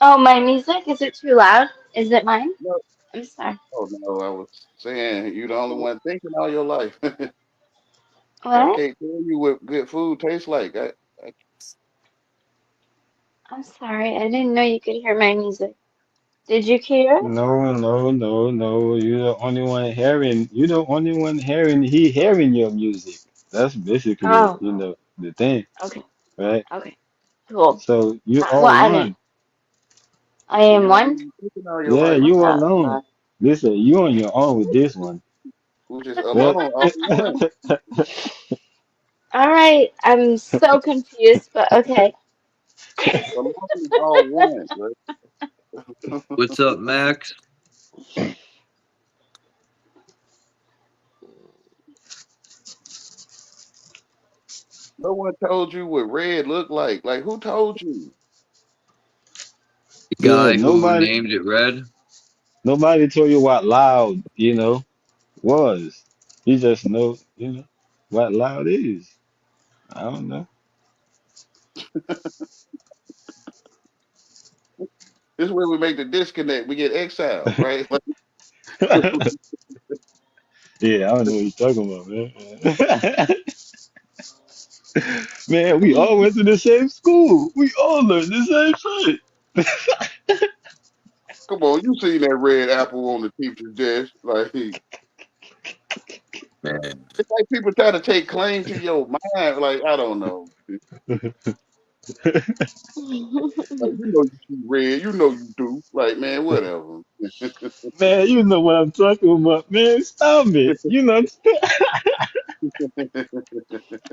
Oh, my music? Is it too loud? Is it mine? No, I'm sorry. oh no, I was saying you're the only one thinking all your life. I What? can't tell you what good food tastes like. I I'm sorry. I didn't know you could hear my music. Did you hear it? No, no, no, no. You're the only one hearing. You're the only one hearing. He hearing your music. That's basically, Oh, the thing, okay. right? Okay. Cool. So you Well, all I mean, one. I you're am the only one. one thinking all your Yeah, life. you Uh, alone. uh, Listen, you on your own with this one, Who's just right? alone, all one. all right. I'm so confused, but okay. Alone is all one, right? What's up, Max? No one told you what red looked like. Like who told you? The Yeah, guy who named it Red? nobody told you what loud, was. You just know, what loud is. I don't know. This is where we make the disconnect. We get exiled, right? Yeah, I don't know what you're talking about, man. Man, we all went to the same school. We all learned the same shit. Come on, you seen that red apple on the teacher's desk? Like, Man. it's like people try to take claim to your mind. Like, I don't know. Like, you know you see red, you know you do. Like, man, whatever. Man, you know what I'm talking about, man. Stop it. You know,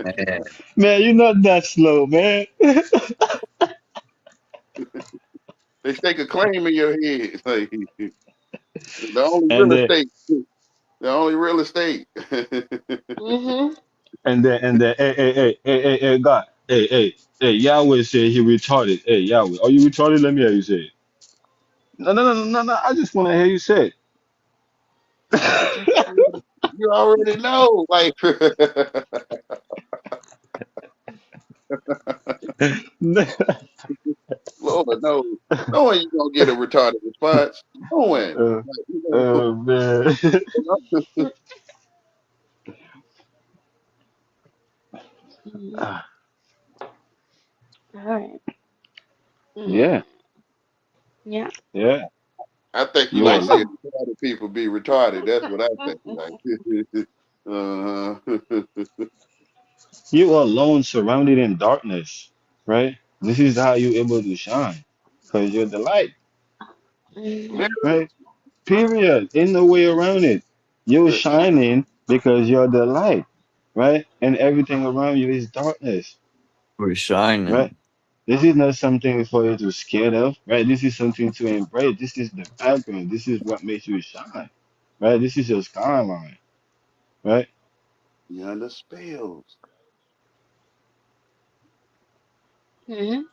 Man. man, you're not that slow, man. They stake a claim in your head. Like, the only And real then estate. The only real estate. Mhm. hey, God, hey, Yahweh said he retarded. Hey, Yahweh, are you retarded? Let me hear you say it. No. I just want to hear you say But you already know. Like, it. Lord knows. Knowing you gonna get a retarded response. Knowing. Like, Man. All right. Yeah, Yeah. yeah. I think you You like are seeing retarded people be retarded. That's what I think. Like, you are alone, surrounded in darkness, right? This is how you're able to shine, because you're the light, right? Period. Ain't no way around it. You're shining because you're the light, right? And everything around you is darkness, We're shining. right? This is not something for you to scared of, right? This is something to embrace. This is the background. This is what makes you shine, right? This is your skyline, right? beyond the spells. Mhm.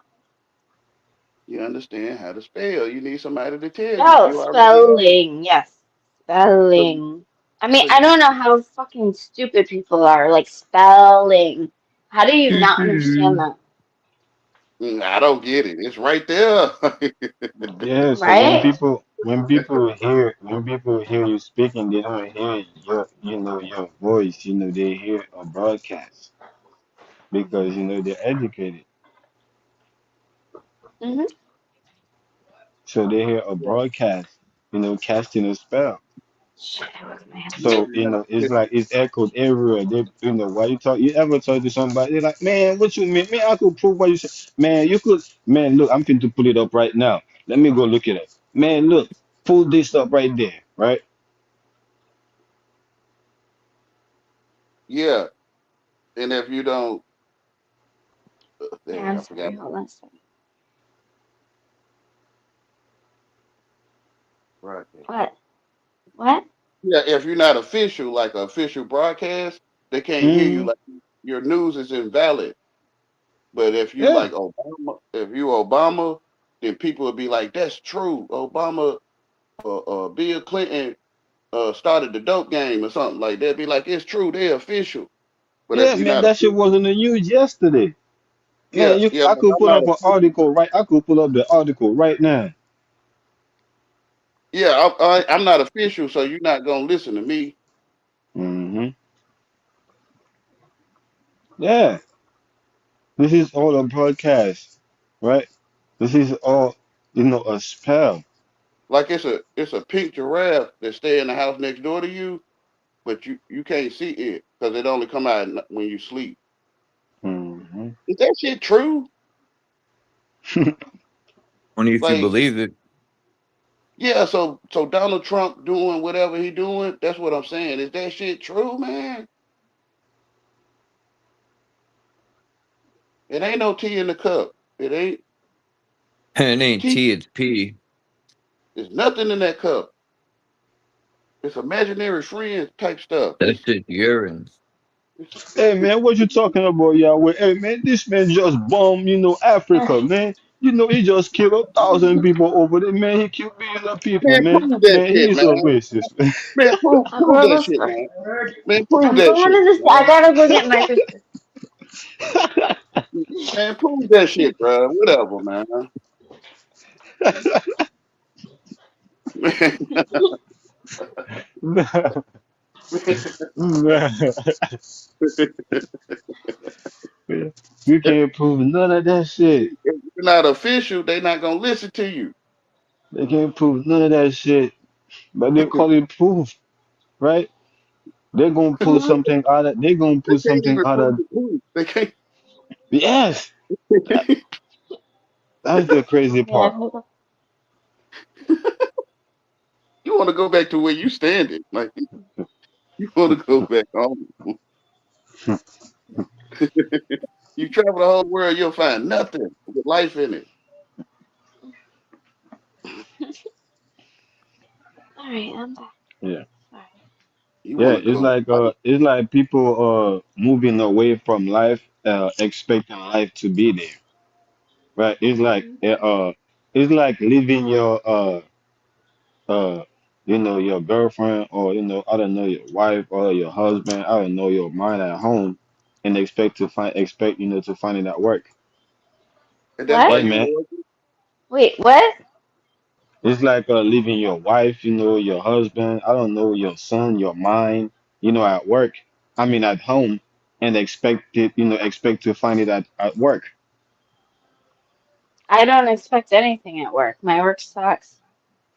You understand how to spell. You need somebody to tell you. Oh, You already know. spelling. Yes, So, spelling. I mean, so I you, don't know how fucking stupid people are. Like spelling. How do you not understand that? I don't get it. It's right there. Yeah, so Right? when people hear you speaking, they don't hear your voice, they hear a broadcast because they're educated. Mhm. So they hear a broadcast, casting a spell. Shit, I was my So, it's like it's echoed everywhere. Why you ever talk to somebody, they're like, man, what you mean? Man, I could prove what you said. Man, you could, man, look, I'm finna pull it up right now. Let me go look it up. Man, look, pull this up right there, right? Yeah. And if you don't, Yeah, dang, I'm I forgot. sorry. Hold on a second. Right. What? What? Yeah, if you're not official, like an official broadcast, they can't hear you. Mm-hmm. Like your news is invalid. But if you Yeah. like Obama, if you Obama, then people will be like, "That's true. Obama, Bill Clinton, started the dope game or something like that." Be like, "It's true. They're official." But if Yeah, you're man, not that shit official, was in the news yesterday. yeah, Man, yeah, I but could I'm pull not up an official. article, right? I could pull up the article right now. Yeah, I'm not official, so you're not gonna listen to me. Mm-hmm. Yeah, this is all a broadcast, right? This is all, a spell. Like it's a pink giraffe that stay in the house next door to you, but you can't see it because it only come out when you sleep. Mm-hmm. Is that shit true? Only if you Like, believe it. yeah, so Donald Trump doing whatever he doing, that's what I'm saying. Is that shit true, man? It ain't no tea in the cup. It ain't It ain't tea. tea, it's pee. There's nothing in that cup. It's imaginary friends type stuff. That's just urine. Hey man, what you talking about, Yahweh? Hey man, this man just bombed, Africa, man. He just killed 1,000 people over there, man. He killed millions of people, Man, man. prove that Man, he shit, is a man. racist. Man, I'll prove go that to shit, the man. Man, prove I'm that going shit, to the. I man. gotta go get my sister. Man, prove that shit, bro. Whatever, man. You can't prove none of that shit. If you're not official, they not gonna listen to you. They can't prove none of that shit, but they call it proof, right? They're gonna pull Mhm. something out of. They're gonna They pull can't something even out prove of. the proof. They can't. Yes, They that, can't. that's the crazy Yeah. part. You want to go back to where you standing? Like you want to go back home? You travel the whole world, you'll find nothing with life in it. All right, I'm back. Yeah, Sorry. You yeah. want to go life. It's like people moving away from life, expecting life to be there, right? It's like leaving your uh, your girlfriend or I don't know your wife or your husband, I don't know your mind at home, and expect to find it at work. And that's why Hey What? you man, loyal. Wait, what? it's like leaving your wife, your husband, I don't know, your son, your mind, at work. I mean at home, and expect to find it at work. I don't expect anything at work. My work sucks.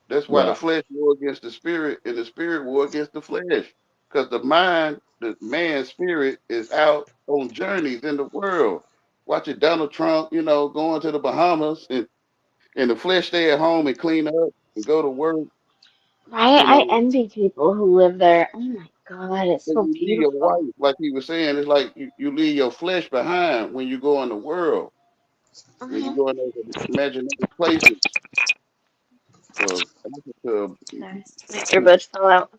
That's why the Well, flesh war against the spirit and the spirit war against the flesh. Because the mind, the man's spirit is out on journeys in the world. Watching Donald Trump, going to the Bahamas and the flesh stay at home and clean up and go to work, Right? you I know. envy people who live there. Oh my God, it's And so you leave your beautiful. wife, like he was saying, it's like you leave your flesh behind when you go in the world, when you Mhm. go in those imaginary places. Uh, Sorry, my earbud fell out.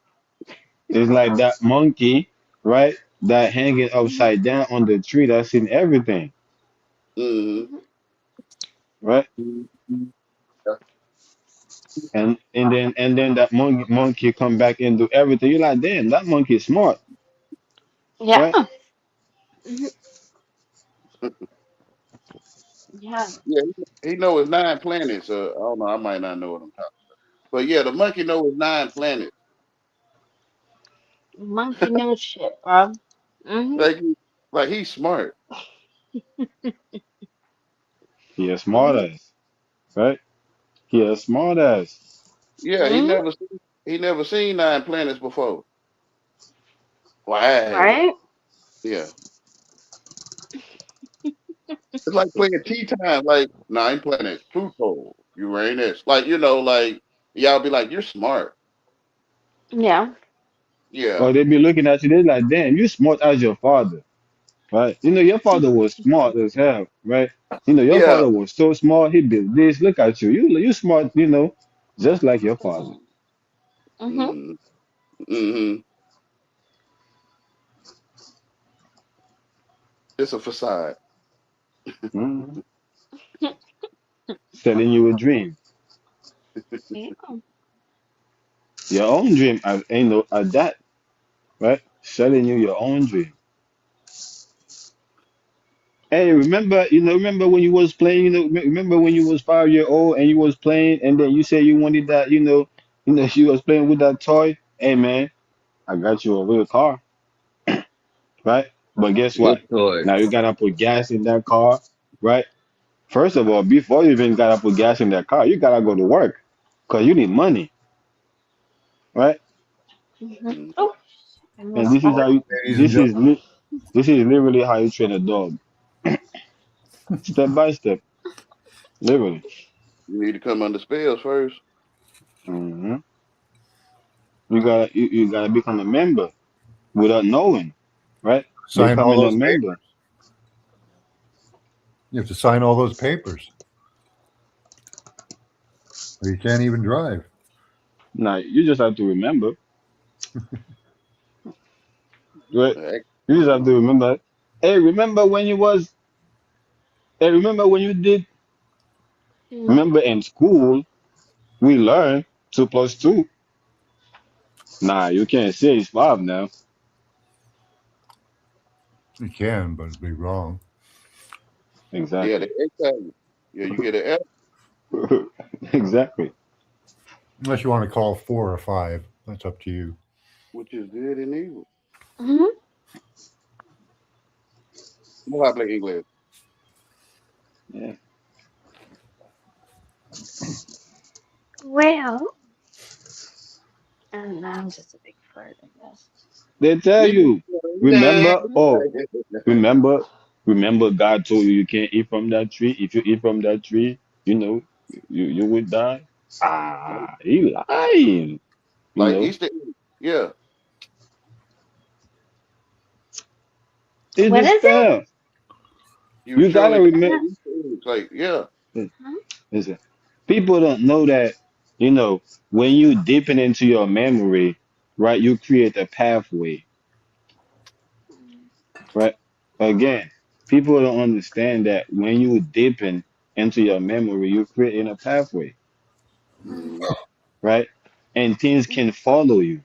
it's like that monkey, right? That hanging Mhm. upside down on the tree that's in everything, mm-hmm. Mhm. right? Yeah. And then that monkey come back and do everything. You're like, damn, that monkey is smart, Yeah. right? Mhm. Yeah. Yeah, he know his 9 planets. I don't know. I might not know what I'm talking. But yeah, the monkey knows 9 planets. Monkey knows shit, bro. Mhm. Like, like he's smart. He a smart Mhm. ass, right? He a smart ass. Yeah, he Mhm. never seen 9 planets before. Well, I haven't. Right? Yeah, it's like playing tea time. Like 9 planets: Pluto, Uranus. Like like y'all be like, you're smart. Yeah. Yeah, Or they be looking at you, they like, damn, you smart as your father, right? Your father was smart as hell, right? Your yeah. father was so smart, he did this. Look at you. You smart, just like your father. Mhm. Mm-hmm. Mm-hmm. It's a facade. Mhm. Selling you a dream. Yeah. Your own dream, at that, right? Selling you your own dream. Hey, remember when you was playing, remember when you was 5 year old and you was playing and then you said you wanted that, you was playing with that toy. Hey man, I got you a real car, right? But guess What what? toy? Now you gotta put gas in that car, right? First of all, before you even gotta put gas in that car, you gotta go to work, cause you need money, right? Mhm. Mm. Oh, I And almost this is fell. how you, Ladies and gentlemen, this is literally how you train a dog, step by step, literally. You need to come under spells first. hmm You gotta become a member without knowing, right? sign all Becoming a those member. papers. You have to sign all those papers, or you can't even drive. Now you just have to remember, right? Heck, You just have to remember. Hey, remember when you did? Mhm. Remember in school we learned 2 plus 2. Nah, you can't say it's 5 now. You can, but it'd be wrong. yeah, the Exactly. X value. Yeah, you get an F, Exactly. Unless you want to call 4 or 5, that's up to you. which is good and evil. Mhm. No habla inglés. Yeah. Well, and I'm just a big fart, I guess. They tell you, remember, Mhm. remember God told you you can't eat from that tree. If you eat from that tree, you know, you would die. Ah, he lying, you Like know. Easter egg. Yeah. It's What the is it? spell. You You gotta surely die. remember. Easter eggs. Like, yeah. Huh? Listen, people don't know that, you know, when you deepen into your memory, right, you create a pathway, right? Again, people don't understand that when you deepen into your memory, you create in a pathway, Mm. right? And things can follow you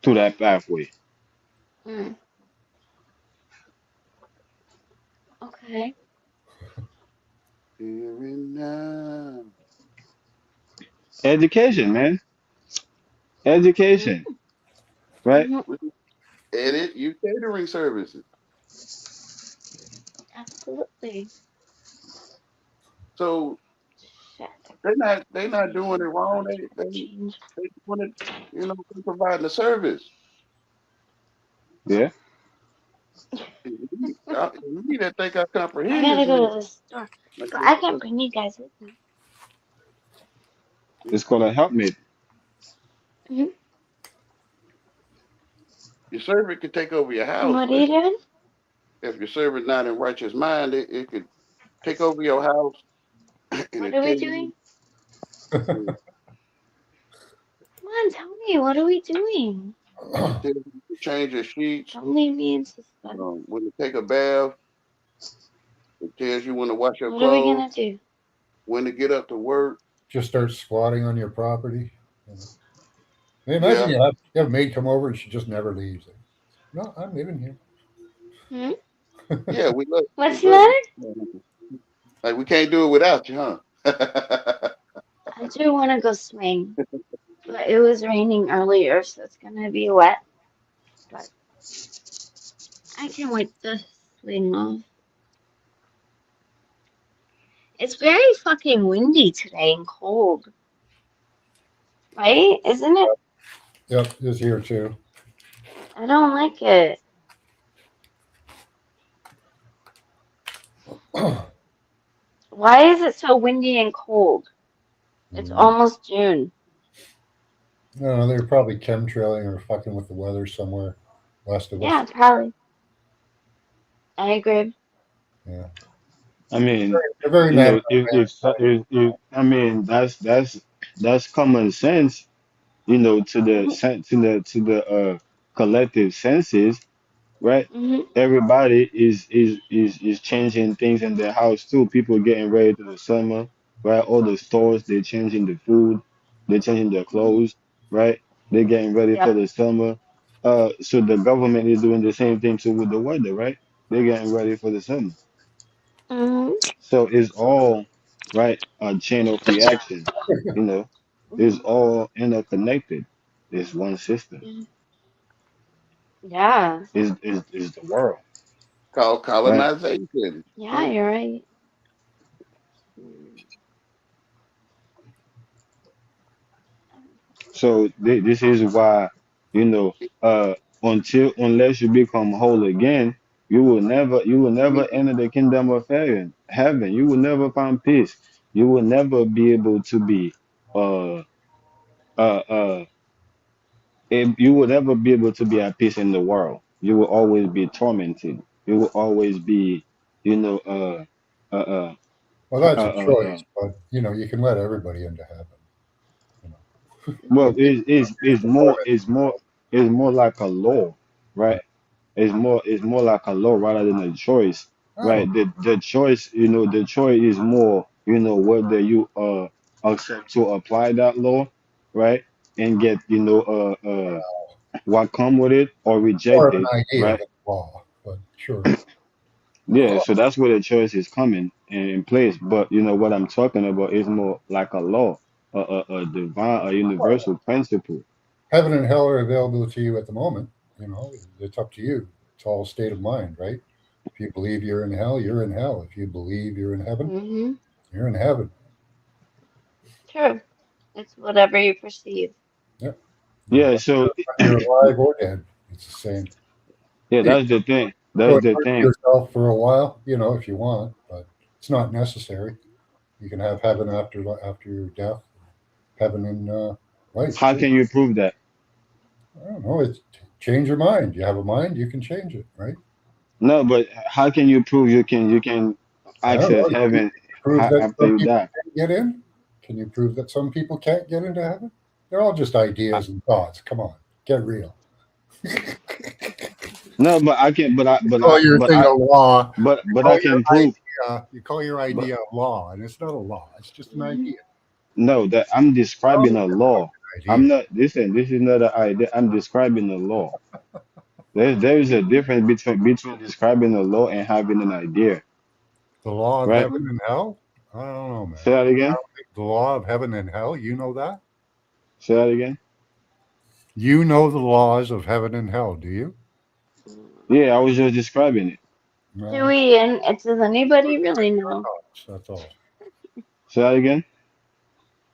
to that pathway. Mm. Okay. Here and now. Education, man. Education, right? Mm-hmm. Edit you catering services. Absolutely. So Shit. they're not doing it wrong. They Change. they doing it, they're providing the service. Yeah. You that think I I comprehend gotta this, man. go to the store. Like, So I can't bring you guys with me. It's called a helpmate. Mm-hmm. your servant could take over your house. What are you doing? If your servant not in righteous mind, it could take over your house and What it are tell we you, doing? Come on, tell me. What are we doing? it tell you to change your sheets, Don't leave me in suspense. when to take a bath. It tells you when to wash your What are we clothes, gonna do? when to get up to work. Just start squatting on your property. You know. Hey, imagine Yeah, you have a maid come over and she just never leaves. No, I'm living here. Hmm? yeah, we love What's the matter? you. Like we can't do it without you, huh? I do want to go swing, but it was raining earlier, so it's gonna be wet. But I can wipe the swing off. It's very fucking windy today and cold, right? Isn't it? Yep, is here too. I don't like it. Why is it so windy and cold? It's almost June. No, they're probably chemtrailing or fucking with the weather somewhere west of us. Yeah, probably. I agree. Yeah, I mean, they're very you mad. know, if I mean that's common sense, you know, to the Mhm. to the collective senses, right? Mhm. Everybody is changing things in their house too. People getting ready to the summer, right? All the stores they're changing the food, they're changing their Mhm. clothes, right? They're getting ready for Yep. the summer. So the government is doing the same thing too with the weather, right? They're getting ready for the summer. Mhm. So it's all right, a chain of reaction, you know, it's Mhm. all interconnected. It's one system. Mhm. Yeah. Is the world, Called right? colonization. Yeah, you're right. Mm. So this is why, you know, unless you become whole again, you will never enter the kingdom of heaven. You will never find peace. You will never be able to be uh uh uh you will never be able to be at peace in the world. You will always be tormented. You will always be, you know, uh, uh, Well, uh, that's a uh, uh, choice, but you can let everybody into heaven. well, But it's more like a law, right? yeah, It's more like a law rather than a choice, I right? don't. The choice, the choice is more, whether you accept to apply that law, right, and get, what come with it or More reject of it, an idea right? than law, but sure. Yeah, so that's where the choice is coming in place. But what I'm talking about is more like a law, a divine, a universal principle. Heaven and hell are available to you at the moment. It's up to you. It's all state of mind, right? If you believe you're in hell, you're in hell. If you believe you're in heaven, Mhm. you're in heaven. True. It's whatever you perceive. Yep. Yeah, so You're alive or dead. It's the same. yeah, You that's the thing. can go That's and the hurt thing. yourself for a while, if you want, but it's not necessary. You can have heaven after your death, heaven in life. How can you prove that? I don't know. It's change your mind. You have a mind, you can change it, right? No, but how can you prove you can I don't know. access Can you heaven prove that after some you people die? can't get in? Can you prove that some people can't get into heaven? They're all just ideas and thoughts. Come on, get real. No, but I can. But I. You But call I. your But thing I. a law. But I can prove. You call your But idea a law, and it's not a law. It's just an idea. no, that I'm Oh, describing a law. I'm idea. not. Listen, this is not an idea. I'm describing a law. There is a difference between describing a law and having an idea, The law of right? heaven and hell? I don't know, man. Say that I again. don't think the law of heaven and hell, you know that? Say that again. You know the laws of heaven and hell, do you? Yeah, I was just describing it. Do No. we, and does anybody really know? That's all. Say that again.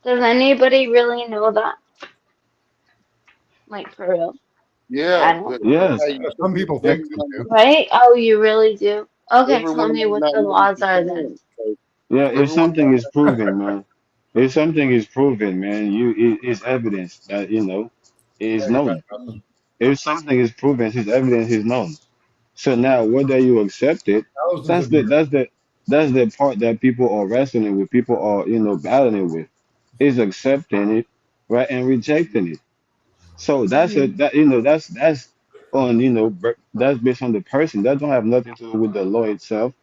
Does anybody really know that? Like, for real? I Yeah, don't. but Yes. Some people think they do. Right? Oh, you really do? Okay, tell everyone me might what not the know what laws you're are then. saying. Like, Yeah. If everyone something is proven, man. If something is proven, man, it's evidence that Yeah, is you got known. nothing. If something is proven, it's evidence is known. So now, whether you accept it, Thousands that's of the years. that's the that's the part that people are wrestling with. People are battling with, is accepting it, right, and rejecting it. So that's Hmm. a that that's on that's based on the person. That don't have nothing to do with the law itself.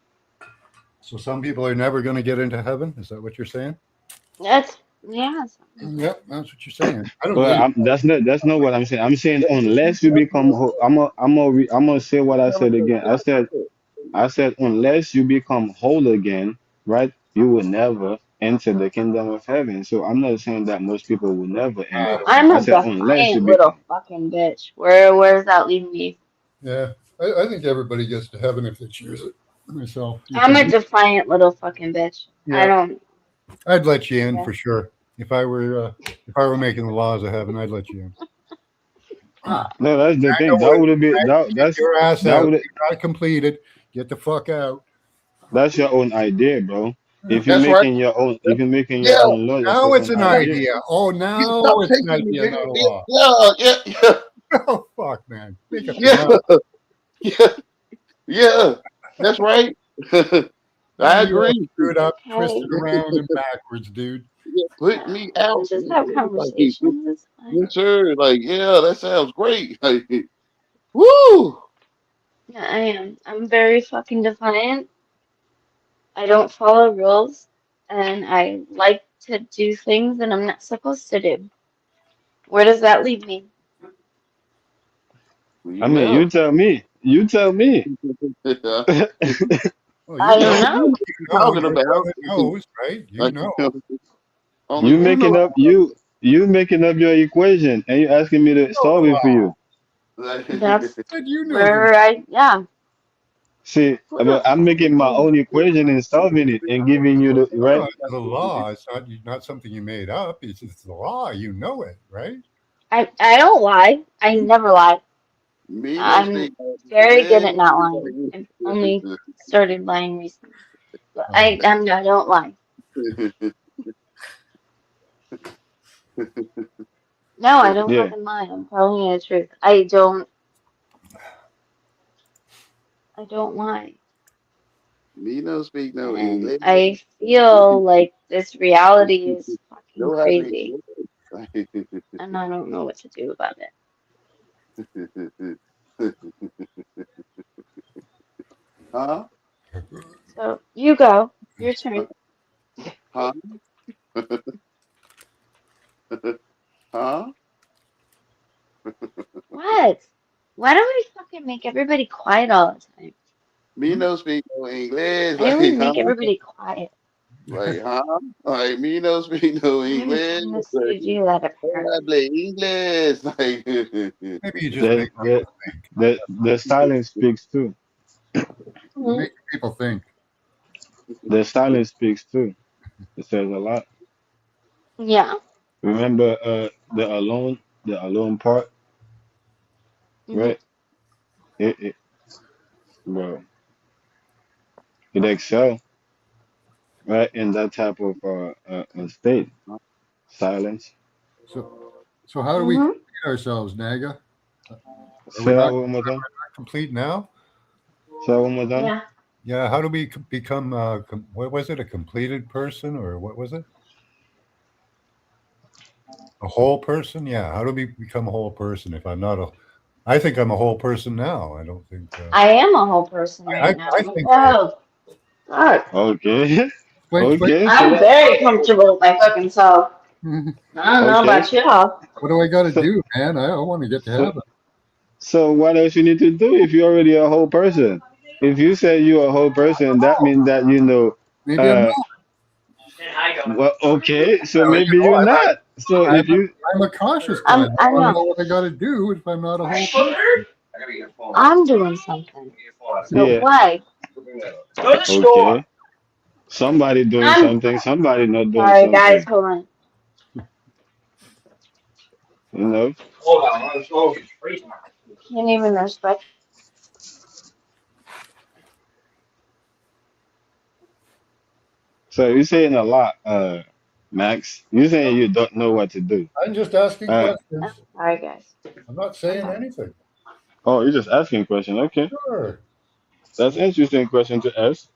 So some people are never going to get into heaven. Is that what you're saying? Yeah. Yep, that's what you're saying. I don't Well, believe. that's not what I'm saying. I'm saying unless you become I'm gonna say what I said again. I said unless you become whole again, right? You will never enter the kingdom of heaven. So I'm not saying that most people will never I enter. don't I'm know. I a said unless you defiant little become. fucking bitch. Where does that leave me? Yeah, I think everybody gets to heaven if they choose it. So you I'm can a be. defiant little fucking bitch. I Yeah, don't. I'd let you in Yeah. for sure. If I were making the laws of heaven, I'd let you in. No, that's the I thing. know That it. would be Get your ass that out. would You got it completed. Get the fuck out. that's your own idea, bro. Yeah. that's right. If you're making your Yeah, own law, that's Now your it's own an idea. idea. Oh, yeah, now stop it's an taking me idea, there. not a law. Yeah. Oh fuck, man. Make up your Yeah, mind. yeah, yeah. That's right. I Man, you're all agree. screwed up, twisted Okay. around and backwards, dude. Put me out. Let's just have Like, conversations. It's fine. yes, sir. Like, yeah, that sounds great. Like, woo. Yeah, I am. I'm very fucking defiant. I don't follow rules, and I like to do things that I'm not supposed to do. Where does that leave me? I We mean, you know. tell me. You tell me. Yeah. Well, I you don't know. know. You're No, talking you're the one about that knows, right? You like know. only You you making know. up you making up your equation and you asking me You to know the solve it for law. you. That's But you know the where yeah. See, Who the but I'm making my fuck? own equation and solving it and giving you the law. right. It's the law. It's not something you made up. It's the law. You know it, right? I don't lie. I never lie. Me no I'm speak no very good English. at not lying. I've only started lying recently. But Oh, I don't lie. No, I don't Yeah. fucking lie. I'm telling you the truth. I don't lie. Me no speak no And English. I feel like this reality is fucking No have any crazy. And I don't know what to do about it. Huh? So you go. Your turn. Huh? Huh? What? Why do I fucking make everybody quiet all the time? Me no speak no English. I always Like, huh? make everybody quiet. Like, huh? Like, me no speak no I don't even English. honestly Like, do that I apparently. play English. Like, maybe you just The make the people think. the silence speaks too. You make people think. The silence speaks too. It says a lot. Yeah. Remember the alone part, Hmm. right? It Bro, it excel right in that type of state. Silence. So how do we Hmm. complete ourselves, Naga? Are we Say that not, one more time. complete now? Say that one more time. Yeah. Yeah. How do we become? What was it? A completed person, or what was it? A whole person? Yeah. How do we become a whole person? If I'm not a, I think I'm a whole person now. I don't think. I am a whole person I right now. I What think the hell? Fuck. Okay. Explain. Okay. So I'm very comfortable with my fucking self. I don't know okay. about y'all. What do I got to So do, man? I want to get to so heaven. so what else you need to do if you're already a whole person? If you say you're a whole person, that means that Maybe I'm uh not. well, okay, so Well, maybe you're I'm not. So if you I'm a cautious guy. I I want to know know. what I got to do if I'm not a whole person. I'm doing something. So yeah, why? okay. Somebody doing I'm something, somebody not doing sorry, guys. something, Hold on. you know? Can't even respect. So you're saying a lot, Max. You're saying you don't know what to do. I'm just asking Uh, questions. Sorry, guys. I'm not saying anything. oh, you're just asking a question. Okay. Sure. That's an interesting question to ask.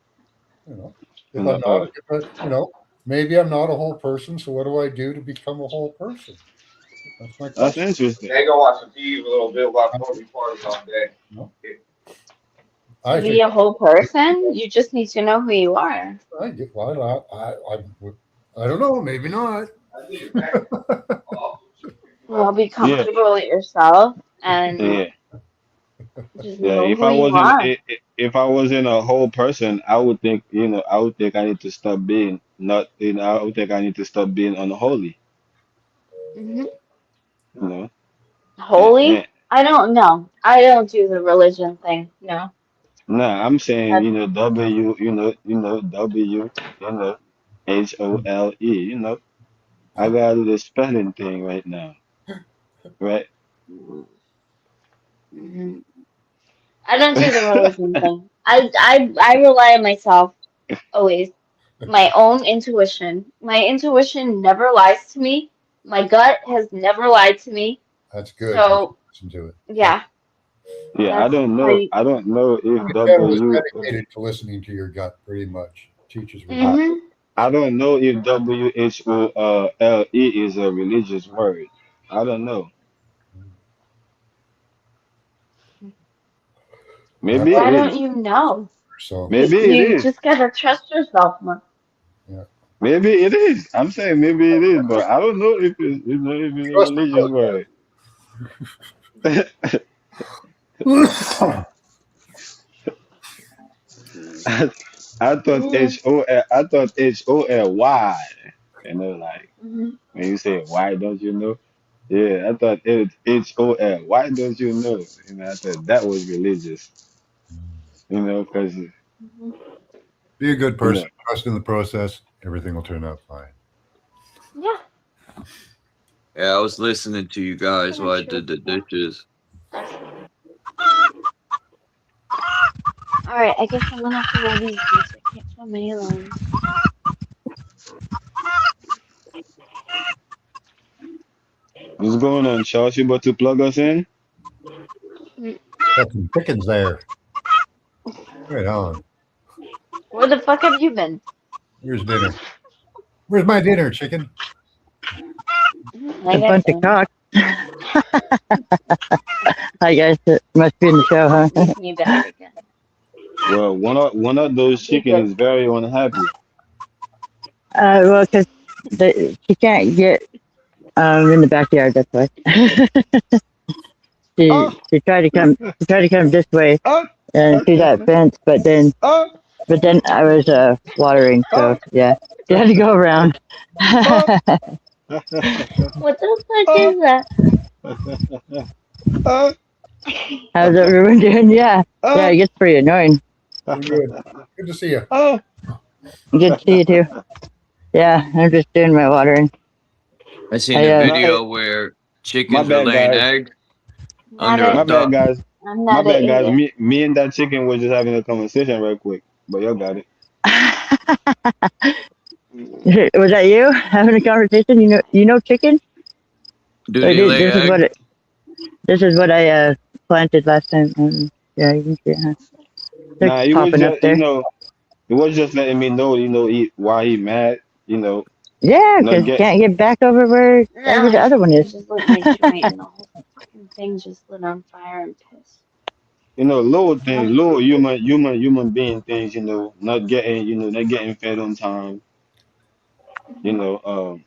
You know, You if know, I'm not, maybe I'm not a whole person. So what do I do to become a whole person? That's my that's question. interesting. They go watch some TV a little bit while Kobe parties all day. No, To I be think a whole person, you just need to know who you are. I get. Well, I don't know. Maybe not. Well, be Yeah, comfortable with yourself and yeah, just yeah. know who you are. If I wasn't a whole person, I would think, I would think I need to stop being not, I would think I need to stop being unholy, Hmm. you know? Holy? I don't know. I don't do the religion thing. No. Nah, I'm saying, That's, Hole, I gotta do the spelling thing right now, right? hmm I don't do the religion thing. I rely on myself always. My own intuition. My intuition never lies to me. My gut has never lied to me. That's good. You So listen to it. yeah, Yeah, that's how you. I don't know if Dad was W, dedicated to listening to your gut, pretty much. Teachers were I, dedicated. Hmm. I don't know if WHOLE is a religious word. I don't know. I Maybe don't it Why know. don't is. you know? So You Maybe it you is. just gotta trust yourself more. yeah, Maybe it is. I'm saying maybe it is, but I don't know if it's, if it's a trust the religious book. word. I thought Mm-hmm. I thought HOLY. Like Hmm. when you say why don't you know? Yeah, I thought it's HOL. Why don't you know? I thought that was religious. Because Hmm. Be a good you know. person. Trust in the process. Everything will turn out fine. Yeah, Yeah, I was listening to you guys kind while of I true. did the dishes. All right, I guess I'm gonna have to roll these boots. I can't find my alarms. What's going on, Charles? You about to plug us in? Mm. Got some chickens there. Right on. Where the fuck have you been? Here's dinner. Where's my dinner, chicken? I A got bunch of some. cock. I guess it must be in the show, huh? Take me back again. Well, one of those You chicken good? is very unhappy. Well, because she can't get in the backyard. That's why. Oh, She tried to come. She tried to come this way oh, and see that fence, but then oh, I was watering, so oh, yeah, she had to go around. oh, What the fuck oh, is that? oh, How's everyone doing? Yeah, yeah, oh, it gets pretty annoying. Doing good. Good to see you. oh. Good to see you too. Yeah, I'm just doing my watering. I seen I a uh, My video where my chickens were bad, laying guys. eggs Not under a a, My bad, duck. guys. I'm My not a bad, guys. English. Me and that chicken were just having a conversation real quick, but y'all got it. was that you having a conversation? You know chicken? Do Or they lay eggs? this is what I planted last time. Yeah, you can see it. Huh? They're Nah, he was popping up just, there. he was just letting me know, why he mad, Yeah, not because get, can't get back over wherever the No, other one I is. just lit my joint and the whole fucking thing just lit on fire and piss. little things, Ugh. little human being things, not getting fed on time, you know,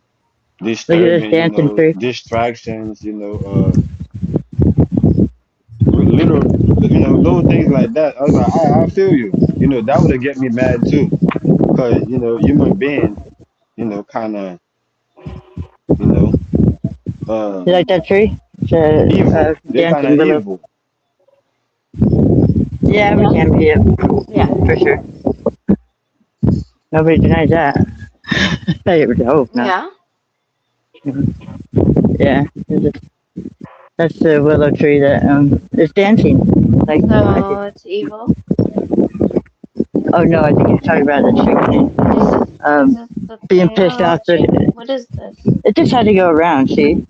Look at this disturbing, dancing tree. distractions, little, little things like that. I was like, I feel you. That would have get me mad too, cause human beings, kind of, you know, uh, You like that tree? It's evil. They're kind dancing of willow. evil. Yeah, we Yeah, can be it yeah. for sure. Nobody denies that. I would hope not. Yeah. Yeah, that's the willow tree that is dancing. Like I So think. it's evil. Oh no, I think you're talking about the chicken. Is this the Being pissed payola off that chicken? What is this? it just had to go around. See,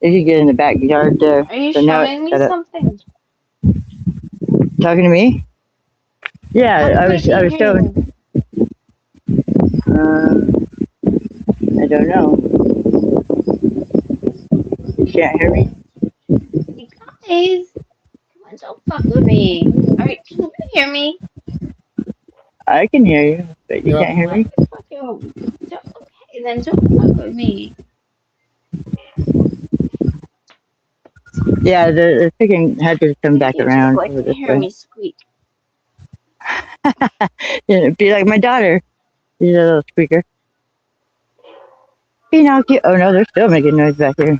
if you get in the backyard there, Are you so now it's showing me got a something? talking to me. How Yeah, come I I was can't hear showing. you? I don't know. You can't hear me. You guys, come on, don't fuck with me. Alright, can you hear me? I can hear you, but you can't hear What me. the fuck? Okay, then don't fuck with me. Yeah, the chicken had to come back You just around like over to this hear way. me squeak. Yeah, be like my daughter. She's a little squeaker. Pinocchio. Oh no, they're still making noise back here.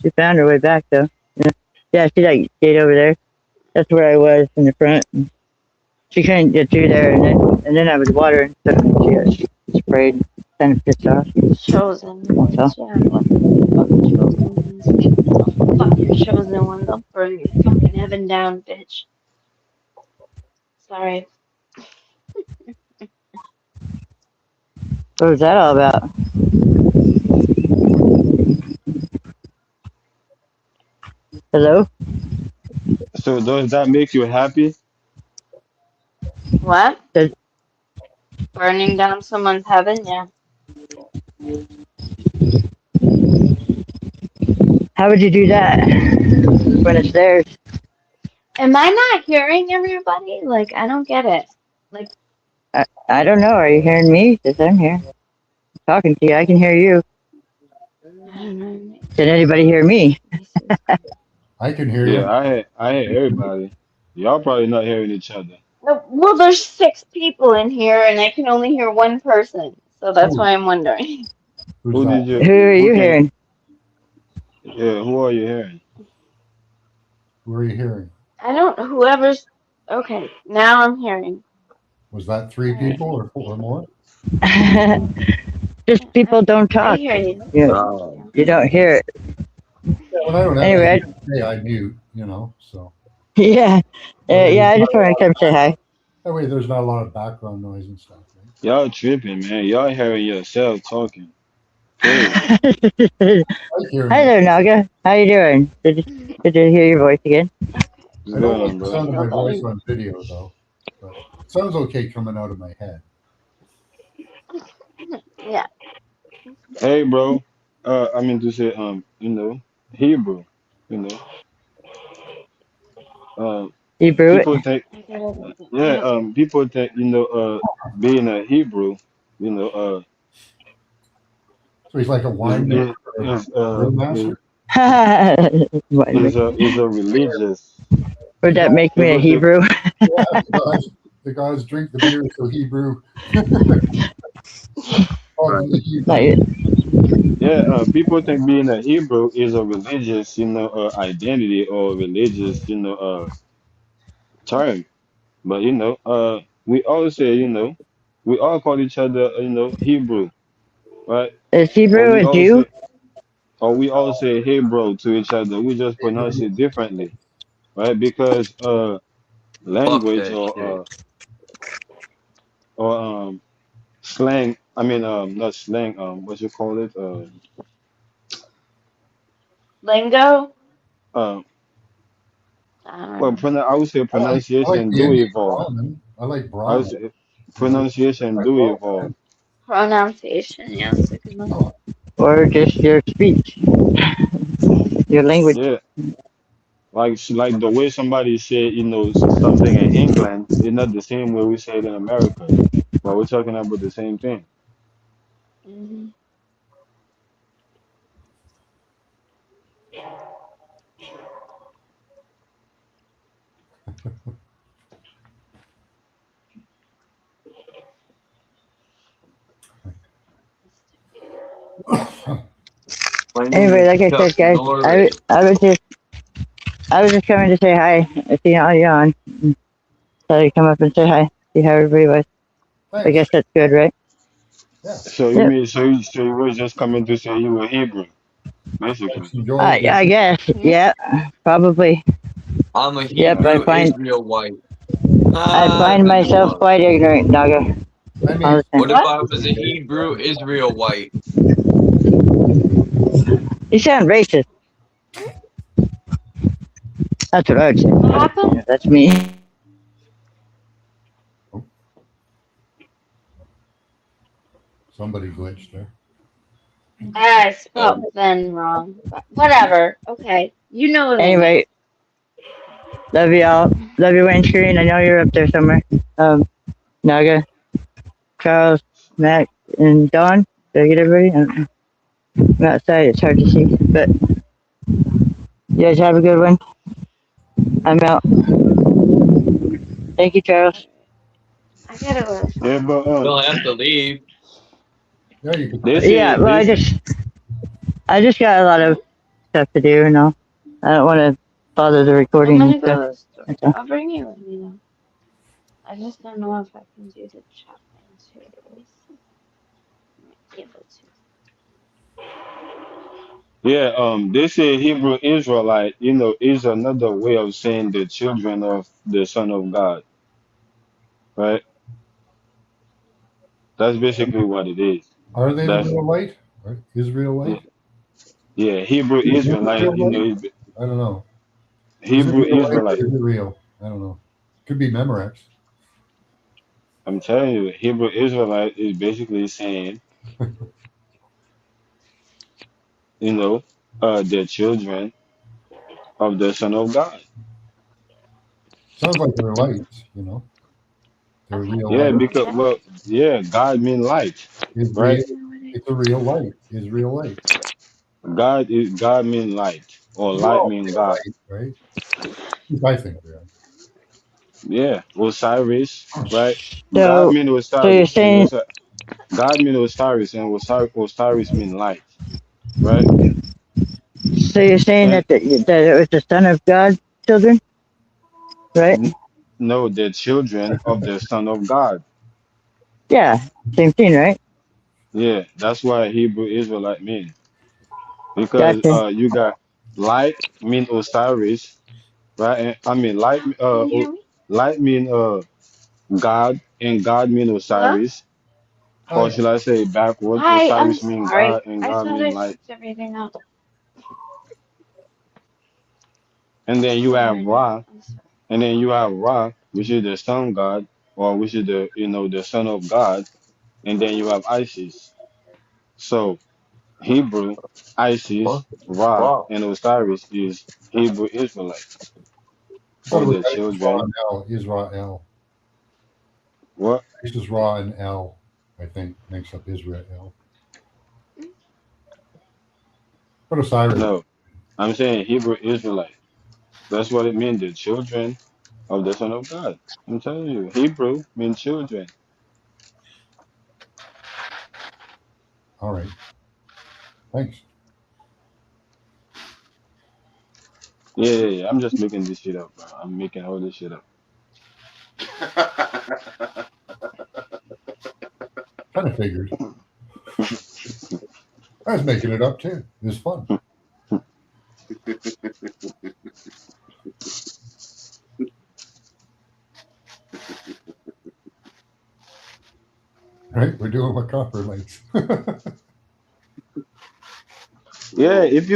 She found her way back though. Yeah, yeah, she like stayed over there. That's where I was in the front. She couldn't get through there, and then I was watering, so she sprayed, kind of pissed off. Chosen So ones, yeah, fuck the fucking chosen ones. Fuck your chosen ones. I'll burn your fucking heaven down, bitch. Sorry. what was that all about? Hello? So does that make you happy? What? Does, Burning down someone's heaven? Yeah. how would you do that when it's theirs? Am I not hearing everybody? Like, I don't get it. Like, I don't know. Are you hearing me? Because I'm here talking to you. I can hear you. I don't know. Did anybody hear me? I can hear Yeah, you. I hear everybody. Y'all probably not hearing each other. No, well, there's 6 people in here, and I can only hear one person. So that's Who? why I'm wondering. Who's Who that? did you? Who are Who you can? hearing? Yeah, who are you hearing? Who are you hearing? I don't, whoever's, okay, now I'm hearing. Was that 3 Alright. people or 4 or more? Just people don't I talk. hear you. You, you don't hear it. Yeah, when I don't have Anyway, anything to say, I mute, so. yeah. That way Yeah, there's I not just a want to lot come of say hi. that way there's not a lot of background noise and stuff, right? Y'all tripping, man. Y'all hearing yourself talking. Crazy. I hear Hi me. there, Naga. How you doing? Good to hear your voice again. What's I don't going like on, the bro? sound of Feel my voice better. on video though. But it sounds okay coming out of my head. Yeah. Hey, bro. I mean to say, Hebrew. You know, um, You brew it? people think, I gotta look at yeah, my people think, being a Hebrew, you know, So he's like a winemaker or is brewmaster. is a religious. Would that make me a People think, Hebrew? Yeah, the guys drink the beer, so Hebrew. Oh, the Hebrew. Like, yeah, people think being a Hebrew is a religious, identity or religious, term. But we all say, we all call each other, Hebrew, right? Is or Hebrew we a all Jew? say, or we all say hey bro to each other. We just pronounce it differently, right? Because Fuck language that shit. or slang. I mean not slang. What you call it? Lingo? Uh, I don't well, know. I would say I like pronunciation the do Indian evolve. Brahmin. I like I would Brahmin. say You know, pronunciation like do well, evolve. Pronunciation, yeah, that's a good one. Or just your speech, your language? Yeah, like the way somebody say something in England is not the same way we say it in America, but we're talking about the same thing. Hmm. My name Anyway, is like I Chuck said, guys, Norris. I was just coming to say hi. I see all you on. So you come up and say hi. See how everybody was. I Thanks. guess that's good, right? Yeah. So you Yep. mean so you were just coming to say you were Hebrew, I basically. just enjoyed the. I guess. Hmm? Yeah. Probably. I'm a Yep. Uh, Hebrew Israel white. I Ah, find no myself more. quite ignorant, Naga. I All made the What time. if What? I was a Hebrew Israel white? You sound racist. That's what I would say. What But, happened? that's me. somebody glitched there. I spelled Oh, then wrong. But whatever. Okay. You know what I meant. Anyway, love y'all. Love your windscreen. I know you're up there somewhere. Naga, Charles, Matt, and Don. Did I get everybody? I don't know. I'm outside. It's hard to see. But you guys have a good one. I'm out. Thank you, Charles. I gotta go to the yeah, phone. but don't have to leave. Yeah, you could they stay. say Yeah, well, this. I just got a lot of stuff to do, and all. I don't want to bother the I'm recording and gonna go stuff. to the store. That's all. I'll bring you with me though. I just don't know if I can do the chat thing too. Let me see. I might be able to. Yeah, they say Hebrew Israelite, is another way of saying the children of the Son of God, right? That's basically what it is. Are they the That's real light? Right? yeah, Israelite? yeah, Hebrew Is Israelite, Israel light? I don't know. Is it Hebrew real light Israelite. or is it real? I don't know. Could be Memorex. I'm telling you, Hebrew Israelite is basically saying, the children of the Son of God. Sounds like they're lights, you know. They're Okay. real Yeah, light. because yeah, God mean light, Is right? real. It's a real light. Is real light. God mean light, or They're light all mean real God. light, right? At least I think they are. Yeah, Osiris, right? God So, mean so you're Osiris, and saying, God mean Osiris, and Osiris mean light, right? And that that it was the Son of God, children, right? no, the children of the Son of God. Yeah, same thing, right? Yeah, that's why Hebrew Israelite mean, because Gotcha. you got light mean Osiris, right? And, I mean Can you hear me? light mean God, and God mean Hello? Osiris, or Hi. should I say backward? Hi. I'm Osiris mean God, sorry. and I God thought mean I light. fixed everything up. And then you have Sorry. Ra, I'm sorry. and then you have Ra, which is the sun god, or which is the son of God, and then you have Isis. So Hebrew, Isis, What? Ra, Wow. and Osiris is Hebrew Israelite, I thought it or was the Isis Ra children. and L. Israel. What? Isis Ra and L, I think, makes up Israel. But Osiris. No, I'm saying Hebrew Israelite. That's what it means, the children of the Son of God. I'm telling you, Hebrew means children. All right. Thanks. Yeah. I'm just making this shit up, bro. I'm making all this shit up. Kind of figured. I was making it up too. It was fun. Right? We're doing what Copper likes. Yeah, if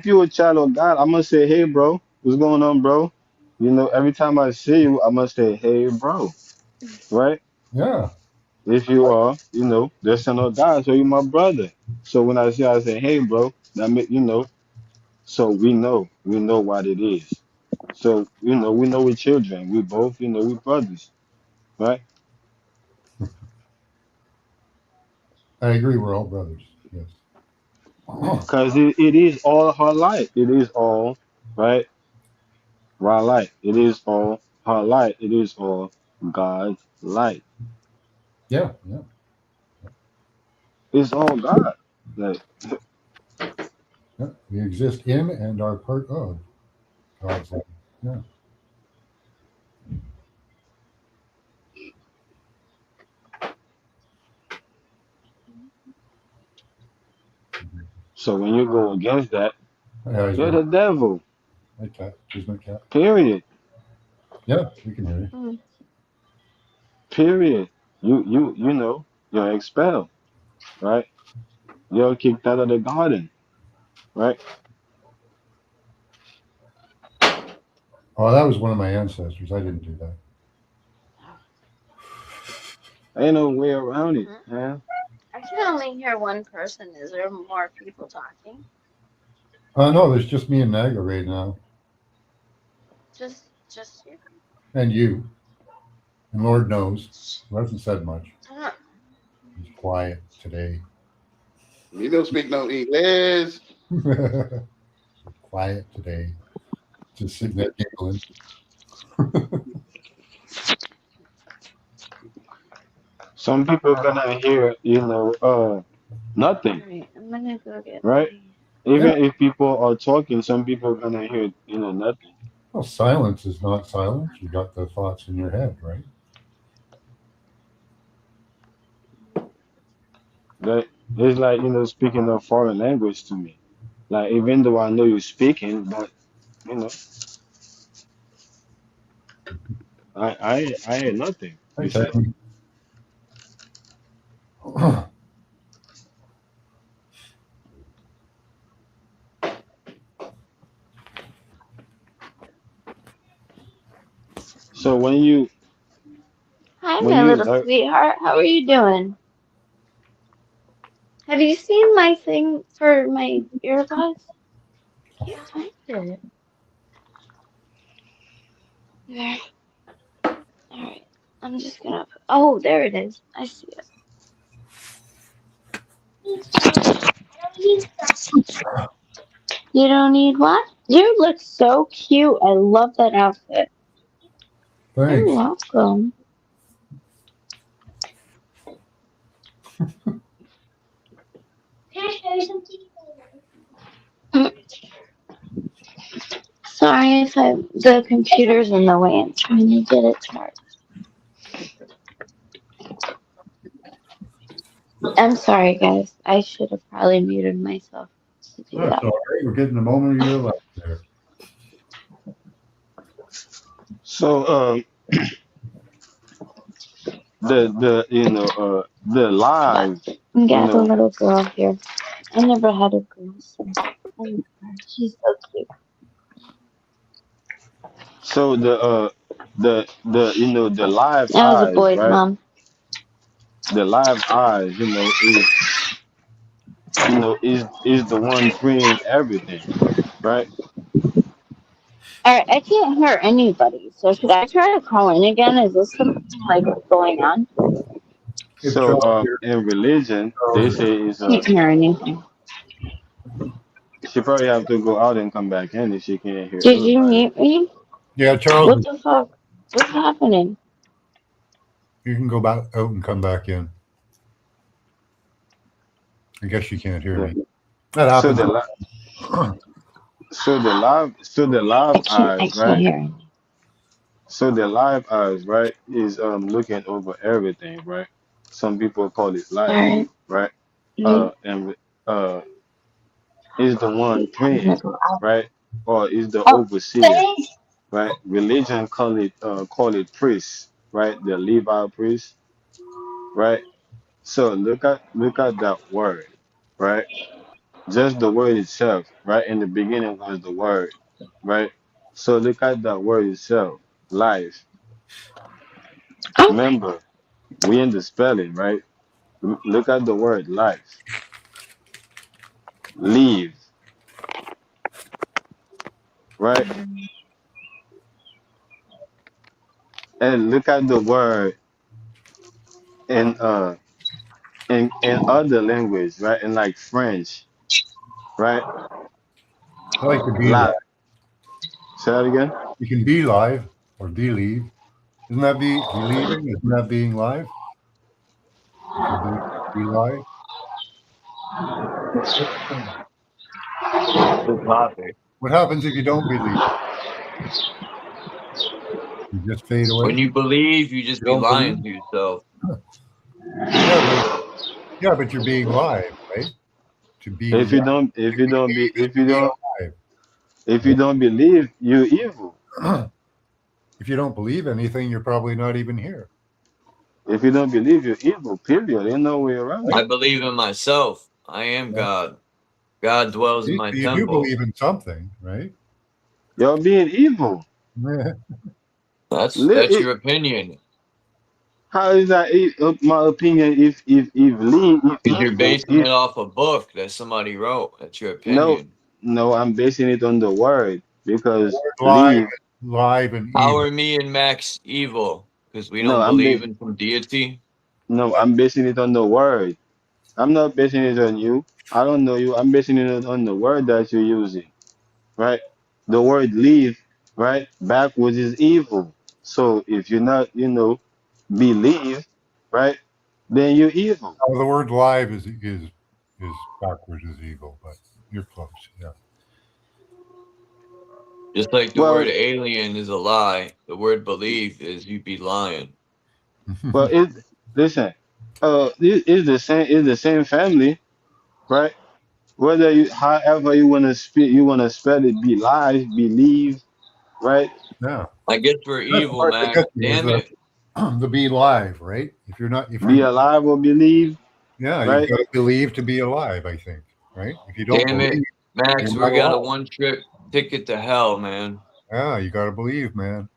you a child of God, I'm gonna say, hey, bro, what's going on, bro? Every time I see you, I'm gonna say, hey, bro, right? Yeah. If you are, the son of God, so you my brother. So when I say, hey, bro, that mean. So we know what it is. So we know we're children. We both, we brothers, right? I agree. We're all brothers. Yes. Because it is all her light. It is all right, right light. It is all her light. It is all God's light. Yeah. Yeah. It's all God. Like, Yeah. We exist in and are part of God's life. Yeah. so when you go against that, Yeah. you're the devil. My cat. Here's my cat. Period. Yeah. We can hear you. Period. You're expelled, right? You're kicked out of the garden, right? Oh, that was one of my ancestors. I didn't do that. Ain't no way around it, man. I can only hear one person. Is there more people talking? No, there's just me and Naga right now. Just you. And you. And Lord knows, who hasn't said much. He's quiet today. You don't speak no English. Quiet today. Just sitting there giggling. Some people gonna hear, nothing, Alright, I'm gonna go get right? Yeah. Even if people are talking, some people gonna hear, nothing. Well, silence is not silence. You got the thoughts in your head, right? That it's like, speaking a foreign language to me. Like, even though I know you're speaking, but you know, I hear nothing Hi, you say. Tammy. So when you Hi, when my you little sweetheart. How are you doing? Have you seen my thing for my earbuds? Can't find it. There. Alright. I'm just gonna oh, there it is. I see it. You don't need what? You look so cute. I love that outfit. You're Thanks. welcome. Can I show you something? Sorry if the computer's in the way. I'm trying to get it charged. I'm sorry, guys. I should have probably muted myself to do That's that. all right. We're getting the moment of your life there. so the live, And you get the know, little girl here. I never had a girl, so I love her. She's so cute. so the live That was a eyes, boy's right? mom. The live eyes, is the one freeing everything, right? Alright, I can't hear anybody, so should I try to call in again? Is this something like going on? If So Charles here, in religion, they Charles say is Can't hear anything. she probably have to go out and come back in if she can't hear Did you anybody. mute me? yeah, Charles, What the fuck? What's happening? you can go back out and come back in. I guess you can't hear Yeah. me. That So happens. so the live I eyes, can't right? hear anything. So the live eyes, right, is looking over everything, right? Some people call it life, Alright. right? Yeah. And Oh, is the one praying, right? Or is the overseer, thanks. right? Religion call it priest, right? The Levi priest, right? So look at that word, right? Just the word itself, right? In the beginning was the word, right? So look at that word itself, life. Remember, we in the spelling, right? Look at the word life, live, right? And look at the word in in other language, right? In like French, right? I like to be La. live. Say that again. You can be live or believe. Isn't that believing? Isn't that being live? If you be live, what happens if you don't believe? You just fade When away. you believe, you just You be don't believe? lying to yourself. Yeah, but you're being live, right? To be If you live. don't, To believe is to be alive. if you don't believe, you're evil. If you don't believe anything, you're probably not even here. If you don't believe, you're evil. Period. Ain't no way around I it. believe in myself. I am God. God dwells in my You do temple. believe in something, right? You're being evil. That's your opinion. How is that my opinion? If Because you're evil, basing if it off a book that somebody wrote. That's your no, opinion. no, I'm basing it on the word The because word leave. live and How evil. are me and Max evil? Because we No, don't believe in some deity? no, I'm basing it on the word. I'm not basing it on you. I don't know you. I'm basing it on the word that you're using, right? The word leave, right? Backwards is evil. So if you're not, believe, right? Then you're evil. Oh, the word live is backwards is evil, but you're close. Yeah. Just like the word Well, alien is a lie, the word believe is you be lying. well, listen. It's the same. It's the same family, right? Whether however you wanna speak, you wanna spell it. Be live, believe, right? Yeah. I guess we're That's the evil, part that Max. gets me is Damn it. the be live, right? If Be you alive or believe, yeah, you've right? got to believe to be alive, I think, right? If you don't Damn believe, it. Max, you're we not got a alive. one trip ticket to hell, man. Yeah, you got to believe, man.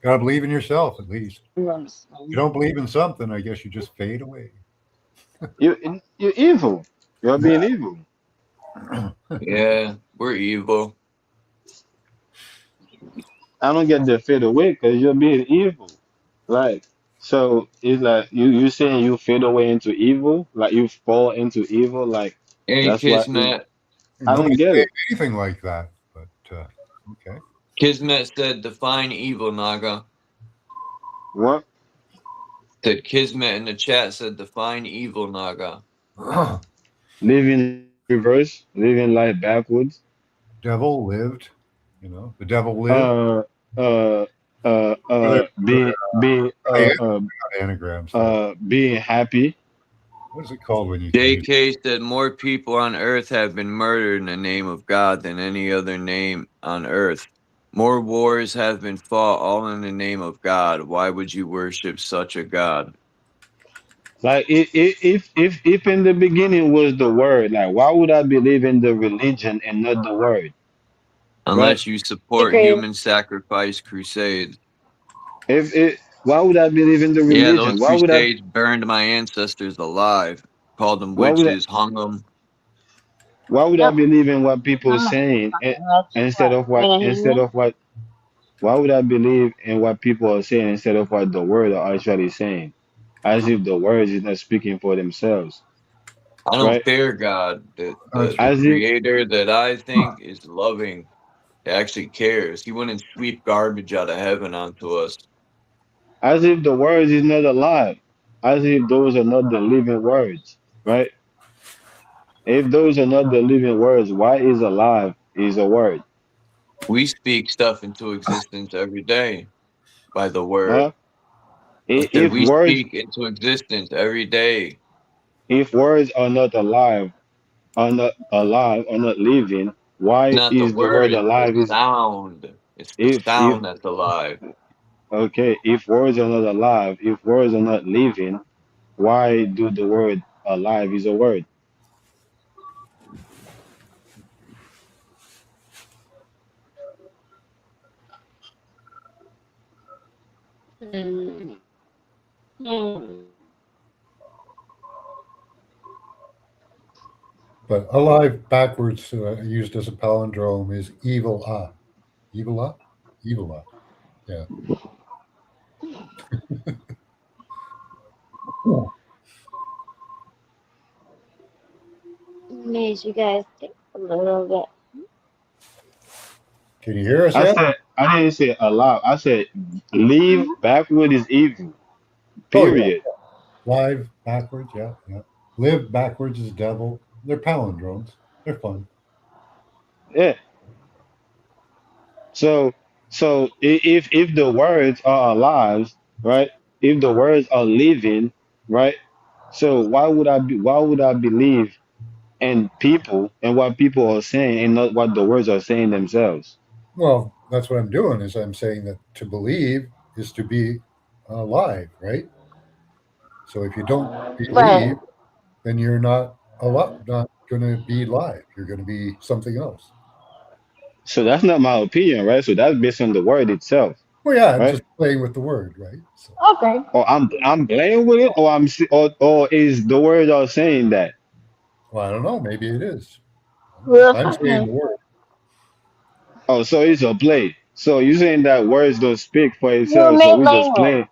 Got to believe in yourself at least. You don't believe in something, I guess you just fade away. You're evil. You're being evil. Yeah, we're evil. I don't get the fade away because you're being evil. Like, so it's like you saying you fade away into evil, like you fall into evil, like Hey, that's what Kismet. I don't Nobody's get saying it. anything like that, but okay. Kismet said define evil, Naga. What? Said Kismet in the chat said define evil, Naga. Living reverse, living life backwards. Devil lived, the devil lived. Uh, uh, Or anagrams. being happy. What is it called when you change? JK said more people on earth have been murdered in the name of God than any other name on earth. More wars have been fought all in the name of God. Why would you worship such a God? Like if in the beginning was the word, like why would I believe in the religion and not the word, right? Unless you support Agreed. human sacrifice crusades. If it, why would I believe in the Yeah, those religion? crusades burned my ancestors alive, called them Why would I, witches, hung them. why would I Yep. believe in what people are Mama. saying That's instead what. of You what gonna hear instead me? of what? Why would I believe in what people are saying instead of what the word are actually saying? As if the words is not speaking for themselves, I don't right? fear God. The As if creator that I think is loving, actually cares. He wouldn't sweep garbage out of heaven onto us. the words is not alive, as if those are not the living words, right? If those are not the living words, why is alive is a word? We speak stuff into existence every day by the Huh? word. I said If we words, speak into existence every day. If words are not living, why Not the is the word, word it's the alive? Is sound. It's the if sound that's alive. okay, if words are not alive, if words are not living, why do the word alive is a word? Hmm. Hmm. But alive backwards, used as a palindrome, is evil. Evil. Evil. Yeah. Made you guys think a little bit. Can you hear us I yet? said I didn't say alive. I said leave backward is evil. Oh yeah. Period. Live backwards. Yeah. Yeah. Live backwards is devil. They're palindromes. They're fun. Yeah. So if the words are alive, right? If the words are living, right? So why would I believe in people and what people are saying and not what the words are saying themselves? Well, that's what I'm doing. Is I'm saying that to believe is to be alive, right? So if you don't Right. believe, then you're not not going to be live. You're going to be something else. So that's not my opinion, right? So that's based on the word itself, Well, yeah, I'm right? just playing with the word, right? So, Okay. Or I'm playing with it, or or is the word are saying that? well, I don't know. Maybe it is. Well, I'm saying okay. the word. Oh, so it's a play. So you saying that words don't speak for You itself, so made language.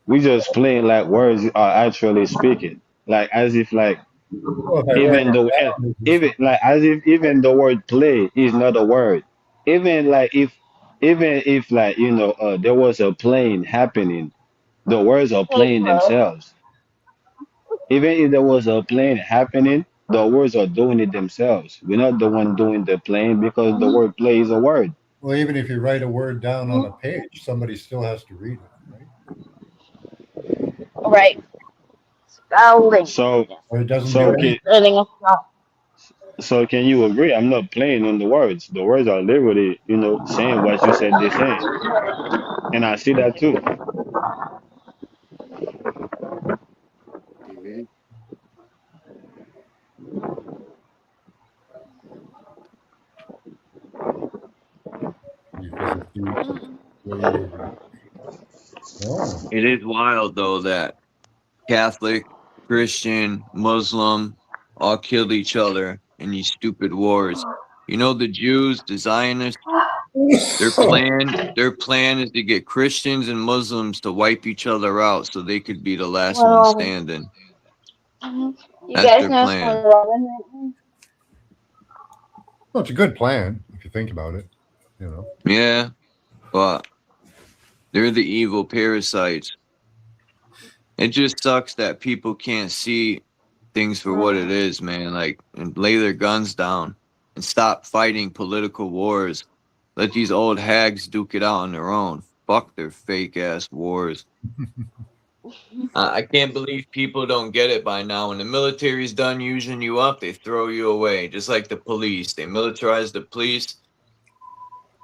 we just playing like words are actually speaking. Like as if like Well, if I write even it though down, it even speak. like as if even the word play is not a word. Even like even if like there was a plane happening, the words are Take playing love. themselves. Even if there was a plane happening, the words are doing it themselves. We're not the one doing the plane because the word play is a word. Well, even if you write a word down on a page, somebody still has to read it, right? Right. Spelling. So Yes. Or it doesn't do so can anything. Writing a song. so can you agree? I'm not playing on the words. The words are literally, saying what you said they're saying. And I see that too. Mhm. Because if you way oh, It is wild though that Catholic, Christian, Muslim all killed each other in these stupid wars. You know, the Jews, the Zionists, their plan is to get Christians and Muslims to wipe each other out so they could be the last one Well, standing. you That's guys their know plan. 2011 right now? well, it's a good plan if you think about it. You know. Yeah, but they're the evil parasites. It just sucks that people can't see things for what it is, man. Like, and lay their guns down and stop fighting political wars. Let these old hags duke it out on their own. Fuck their fake ass wars. I can't believe people don't get it by now. When the military's done using you up, they throw you away. Just like the police. They militarize the police.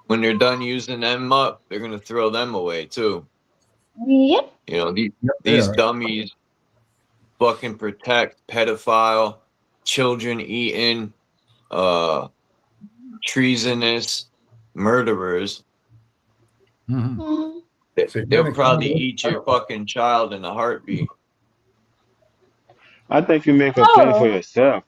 When they're done using them up, they're gonna throw them away too. Yep. You know, Yep, they these are. dummies fucking protect pedophile, children eating, uh, treasonous murderers. Mm-hmm. They'll Satanic. probably eat your fucking child in a heartbeat. I think you make a plan for Oh. yourself.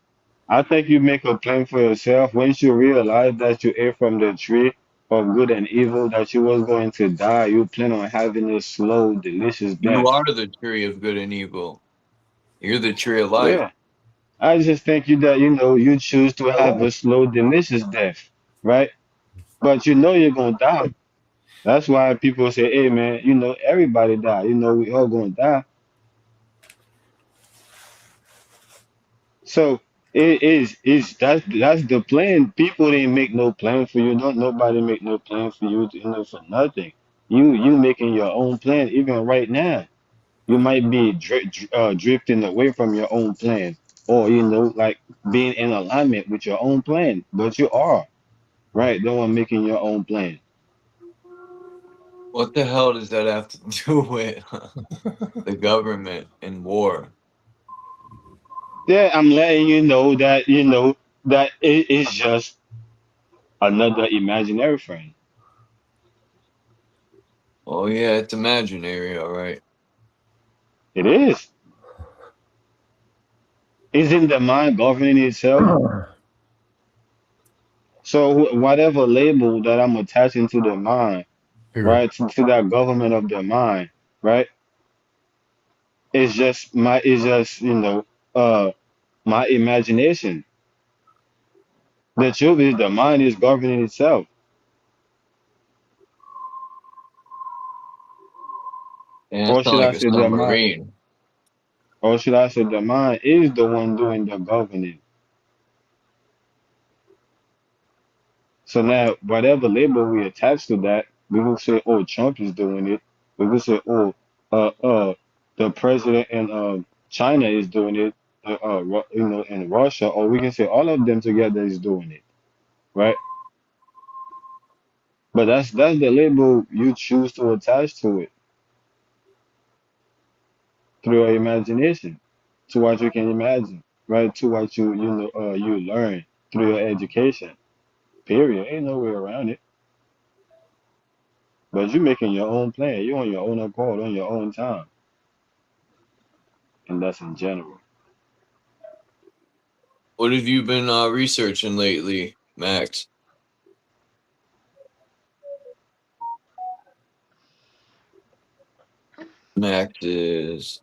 I think you make a plan for yourself once you realize that you ate from the tree of good and evil, that you was going to die. You plan on having a slow, delicious You death. are the tree of good and evil. You're the tree of life. Yeah. I just think you choose to have a slow, delicious death, right? But you're gonna die. That's why people say, hey man, everybody die. We all gonna die. So that's the plan. People didn't make no plan for you. Not nobody make no plan for you. For nothing. You making your own plan. Even right now, you might be drifting away from your own plan. or like being in alignment with your own plan, but you are right. The one making your own plan. What the hell does that have to do with the government and war? Yeah, I'm letting you know that that it is just another imaginary friend. Oh yeah, it's imaginary, all right. It is. Isn't the mind governing itself? So whatever label that I'm attaching to the mind, Period. right, to that government of the mind, right, it's just my imagination. The truth is the mind is governing itself. And Or it sound should like I a say the mind submarine. or should I say the mind is the one doing the governing. So now, whatever label we attach to that, we will say, "Oh, Trump is doing it." We will say, "Oh, the president in China is doing it." In Russia, or we can say all of them together is doing it, right? But that's the label you choose to attach to it through your imagination, to what you can imagine, right? To what you learn through your education. Period. Ain't no way around it. But you're making your own plan. You're on your own accord, on your own time. And that's in general. What have you been researching lately, Max? Max is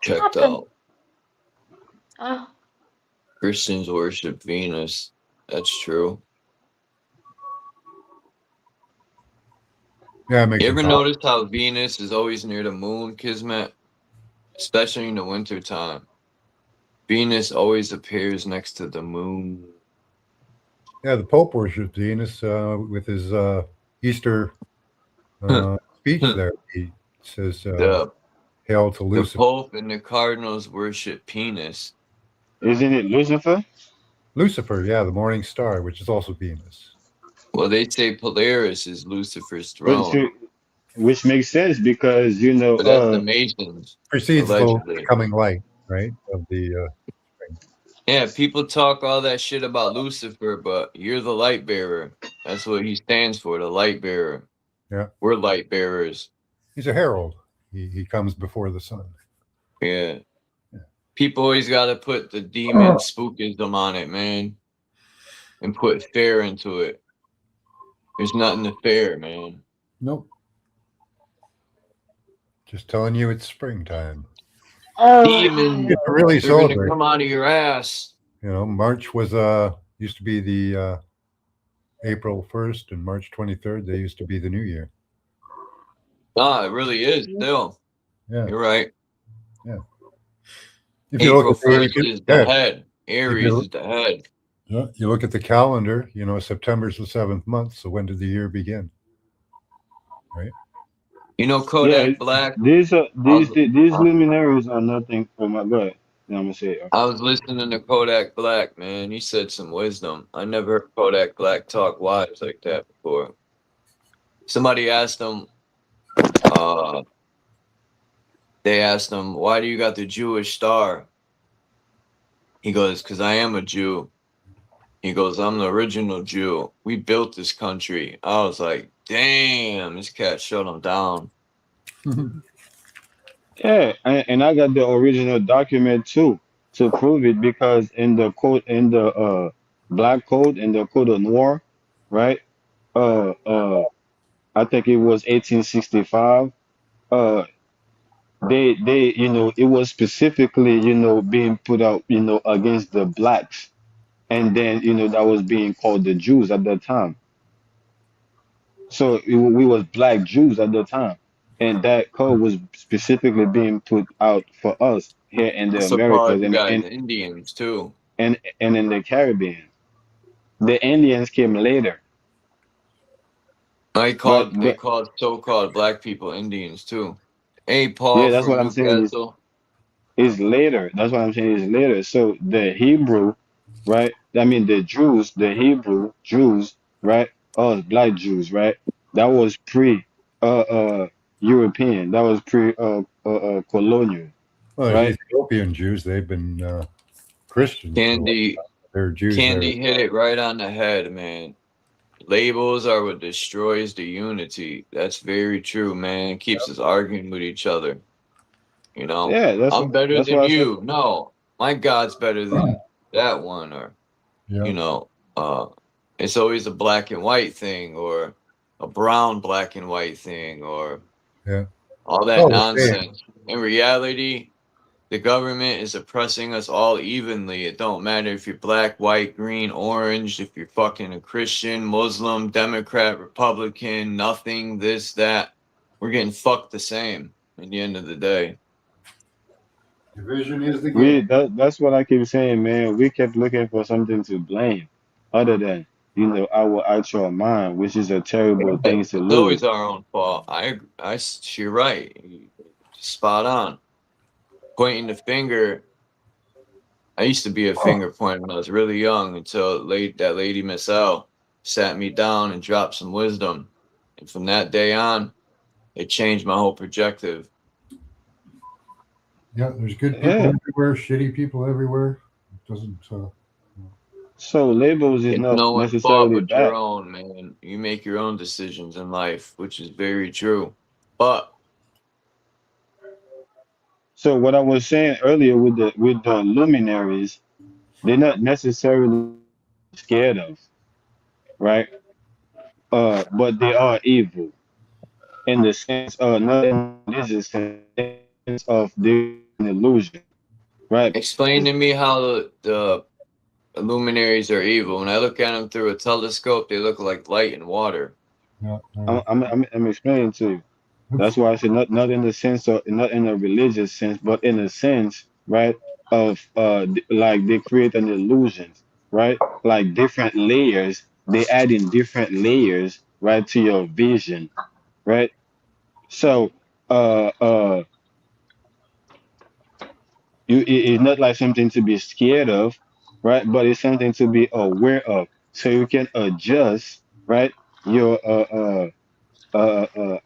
checked Nothing. out. Oh, Christians worship Venus. That's true. Yeah, it makes You it ever dark. notice how Venus is always near the moon, Kismet? Especially in the wintertime. Venus always appears next to the moon. Yeah, the Pope worships Venus with his Easter speech there. He says, The "Hail to the Lucifer." Pope and the cardinals worship penis. Isn't it Lucifer? Lucifer, yeah, the morning star, which is also Venus. Well, they say Polaris is Lucifer's Which throne, which makes sense because but that's the Masons, Precedes the allegedly. coming light, right? Of the Yeah, people talk all that shit about Lucifer, but you're the light bearer. That's what he stands for, the light bearer. yeah, We're light bearers. he's a herald. He comes before the sun. Yeah. People always got to put the demon spookism on it, man, and put fear into it. There's nothing to fear, man. Nope. Just telling you it's springtime. oh, Demons, To really they're going to celebrate. come out of your ass. You know, March was used to be the April 1st and March 23rd. They used to be the New Year. Ah, it really is still. Yeah. You're right. Yeah. If you April look at 1st is the head. Aries you, is the head. you look at the calendar, you know, September's the 7th month. So when did the year begin? Right. You know Kodak Black? These luminaries are nothing for my good. I'm gonna say it. I was listening to Kodak Black, man. He said some wisdom. I never heard Kodak Black talk wise like that before. Somebody asked him, they asked him, why do you got the Jewish star? He goes, because I am a Jew. He goes, I'm the original Jew. We built this country. I was like, damn, this cat shut him down. Yeah, and I got the original document too to prove it because in the black code in the code of noir, right? Uh uh I think it was 1865. Uh they it was specifically, being put out, against the blacks. And then, that was being called the Jews at that time. So we was black Jews at the time. And that code was specifically being put out for us here in the Also Americas called you and guys Indians too. and in the Caribbean. The Indians came later. They But called so-called black people Indians too. Hey, Paul yeah, that's what from I'm saying is Newcastle. It's later. That's what I'm saying. It's later. So the Hebrew, right? I mean the Jews, the Hebrew Jews, right? Us black Jews, right? That was pre European. That was pre colonial, Well, right? Ethiopian Jews, they've been Christians for a long Candy, time. They're Jews there. Candy hit it right on the head, man. Labels are what destroys the unity. That's very true, man. It keeps us arguing with each other. You know, Yeah, I'm better that's than why I said. you. No, my God's better than that one. Or, Yeah. you know, it's always a black and white thing, or a brown black and white thing, or Yeah. all that Oh, the same. nonsense. In reality, the government is oppressing us all evenly. It don't matter if you're black, white, green, orange, if you're fucking a Christian, Muslim, Democrat, Republican, nothing, this, that. We're getting fucked the same at the end of the day. Division is the game. That's what I keep saying, man. We kept looking for something to blame, other than our actual mind, which is a terrible thing It's to always lose. our own fault. You're right. Spot on. Pointing the finger. I used to be a finger pointer when I was really young until that lady Miss L sat me down and dropped some wisdom. And from that day on, it changed my whole perspective. Yeah, there's good people Yeah. everywhere, shitty people everywhere. It doesn't. So labels is It's not no one's fault necessarily but your bad. own, man. You make your own decisions in life, which is very true. But So what I was saying earlier with the luminaries, they're not necessarily scared of, right? But they are evil in the sense, not in this sense of they're an illusion, right? explain to me how the luminaries are evil. When I look at them through a telescope, they look like light and water. Yeah. I'm explaining to you. That's why I said not in the sense of not in a religious sense, but in a sense, right, of like they create an illusion, right? Like different layers, they add in different layers, right, to your vision, right? So uh uh it's not like something to be scared of, right? But it's something to be aware of. So you can adjust, right, your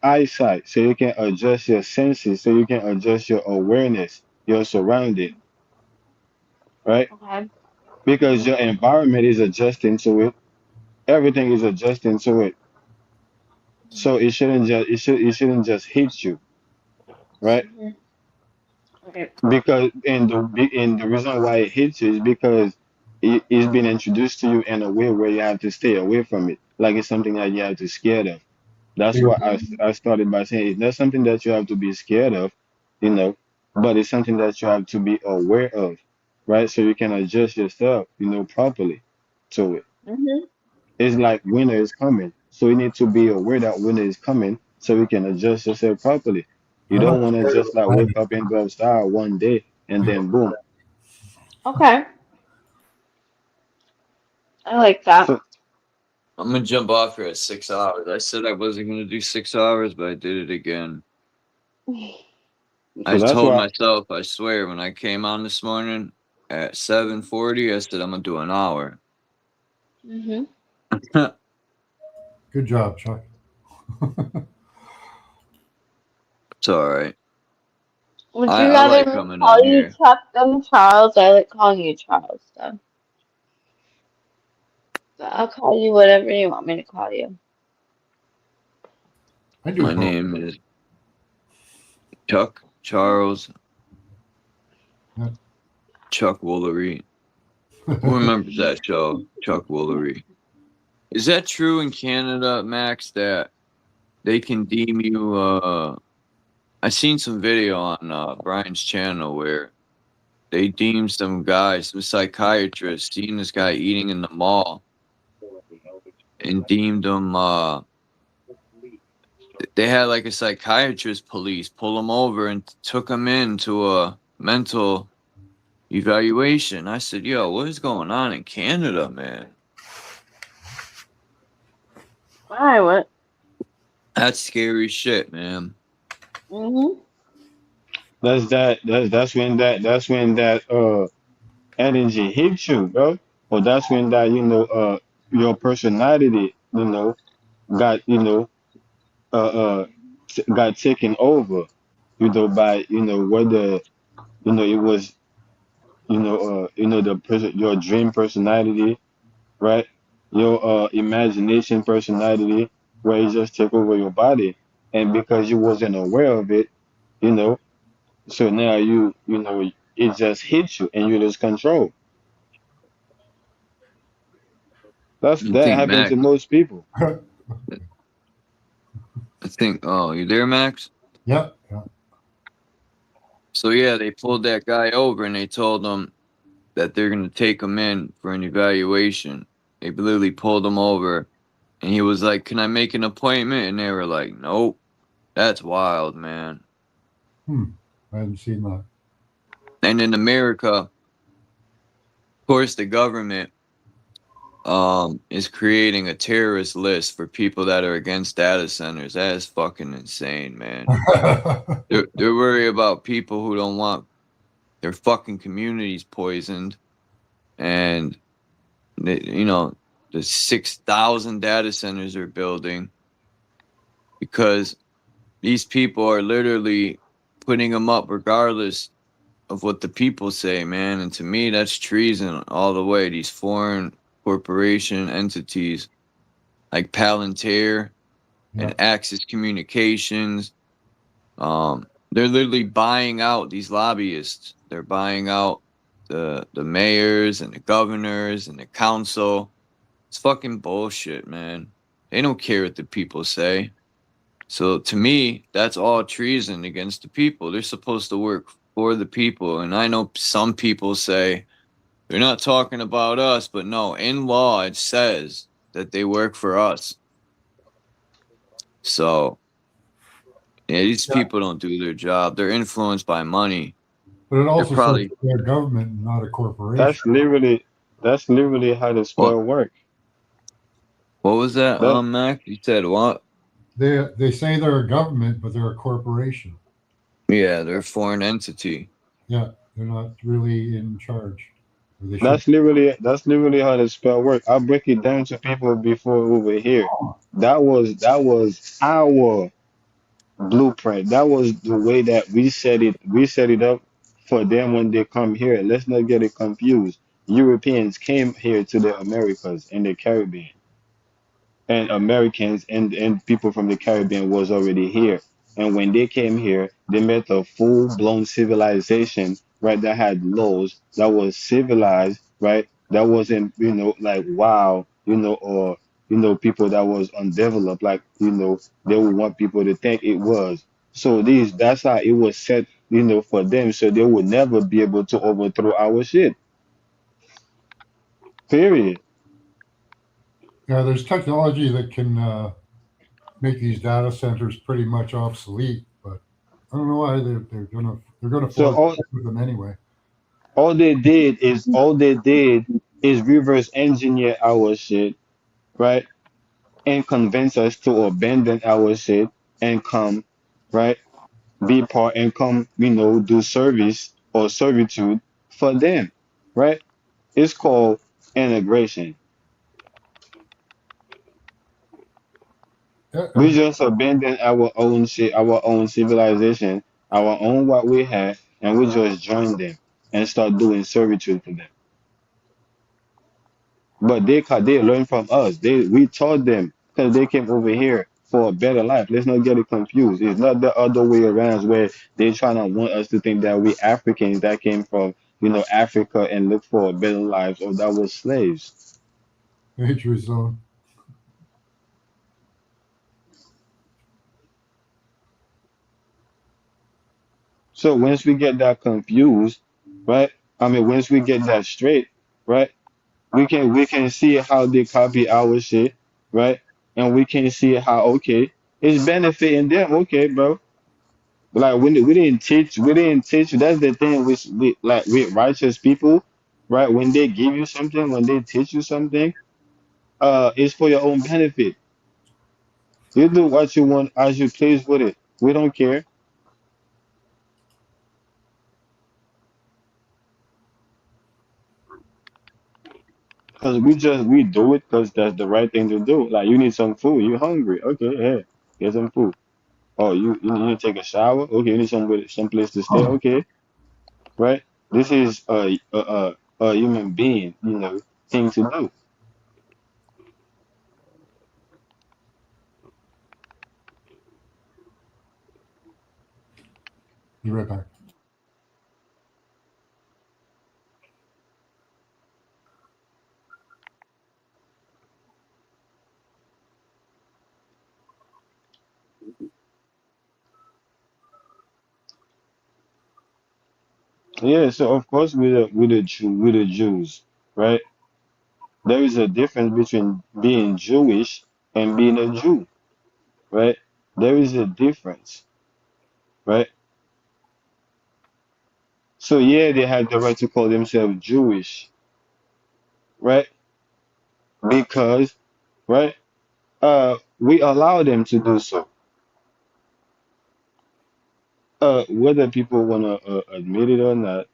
eyesight, so you can adjust your senses, so you can adjust your awareness, your surrounding, right? Okay. Because Mhm. your environment is adjusting to it, everything is adjusting to it. So it shouldn't just hit you, right? Mhm. Okay. Because and the reason why it hits you is because it's been introduced to you in a way where you have to stay away from it, like it's something that you have to scared of. That's why I started by saying it's not something that you have to be scared of, but it's something that you have to be aware of, right? So you can adjust yourself, properly to it. Mhm. It's like winter is coming, so you need to be aware that winter is coming, so you can adjust yourself properly. You I'm don't not want to scared of just the like planet. wake up and go outside one day and then boom. Okay. I like that. So I'm gonna jump off here at 6 hours. I said I wasn't gonna do 6 hours, but I did it again. I so that's told why. myself, I swear, when I came on this morning at 7:40, I said I'm gonna do an hour. Mhm. Good job, Chuck. It's all right. Would you I rather like me coming call on you here. Chuck than Charles? I like calling you Charles, so. But I'll call you whatever you want me to call you. I do My both. name is Chuck Charles Yeah. Chuck Woolery. Who remembers that show, Chuck Woolery? Is that true in Canada, Max, that they can deem you I seen some video on Brian's channel where they deemed some psychiatrist, seen this guy eating in the mall and deemed him they had like a psychiatrist police pull him over and took him into a mental evaluation. I said, yo, what is going on in Canada, man? Why? What? That's scary shit, man. Mhm. that's when that energy hits you, bro. Or that's when that your personality got got taken over, by whether it was the person, your dream personality, right? Your imagination personality, where it just took over your body, and because you wasn't aware of it, you know, so now it just hits you and you lose control. I That think happens to Max. most people. I think. Oh, you there, Max? Yep. Yeah. So yeah, they pulled that guy over and they told him that they're gonna take him in for an evaluation. They literally pulled him over, and he was like, "Can I make an appointment?" And they were like, "Nope." That's wild, man. I hadn't seen that. And in America, of course, the government is creating a terrorist list for people that are against data centers. That is fucking insane, man. They're worried about people who don't want their fucking communities poisoned, and the 6,000 data centers are building because these people are literally putting them up regardless of what the people say, man. And to me, that's treason all the way. These foreign corporation entities like Palantir Yeah. and Axis Communications, they're literally buying out these lobbyists. They're buying out the mayors and the governors and the council. It's fucking bullshit, man. They don't care what the people say. So to me, that's all treason against the people. They're supposed to work for the people. And I know some people say they're not talking about us, but no, in law it says that they work for us. So yeah, these people don't do their job. They're influenced by money. But it They're also says probably they're a government, not a corporation. That's literally how the what? spell work. What was that, That Mac? You said what? They say they're a government, but they're a corporation. Yeah, they're a foreign entity. Yeah, they're not really in charge. Or they should. that's literally how the spell work. I'll break it down to people before we were here. That was our blueprint. That was the way that we set it up for them when they come here. Let's not get it confused. Europeans came here to the Americas and the Caribbean, and Americans and people from the Caribbean was already here. And when they came here, they met a full blown civilization, right? That had laws, that was civilized, right? That wasn't, like wow, or people that was undeveloped, like they would want people to think it was. So that's how it was set, for them, so they would never be able to overthrow our shit. Period. Yeah, there's technology that can make these data centers pretty much obsolete, but I don't know why they're gonna So force all with them anyway. all they did is reverse engineer our shit, right? And convince us to abandon our shit and come, right? Be part and come, do service or servitude for them, right? It's called integration. Yeah, We just abandon our own shit, our own civilization, our own what we had, and we just join them and start doing servitude for them. But they learn from us. We taught them because they came over here for a better life. Let's not get it confused. It's not the other way around where they trying to want us to think that we Africans that came from Africa and look for a better lives, or that was slaves. nature zone. So once we get that confused, right? I mean, once we get that straight, right? We can see how they copy our shit, right? And we can see how okay it's benefiting them. Okay, bro. Like we didn't teach you. That's the thing with righteous people, right? When they give you something, when they teach you something, it's for your own benefit. You do what you want as you please with it. We don't care. Because we do it because that's the right thing to do. Like you need some food, you're hungry. Okay, hey, get some food. Oh, you need to take a shower. Okay, you need some place to stay. Okay, right. This is a human being, thing to do. Be right back. Yeah. So of course, with the Jews, right? There is a difference between being Jewish and being a Jew, right? There is a difference, right? So yeah, they have the right to call themselves Jewish, right? Because, right, we allow them to do so. Whether people wanna admit it or not,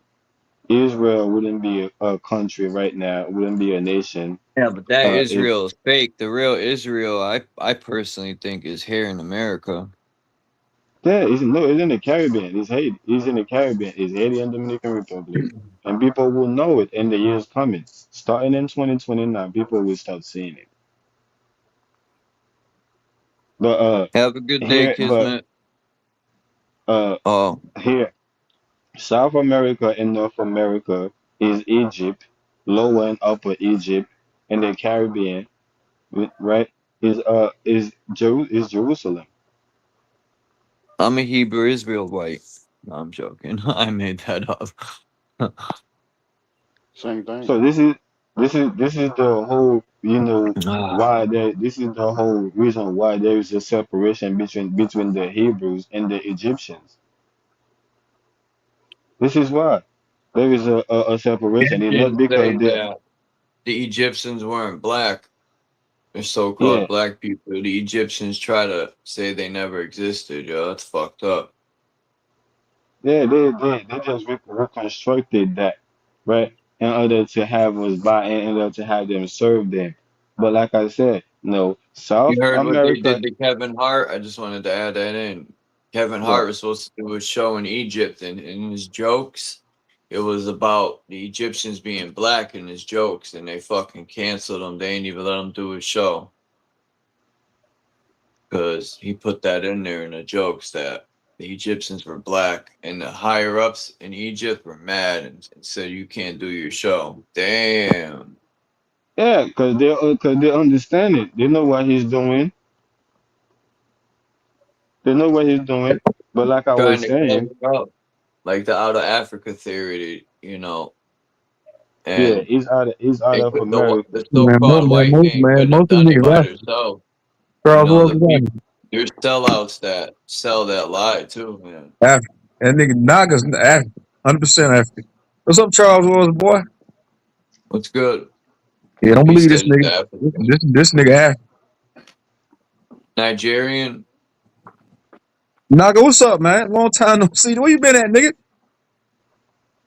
Israel wouldn't be a country right now, wouldn't be a nation. Yeah, but that If Israel is fake. The real Israel, I personally think, is here in America. yeah, it's in the Caribbean. It's Haiti. It's in the Caribbean. It's Haiti and Dominican Republic, and people will know it in the years coming. Starting in 2029, people will start seeing it. But Have a good day, here, but Kismet. uh, Oh, here, South America and North America is Egypt, Lower and Upper Egypt, and the Caribbean, right? Is Jerusalem. I'm a Hebrew Israelite. No, I'm joking. I made that up. Same thing. So this is the whole why there this is the whole reason why there is a separation between the Hebrews and the Egyptians. This is why there is a separation. It's not Egyptians because say they that the Egyptians weren't black. They're so-called yeah black people. The Egyptians try to say they never existed. Yo, that's fucked up. they just reconstructed that, right, in order to have us buy in order to have them serve them. But like I said, no, You South heard what they America. did to Kevin Hart? I just wanted to add that in. Kevin Hart What? was supposed to do a show in Egypt, and in his jokes, it was about the Egyptians being black in his jokes, and they fucking canceled him. They ain't even let him do his show because he put that in there in the jokes that the Egyptians were black, and the higher ups in Egypt were mad and said you can't do your show. Damn. Yeah, because they understand it. They know what he's doing. They know what he's doing. But like I Trying was to cover saying, it up. Like the out of Africa theory, you know, yeah, and he's out they of could America. the so-called white man couldn't have Most of done them it niggas by African. themselves. You Charles, know, what the was people, that? there's sellouts that sell that lie too, man. African. That nigga Naga's African. 100% African. What's up, Charles? Was boy? What's good? Yeah, don't He believe this said he's nigga. African. This nigga African. Nigerian. Naga, what's up, man? Long time no see. Where you been at, nigga?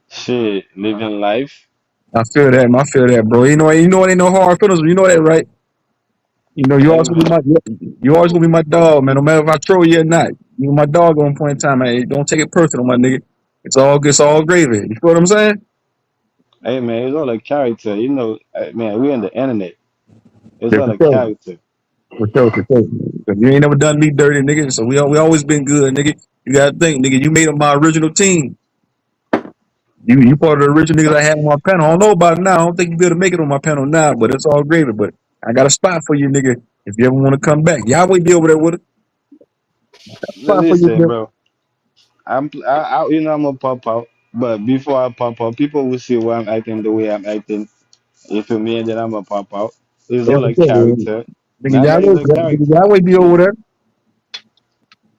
Shit, living life. I feel that, man. I feel that, bro. You know it ain't no hard feelings. You know that, right? You know, Hey man, you always gonna be my dog, man. No matter if I troll you or not. You my dog on point in time, man. Don't take it personal, my nigga. It's all gravy. You feel what I'm saying? hey man, it's all a character. Man, we're on the internet. It's Yeah, all for a sure. character. For sure, for sure. 'Cause you ain't never done me dirty, nigga. So we always been good, nigga. You gotta think, nigga. You made up my original team. You part of the original niggas I had on my panel. I don't know about it now. I don't think you be able to make it on my panel now, but it's all gravy. But I got a spot for you, nigga. If you ever want to come back, Yahweh be over there with it. Spot for you, Listen, nigga. bro. I'm gonna pop out, but before I pop out, people will see why I'm acting the way I'm acting. You feel me? And then I'm gonna pop out. It's Yeah, all for a sure. character. Nigga, Naga is a Nigga, character. Yahweh be over there.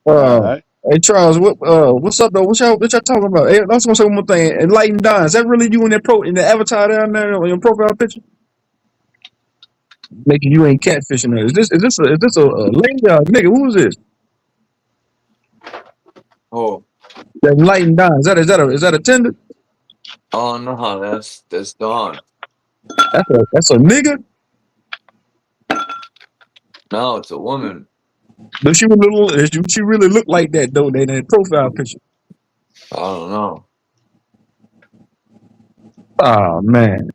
All right. Hey Charles, what's up though? What y'all talking about? Hey, let's go say one more thing. Enlighten Don. Is that really you in in the avatar down there on your profile picture? Making you ain't catfishing her. Is this a lady or a nigga? Who is this? Oh, That Enlighten Don. Is that a Tinder? oh no, that's Dawn. That's a nigga. No, it's a woman. Does she really look like that though? That profile picture. I don't know. Oh man,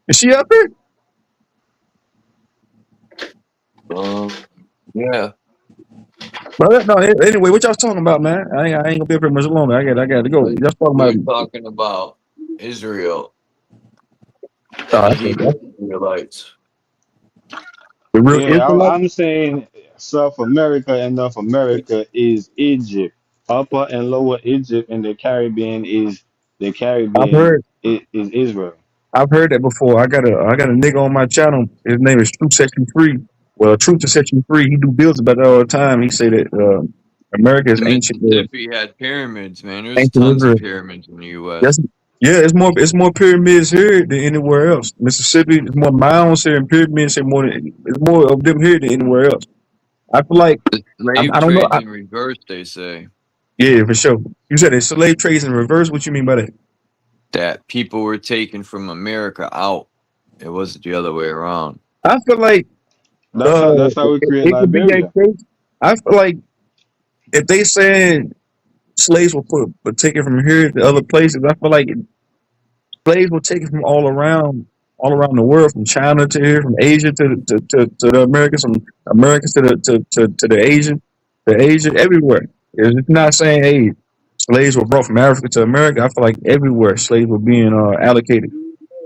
is she up here? Yeah. But no. Anyway, what y'all talking about, man? I ain't gonna be up here much longer. I got to go. Y'all talking We're about? talking about Israel Oh, and the that's Hebrew Israelites. the real Yeah, Israelite. I'm saying South America and North America is Egypt. Upper and Lower Egypt and the Caribbean is I've heard. is Israel. I've heard that before. I got a nigga on my channel. His name is Truth Section 3. Well, Truth to Section 3. He do bills about that all the time. He say that America is Mississippi had pyramids, man. There's ancient tons of Israel. pyramids in the U.S. Yes, yeah, it's more pyramids here than anywhere else. Mississippi, there's more mounds here and pyramids here it's more of them here than anywhere else. I feel like The slave I don't know. trade's in reverse, they say. Yeah, for sure. You said it's slave trades in reverse. What you mean by that? That people were taken from America out. It wasn't the other way around. I feel like That's how we create it could be that Liberia. case. I feel like if they saying slaves were taken from here to other places, I feel like slaves were taken from all around the world, from China to here, from Asia to the Americans, from Americans to the Asia, everywhere. It's not saying hey, slaves were brought from Africa to America. I feel like everywhere slaves were being allocated.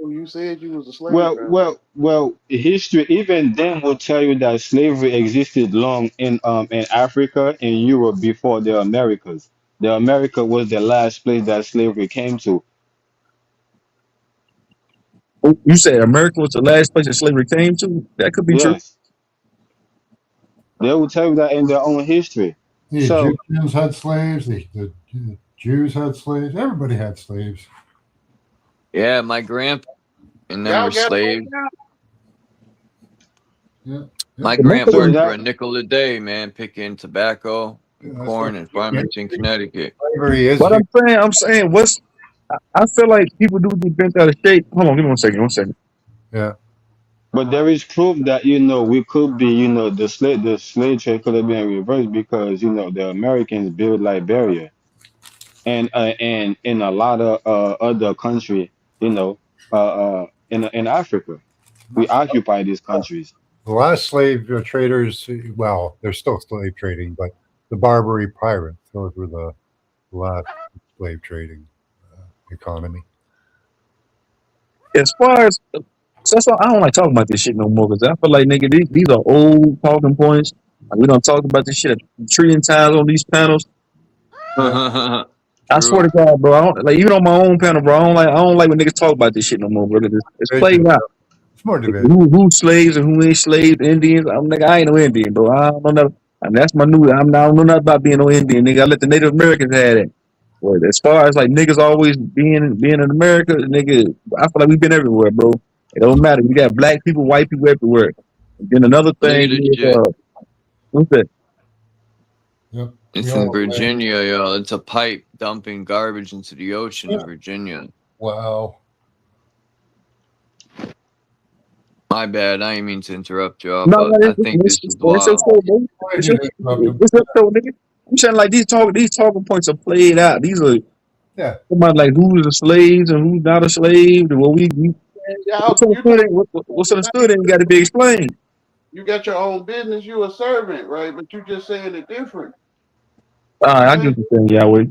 You said you was a slave driver. Well. History even then will tell you that slavery existed long in Africa and Europe before the Americas. The America was the last place that slavery came to. You said America was the last place that slavery came to. That could be true. Yes, they will tell you that in their own history. The So Egyptians had slaves. The Jews had slaves. Everybody had slaves. Yeah, my grandpa and them Y'all were got slaves. Yeah. My The grand Methodists- worked for a nickel a day, man, picking tobacco and That's corn what in Farmington, Connecticut. slavery is. What I'm saying, I feel like people do get bent out of shape. Hold on, give me 1 second. Yeah. but there is proof that we could be the slave trade could have been reversed because the Americans built Liberia and in a lot of other country in Africa we occupy these countries. The last slave traders, well, they're still slave trading, but the Barbary pirates, those were the last slave trading economy. As far as so that's why I don't like talking about this shit no more because I feel like nigga these are old talking points. Like, we don't talk about this shit a trillion times on these panels. I swear to God, bro. I don't, like even on my own panel, bro. I don't like when niggas talk about this shit no more, bro. It's played out. It's more debate. Who's slaves and who ain't slaves? Indians. I ain't no Indian, bro. I don't know nothing. I mean, that's my new. I don't know nothing about being no Indian, nigga. I let the Native Americans have it. But as far as like niggas always being in America, nigga, I feel like we've been everywhere, bro. It don't matter. We got black people, white people everywhere. And then another Look thing at this is, shit. what's that? Yep. It's in Virginia, yo. It's a pipe dumping garbage into the ocean in Virginia. Wow. My bad. I didn't mean to interrupt y'all, No, but I think this is wild. It's your show, nigga. I'm saying like these talking points are played out. These are about like who's a slave and who's not a slave. Well, what's understood ain't got to be explained. You got your own business. You a servant, right? But you just saying it different. I get what you're saying, Yahweh.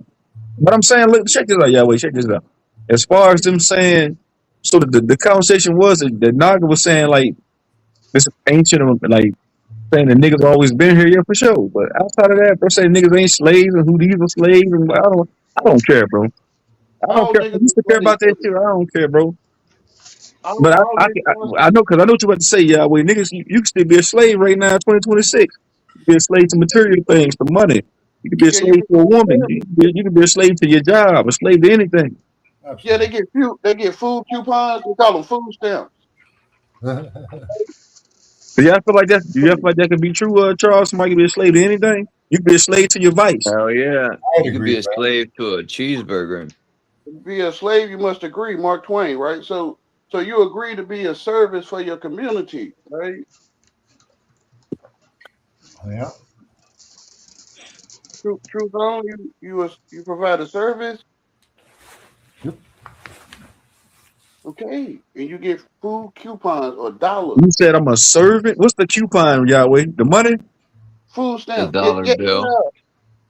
But I'm saying, look, check this out, Yahweh. Check this out. As far as them saying, so the conversation was that Naga was saying like this ancient, like saying the niggas always been here, yeah, for sure. But outside of that, bro, saying niggas ain't slaves and who these are slaves, and I don't care, bro. I don't care. I used to care about that shit. I don't care, bro. But I know because I know what you about to say, Yahweh. Niggas, you can still be a slave right now, in 2026. You can be a slave to material things, to money. You can be a slave to a woman. You can be a slave to your job, a slave to anything. Yeah, they get food coupons. We call them food stamps. Do y'all feel like that? Do y'all feel like that could be true, Charles? Somebody can be a slave to anything. You can be a slave to your vice. Hell yeah. You could be a slave to a cheeseburger. To be a slave, you must agree. Mark Twain, right? So So you agree to be a service for your community, right? Yeah. Truth on you provide a service. Yep. Okay, and you get food coupons or dollars, You said I'm a servant. What's the coupon, Yahweh? The money? food The stamps. Yeah, dollar yeah, bill. yeah.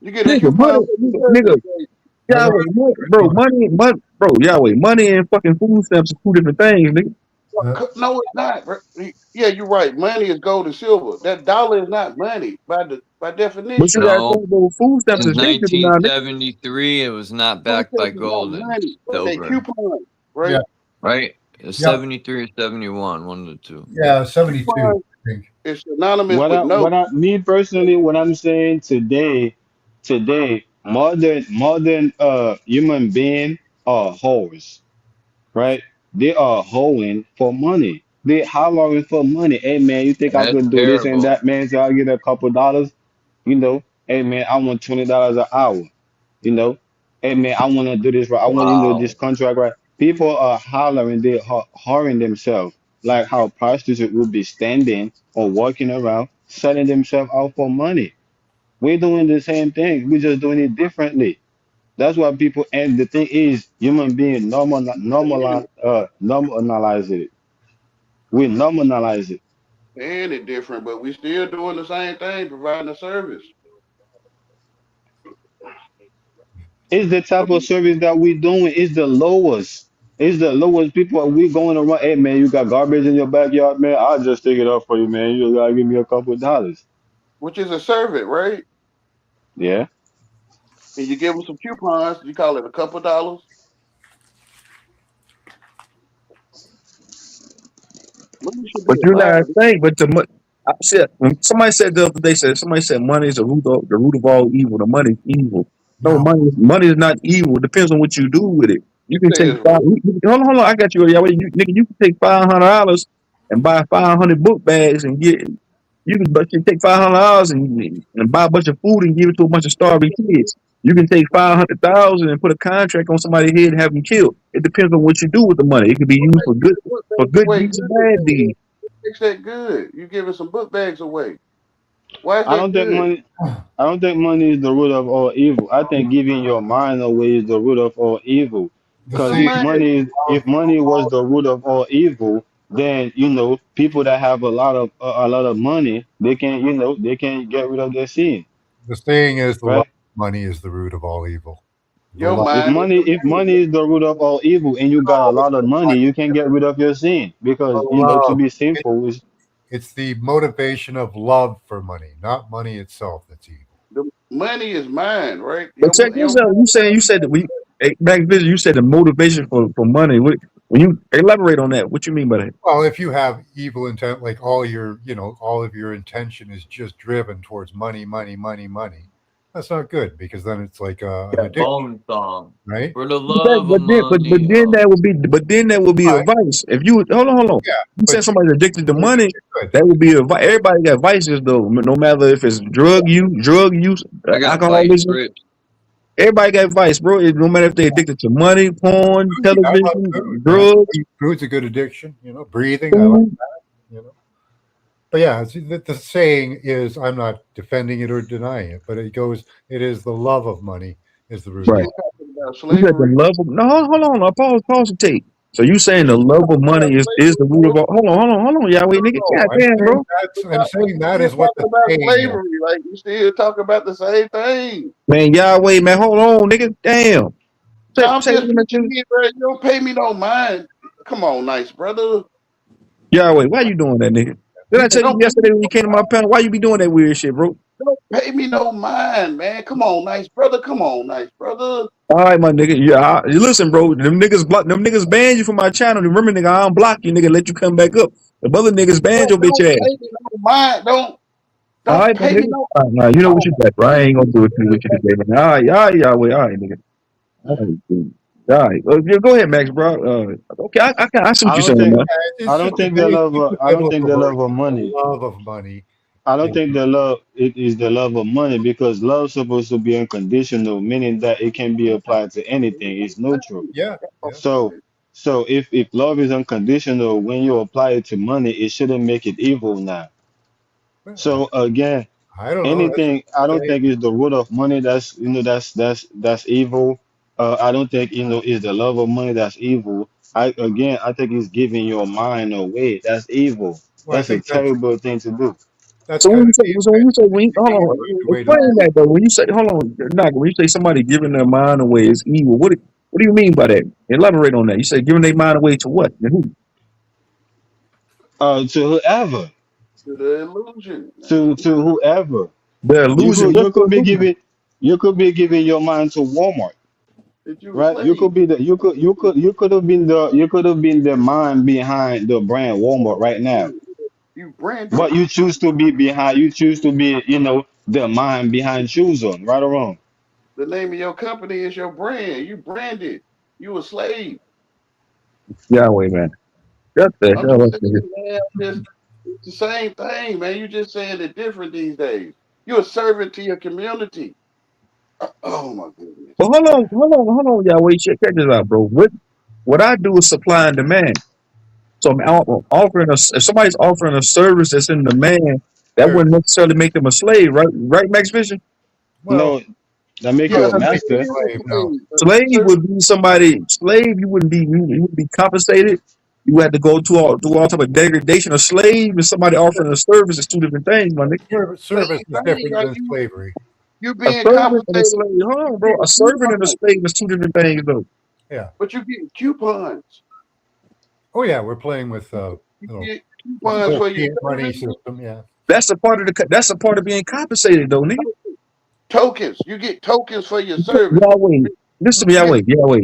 You get a Nigga, money, coupon for your nigga, service. Like, I know. Yahweh, bro, bro, Yahweh, money and fucking food stamps are two different things, nigga. no, it's not. Yeah, you're right. Money is gold and silver. That dollar is not money by But you definition. gotta No, think, bro, food stamps since is digital now, nigga. 1973, it was not Food backed by stamps is not gold and money. They silver, coupons, Yeah. right? right? It's Yeah. 73 or 71, one of the two. Yeah. 72. Coupons I think. is synonymous with no. Me personally, what I'm saying today, modern human being are whores, right? They are hoeing for money. They hollering for money. Hey man, you think I That's could do this and terrible. that, man? So I get a couple dollars, you know. Hey man, I want $20 an hour, you know. Hey man, I want to do this right. I want this Wow. contract right. People are hollering, they are whoring themselves, like how prostitutes would be standing or walking around selling themselves out for money. We're doing the same thing. We're just doing it differently. That's why people, and the thing is, human being normalize it. We normalize it. And it different, but we still doing the same thing, providing a service. It's the type of service that we doing. It's the lowest. It's the lowest people. We going around. Hey man, you got garbage in your backyard, man. I'll just take it up for you, man. You gotta give me a couple of dollars. Which is a servant, right? Yeah. And you give them some coupons. You call it a couple dollars. Money should be But a you gotta vibe. think, but I said, when somebody said the other day, somebody said money is the root of all evil. The money is evil. No, No. money is not evil. It depends on what you do with it. You can Say take it's five. root. Hold on, I got you. Yahweh. Nigga, you can take $500 and buy 500 book bags and get. But you take $500 and buy a bunch of food and give it to a bunch of starving kids. You can take 500,000 and put a contract on somebody's head and have them killed. It depends on what you do with the money. It can be What used makes the book for bags good away deeds and good, bad though? deeds. What makes that good? You giving some book bags away. Why is I that don't think good? money. I don't think money is the root of all evil. I think giving your mind away is the root of all evil. The Because Your saying mind. if money was the root of all evil, then people that have a lot of money, they can they can get rid of their sin, the saying is the love right? of money is the root of all evil. The Your love. mind is the If root. money is the root of all evil, and you got a lot of money, you can get rid of your sin The because to love. be sinful is. It's the motivation of love for money, not money itself that's evil. The money is mine, right? But check Your this out. You said that back then you said the motivation for money. When you elaborate on that, what you mean by that? Well, if you have evil intent, like all of your intention is just driven towards money, money, money, money, that's not good because then it's like an That addiction, bone song. right? For the love of But money. then Oh, that would be a Right. vice. If you hold on. Yeah, You but said somebody's addicted to it's money, good. that would be a vice. Everybody got vices though. No matter if it's drug use, I got vice alcoholism. grips. Everybody got vice, bro. No matter if they're addicted to money, porn, I love television, food, man. drugs, Food's a good addiction. Breathing, I like food. that. But yeah, the saying is, I'm not defending it or denying it, but it is the love of money is the root of Right. still talking about You said the slavery. love of no. Hold on. Pause the tape. So you saying the love of money is the root of all? Hold on, Yahweh, nigga. No, God damn, bro. I'm saying that Still is what the talking about saying is. slavery. Like you still talking about the same thing. Man, Yahweh, man, hold on, nigga. Damn. No, I'm Say just what pitching in, bro. You don't pay me no mind. Come on, nice brother. Yahweh, why you doing that, nigga? Did I People, tell you Don't pay yesterday me when you no came to my panel? Why you be doing that weird shit, bro? Don't pay me no mind, man. Come on, nice brother. Come on, nice brother. All right, my nigga. Yeah, you listen, bro. Them niggas banned you from my channel. Remember, nigga, I don't block you, nigga. Let you come back up. The other niggas banned your bitch Don't ass. pay me no mind. All Don't right, my pay me nigga. no. All right, nah, you know what you got, bro. I ain't gonna do it with you today, man. All right, Yahweh. All right, nigga. All right, dude. All right. Yeah, go ahead, Max, bro. Okay, I see what I you're don't saying, think man. I it's don't just think the it's love just of a I don't think biblical the verse. love of money. The love of money. I don't Is, think the love it is the love of money because love is supposed to be unconditional, meaning that it can be applied to anything. It's neutral. yeah, yeah. So So if love is unconditional, when you apply it to money, it shouldn't make it evil now. So again, I don't know. That's anything I don't say. think is the root of money that's that's evil. I don't think is the love of money that's evil. I think it's giving your mind away. That's evil. Well, I That's a think that's terrible thing to do. So when kind you of say, the so when you say, when, hold on, the way to explain that though. When you say, hold on, Knock, when you say somebody giving their mind away is evil, what do you mean by that? Elaborate on that. You say giving their mind away to what? And who? To whoever, To the illusion, man. to whoever. The illusion. What's You the could be illusion? giving your mind to Walmart, That you a right? You slave. could be the you could have been the mind behind the brand Walmart right now. You branded. But you choose to be, the mind behind shoes on, right or wrong. The name of your company is your brand. You branded. You a slave. Yahweh, man. What the I'm hell just is saying, this? man. It's the same thing, man. You just saying it different these days. You're a servant to your community. Oh my goodness. Well, hold on, Yahweh. Check this out, bro. What I do is supply and demand. So I'm offering us. If somebody's offering a service that's in demand, that There. wouldn't necessarily make them a slave, right? Right, Max Vision. Well, No, that make you Yeah, a doesn't make you master. a slave. No. Slave would be somebody. Slave, you would be compensated. You had to go through all type of degradation. A slave is somebody offering a service. It's two different things, my nigga. Service is Same thing. different Like than slavery. you A being servant and a compensated. slave. Hold You on, bro. get A servant and a coupons, slave is two different things, though. Yeah. but you get coupons. Oh yeah, we're playing with You little get coupons for your fiat money service. system. Yeah. That's a part of that's a part of being compensated, though, nigga. Tokens. You get tokens for your service. Yahweh, listen to me, You get. Yahweh, Yahweh,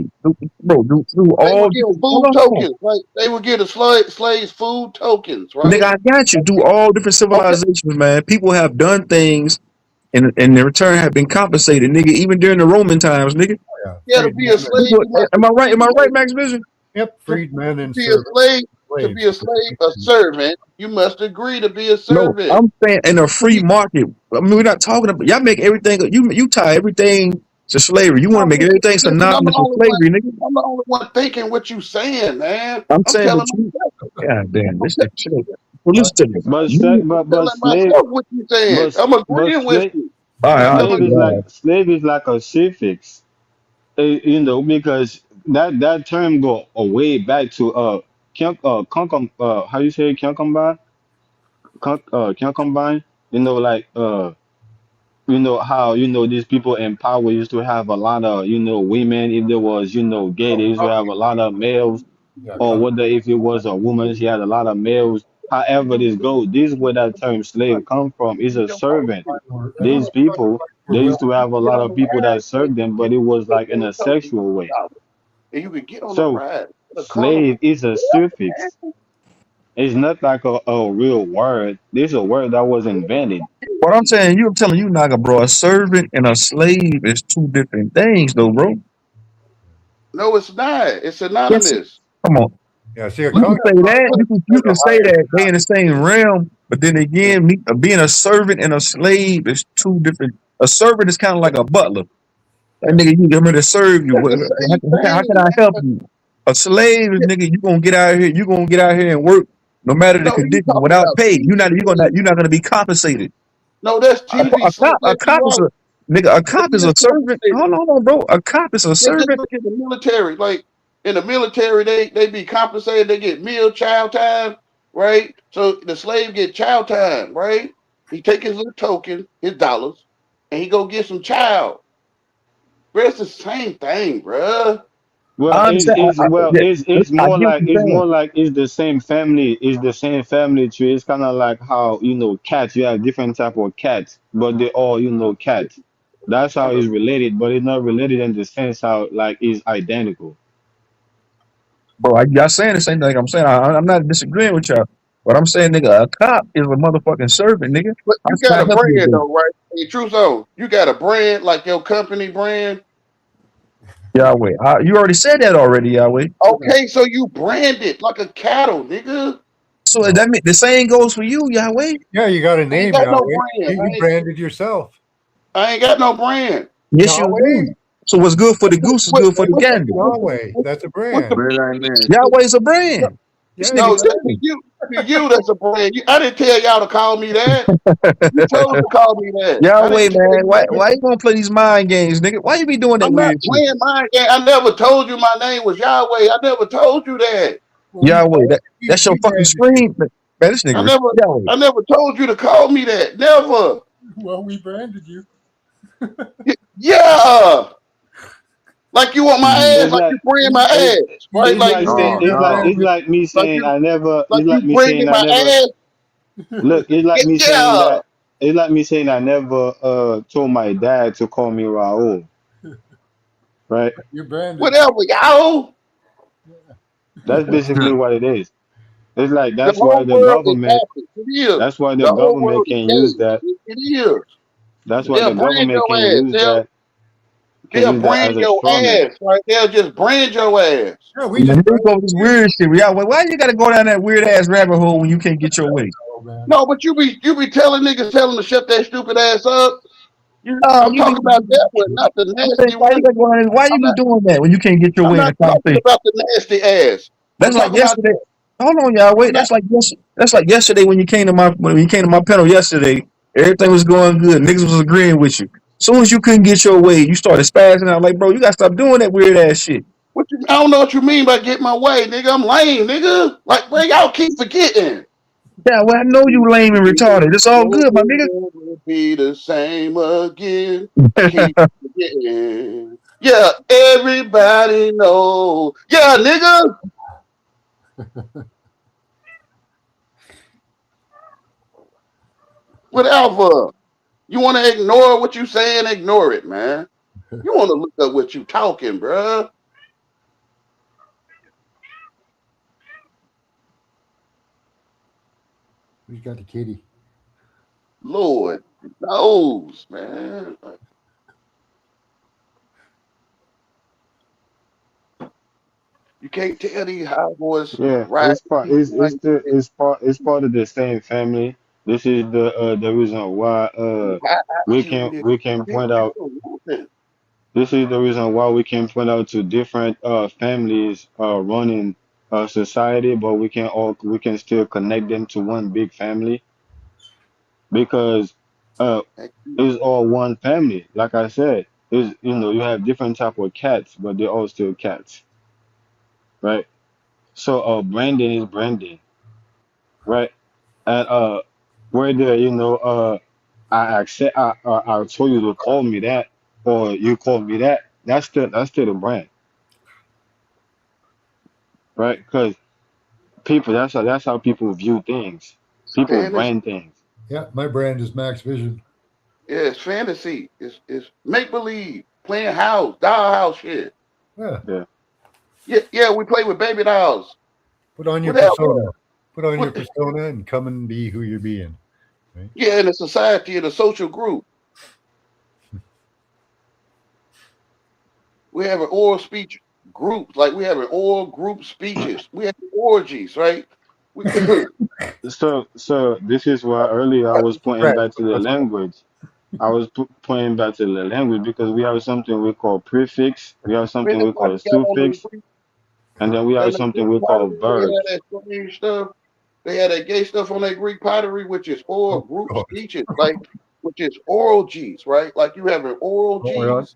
bro. Do They all would get different. food Hold on. tokens. Like they would get a slaves food tokens, Nigga, right? I got you. Do all different Okay. civilizations, man. People have done things and in return have been compensated, nigga, even during the Roman times, nigga. Yeah. Yeah, to be a Freedmen. slave, you must Am I right? Am I right, agree. Max Vision? Yep. To Freedmen and be a servants. slave, Slaves. a servant, you must agree to be a No, servant. I'm saying in a free market. I mean, we're not talking about y'all make everything you tie everything to slavery. You want to make everything Listen, I'm the synonymous with only one. slavery, nigga. I'm the only one thinking what you saying, man. I'm I'm saying, but telling you, myself. God damn, this is shit. Well, listen to me. You, I'm But telling slave, myself what you saying. I'm but agreeing with you. I'm all right, telling slave is like a suffix, because that term go way back to how you say concubine, concubine, like how these people in power used to have a lot of women. If there was gay, they used to have a lot of males, Yeah. or whether if it was a woman, she had a lot of males. However this goes, this is where that term slave come from. Is a servant. These people, they used to have a get lot on of the people ride. that served them, but it was like in They a told you sexual way. $2. And you could get on the So ride. The slave carnival. is a suffix. It's not like a real word. This is a word that was invented. what I'm saying, I'm telling you, Naga, bro. A servant and a slave is two different things, though, bro. No, it's not. It's Yes, synonymous. come on. Yeah. See, a You Look, can look, say that. look. You can say higher. that they in the same realm, but then again, being a servant and a slave is two different. A servant is kind of like a butler. That Yeah. nigga, you get ready to serve you. That's the same How can thing, I help man. you? A slave is nigga, you gonna get out here. You gonna get out here and work no matter the No, you conditions talking without about pay. TV You're not gonna be compensated. No, that's TV slave. A Like you cop is wrong. a nigga. A They cop is being a servant. compensated. Hold on, bro. A cop is a Just servant. look at the military. Like in the military, they be compensated. They get meal child time, right? So the slave get child time, right? He take his little token, his dollars, and he go get some child. Bro, it's the same thing, bruh. Well, I understand. Yeah, it's I more get what like you're saying. it's the same family. It's the same family tree. It's kind of like how cats. You have different type of cats, but they all cats. That's how it's related, but it's not related in the sense how like it's identical. Bro, y'all saying the same thing I'm saying. I'm not disagreeing with y'all. But I'm saying, nigga, a cop is a motherfucking servant, nigga. But How you can got I a help you brand today? though, right? Hey, true so you got a brand like your company brand. Yahweh. You already said that already, Yahweh. Okay, so you brand it like a cattle, nigga. So that mean the same goes for you, Yahweh. Yeah, you got a I ain't name, got no Yahweh. brand. You branded yourself. I ain't got no brand. Yes, you Yahweh. do. So what's good for the goose is good for the What, gander. Yahweh, that's a what the brand. Red Eye Man. Yahweh's a brand. This Yeah, nigga no, yeah. tripping. to you, that's a brand. I didn't tell y'all to call me that. You chose to call me that. I Yahweh, didn't tell man. you Why that. you gonna play these mind games, nigga? Why you be doing that I'm not weird shit? playing mine. I never told you my name was Yahweh. I never told you that. Well, Yahweh, that's your we fucking branded you. screen. Man, this nigga Yahweh. I never told you to call me that. Never. Well, we branded you. Yeah. Like you want my ass, It's like like you praying my ass, right? We, it's Like like you saying Oh we no. it's branded like me like saying you I never like it's like you me saying bringing I my never ass. look, it's like me saying Yeah. that it's like me saying I never told my dad to call me Raul, right? you branded. Whatever, y'all. That's basically what it is. It's like The whole world is happy. It is. that's why the The whole government world is can use gay. that. It is. That's why They'll the brand government your can ass. use that They'll brand as a your straw man. ass, right? They'll just brand your ass. Yeah, we Man, just here branded go this you. weird shit. Yahweh, why you gotta go down that weird ass rabbit hole when you can't get your way? Oh, man. No, but you be telling niggas, tell them to shut that stupid ass up. No, I'm you be talking about that one, not the nasty why you one. gotta go down, why you I'm be not. doing that when you can't get your I'm way in not a talking conversation? about the nasty ass. I'm That's like talking about. yesterday. Hold on, Yahweh. I'm not. That's like yesterday when you came to my panel yesterday. Everything was going good. Niggas was agreeing with you. Soon as you couldn't get your way, you started spazzing out. Like, bro, you gotta stop doing that weird ass shit. What you? I don't know what you mean by get my way, nigga. I'm lame, nigga. Like, man, y'all keep forgetting. Yeah, well, I know you lame and retarded. It's all good, my nigga. Never be the same again. I keep forgetting. Yeah, everybody know. Yeah, nigga. Whatever. You want to ignore what you saying? Ignore it, man. You want to look up what you talking, bruh. Who's got the kitty? Lord knows, man. You can't tell these high boys Yeah, right. it's part of the same family. This is the reason why we can point out this is the reason why we can point out to different families running society, but we can still connect them to one big family because uh it's all one family. Like I said, is you have different type of cats, but they're all still cats, right? So branding is branding, right? And whether I accept I told you to call me that or you call me that, that's still the brand, right? Because people that's how people view things. People Fantasy. brand things. Yeah, my brand is Max Vision. Yeah, it's fantasy. It's make believe. Playing house, dollhouse shit. Yeah. Yeah. Yeah, we play with baby dolls. Put on your Whatever. persona. Put on your persona and come and be who you're being. Right? Yeah, in a society, in a social group. We have an oral speech group, like we have an oral group speeches. We have orgies, right? We, So this is why earlier I was pointing back to the language. I was pointing back to the language because we have something we call prefix, we have man, something that's we why call they got on the suffix, Greek, and then we have on the something Greek we call pottery. They had verbs. that strange stuff. They had that gay stuff on that Greek pottery, which is oral group speeches, like which is oral G's, right? Like you have an oral Hold on. G's,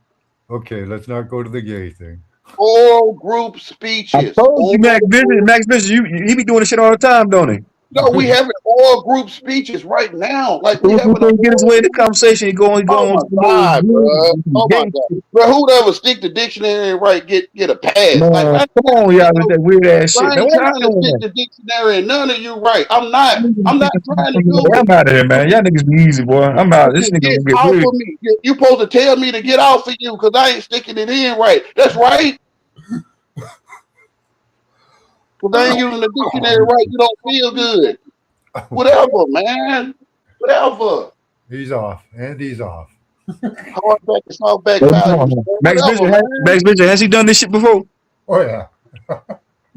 Okay, let's not go to the gay thing. oral group I speeches. told you, Max Vision, he be doing this shit all the time, don't he? No, we having oral group speeches right now. Like we So having he an can't get his oral way in the conversation. He go Oh on my to the God, bro! little Oh my gay God, shit. bro! Who'd ever stick the dictionary and right get a pass? Like Man, I ain't come trying on, to get y'all, with no, that weird ass I shit, man. ain't Why trying you to doing stick that? the dictionary and none of you right. I'm not trying to do I'm it. out of here, man. Y'all niggas be easy, boy. I'm out. This nigga Get gonna get off weird. of me! You supposed to tell me to get off of you because I ain't sticking it in right. That's right. Because I ain't using the dictionary right. You don't feel good. Whatever, man. Whatever. He's off, and he's off. Hardback and softback Hey, come values. on. Whatever, man. Max Vision, has he done this shit before? Oh yeah.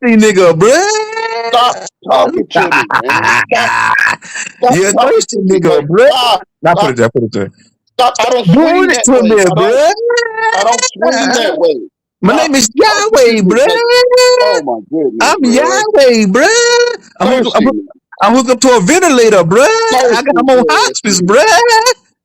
thirsty nigga, bruh. Stop talking to me, man. Stop You a talking thirsty to me. nigga, Like, bruh. stop. Now put Stop. it there, put it there. Stop. I don't Doing swing it that to me, way. bruh. I don't swing that way. My Stop name is talking to Yahweh, me. Like, bruh. oh my goodness, I'm bro. Yahweh, bruh. I'm Thirsty, hooked up to a ventilator, bruh. thirsty, I'm on man. hospice, bruh.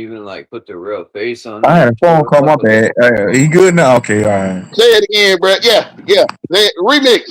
even like put the real face on I it. had a phone call. My What the bad. He good now? Okay, all right. Say it again, bro. Yeah, yeah. Remix.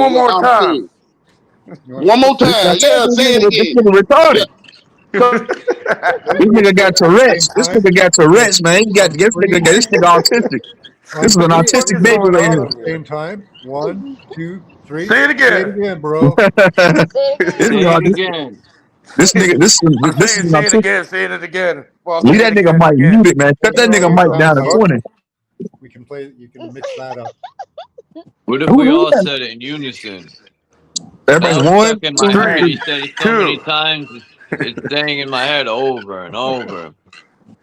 one more I'm time. saying. One more time. Yeah, say it This again. nigga retarded. This nigga got Same Tourette's. This time. nigga got Okay. Tourette's, man. He got On this three. nigga autistic. On This is an What the three. fuck autistic is baby going right on At over the here. same here? time. 1, 2, 3. Say it Say it again. again, bro. This Say it nigga, again. this nigga, I'm this is saying an say it autistic. again, saying it again. Well, Leave say it that nigga again and mic again. muted, man. Cut Play that it at the nigga same mic time, down to Buck. 20. We can play. You can mix that up. What if we Who all that? said it in unison? Everybody's Now it's stuck 1, in my 2, head. 3. Three, He said it so many 2. times. It's staying in my head over and over.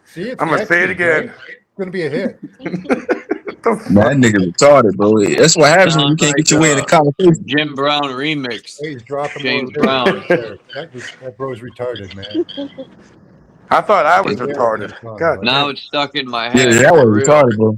See, it's I'm gonna say it catchy, right? again. It's gonna be a hit. What the Man, fuck? that nigga retarded, bro. That's what happens when you Sounds can't get like your way in the a conversation. Jim Brown remix. Hey, he's dropping more James lyrics Brown. right there. That bro's retarded, man. I thought I was It, Take care of retarded. that song, God buddy. now damn. it's stuck in my Yeah, head that for was real. retarded, bro.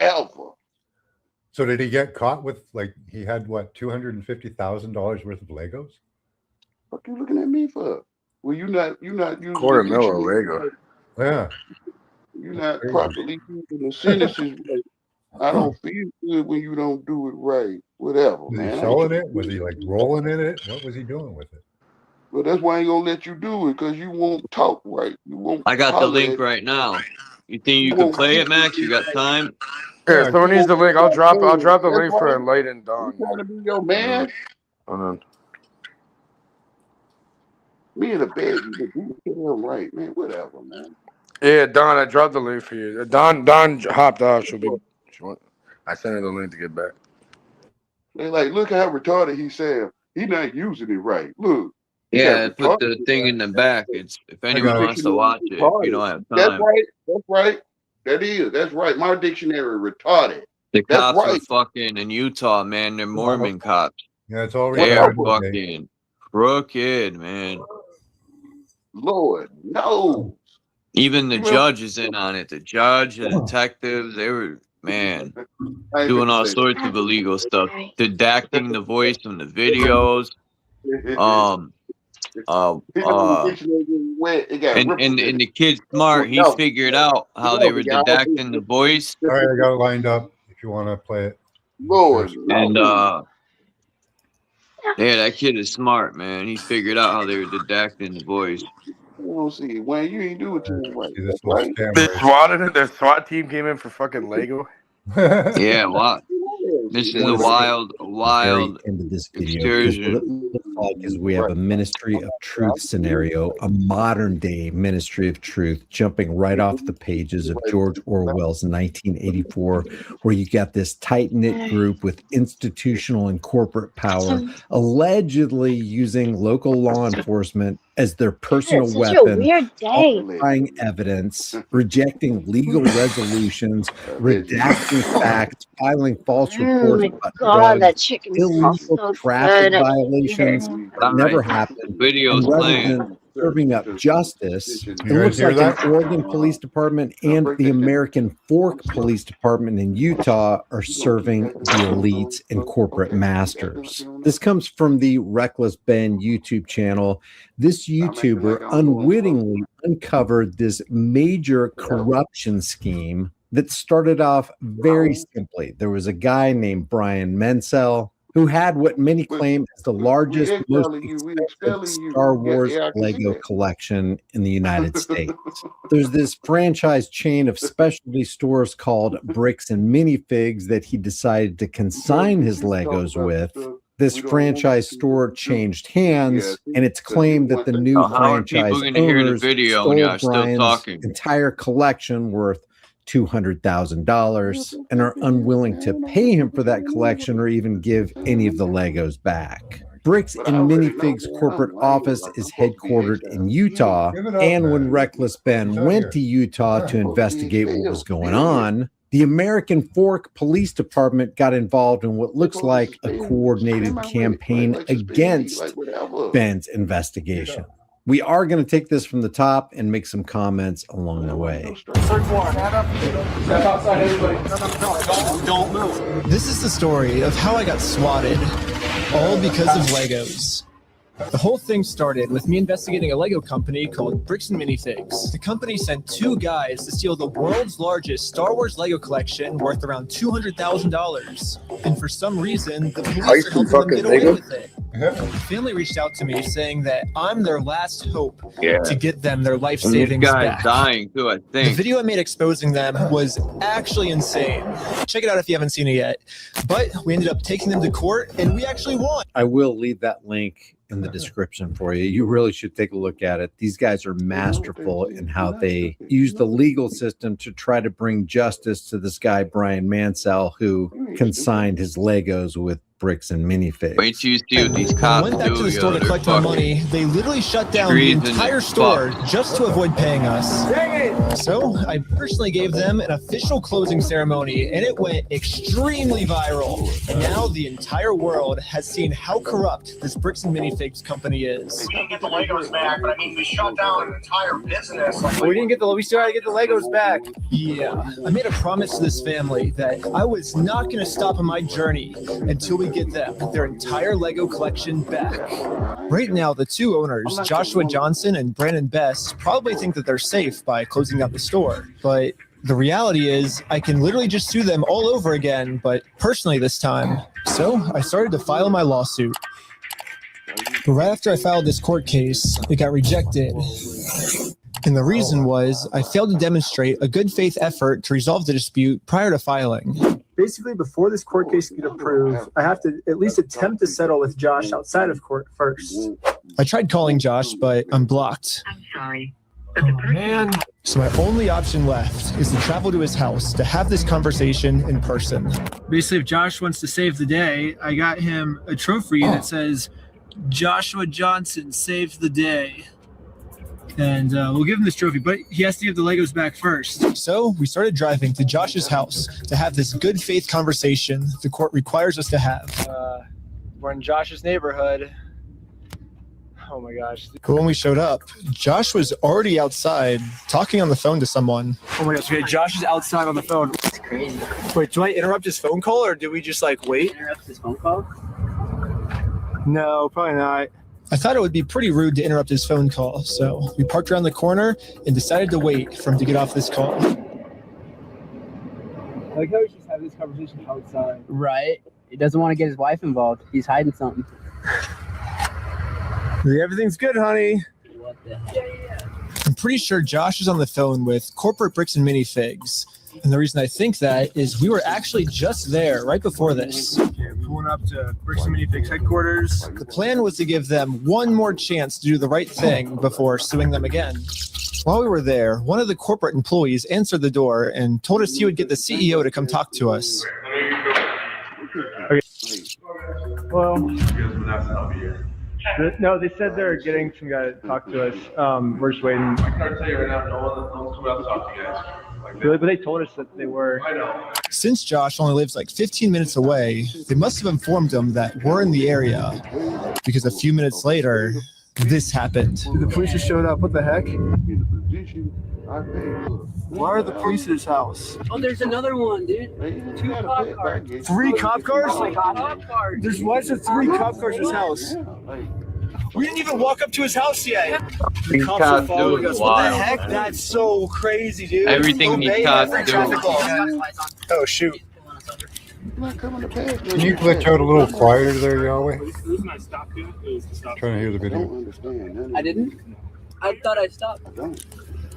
whatever. So did he get caught with, like, he had what, $250,000 worth of Legos? What you looking at me for? Well, you're not using the $250,000 dictionary. Lego. Yeah. You're That's not crazy. properly using the sentences right. I don't feel good when you don't do it right. Whatever, Was man. he I ain't selling it? Was he like rolling in it? What was he doing with it? Well, that's why I ain't gonna let you do it, because you won't talk right. You won't I got the holler link at right now. You think you you could won't play it, Max? You got time? Yeah, Yeah, someone you needs the won't link. be I'll that drop man. the That's link for right. Light and I'm Dawn. trying to be your Hold on. man. Hold on. Me and the bed, you could do the hell right, man. Whatever, man. Yeah, Dawn, I dropped the link for you. Dawn hopped off. I sent her the link to get back. They like, look how retarded he sound. He not using it right. Look, he got Yeah, I put retarded. the thing in the back. It's if I anyone got it. wants to watch it, if you Retarded. don't have That's time. right. That's right. That is. That's right. My dictionary retarded. The That's cops were right. fucking in Utah, man. They're Mormon cops. Yeah, it's all They are retarded. fucking crooked, man. Lord, no. Even the You remember? judge is in on it. The judge, the detectives, they were, man, I ain't doing gonna all say sorts of illegal stuff. Redacting the voice from the videos. that. He know the dictionary getting wet. It got ripples in And it. the kid's smart. He No, figured out how they were y'all. redacting the voice. All right, I got it lined up if you want to play it. Lord, And no. yeah, that kid is smart, man. He figured out how they were redacting the voice. You don't see Wayne, you ain't do it to him right. See this That's little right. scam The SWAT team came in for fucking Lego. Yeah, what? This is a wild Very end of this video because what it looks like is we have a Ministry of Truth scenario, a modern day Ministry of Truth, jumping right off the pages of George Orwell's 1984, where you got this tight-knit group with institutional and corporate power allegedly using local law enforcement as their personal It's such a weapon, weird day. falsifying evidence, rejecting legal resolutions, redacting facts, filing false Oh reports my about god, drugs, that chicken smells illegal so traffic good. I can eat it. violations that never happened. Video's And rather playing. than serving up justice, You it guys looks hear like that? an Oregon Police Department and the American Fork Police Department in Utah are serving the elites and corporate masters. This comes from the Reckless Ben YouTube channel. This YouTuber unwittingly uncovered this major corruption scheme that started off very simply. There was a guy named Brian Menzel who had what many claim is the largest, most expensive Star Wars Lego collection in the United States. There's this franchise chain of specialty stores called Bricks and Minifigs that he decided to consign his Legos with. This franchise store changed hands, and it's claimed that the new How are people franchise going to hear the owners video when stole y'all still Brian's talking? entire collection worth $200,000 and are unwilling to pay him for that collection or even give any of the Legos back. Bricks and Minifigs corporate office is headquartered in Utah, and when Reckless Ben went to Utah to investigate what was going on, the American Fork Police Department got involved in what looks like a coordinated campaign against Ben's investigation. We are going to take this from the top and make some comments along the way. Don't move. This is the story of how I got swatted, all because of Legos. The whole thing started with me investigating a Lego company called Bricks and Minifigs. The company sent two guys to steal the world's largest Star Wars Lego collection worth around $200,000. And for some reason, the police are helping them get away with it. The family reached out to me saying that I'm their last hope to get them their life And this savings guy's back. dying too, I The think. video I made exposing them was actually insane. Check it out if you haven't seen it yet. But we ended up taking them to court and we actually won. I will leave that link in the description for you. You really should take a look at it. These guys are masterful in how they use the legal system to try to bring justice to this guy, Brian Mansell, who consigned his Legos with Bricks and Minifigs. Wait till you see what these When I cops went back to do, the store to they're collect my fucking money, they literally shut down the treason entire as store fuck. just to avoid paying us. So I personally gave them an official closing ceremony and it went extremely viral. Now the entire world has seen how corrupt this Bricks and Minifigs company is. We didn't get the Legos back, but I mean, we shut down an entire business. We still gotta get the Legos back. Yeah, I made a promise to this family that I was not gonna stop on my journey until we get them their entire Lego collection back. Right now, the two owners, Joshua Johnson and Brandon Best, probably think that they're safe by closing out the store. But the reality is, I can literally just sue them all over again, but personally this time. So I started to file my lawsuit. But right after I filed this court case, it got rejected. And the reason was I failed to demonstrate a good faith effort to resolve the dispute prior to filing. Basically, before this court case can get approved, I have to at least attempt to settle with Josh outside of court first. I tried calling Josh, but I'm blocked. I'm sorry. Oh, man. So my only option left is to travel to his house to have this conversation in person. Basically, if Josh wants to save the day, I got him a trophy that says, Joshua Johnson saved the day. And we'll give him this trophy, but he has to give the Legos back first. So we started driving to Josh's house to have this good faith conversation the court requires us to have. We're in Josh's neighborhood. Oh my gosh. But when we showed up, Josh was already outside talking on the phone to someone. Oh my gosh, okay, Josh is outside on the phone. It's crazy. Wait, do I interrupt his phone call or do we just like wait? Interrupt his phone call? No, probably not. I thought it would be pretty rude to interrupt his phone call, so we parked around the corner and decided to wait for him to get off this call. I like how we just have this conversation outside. Right. He doesn't want to get his wife involved. He's hiding something. Everything's good, honey. What the heck? I'm pretty sure Josh is on the phone with corporate bricks and minifigs. And the reason I think that is we were actually just there right before this. Pulling up to Bricks and Minifigs headquarters. The plan was to give them one more chance to do the right thing before suing them again. While we were there, one of the corporate employees answered the door and told us he would get the CEO to come talk to us. Okay. Well, no, they said they're getting some guy to talk to us. We're just waiting. I can tell you right now, no one's coming out to talk to you guys. Really? But they told us that they were. I know. Since Josh only lives like 15 minutes away, they must have informed him that we're in the area. Because a few minutes later, this happened. The police just showed up. What the heck? Why are the police at his house? Oh, there's another one, dude. 2 cop cars. 3 cop cars? Oh my God, cop cars. There's why is there 3 cop cars at his house? We didn't even walk up to his house yet. The cops are following us. What the heck? That's so crazy, dude. Everything these cops do. Oh, shoot. Can you glitch out a little quieter there, Yahweh? Trying to hear the video. I didn't? I thought I stopped.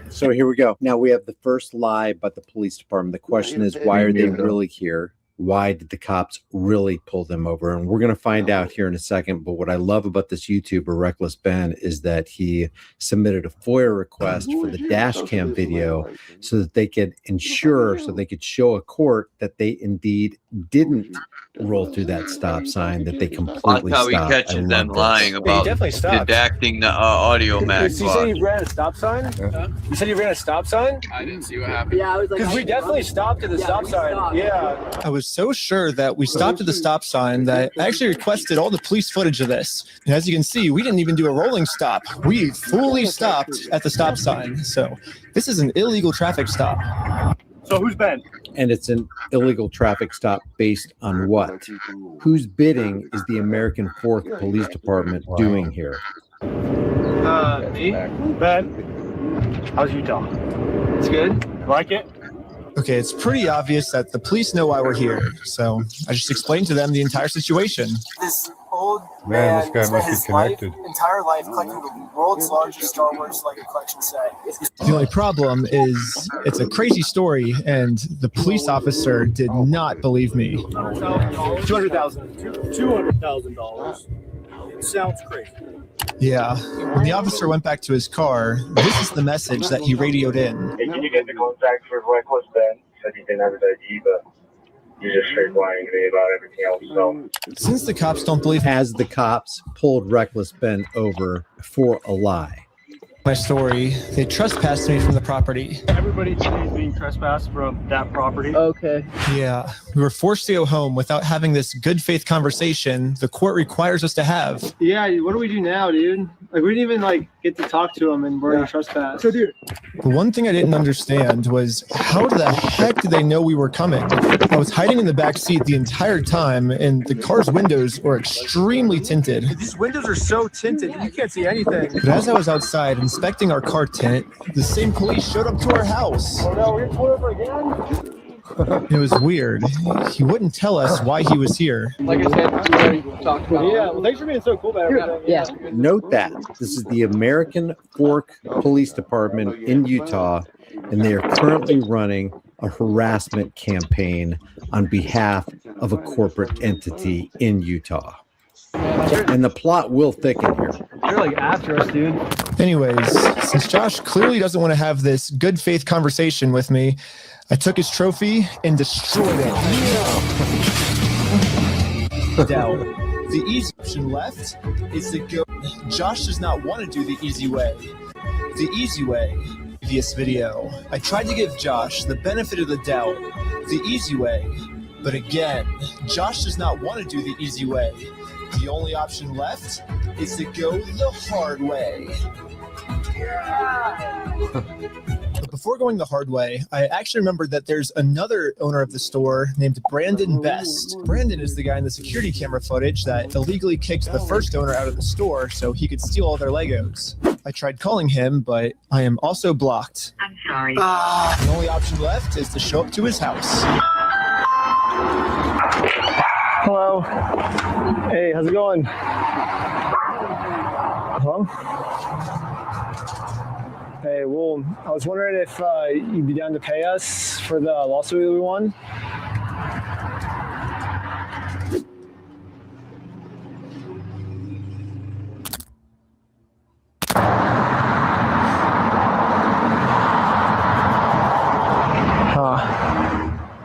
So here we go. Now we have the first lie about the police department. The question is, why are they really here? Why did the cops really pull them over? And we're going to find out here in a second. But what I love about this YouTuber, Reckless Ben, is that he submitted a FOIA request for the dash cam video so that they could ensure, so they could show a court that they indeed didn't roll through that stop sign, that they completely That's how stopped. he catches them lying about redacting the audio match. You said you ran a stop sign? Huh? You said you ran a stop sign? I didn't see what happened. Yeah, I was like, because we definitely stopped at the stop sign. Stopped. Yeah. I was so sure that we stopped at the stop sign that I actually requested all the police footage of this. And as you can see, we didn't even do a rolling stop. We fully stopped at the stop sign. So this is an illegal traffic stop. So who's Ben? And it's an illegal traffic stop based on what? Whose bidding is the American Fork Police Department doing here? Me? Ben? How's Utah? It's good. Like it? Okay, it's pretty obvious that the police know why we're here, so I just explained to them the entire situation. This old Man, this guy must be connected. Entire life collecting the world's largest Star Wars Lego collection set. The only problem is it's a crazy story, and the police officer did not believe me. $200,000. $200,000. It sounds crazy. Yeah. When the officer went back to his car, this is the message that he radioed in. Hey, can you get the contact for Reckless Ben? Said he didn't have his ID, but you're just straight lying to me about everything else. So, since the cops don't believe, as the cops pulled Reckless Ben over for a lie. My story, they trespassed me from the property. Everybody today is being trespassed from that property. Okay. Yeah, we were forced to go home without having this good faith conversation the court requires us to have. Yeah, what do we do now, dude? Like, we didn't even get to talk to him, and we're in trespass. So, dude, the one thing I didn't understand was how the heck did they know we were coming? I was hiding in the back seat the entire time, and the car's windows were extremely tinted. these windows are so tinted, you can't see anything. But as I was outside inspecting our car tint, the same police showed up to our house. Oh no, we're pulled over again? It was weird. He wouldn't tell us why he was here. Like I said, we already talked about it. Yeah, well, thanks for being so cool about everything. Yeah. Note that this is the American Fork Police Department in Utah, and they are currently running a harassment campaign on behalf of a corporate entity in Utah. And the plot will thicken here. You're like after us, dude. Anyways, since Josh clearly doesn't want to have this good faith conversation with me, I took his trophy and destroyed it. Doubt. The easy option left is to go. Josh does not want to do the easy way. The easy way. Previous video, I tried to give Josh the benefit of the doubt. The easy way. But again, Josh does not want to do the easy way. The only option left is to go the hard way. But before going the hard way, I actually remembered that there's another owner of the store named Brandon Best. Brandon is the guy in the security camera footage that illegally kicked the first owner out of the store so he could steal all their Legos. I tried calling him, but I am also blocked. I'm sorry. The only option left is to show up to his house. Hello. Hey, how's it going? Hello? Hey, well, I was wondering if you'd be down to pay us for the lawsuit that we won.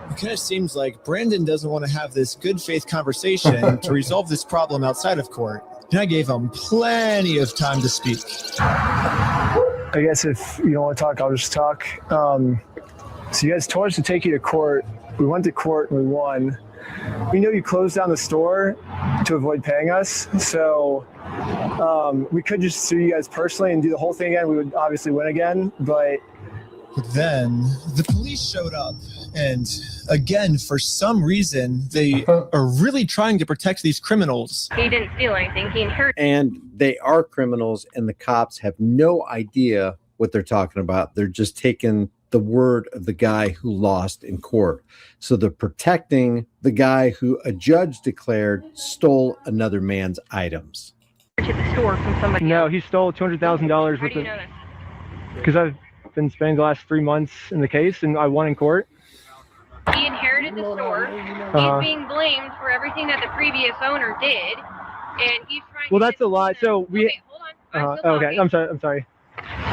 It kind of seems like Brandon doesn't want to have this good faith conversation to resolve this problem outside of court. And I gave him plenty of time to speak. I guess if you don't want to talk, I'll just talk. So you guys told us to take you to court. We went to court and we won. We know you closed down the store to avoid paying us. So we could just sue you guys personally and do the whole thing again. We would obviously win again, but then the police showed up. And again, for some reason, they are really trying to protect these criminals. He didn't steal anything. He inherited. And they are criminals, and the cops have no idea what they're talking about. They're just taking the word of the guy who lost in court. So they're protecting the guy who a judge declared stole another man's items. To the store from somebody. No, he stole $200,000 How worth do you of. know this? Because I've been spending the last 3 months in the case, and I won in court. He inherited the store. He's being blamed for everything that the previous owner did, and he's trying. Well, that's a lie. So we. Okay, hold on. Okay, I'm sorry. I'm sorry.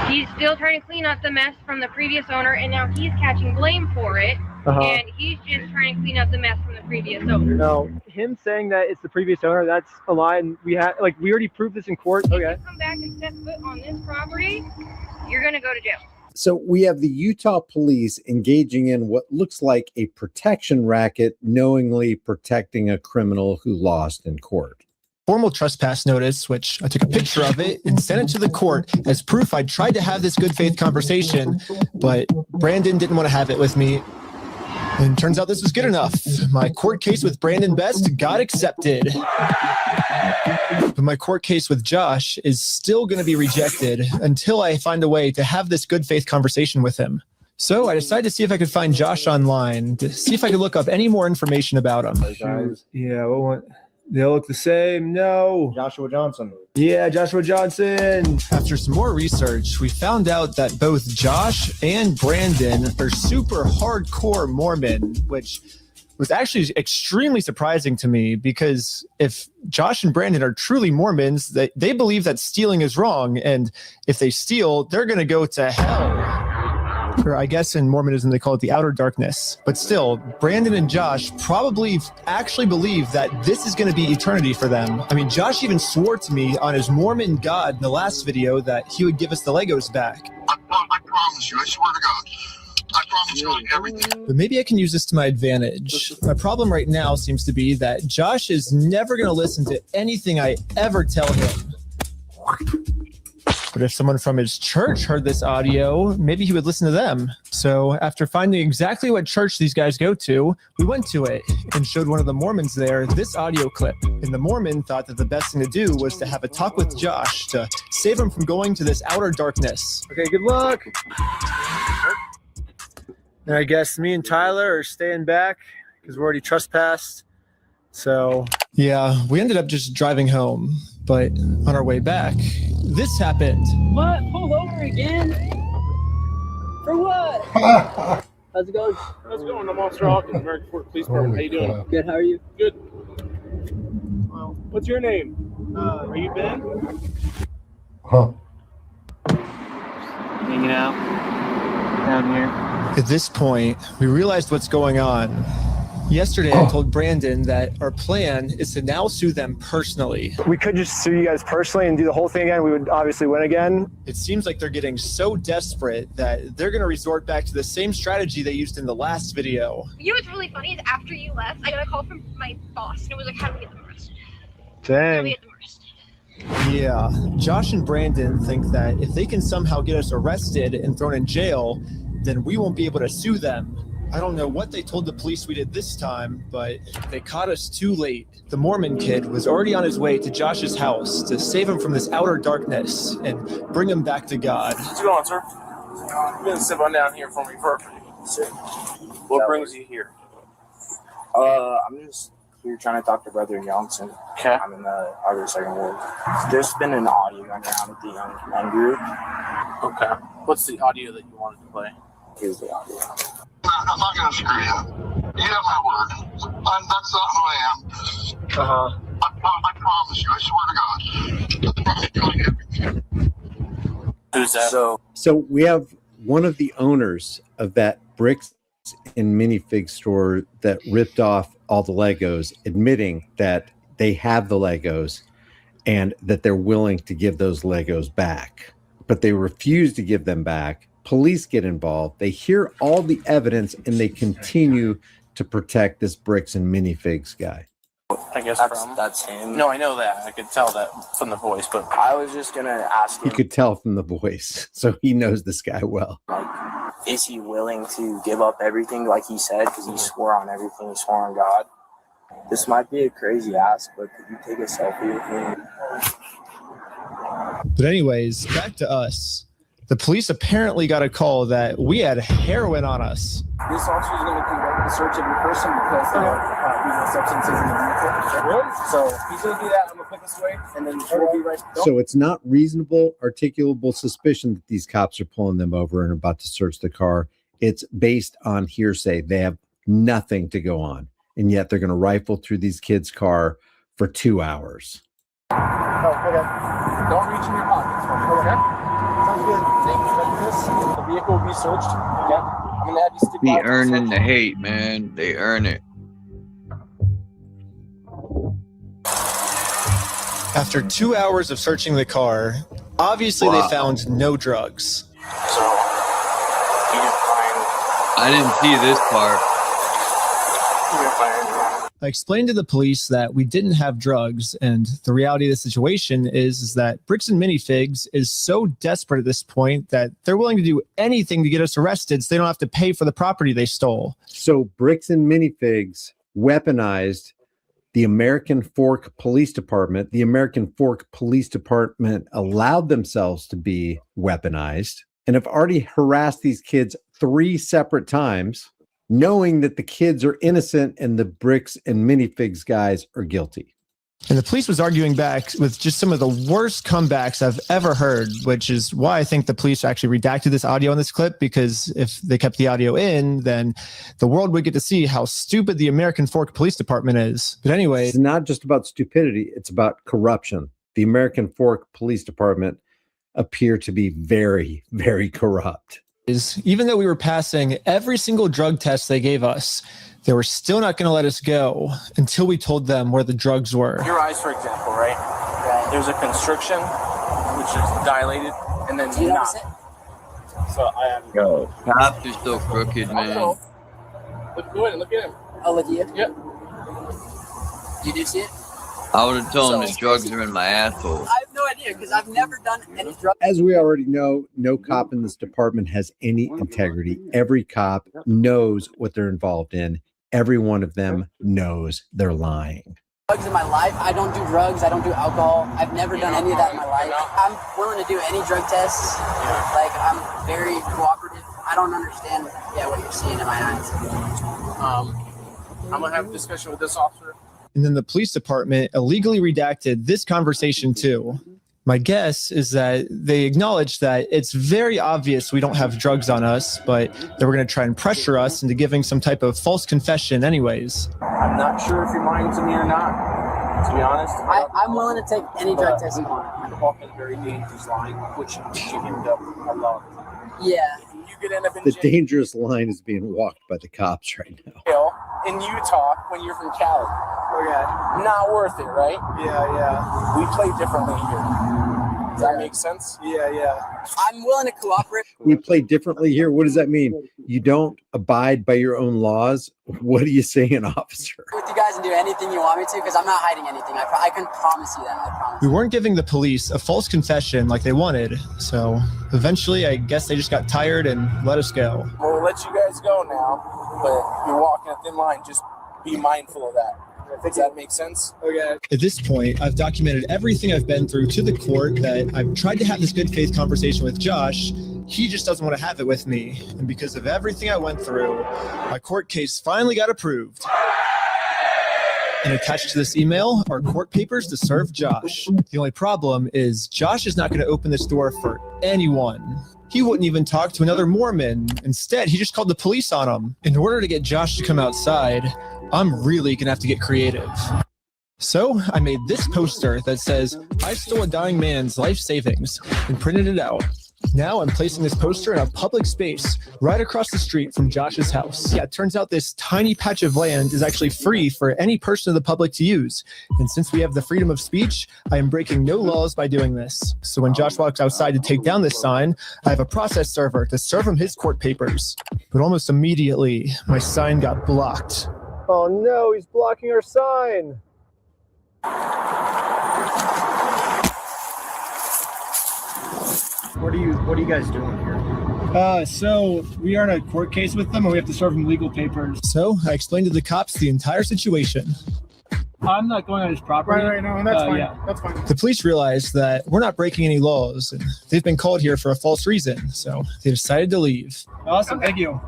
He's still trying to clean up the mess from the previous owner, and now he's catching blame for it. And he's just trying to clean up the mess from the previous owner. No, him saying that it's the previous owner, that's a lie, and we already proved this in court. If you come back and set foot on this property, you're gonna go to jail. So we have the Utah police engaging in what looks like a protection racket, knowingly protecting a criminal who lost in court. Formal trespass notice, which I took a picture of it and sent it to the court as proof I tried to have this good faith conversation, but Brandon didn't want to have it with me. And turns out this was good enough. My court case with Brandon Best got accepted. But my court case with Josh is still going to be rejected until I find a way to have this good faith conversation with him. So I decided to see if I could find Josh online, to see if I could look up any more information about him. Yeah, what? They all look the same. No. Joshua Johnson. Yeah, Joshua Johnson. After some more research, we found out that both Josh and Brandon are super hardcore Mormon, which was actually extremely surprising to me because if Josh and Brandon are truly Mormons, they believe that stealing is wrong. And if they steal, they're going to go to hell. Or I guess in Mormonism, they call it the outer darkness. But still, Brandon and Josh probably actually believe that this is going to be eternity for them. I mean, Josh even swore to me on his Mormon God in the last video that he would give us the Legos back. I promise you, I swear to God. I promise you on everything. But maybe I can use this to my advantage. My problem right now seems to be that Josh is never going to listen to anything I ever tell him. But if someone from his church heard this audio, maybe he would listen to them. So after finding exactly what church these guys go to, we went to it and showed one of the Mormons there this audio clip. And the Mormon thought that the best thing to do was to have a talk with Josh to save him from going to this outer darkness. Okay, good luck. And I guess me and Tyler are staying back because we're already trespassed. So yeah, we ended up just driving home. But on our way back, this happened. What? Pull over again? For what? How's it going? How's it going? I'm Officer Hawkins, American Fort Police Department. How you doing? Good, how are you? Good. Well, what's your name? Are you Ben? Hanging out down here. At this point, we realized what's going on. Yesterday, I told Brandon that our plan is to now sue them personally. We could just sue you guys personally and do the whole thing again. We would obviously win again. It seems like they're getting so desperate that they're going to resort back to the same strategy they used in the last video. You know what's really funny is after you left, I got a call from my boss, and it was like, how do we get them arrested? How do we Dang. get them arrested? Yeah, Josh and Brandon think that if they can somehow get us arrested and thrown in jail, then we won't be able to sue them. I don't know what they told the police we did this time, but they caught us too late. The Mormon kid was already on his way to Josh's house to save him from this outer darkness and bring him back to God. What's going on, sir? You're gonna sit on down here for me first. Sir. What brings you here? I'm just here trying to talk to Brother Johnson. Okay. I'm in the other second ward. There's been an audio going around with the young group. Okay. What's the audio that you wanted to play? Here's the audio. I'm not going to screw you. You have my word. That's not who I am. Uh-huh. I promise you. I swear to God. Who's that? So we have one of the owners of that bricks and minifig store that ripped off all the Legos, admitting that they have the Legos and that they're willing to give those Legos back, but they refuse to give them back. Police get involved. They hear all the evidence and they continue to protect this bricks and minifigs guy. I guess that's him. No, I know that. I could tell that from the voice, but I was just going to ask You him, could tell from the voice, so he knows this guy well. like, is he willing to give up everything like he said? Because he swore on everything. He swore on God. This might be a crazy ask, but could you take a selfie with me? But anyways, back to us. The police apparently got a call that we had heroin on us. This officer is going to conduct a search of your person because of substances in the vehicle. Really? So he's going to do that. I'm going to put this away, and then we'll be right back. So it's not reasonable, articulable suspicion that these cops are pulling them over and about to search the car. It's based on hearsay. They have nothing to go on, and yet they're going to rifle through these kids' car for 2 hours. Oh, okay. Don't reach in your pockets for me, okay? Sounds good. Take this. The vehicle will be searched, okay? I'm going to have you stick Be by earning the hate, man. They earn it. After 2 hours of searching the car, obviously they found no drugs. So, you can find... I didn't see this part. You can find... I explained to the police that we didn't have drugs, and the reality of the situation is that Bricks and Minifigs is so desperate at this point that they're willing to do anything to get us arrested so they don't have to pay for the property they stole. So Bricks and Minifigs weaponized the American Fork Police Department. The American Fork Police Department allowed themselves to be weaponized and have already harassed these kids 3 separate times, knowing that the kids are innocent and the Bricks and Minifigs guys are guilty. And the police was arguing back with just some of the worst comebacks I've ever heard, which is why I think the police actually redacted this audio in this clip, because if they kept the audio in, then the world would get to see how stupid the American Fork Police Department is. But anyway, It's not just about stupidity, it's about corruption. The American Fork Police Department appear to be very, very corrupt. Even though we were passing every single drug test they gave us, they were still not going to let us go until we told them where the drugs were. your eyes, for example, right? There's a constriction, which is dilated, and then not. So I am. Yo, cops are so crooked, man. Look, go ahead and look at him. I'll look at you. Yep. You do see it? I would have told him the drugs are in my asshole. I have no idea because I've never done any drugs. As we already know, no cop in this department has any integrity. Every cop knows what they're involved in. Every one of them knows they're lying. Drugs in my life. I don't do drugs. I don't do alcohol. I've never done any of that in my life. I'm willing to do any drug tests. Like, I'm very cooperative. I don't understand what you're seeing in my eyes. I'm gonna have a discussion with this officer. And then the police department illegally redacted this conversation too. My guess is that they acknowledged that it's very obvious we don't have drugs on us, but they were going to try and pressure us into giving some type of false confession anywains. I'm not sure if you're lying to me or not, to be honest. I'm willing to take any drug test you want. You're walking a very dangerous line, which you end up a lot. Yeah. You could end up in The dangerous line is being walked by the cops right now. jail in Utah when you're from Cali. Okay. Not worth it, right? Yeah. We play differently here. Does that make sense? Yeah. I'm willing to cooperate. We play differently here. What does that mean? You don't abide by your own laws? What are you saying, officer? With you guys and do anything you want me to, because I'm not hiding anything. I can promise you that. I promise. We weren't giving the police a false confession like they wanted, so eventually I guess they just got tired and let us go. Well, we'll let you guys go now, but you're walking a thin line. Just be mindful of that. Does that make sense? Okay. At this point, I've documented everything I've been through to the court, that I've tried to have this good faith conversation with Josh. He just doesn't want to have it with me. And because of everything I went through, my court case finally got approved. And attached to this email are court papers to serve Josh. The only problem is Josh is not going to open this door for anyone. He wouldn't even talk to another Mormon. Instead, he just called the police on him. In order to get Josh to come outside, I'm really going to have to get creative. So I made this poster that says, "I stole a dying man's life savings," and printed it out. Now I'm placing this poster in a public space right across the street from Josh's house. Yeah, it turns out this tiny patch of land is actually free for any person of the public to use. And since we have the freedom of speech, I am breaking no laws by doing this. So when Josh walks outside to take down this sign, I have a process server to serve him his court papers. But almost immediately, my sign got blocked. Oh no, he's blocking our sign. What are you guys doing here? So we are in a court case with them and we have to serve them legal papers. So I explained to the cops the entire situation. I'm not going on his property. Right, no, that's fine. Yeah. That's fine. The police realized that we're not breaking any laws and they've been called here for a false reason. So they decided to leave. Awesome. Thank you.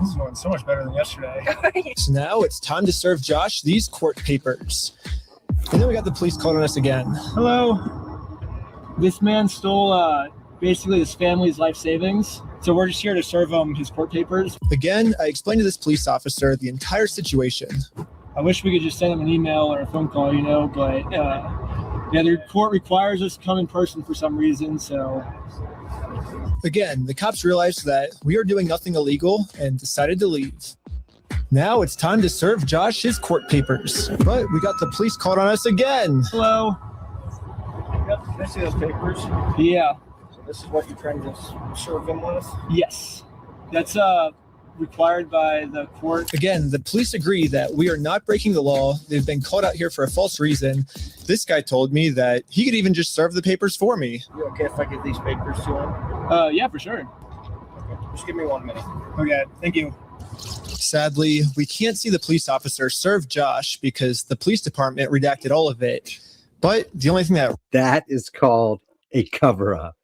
This is going so much better than yesterday. So now it's time to serve Josh these court papers. And then we got the police called on us again. Hello. This man stole basically his family's life savings. So we're just here to serve him his court papers. Again, I explained to this police officer the entire situation. I wish we could just send him an email or a phone call, but yeah, the court requires us to come in person for some reason, so. Again, the cops realized that we are doing nothing illegal and decided to leave. Now it's time to serve Josh his court papers. But we got the police called on us again. Hello. Yep, can I see those papers? Yeah. So this is what you're trying to serve them with? Yes. That's required by the court. Again, the police agree that we are not breaking the law. They've been called out here for a false reason. This guy told me that he could even just serve the papers for me. You okay if I give these papers to him? Yeah, for sure. Okay, just give me 1 minute. Okay, thank you. Sadly, we can't see the police officer serve Josh because the police department redacted all of it. But the only thing that is called a cover-up.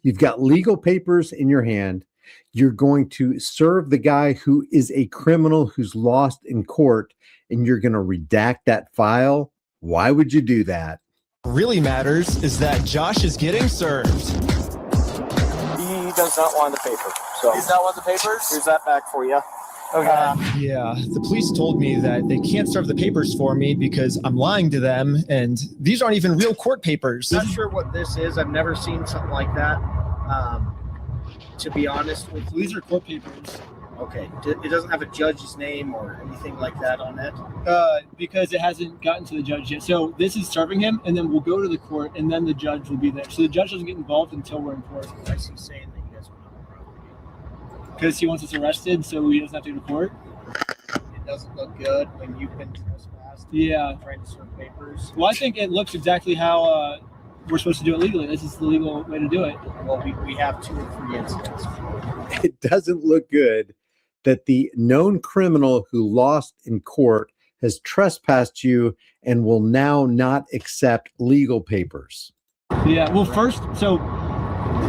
You've got legal papers in your hand. You're going to serve the guy who is a criminal who's lost in court, and you're going to redact that file. Why would you do that? really matters is that Josh is getting served. He does not want the paper. So Does not want the papers? Here's that back for you. Okay. Yeah, the police told me that they can't serve the papers for me because I'm lying to them, and these aren't even real court papers. Not sure what this is. I've never seen something like that. To be honest with you. These are court papers. Okay. It doesn't have a judge's name or anything like that on it? Because it hasn't gotten to the judge yet. So this is serving him, and then we'll go to the court, and then the judge will be there. So the judge doesn't get involved until we're in court. I see saying that you guys went on the property. Because he wants us arrested, so he doesn't have to go to court. It doesn't look good when you've been trespassed. Yeah. Trying to serve papers. Well, I think it looks exactly how we're supposed to do it legally. This is the legal way to do it. Well, we have 2 or 3 incidents. It doesn't look good that the known criminal who lost in court has trespassed you and will now not accept legal papers. Yeah, well, first, so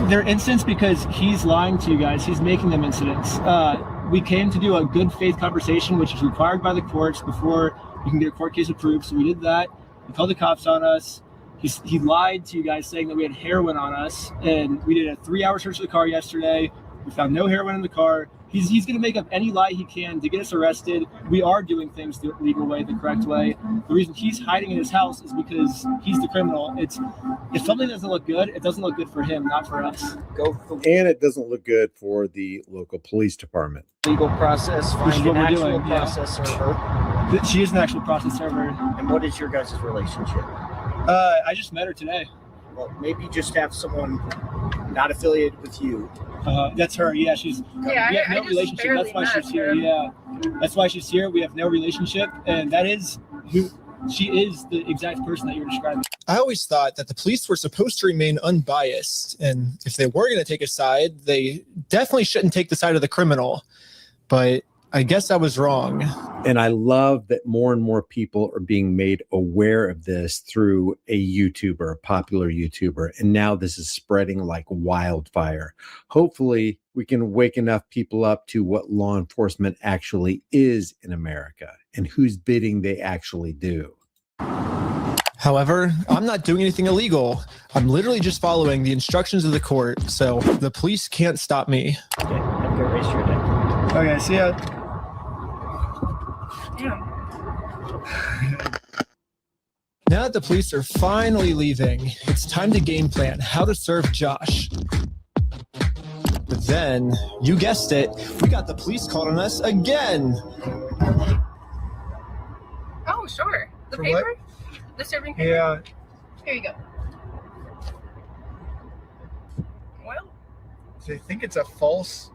They're incidents because he's lying to you guys. He's making them incidents. We came to do a good faith conversation, which is required by the courts before you can get a court case approved. So we did that. He called the cops on us. He lied to you guys saying that we had heroin on us. And we did a 3-hour search of the car yesterday. We found no heroin in the car. He's going to make up any lie he can to get us arrested. We are doing things the legal way, the correct way. The reason he's hiding in his house is because he's the criminal. If something doesn't look good, it doesn't look good for him, not for us. And it doesn't look good for the local police department. Legal process, Which is find what an we're actual doing, yeah. process server. She is an actual process server. And what is your guys' relationship? I just met her today. Well, maybe just have someone not affiliated with you. That's her. Yeah, she's. Yeah, we have I no just relationship. barely That's why met she's here. her. Yeah, that's why she's here. We have no relationship, and that is who she is. The exact person that you were describing. I always thought that the police were supposed to remain unbiased, and if they were going to take a side, they definitely shouldn't take the side of the criminal. But I guess I was wrong. And I love that more and more people are being made aware of this through a YouTuber, a popular YouTuber. And now this is spreading like wildfire. Hopefully we can wake enough people up to what law enforcement actually is in America and whose bidding they actually do. However, I'm not doing anything illegal. I'm literally just following the instructions of the court, so the police can't stop me. Okay, have a good rest of your day. Okay, see ya. Now that the police are finally leaving, it's time to game plan how to serve Josh. But then, you guessed it, we got the police called on us again. Oh, sure. The For paper? what? The serving paper? Yeah. Here you go. Well, They think it's a false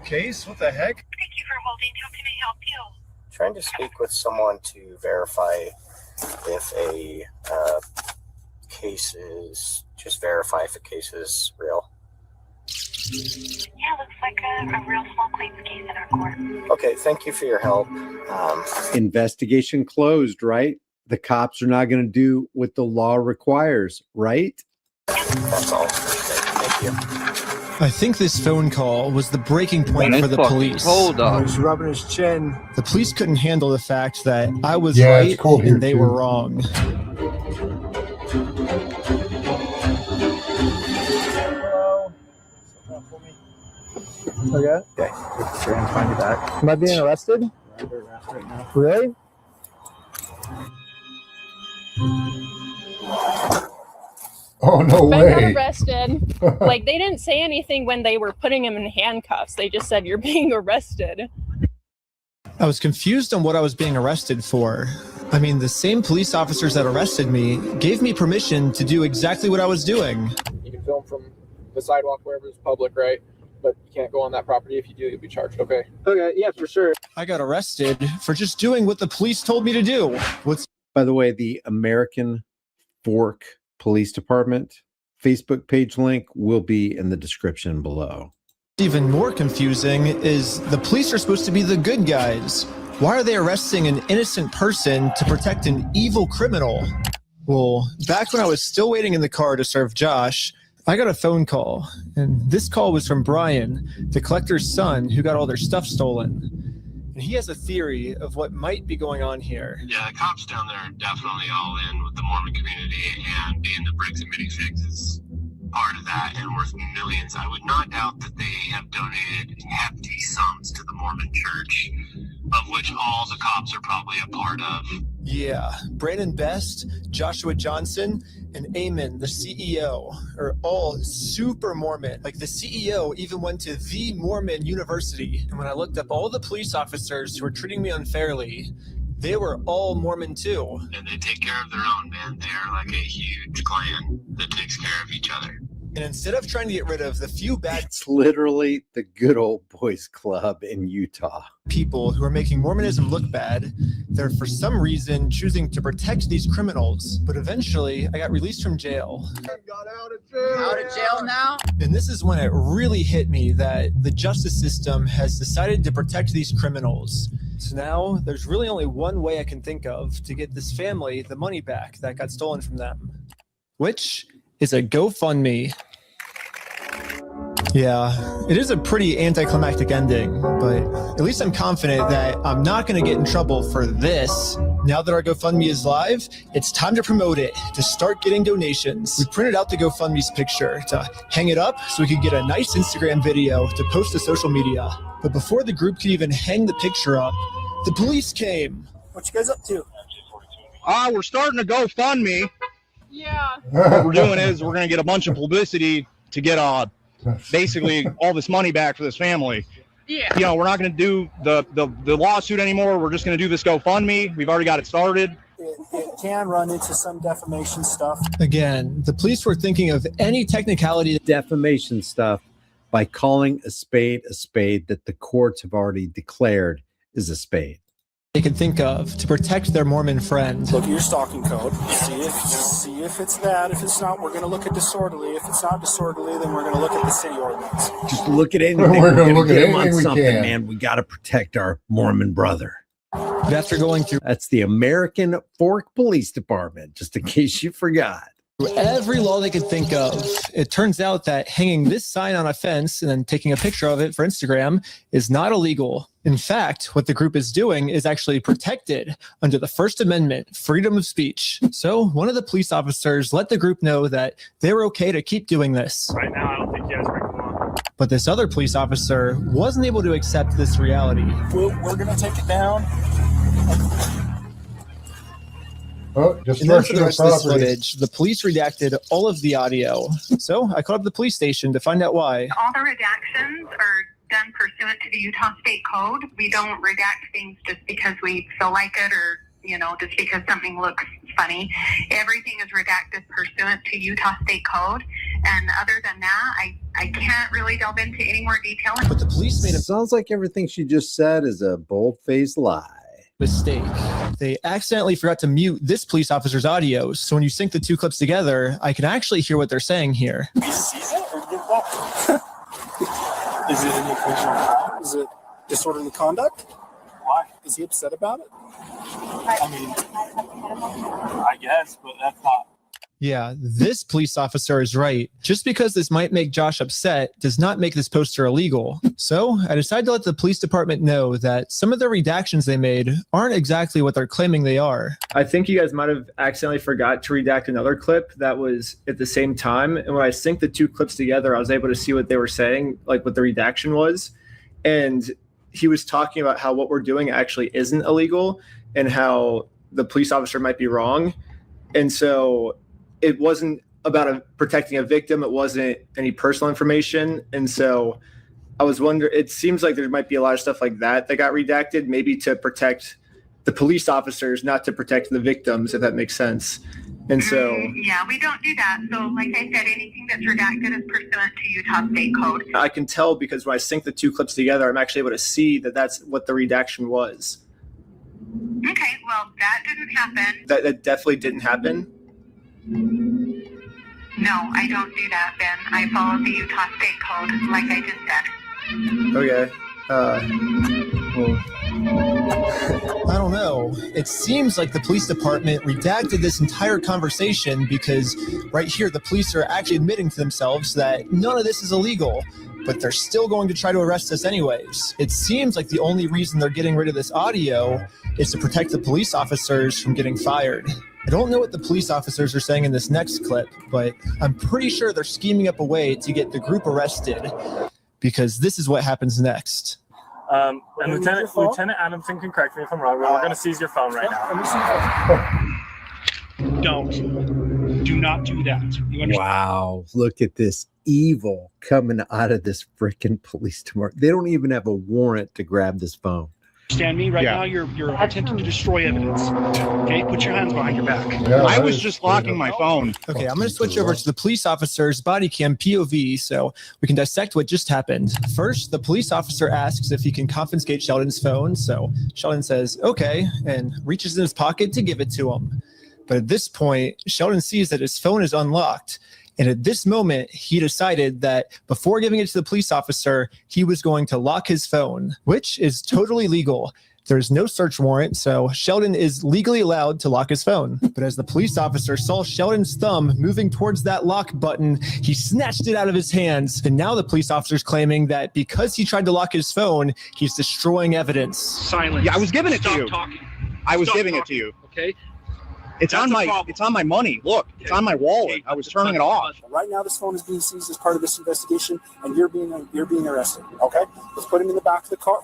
case? What the heck? thank you for holding. How can I help you? Trying to speak with someone to verify if a case is, just verify if a case is real. Yeah, looks like a real small claims case in our court. Okay, thank you for your help. Investigation closed, right? The cops are not going to do what the law requires, right? That's all. Thank you. I think this phone call was the breaking point Man, for the fucking police. cold up. He was rubbing his chin. The police couldn't handle the fact that I was Yeah, right it's cold here and they too. were wrong. Okay. Okay, trying to find you back. Am I being arrested? Under arrest right now. Really? Oh, no I got way. arrested. Like, they didn't say anything when they were putting him in handcuffs. They just said, you're being arrested. I was confused on what I was being arrested for. I mean, the same police officers that arrested me gave me permission to do exactly what I was doing. You can film from the sidewalk wherever it's public, right? But you can't go on that property. If you do, you'll be charged, okay? Okay, yeah, for sure. I got arrested for just doing what the police told me to do. By the way, the American Fork Police Department Facebook page link will be in the description below. Even more confusing is the police are supposed to be the good guys. Why are they arresting an innocent person to protect an evil criminal? Well, back when I was still waiting in the car to serve Josh, I got a phone call, and this call was from Brian, the collector's son who got all their stuff stolen. And he has a theory of what might be going on here. Yeah, the cops down there are definitely all in with the Mormon community, and being the bricks and minifix is part of that and worth millions. I would not doubt that they have donated hefty sums to the Mormon church, of which all the cops are probably a part of. Yeah, Brandon Best, Joshua Johnson, and Eamon, the CEO, are all super Mormon. Like, the CEO even went to the Mormon University. And when I looked up all the police officers who were treating me unfairly, they were all Mormon too. And they take care of their own, man. They're like a huge clan that takes care of each other. And instead of trying to get rid of the few bad It's literally the good old boys club in Utah. people who are making Mormonism look bad, they're for some reason choosing to protect these criminals. But eventually, I got released from jail. Out of jail now? And this is when it really hit me that the justice system has decided to protect these criminals. So now there's really only one way I can think of to get this family the money back that got stolen from them, which is a GoFundMe. Yeah, it is a pretty anticlimactic ending, but at least I'm confident that I'm not going to get in trouble for this. Now that our GoFundMe is live, it's time to promote it, to start getting donations. We printed out the GoFundMe's picture to hang it up so we could get a nice Instagram video to post to social media. But before the group could even hang the picture up, the police came. What you guys up to? We're starting a GoFundMe. Yeah. What we're doing is we're going to get a bunch of publicity to get basically all this money back for this family. Yeah. You know, we're not going to do the lawsuit anymore. We're just going to do this GoFundMe. We've already got it started. It can run into some defamation stuff. Again, the police were thinking of any technicality. Defamation stuff by calling a spade that the courts have already declared is a spade. They could think of to protect their Mormon friend. Look at your stalking code. See if it's that. If it's not, we're going to look at disorderly. If it's not disorderly, then we're going to look at the city ordinance. Just look at anything. We're gonna look at get 'em on anything we something, can. man. We got to protect our Mormon brother. But after going through That's the American Fork Police Department, just in case you forgot. every law they could think of, it turns out that hanging this sign on a fence and then taking a picture of it for Instagram is not illegal. In fact, what the group is doing is actually protected under the First Amendment, freedom of speech. So one of the police officers let the group know that they were okay to keep doing this. Right now, I don't think you guys are come on. But this other police officer wasn't able to accept this reality. We're going to take it down. Oh, And then for destruction the of rest of this property. footage, the police redacted all of the audio. So I called up the police station to find out why. All the redactions are done pursuant to the Utah State Code. We don't redact things just because we feel like it or, you know, just because something looks funny. Everything is redacted pursuant to Utah State Code. And other than that, I can't really delve into any more detail. But the police made a Sounds like everything she just said is a bold-faced lie. mistake. They accidentally forgot to mute this police officer's audio. So when you sync the two clips together, I can actually hear what they're saying here. Is it an occasional crime? Is it disorderly conduct? Why? Is he upset about it? I mean, I guess, but that's not. Yeah, this police officer is right. Just because this might make Josh upset does not make this poster illegal. So I decided to let the police department know that some of the redactions they made aren't exactly what they're claiming they are. I think you guys might have accidentally forgot to redact another clip that was at the same time. And when I synced the two clips together, I was able to see what they were saying, like what the redaction was. And he was talking about how what we're doing actually isn't illegal and how the police officer might be wrong. And so it wasn't about protecting a victim. It wasn't any personal information. And so I was wondering, it seems like there might be a lot of stuff like that that got redacted, maybe to protect the police officers, not to protect the victims, if that makes sense. And so Yeah, we don't do that. So like I said, anything that's redacted is pursuant to Utah State Code. I can tell because when I sync the two clips together, I'm actually able to see that that's what the redaction was. Okay, well, that didn't happen. That definitely didn't happen. No, I don't do that, Ben. I follow the Utah State Code, like I just said. Okay. I don't know. It seems like the police department redacted this entire conversation because right here, the police are actually admitting to themselves that none of this is illegal, but they're still going to try to arrest us anyways. It seems like the only reason they're getting rid of this audio is to protect the police officers from getting fired. I don't know what the police officers are saying in this next clip, but I'm pretty sure they're scheming up a way to get the group arrested because this is what happens next. And Lieutenant Adamson can correct me if I'm wrong, but we're going to seize your phone right now. Do not do that. You understand? Wow, look at this evil coming out of this freaking police department. They don't even have a warrant to grab this phone. Understand me? Right now, you're attempting to destroy evidence. Okay, put your hands behind your back. Yeah, I that was is just straight locking up. my phone. Okay, I'm going to switch over to the police officer's body cam POV so we can dissect what just happened. First, the police officer asks if he can confiscate Sheldon's phone. So Sheldon says, okay, and reaches in his pocket to give it to him. But at this point, Sheldon sees that his phone is unlocked. And at this moment, he decided that before giving it to the police officer, he was going to lock his phone, which is totally legal. There's no search warrant, so Sheldon is legally allowed to lock his phone. But as the police officer saw Sheldon's thumb moving towards that lock button, he snatched it out of his hands. And now the police officer's claiming that because he tried to lock his phone, he's destroying evidence. Silence. Yeah, I was giving it to you. Talking. I was Stop giving talking. it to you. Okay. It's on my money. Look, it's on my wallet. I was turning it off. Right now, this phone is being seized as part of this investigation, and you're being arrested. Okay, let's put him in the back of the car.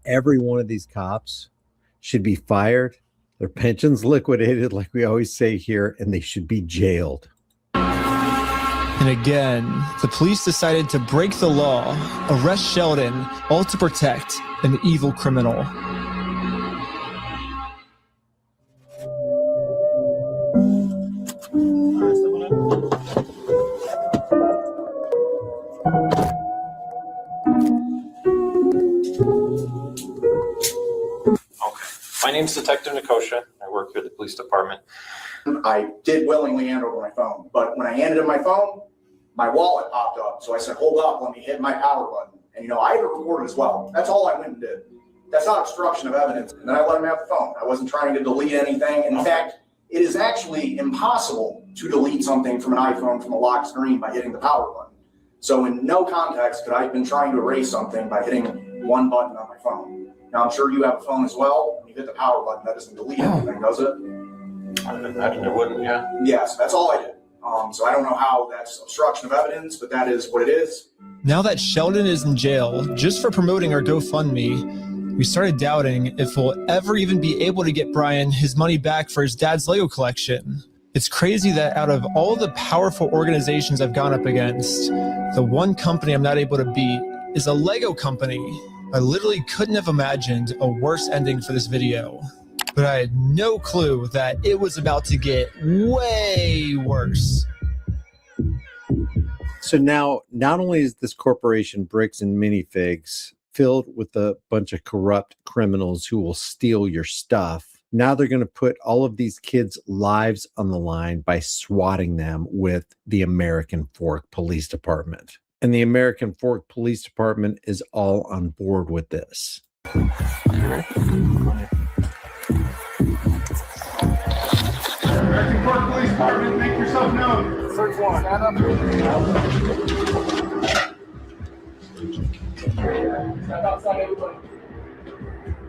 Every one of these cops should be fired, their pensions liquidated, like we always say here, and they should be jailed. And again, the police decided to break the law, arrest Sheldon, all to protect an evil criminal. My name's Detective Nikosha. I work here at the police department. I did willingly hand over my phone, but when I handed him my phone, my wallet popped up. So I said, hold up, let me hit my power button. And, I have it recorded as well. That's all I went and did. That's not obstruction of evidence. And then I let him have the phone. I wasn't trying to delete anything. In fact, it is actually impossible to delete something from an iPhone from a locked screen by hitting the power button. So in no context could I have been trying to erase something by hitting one button on my phone. Now, I'm sure you have a phone as well. When you hit the power button, that doesn't delete anything, does it? I would imagine it wouldn't, yeah. Yes, that's all I did. So I don't know how that's obstruction of evidence, but that is what it is. Now that Sheldon is in jail just for promoting our GoFundMe, we started doubting if we'll ever even be able to get Brian his money back for his dad's Lego collection. It's crazy that out of all the powerful organizations I've gone up against, the one company I'm not able to beat is a Lego company. I literally couldn't have imagined a worse ending for this video, but I had no clue that it was about to get way worse. So now, not only is this corporation Bricks and Minifigs filled with a bunch of corrupt criminals who will steal your stuff, now they're going to put all of these kids' lives on the line by swatting them with the American Fork Police Department. And the American Fork Police Department is all on board with this. American Fork Police Department, make yourself known. Search warrant. Stand up. Stand outside, everybody.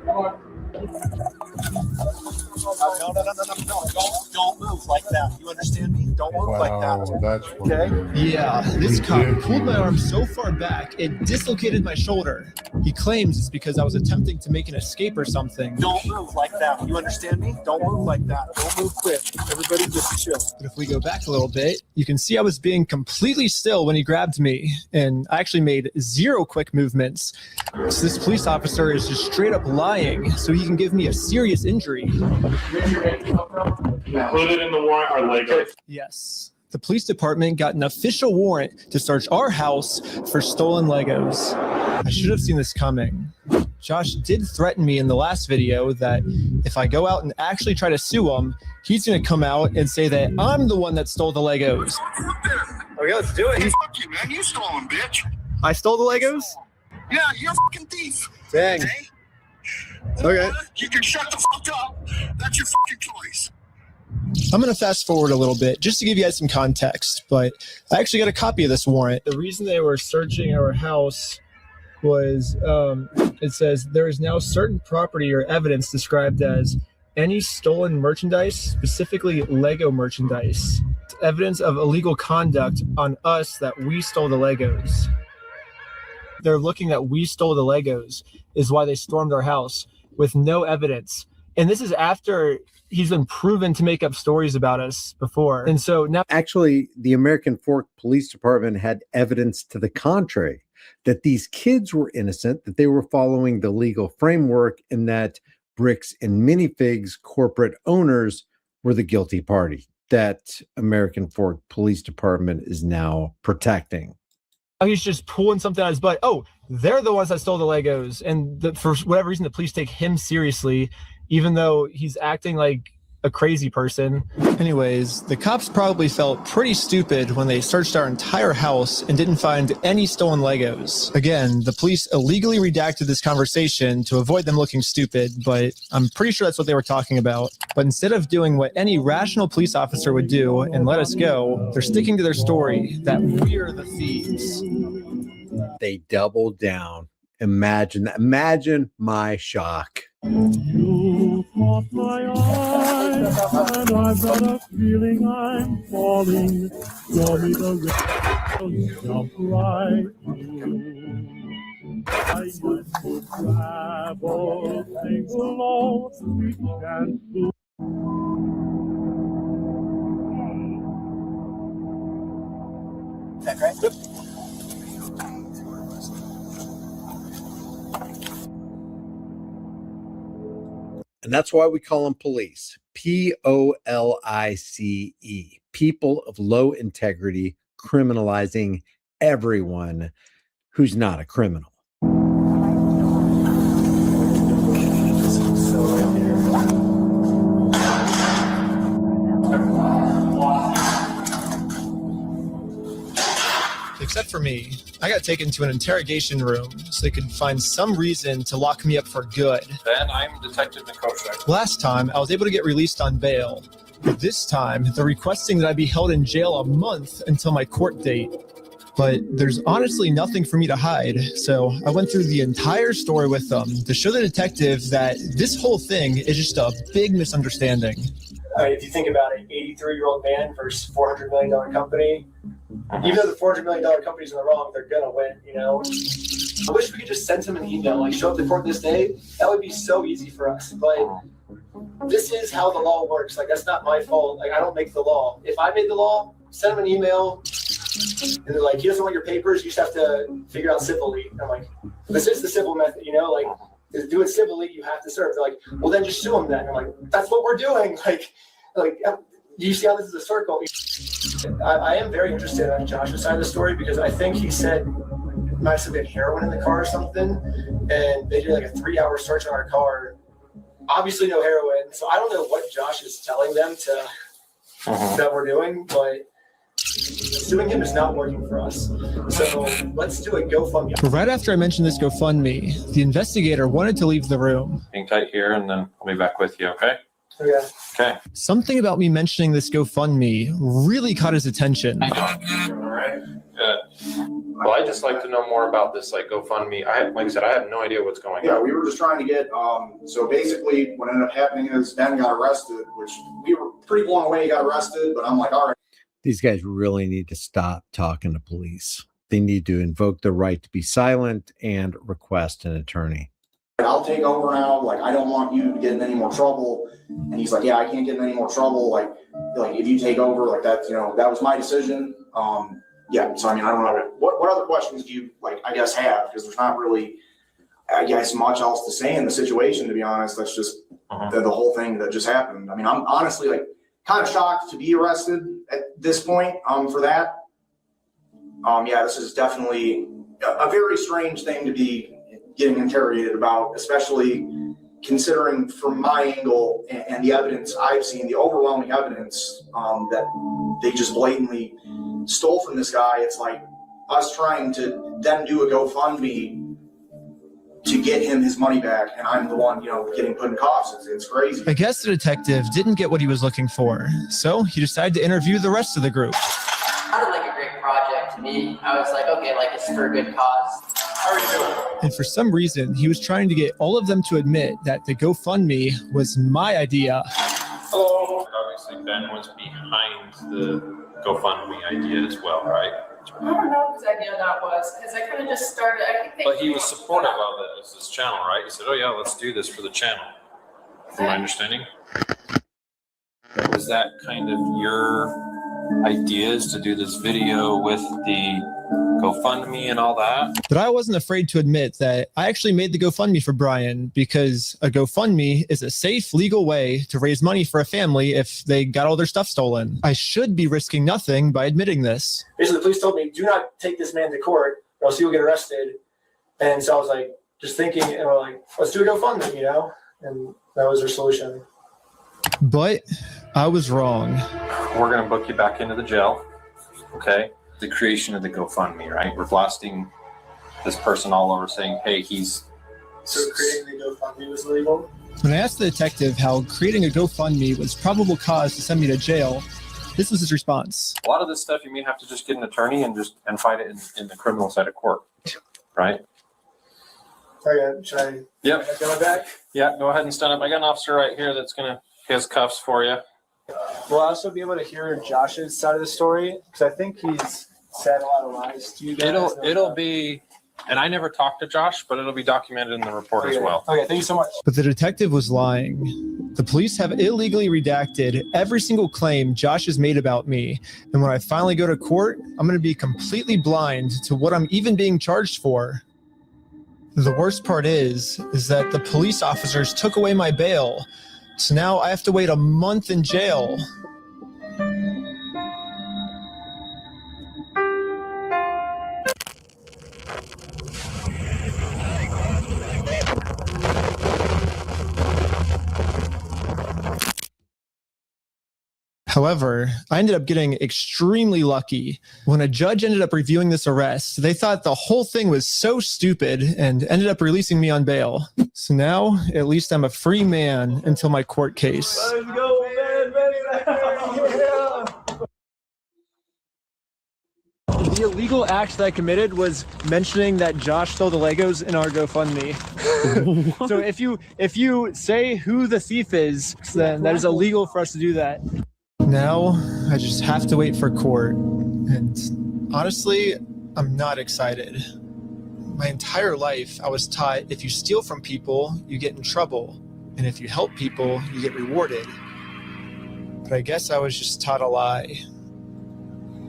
Come on. No. Don't move like that. You understand me? Don't move like that. That's okay. Yeah, this cop pulled my arm so far back, it dislocated my shoulder. He claims it's because I was attempting to make an escape or something. Don't move like that. You understand me? Don't move like that. Don't move quick. Everybody just chill. But if we go back a little bit, you can see I was being completely still when he grabbed me, and I actually made 0 quick movements. So this police officer is just straight up lying so he can give me a serious injury. Included in the warrant are Legos. Yes. The police department got an official warrant to search our house for stolen Legos. I should have seen this coming. Josh did threaten me in the last video that if I go out and actually try to sue him, he's going to come out and say that I'm the one that stole the Legos. Okay, let's do it. Fuck you, man. You stole them, bitch. I stole the Legos? Yeah, you're a fucking thief. Dang. Okay. You can shut the fuck up. That's your fucking choice. I'm going to fast forward a little bit just to give you guys some context, but I actually got a copy of this warrant. The reason they were searching our house was it says there is now certain property or evidence described as any stolen merchandise, specifically Lego merchandise, evidence of illegal conduct on us that we stole the Legos. They're looking that we stole the Legos is why they stormed our house with no evidence. And this is after he's been proven to make up stories about us before. And so now actually the American Fork Police Department had evidence to the contrary, that these kids were innocent, that they were following the legal framework, and that Bricks and Minifigs corporate owners were the guilty party that American Fork Police Department is now protecting. he's just pulling something out of his butt. Oh, they're the ones that stole the Legos. And for whatever reason, the police take him seriously, even though he's acting like a crazy person. Anyways, the cops probably felt pretty stupid when they searched our entire house and didn't find any stolen Legos. Again, the police illegally redacted this conversation to avoid them looking stupid, but I'm pretty sure that's what they were talking about. But instead of doing what any rational police officer would do and let us go, they're sticking to their story that we're the thieves. They doubled down. Imagine that. Imagine my shock. You caught my eye, and I've got a feeling I'm falling. Show me the rail, jump right through. I used to travel things alone, we can't do. Is that correct? And that's why we call them police. Police. People of low integrity, criminalizing everyone who's not a criminal. Except for me, I got taken to an interrogation room so they could find some reason to lock me up for good. Then I'm Detective Nakosha. Last time, I was able to get released on bail. But this time, they're requesting that I be held in jail a month until my court date. But there's honestly nothing for me to hide, so I went through the entire story with them to show the detective that this whole thing is just a big misunderstanding. If you think about it, 83-year-old man versus $400 million company, even though the $400 million company's in the wrong, they're gonna win, you know? I wish we could just send him an email, like show up to court this day. That would be so easy for us. But this is how the law works. Like, that's not my fault. Like, I don't make the law. If I made the law, send him an email, and they're like, he doesn't want your papers, you just have to figure out civilly. And I'm like, this is the civil method, you know? Like, to do it civilly, you have to serve. They're like, well, then just sue him then. And I'm like, that's what we're doing. Like, you see how this is a circle? I am very interested on Josh's side of the story because I think he said it might have been heroin in the car or something, and they did like a 3-hour search on our car. Obviously, no heroin. So I don't know what Josh is telling them to that we're doing, but suing him is not working for us. So let's do a GoFundMe. Right after I mentioned this GoFundMe, the investigator wanted to leave the room. Hang tight here, and then I'll be back with you, okay? Yeah. Okay. Something about me mentioning this GoFundMe really caught his attention. All right. Good. Well, I'd just like to know more about this, like GoFundMe. Like I said, I have no idea what's going on. Yeah, we were just trying to get, so basically what ended up happening is Ben got arrested, which we were pretty blown away he got arrested, but I'm like, all right. These guys really need to stop talking to police. They need to invoke the right to be silent and request an attorney. I'll take over now. Like, I don't want you to get in any more trouble. And he's like, yeah, I can't get in any more trouble. Like if you take over, like that, you know, that was my decision. Yeah. So, I mean, I don't know. What other questions do you, like, I guess have? Because there's not really, I guess, much else to say in the situation, to be honest. That's just the whole thing that just happened. I mean, I'm honestly, like, kind of shocked to be arrested at this point for that. Yeah, this is definitely a very strange thing to be getting interrogated about, especially considering from my angle and the evidence I've seen, the overwhelming evidence that they just blatantly stole from this guy. It's like us trying to then do a GoFundMe to get him his money back, and I'm the one, you know, getting put in cuffs. It's crazy. I guess the detective didn't get what he was looking for, so he decided to interview the rest of the group. Sounded like a great project to me. I was like, okay, like it's for a good cause. How are you doing? And for some reason, he was trying to get all of them to admit that the GoFundMe was my idea. Hello. Obviously, Ben was behind the GoFundMe idea as well, right? I don't know whose idea that was, because I kind of just started. But he was supportive of it as his channel, right? He said, oh, yeah, let's do this for the channel. From my understanding. Was that kind of your ideas to do this video with the GoFundMe and all that? But I wasn't afraid to admit that I actually made the GoFundMe for Brian because a GoFundMe is a safe, legal way to raise money for a family if they got all their stuff stolen. I should be risking nothing by admitting this. Basically, the police told me, do not take this man to court or else you'll get arrested. And so I was like, just thinking, and we're like, let's do a GoFundMe, you know? And that was their solution. But I was wrong. We're going to book you back into the jail. Okay. The creation of the GoFundMe, right? We're blasting this person all over saying, hey, he's... So creating the GoFundMe was illegal? When I asked the detective how creating a GoFundMe was probable cause to send me to jail, this was his response. A lot of this stuff you may have to just get an attorney and fight it in the criminal side of court, right? Okay, should I Yep. go back? Yeah, go ahead and stand up. I got an officer right here that's he has cuffs for you. Will I also be able to hear Josh's side of the story? Because I think he's said a lot of lies to you guys. It'll be, and I never talked to Josh, but it'll be documented in the report as well. Okay, thank you so much. But the detective was lying. The police have illegally redacted every single claim Josh has made about me. And when I finally go to court, I'm going to be completely blind to what I'm even being charged for. The worst part is that the police officers took away my bail. So now I have to wait a month in jail. However, I ended up getting extremely lucky. When a judge ended up reviewing this arrest, they thought the whole thing was so stupid and ended up releasing me on bail. So now, at least I'm a free man until my court case. Let's go, man. The illegal act that I committed was mentioning that Josh stole the Legos in our GoFundMe. So if you say who the thief is, then that is illegal for us to do that. Now, I just have to wait for court. And honestly, I'm not excited. My entire life, I was taught if you steal from people, you get in trouble. And if you help people, you get rewarded. But I guess I was just taught a lie.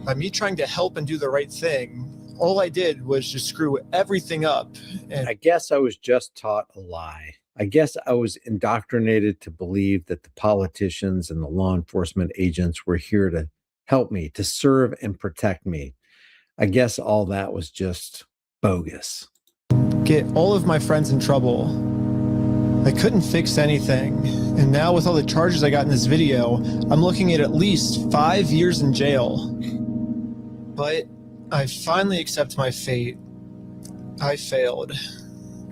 By me trying to help and do the right thing, all I did was just screw everything up. And I guess I was just taught a lie. I guess I was indoctrinated to believe that the politicians and the law enforcement agents were here to help me, to serve and protect me. I guess all that was just bogus. Get all of my friends in trouble. I couldn't fix anything. And now with all the charges I got in this video, I'm looking at least 5 years in jail. But I finally accept my fate. I failed.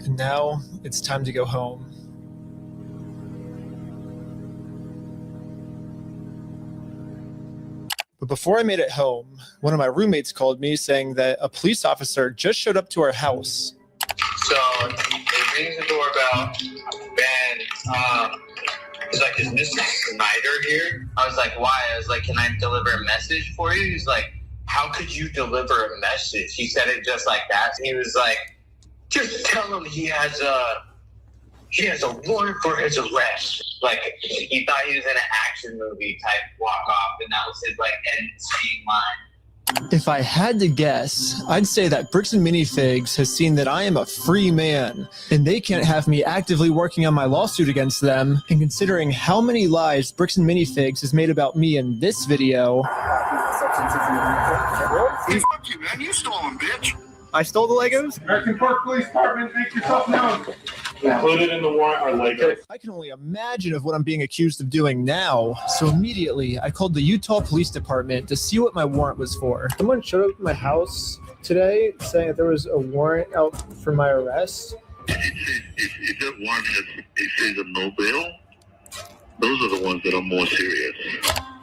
And now it's time to go home. But before I made it home, one of my roommates called me saying that a police officer just showed up to our house. So it rings the doorbell, and he's like, "Is Mr. Snyder here?" I was like, "Why?" I was like, "Can I deliver a message for you?" He's like, "How could you deliver a message?" He said it just like that. He was like, "Just tell him he has a warrant for his arrest." Like, he thought he was in an action movie type walk off, and that was his like end scene line. If I had to guess, I'd say that Bricks and Minifigs has seen that I am a free man, and they can't have me actively working on my lawsuit against them. And considering how many lies Bricks and Minifigs has made about me in this video, Hey, fuck you, man. You stole them, bitch. I stole the Legos? American Park Police Department, make yourself known. Included in the warrant are Legos. I can only imagine of what I'm being accused of doing now. So immediately, I called the Utah Police Department to see what my warrant was for. Someone showed up at my house today saying that there was a warrant out for my arrest. If that warrant says a no bail, those are the ones that are more serious.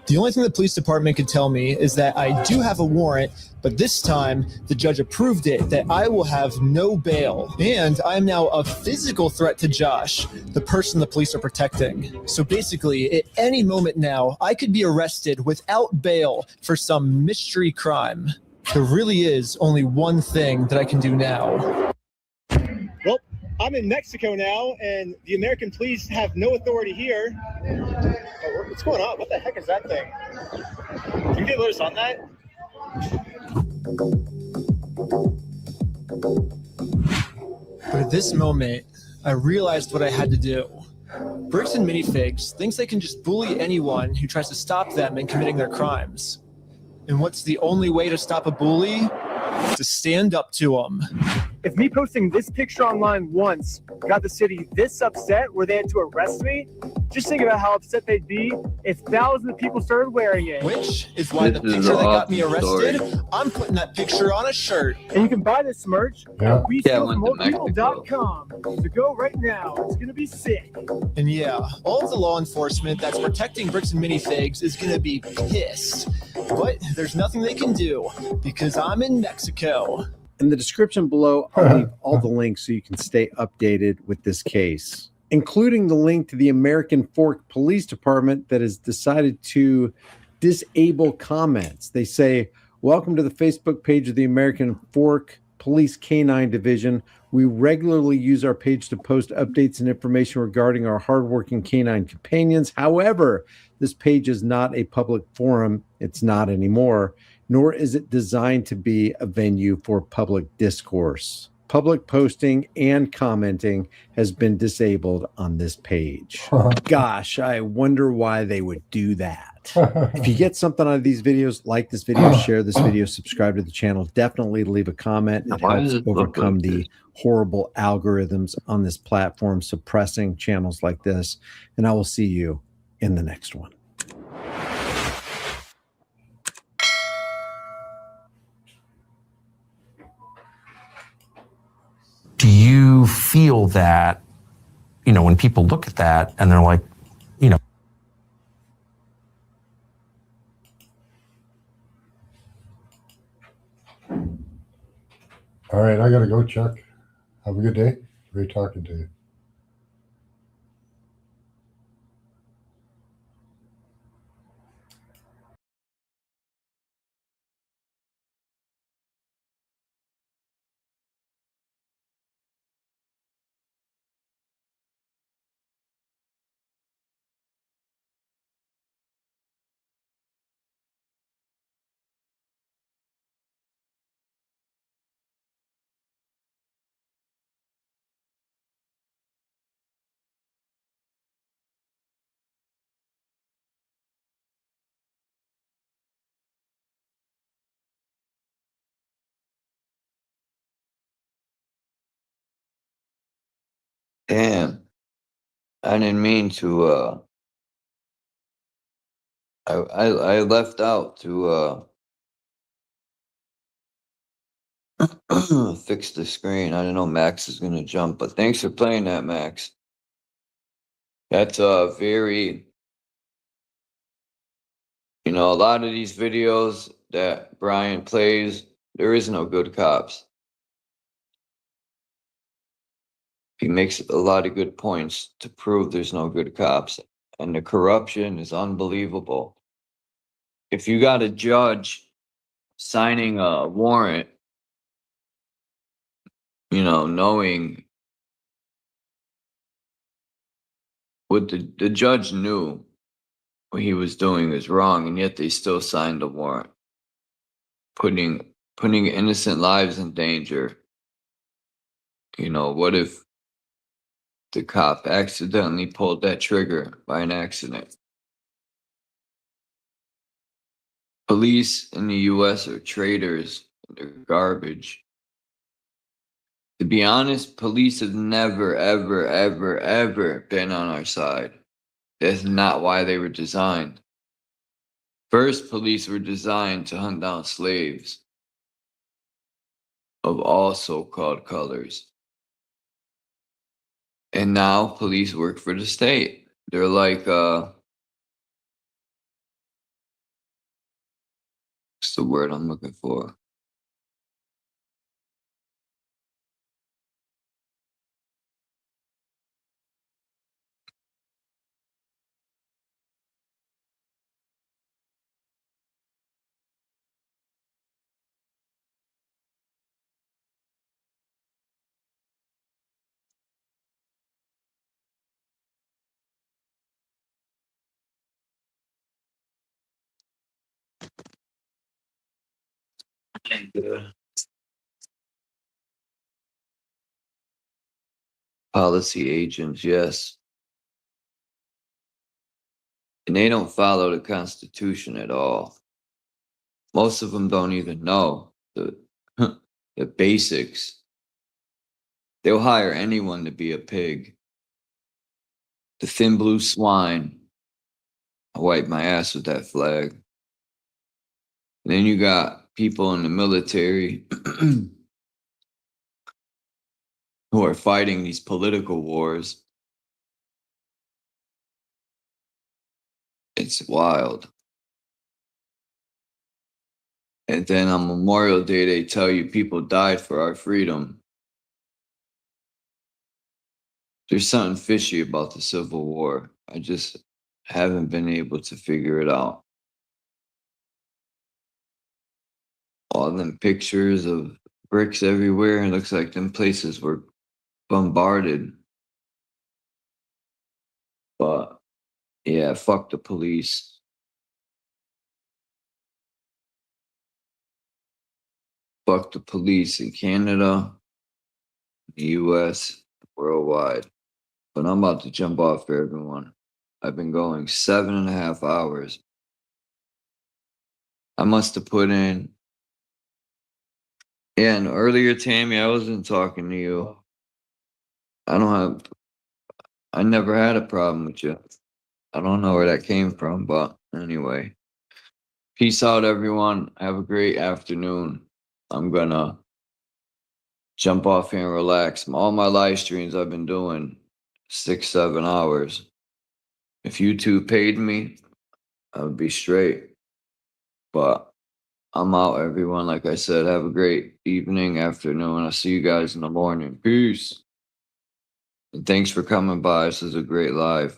The only thing the police department could tell me is that I do have a warrant, but this time the judge approved it that I will have no bail. And I am now a physical threat to Josh, the person the police are protecting. So basically, at any moment now, I could be arrested without bail for some mystery crime. There really is only one thing that I can do now. Well, I'm in Mexico now, and the American police have no authority here. What's going on? What the heck is that thing? Can you get loose on that? But at this moment, I realized what I had to do. Bricks and Minifigs thinks they can just bully anyone who tries to stop them in committing their crimes. And what's the only way to stop a bully? to stand up to them. If me posting this picture online once got the city this upset where they had to arrest me, just think about how upset they'd be if thousands of people started wearing it. Which is why the picture that got me arrested, I'm putting that picture on a shirt. And you can buy this merch at WeStealFromOldPeople.com. So go right now. It's going to be sick. And yeah, all of the law enforcement that's protecting bricks and minifigs is going to be pissed. But there's nothing they can do because I'm in Mexico. In the description below, I'll leave all the links so you can stay updated with this case, including the link to the American Fork Police Department that has decided to disable comments. They say, "Welcome to the Facebook page of the American Fork Police Canine Division. We regularly use our page to post updates and information regarding our hardworking canine companions. However, this page is not a public forum. It's not anymore, nor is it designed to be a venue for public discourse. Public posting and commenting has been disabled on this page." Gosh, I wonder why they would do that. If you get something out of these videos, like this video, share this video, subscribe to the channel, definitely leave a comment. It helps overcome the horrible algorithms on this platform suppressing channels like this. And I will see you in the next one. Do you feel that, you know, when people look at that and they're like, you know, All right, I got to go, Chuck. Have a good day. Great talking to you. Damn. I didn't mean to, I left out to, fix the screen. I didn't know Max is gonna jump, but thanks for playing that, Max. That's very, you know, a lot of these videos that Brian plays, there is no good cops. He makes a lot of good points to prove there's no good cops, and the corruption is unbelievable. If you got a judge signing a warrant, you know, knowing what the judge knew what he was doing is wrong, and yet they still signed the warrant, putting innocent lives in danger. You know, what if the cop accidentally pulled that trigger by an accident? Police in the US are traitors. They're garbage. To be honest, police have never, ever, ever, ever been on our side. That's not why they were designed. First, police were designed to hunt down slaves of all so-called colors. And now police work for the state. They're like, what's the word I'm looking for? Policy agents, yes. And they don't follow the Constitution at all. Most of them don't even know the the basics. They'll hire anyone to be a pig. The thin blue swine. I wipe my ass with that flag. And then you got people in the military who are fighting these political wars. It's wild. And then on Memorial Day, they tell you people died for our freedom. There's something fishy about the Civil War. I just haven't been able to figure it out. All them pictures of bricks everywhere, it looks like them places were bombarded. But yeah, fuck the police. Fuck the police in Canada, the US, worldwide. But I'm about to jump off for everyone. I've been going 7.5 hours. I must have put in. Yeah, and earlier, Tammy, I wasn't talking to you. I never had a problem with you. I don't know where that came from, but anyway. Peace out, everyone. Have a great afternoon. I'm gonna jump off here and relax. All my live streams I've been doing 6-7 hours. If YouTube paid me, I would be straight. But I'm out, everyone. Like I said, have a great evening, afternoon. I'll see you guys in the morning. Peace. And thanks for coming by. This is a great live.